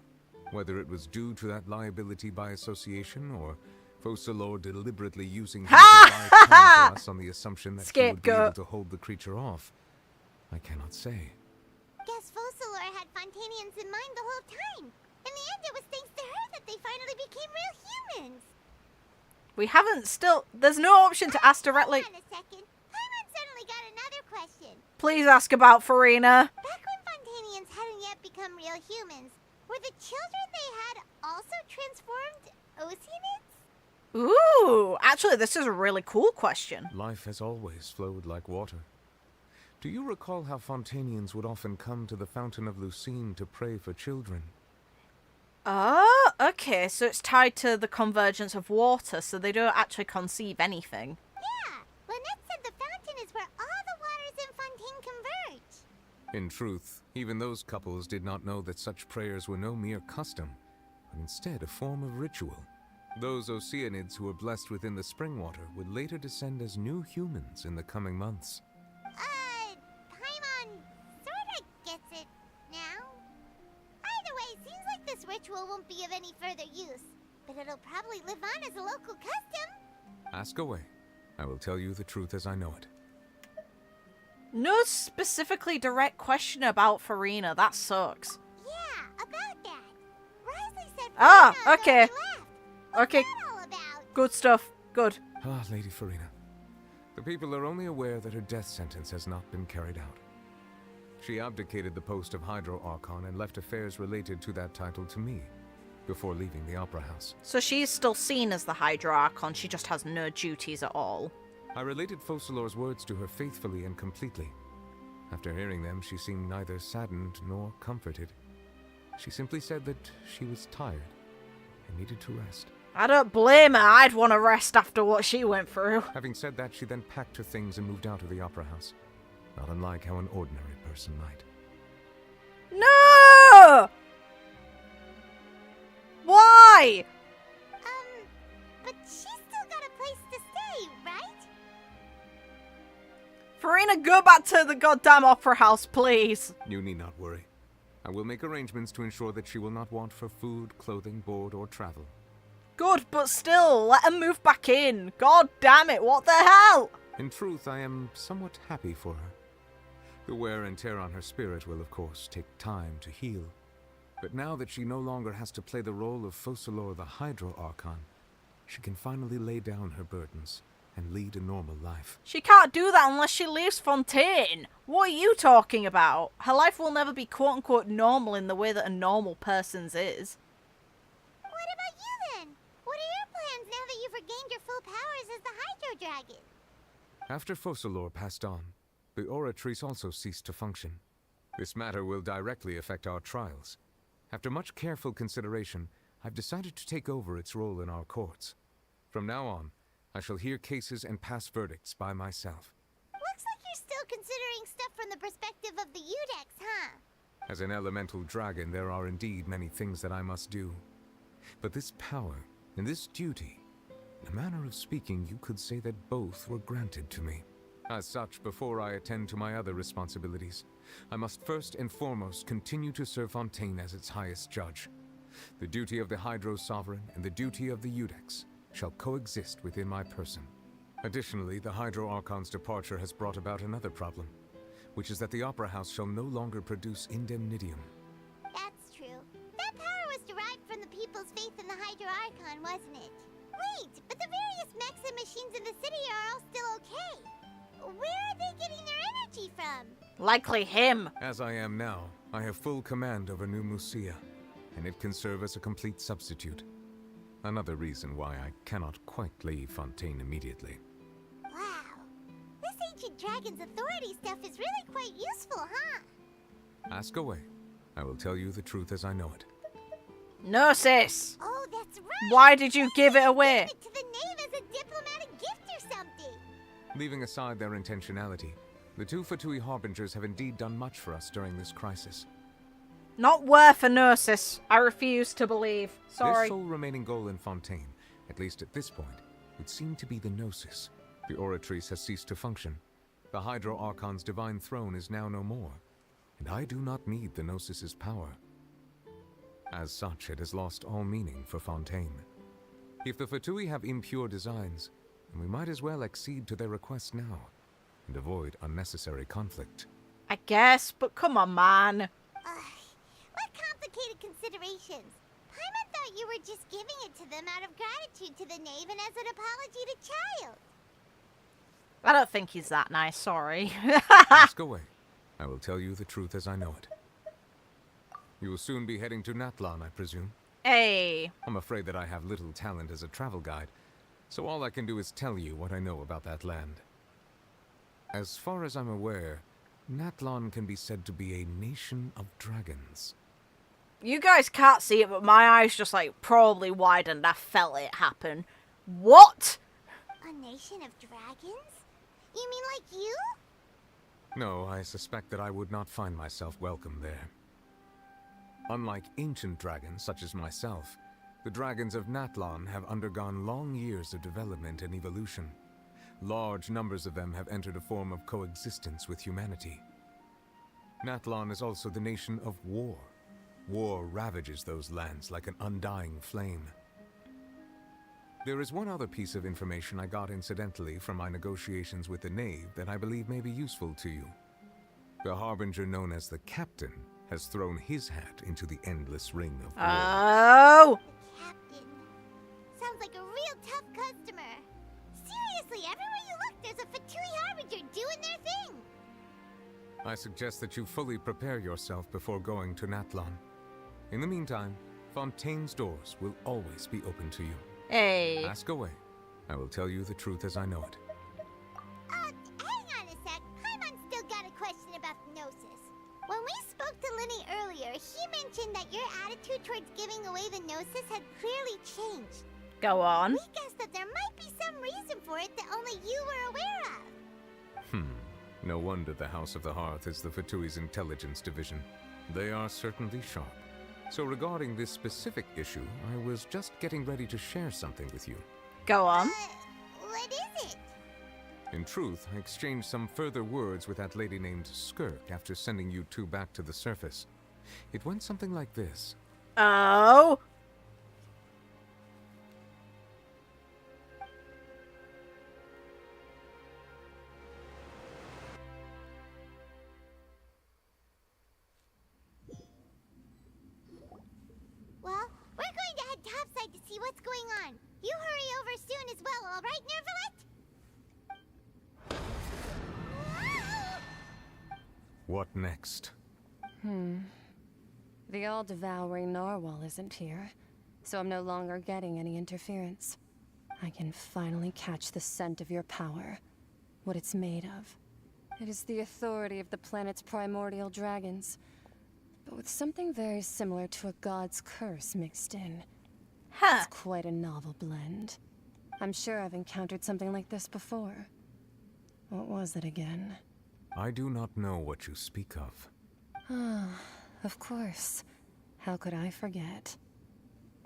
Whether it was due to that liability by association, or Focalor deliberately using him to buy time for us on the assumption that he would be able to hold the creature off, I cannot say.
Guess Focalor had Fontainians in mind the whole time. In the end, it was thanks to her that they finally became real humans.
We haven't still... There's no option to ask directly...
Hold on a second. Paimon suddenly got another question.
Please ask about Furina.
Back when Fontainians hadn't yet become real humans, were the children they had also transformed Oceanids?
Ooh, actually, this is a really cool question.
Life has always flowed like water. Do you recall how Fontainians would often come to the Fountain of Lucine to pray for children?
Oh, okay, so it's tied to the convergence of water, so they don't actually conceive anything.
Yeah, Lynette said the fountain is where all the waters in Fontaine converge.
In truth, even those couples did not know that such prayers were no mere custom, but instead a form of ritual. Those Oceanids who were blessed within the spring water would later descend as new humans in the coming months.
Paimon sorta gets it now. Either way, seems like this ritual won't be of any further use, but it'll probably live on as a local custom.
Ask away. I will tell you the truth as I know it.
No specifically direct question about Furina. That sucks.
Yeah, about that. Risley said
Okay. Okay. Good stuff. Good.
Ah, Lady Furina. The people are only aware that her death sentence has not been carried out. She abdicated the post of Hydro Archon and left affairs related to that title to me, before leaving the Opera House.
So she's still seen as the Hydro Archon, she just has no duties at all.
I related Focalor's words to her faithfully and completely. After hearing them, she seemed neither saddened nor comforted. She simply said that she was tired and needed to rest.
I don't blame her. I'd want to rest after what she went through.
Having said that, she then packed her things and moved out of the Opera House. Not unlike how an ordinary person might.
No! Why?
But she's still got a place to stay, right?
Furina, go back to the goddamn Opera House, please.
You need not worry. I will make arrangements to ensure that she will not want for food, clothing, board, or travel.
Good, but still, let her move back in. God damn it, what the hell?
In truth, I am somewhat happy for her. The wear and tear on her spirit will, of course, take time to heal. But now that she no longer has to play the role of Focalor the Hydro Archon, she can finally lay down her burdens and lead a normal life.
She can't do that unless she leaves Fontaine. What are you talking about? Her life will never be quote-unquote normal in the way that a normal person's is.
What about you then? What are your plans now that you've regained your full powers as the Hydro Dragon?
After Focalor passed on, the Oratrice also ceased to function. This matter will directly affect our trials. After much careful consideration, I've decided to take over its role in our courts. From now on, I shall hear cases and pass verdicts by myself.
Looks like you're still considering stuff from the perspective of the Udex, huh?
As an elemental dragon, there are indeed many things that I must do. But this power and this duty, in a manner of speaking, you could say that both were granted to me. As such, before I attend to my other responsibilities, I must first and foremost continue to serve Fontaine as its highest judge. The duty of the Hydro Sovereign and the duty of the Udex shall coexist within my person. Additionally, the Hydro Archon's departure has brought about another problem, which is that the Opera House shall no longer produce indemnitium.
That's true. That power was derived from the people's faith in the Hydro Archon, wasn't it? Wait, but the various mechs and machines in the city are all still okay. Where are they getting their energy from?
Likely him.
As I am now, I have full command over New Musia, and it can serve as a complete substitute. Another reason why I cannot quite leave Fontaine immediately.
Wow. This ancient dragon's authority stuff is really quite useful, huh?
Ask away. I will tell you the truth as I know it.
No, sis.
Oh, that's right.
Why did you give it away?
Give it to the knave as a diplomatic gift or something.
Leaving aside their intentionality, the two Fatui Harbingers have indeed done much for us during this crisis.
Not worth a nurses. I refuse to believe. Sorry.
Their sole remaining goal in Fontaine, at least at this point, would seem to be the Gnosis. The Oratrice has ceased to function. The Hydro Archon's divine throne is now no more, and I do not need the Gnosis's power. As such, it has lost all meaning for Fontaine. If the Fatui have impure designs, then we might as well accede to their request now, and avoid unnecessary conflict.
I guess, but come on, man.
What complicated considerations? Paimon thought you were just giving it to them out of gratitude to the knave and as an apology to Child.
I don't think he's that nice, sorry.
Ask away. I will tell you the truth as I know it. You will soon be heading to Natlan, I presume?
Hey.
I'm afraid that I have little talent as a travel guide, so all I can do is tell you what I know about that land. As far as I'm aware, Natlan can be said to be a nation of dragons.
You guys can't see it, but my eyes just, like, probably widened. I felt it happen. What?
A nation of dragons? You mean like you?
No, I suspect that I would not find myself welcome there. Unlike ancient dragons such as myself, the dragons of Natlan have undergone long years of development and evolution. Large numbers of them have entered a form of coexistence with humanity. Natlan is also the nation of war. War ravages those lands like an undying flame. There is one other piece of information I got incidentally from my negotiations with the Knave that I believe may be useful to you. The Harbinger known as the Captain has thrown his hat into the endless ring of war.
Oh!
The Captain. Sounds like a real tough customer. Seriously, everywhere you look, there's a Fatui Harbinger doing their thing.
I suggest that you fully prepare yourself before going to Natlan. In the meantime, Fontaine's doors will always be open to you.
Hey.
Ask away. I will tell you the truth as I know it.
Hang on a sec. Paimon's still got a question about Gnosis. When we spoke to Linny earlier, he mentioned that your attitude towards giving away the Gnosis had clearly changed.
Go on.
We guessed that there might be some reason for it that only you were aware of.
No wonder the House of the Hearth is the Fatui's intelligence division. They are certainly sharp. So regarding this specific issue, I was just getting ready to share something with you.
Go on.
What is it?
In truth, I exchanged some further words with that lady named Skirk after sending you two back to the surface. It went something like this.
Oh?
Well, we're going to head topside to see what's going on. You hurry over soon as well, all right, Nervalet?
What next?
The all-devouring narwhal isn't here, so I'm no longer getting any interference. I can finally catch the scent of your power, what it's made of. It is the authority of the planet's primordial dragons, but with something very similar to a god's curse mixed in.
Huh.
It's quite a novel blend. I'm sure I've encountered something like this before. What was it again?
I do not know what you speak of.
Of course. How could I forget?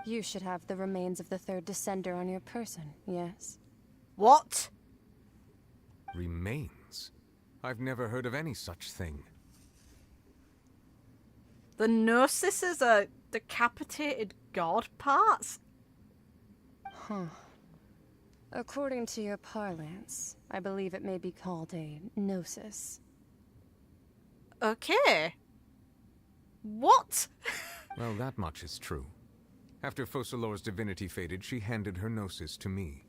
You should have the remains of the third descender on your person, yes?
What?
Remains? I've never heard of any such thing.
The Gnosis is a decapitated god parts?
According to your parlance, I believe it may be called a gnosis.
Okay. What?
Well, that much is true. After Focalor's divinity faded, she handed her gnosis to me.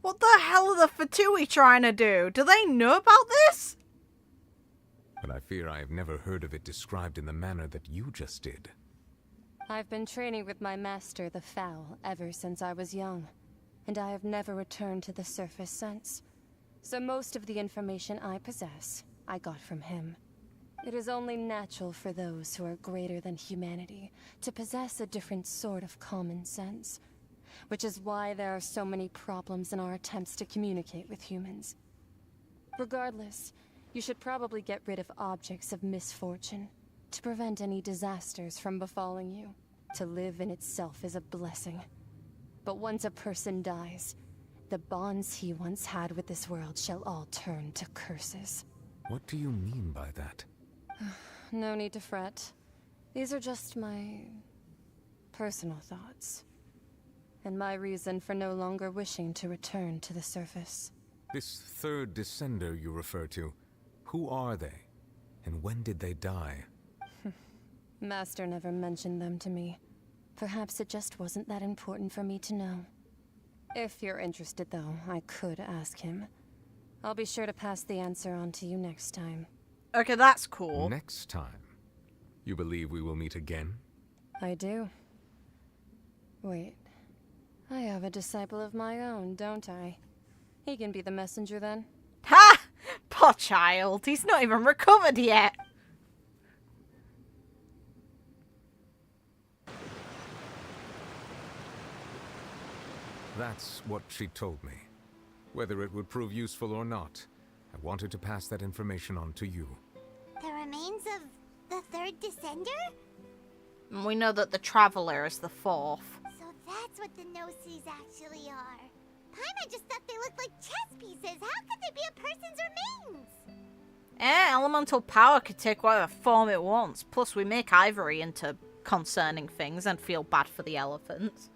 What the hell are the Fatui trying to do? Do they know about this?
But I fear I have never heard of it described in the manner that you just did.
I've been training with my master, the Foul, ever since I was young, and I have never returned to the surface since. So most of the information I possess, I got from him. It is only natural for those who are greater than humanity to possess a different sort of common sense, which is why there are so many problems in our attempts to communicate with humans. Regardless, you should probably get rid of objects of misfortune to prevent any disasters from befalling you. To live in itself is a blessing. But once a person dies, the bonds he once had with this world shall all turn to curses.
What do you mean by that?
No need to fret. These are just my personal thoughts. And my reason for no longer wishing to return to the surface.
This third descender you refer to, who are they? And when did they die?
Master never mentioned them to me. Perhaps it just wasn't that important for me to know. If you're interested, though, I could ask him. I'll be sure to pass the answer on to you next time.
Okay, that's cool.
Next time? You believe we will meet again?
I do. Wait. I have a disciple of my own, don't I? He can be the messenger then.
Ha! Poor child. He's not even recovered yet.
That's what she told me. Whether it would prove useful or not, I wanted to pass that information on to you.
The remains of the third descender?
We know that the Traveler is the fourth.
So that's what the Gnosis actually are. Paimon just thought they looked like chess pieces. How could they be a person's remains?
Elemental power could take whatever form it wants. Plus, we make ivory into concerning things and feel bad for the elephants.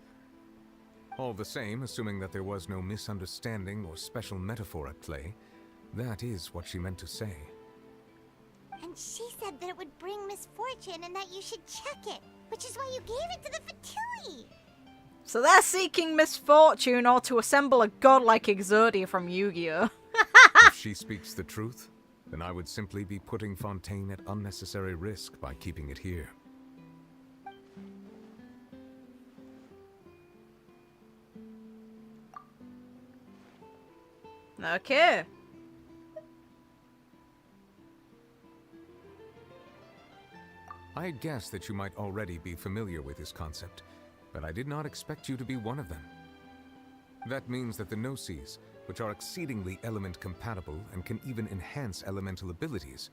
All the same, assuming that there was no misunderstanding or special metaphor at play, that is what she meant to say.
And she said that it would bring misfortune and that you should check it, which is why you gave it to the Fatui.
So they're seeking misfortune or to assemble a godlike Exodia from Yu-Gi-Oh!
If she speaks the truth, then I would simply be putting Fontaine at unnecessary risk by keeping it here.
Okay.
I had guessed that you might already be familiar with this concept, but I did not expect you to be one of them. That means that the Gnosis, which are exceedingly element compatible and can even enhance elemental abilities,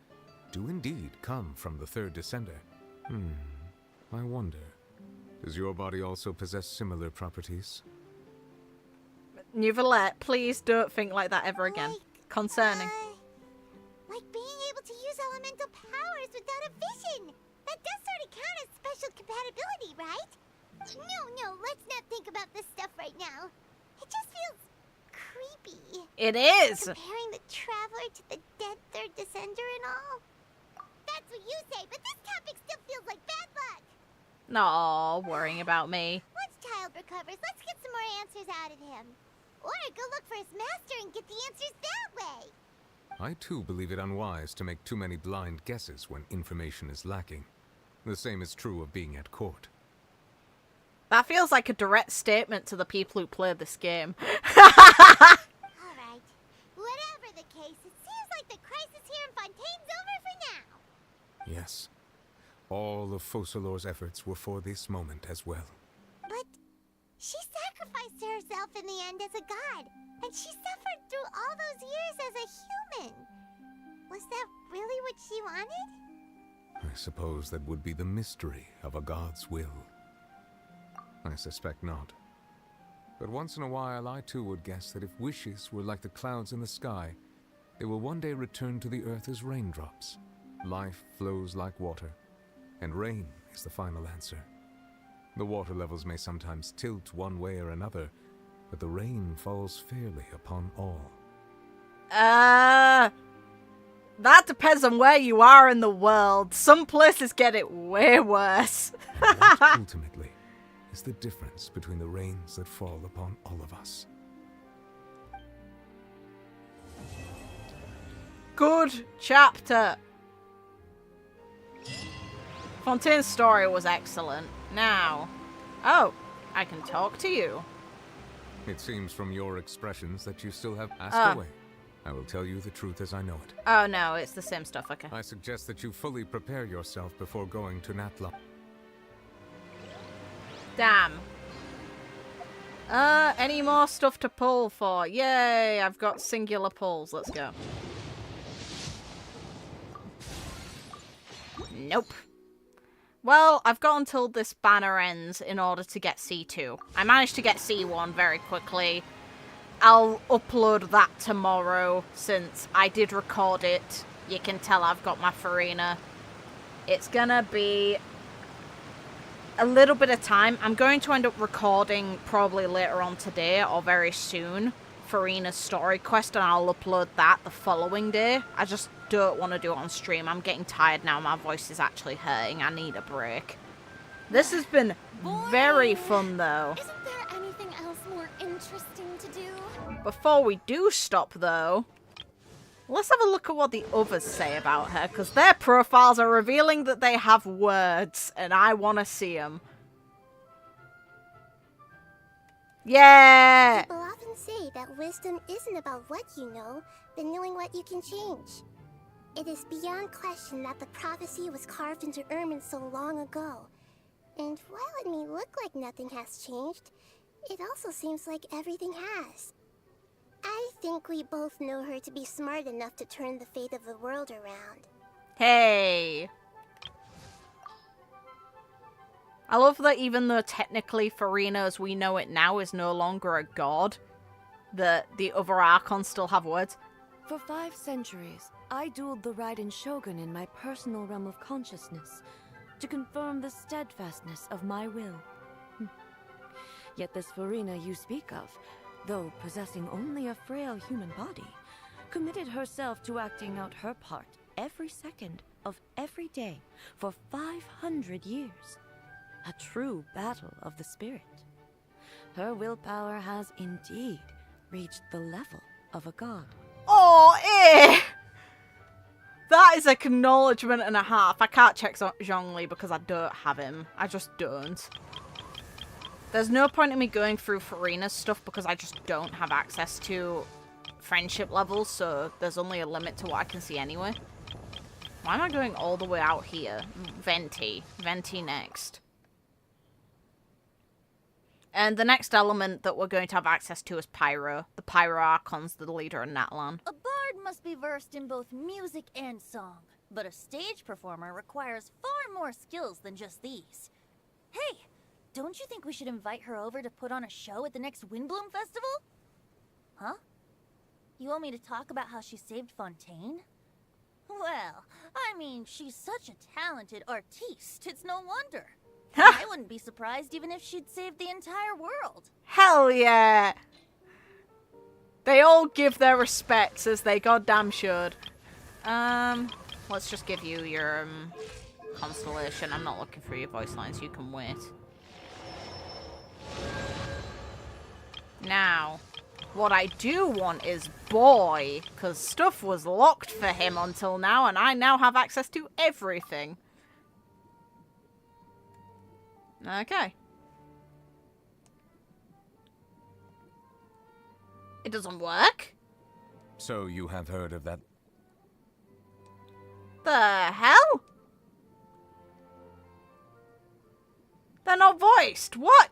do indeed come from the third descender. I wonder, does your body also possess similar properties?
Neuvillette, please don't think like that ever again. Concerning.
Like being able to use elemental powers without a vision. That does sort of count as special compatibility, right? No, let's not think about this stuff right now. It just feels creepy.
It is!
Comparing the Traveler to the dead third descender and all. That's what you say, but this topic still feels like bad luck.
No, worrying about me.
Once Child recovers, let's get some more answers out of him. Or go look for his master and get the answers that way.
I too believe it unwise to make too many blind guesses when information is lacking. The same is true of being at court.
That feels like a direct statement to the people who play this game.
Alright. Whatever the case, it seems like the crisis here in Fontaine's over for now.
Yes. All of Focalor's efforts were for this moment as well.
But she sacrificed herself in the end as a god, and she suffered through all those years as a human. Was that really what she wanted?
I suppose that would be the mystery of a god's will. I suspect not. But once in a while I too would guess that if wishes were like the clouds in the sky, they will one day return to the earth as raindrops. Life flows like water, and rain is the final answer. The water levels may sometimes tilt one way or another, but the rain falls fairly upon all.
That depends on where you are in the world. Some places get it way worse.
And that ultimately is the difference between the rains that fall upon all of us.
Good chapter. Fontaine's story was excellent. Now, I can talk to you.
It seems from your expressions that you still have asked away. I will tell you the truth as I know it.
Oh no, it's the same stuff, okay.
I suggest that you fully prepare yourself before going to Natla.
Damn. Any more stuff to pull for? Yay, I've got singular pulls. Let's go. Nope. Well, I've got until this banner ends in order to get C2. I managed to get C1 very quickly. I'll upload that tomorrow since I did record it. You can tell I've got my Furina. It's gonna be a little bit of time. I'm going to end up recording probably later on today or very soon Furina's story quest, and I'll upload that the following day. I just don't want to do it on stream. I'm getting tired now. My voice is actually hurting. I need a break. This has been very fun, though.
Isn't there anything else more interesting to do?
Before we do stop, though, let's have a look at what the others say about her, because their profiles are revealing that they have words, and I want to see them. Yeah!
People often say that wisdom isn't about what you know, but knowing what you can change. It is beyond question that the prophecy was carved into ermine so long ago. And while it may look like nothing has changed, it also seems like everything has. I think we both know her to be smart enough to turn the fate of the world around.
Hey! I love that even though technically Furina as we know it now is no longer a god, the other Archons still have words.
For 5 centuries, I dueled the Raiden Shogun in my personal realm of consciousness to confirm the steadfastness of my will. Yet this Furina you speak of, though possessing only a frail human body, committed herself to acting out her part every second of every day for 500 years. A true battle of the spirit. Her willpower has indeed reached the level of a god.
Oh, eh! That is acknowledgement and a half. I can't check Zhongli because I don't have him. I just don't. There's no point in me going through Furina's stuff because I just don't have access to friendship levels, so there's only a limit to what I can see anyway. Why am I going all the way out here? Venti. Venti next. And the next element that we're going to have access to is Pyro. The Pyro Archon's the leader in Natlan.
A bard must be versed in both music and song, but a stage performer requires far more skills than just these. Hey, don't you think we should invite her over to put on a show at the next Windbloom Festival? Huh? You want me to talk about how she saved Fontaine? Well, I mean, she's such a talented artiste, it's no wonder. I wouldn't be surprised even if she'd saved the entire world.
Hell yeah! They all give their respects as they goddamn should. Let's just give you your constellation. I'm not looking for your voice lines, you can wait. Now, what I do want is Boy, because stuff was locked for him until now, and I now have access to everything. Okay. It doesn't work?
So you have heard of that?
The hell? They're not voiced. What?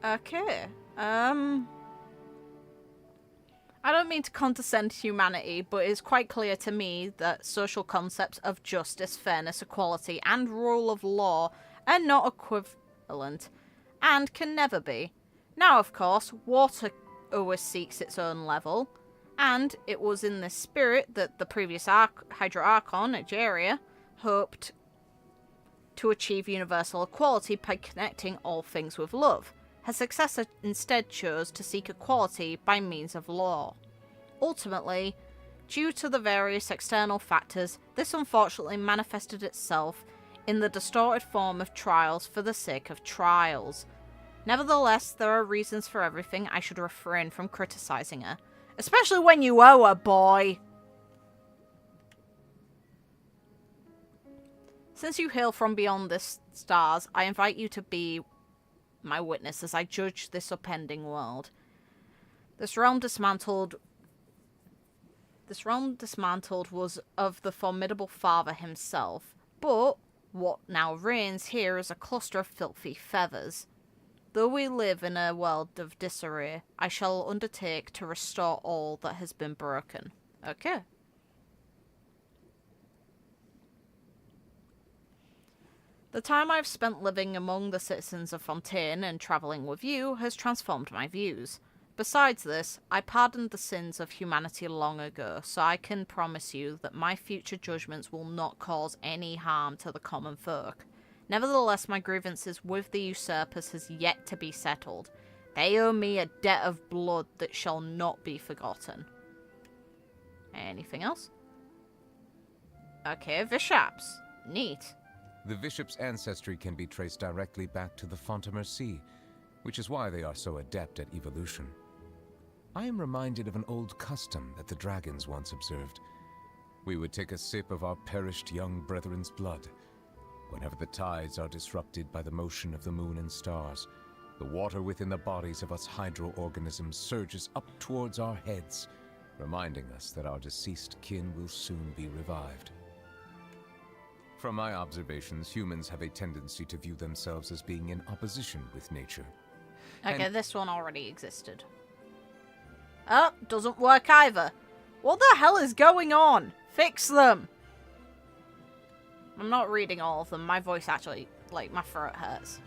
Okay. I don't mean to condescend to humanity, but it's quite clear to me that social concepts of justice, fairness, equality, and rule of law are not equivalent, and can never be. Now, of course, water always seeks its own level, and it was in this spirit that the previous Hydro Archon, Egeria, hoped to achieve universal equality by connecting all things with love. Her successor instead chose to seek equality by means of law. Ultimately, due to the various external factors, this unfortunately manifested itself in the distorted form of trials for the sake of trials. Nevertheless, there are reasons for everything. I should refrain from criticizing her. Especially when you owe her, boy! Since you hail from beyond the stars, I invite you to be my witness as I judge this upending world. This realm dismantled was of the formidable father himself, but what now reigns here is a cluster of filthy feathers. Though we live in a world of disarray, I shall undertake to restore all that has been broken. Okay. The time I've spent living among the citizens of Fontaine and travelling with you has transformed my views. Besides this, I pardoned the sins of humanity long ago, so I can promise you that my future judgments will not cause any harm to the common folk. Nevertheless, my grievances with the usurpers has yet to be settled. They owe me a debt of blood that shall not be forgotten. Anything else? Okay, Vishaps. Neat.
The Bishop's ancestry can be traced directly back to the Fontaine Sea, which is why they are so adept at evolution. I am reminded of an old custom that the dragons once observed. We would take a sip of our perished young brethren's blood. Whenever the tides are disrupted by the motion of the moon and stars, the water within the bodies of us hydro-organisms surges up towards our heads, reminding us that our deceased kin will soon be revived. From my observations, humans have a tendency to view themselves as being in opposition with nature.
Okay, this one already existed. Oh, doesn't work either. What the hell is going on? Fix them! I'm not reading all of them. My voice actually, like, my throat hurts.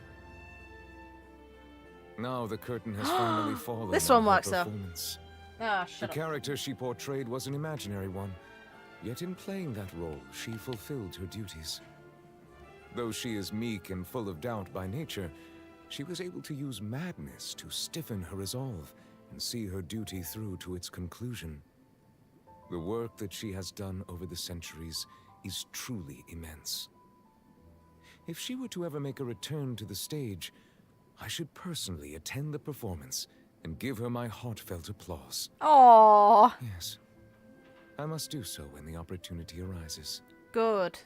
Now the curtain has finally fallen.
This
on
one
her
works, though.
performance.
Ah,
The
shut up.
character she portrayed was an imaginary one, yet in playing that role, she fulfilled her duties. Though she is meek and full of doubt by nature, she was able to use madness to stiffen her resolve and see her duty through to its conclusion. The work that she has done over the centuries is truly immense. If she were to ever make a return to the stage, I should personally attend the performance and give her my heartfelt applause.
Aww.
Yes. I must do so when the opportunity arises.
Good.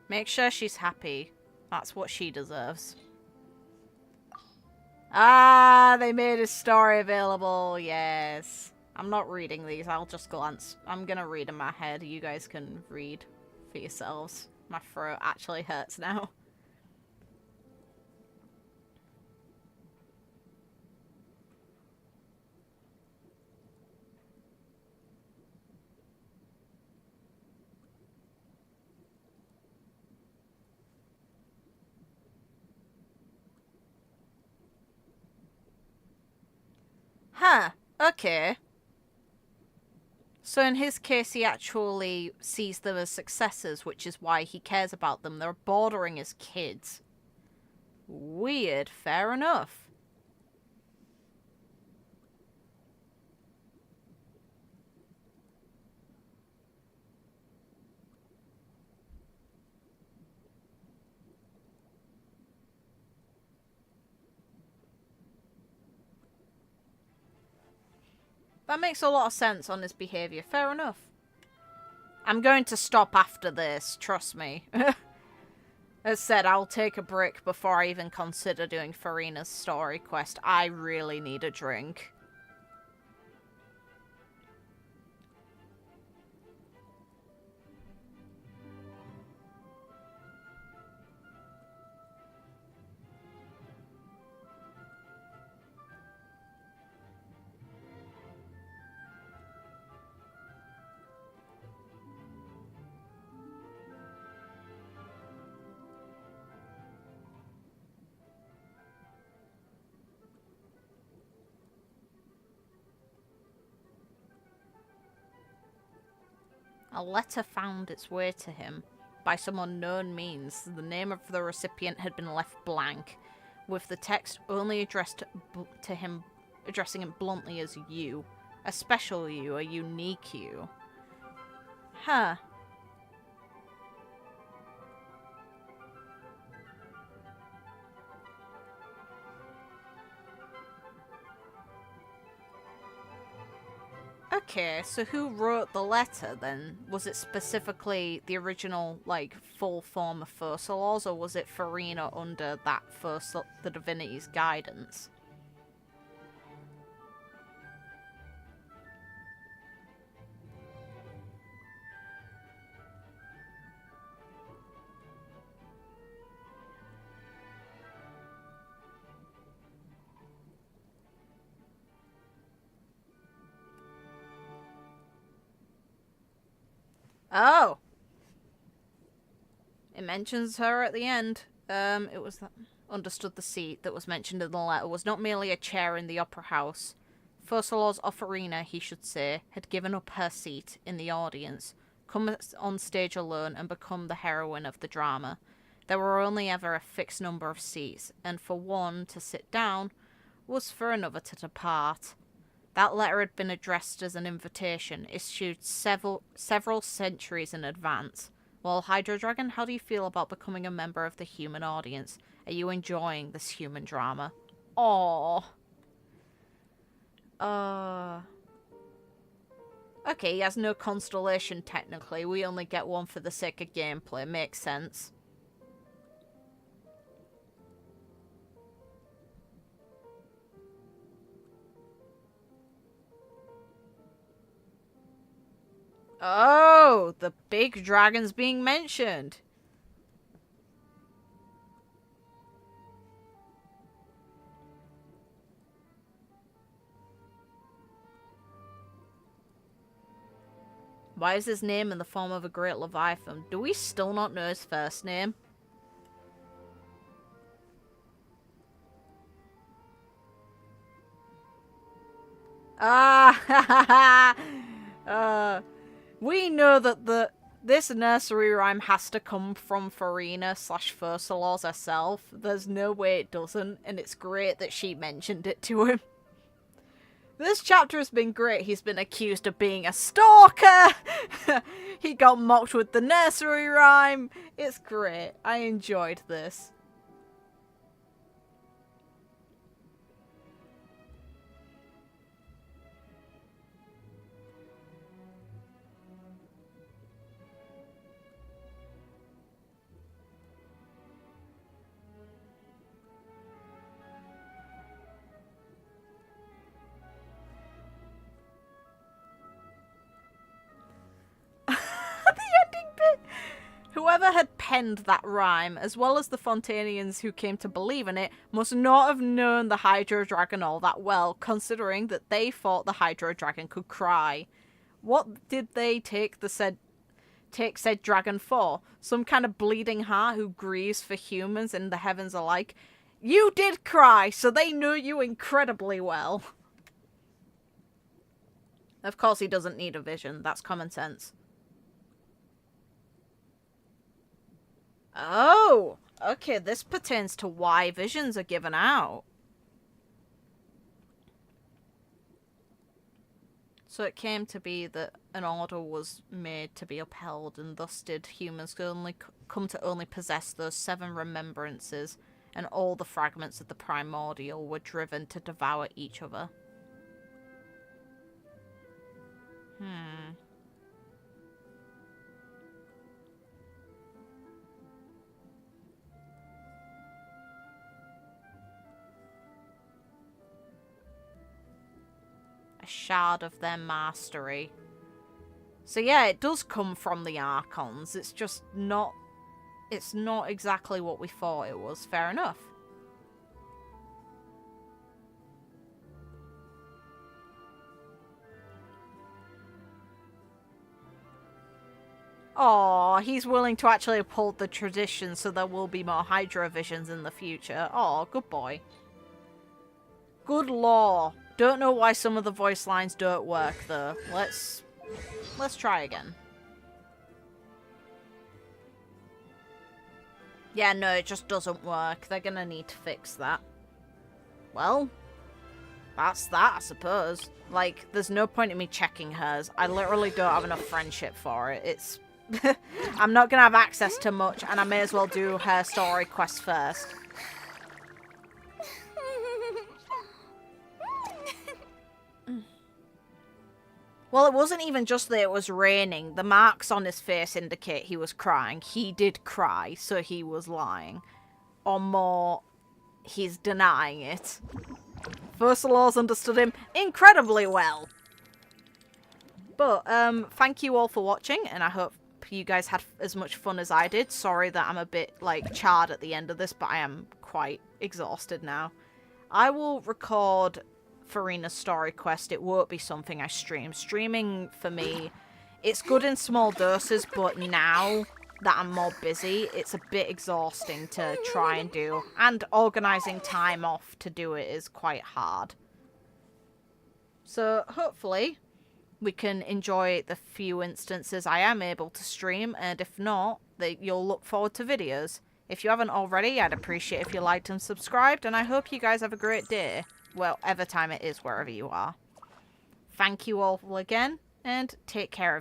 Make sure she's happy. That's what she deserves. Ah, they made his story available. Yes. I'm not reading these. I'll just glance. I'm gonna read in my head. You guys can read for yourselves. My throat actually hurts now. Huh. Okay. So in his case, he actually sees them as successors, which is why he cares about them. They're bordering his kids. Weird. Fair enough. That makes a lot of sense on his behavior. Fair enough. I'm going to stop after this, trust me. As said, I'll take a break before I even consider doing Furina's story quest. I really need a drink. A letter found its way to him by some unknown means. The name of the recipient had been left blank, with the text only addressed to him, addressing him bluntly as you. A special you, a unique you. Huh. Okay, so who wrote the letter then? Was it specifically the original, like, full form of Fursalos, or was it Furina under that the divinity's guidance? Oh! It mentions her at the end. It was that... understood the seat that was mentioned in the letter was not merely a chair in the opera house. Fursalor's Furina, he should say, had given up her seat in the audience, come on stage alone and become the heroine of the drama. There were only ever a fixed number of seats, and for one to sit down was for another to depart. That letter had been addressed as an invitation, issued several centuries in advance. Well, Hydro Dragon, how do you feel about becoming a member of the human audience? Are you enjoying this human drama? Aww. Okay, he has no constellation technically. We only get one for the sake of gameplay. Makes sense. Oh, the big dragon's being mentioned. Why is his name in the form of a great leviathan? Do we still not know his first name? We know that this nursery rhyme has to come from Furina / Fursalors herself. There's no way it doesn't, and it's great that she mentioned it to him. This chapter has been great. He's been accused of being a stalker. He got mocked with the nursery rhyme. It's great. I enjoyed this. Whoever had penned that rhyme, as well as the Fontainians who came to believe in it, must not have known the Hydro Dragon all that well, considering that they thought the Hydro Dragon could cry. What did they take said dragon for? Some kind of bleeding heart who grieves for humans and the heavens alike? You did cry, so they knew you incredibly well. Of course he doesn't need a vision, that's common sense. Oh, okay, this pertains to why visions are given out. So it came to be that an order was made to be upheld, and thus did humans come to only possess those 7 remembrances, and all the fragments of the primordial were driven to devour each other. Shard of their mastery. So yeah, it does come from the Archons. It's just not... It's not exactly what we thought it was. Fair enough. Aw, he's willing to actually uphold the tradition so there will be more Hydro visions in the future. Aw, good boy. Good law. Don't know why some of the voice lines don't work though. Let's try again. Yeah, no, it just doesn't work. They're gonna need to fix that. Well, that's that, I suppose. Like, there's no point in me checking hers. I literally don't have enough friendship for it. It's... I'm not gonna have access to much, and I may as well do her story quest first. Well, it wasn't even just that it was raining. The marks on his face indicate he was crying. He did cry, so he was lying. Or more, he's denying it. Fursalors understood him incredibly well. But, thank you all for watching, and I hope you guys had as much fun as I did. Sorry that I'm a bit, like, charred at the end of this, but I am quite exhausted now. I will record Furina's story quest. It won't be something I stream. Streaming, for me, it's good in small doses, but now that I'm more busy, it's a bit exhausting to try and do. And organising time off to do it is quite hard. So hopefully we can enjoy the few instances I am able to stream, and if not, you'll look forward to videos. If you haven't already, I'd appreciate if you liked and subscribed, and I hope you guys have a great day, whatever time it is, wherever you are. Thank you all again, and take care of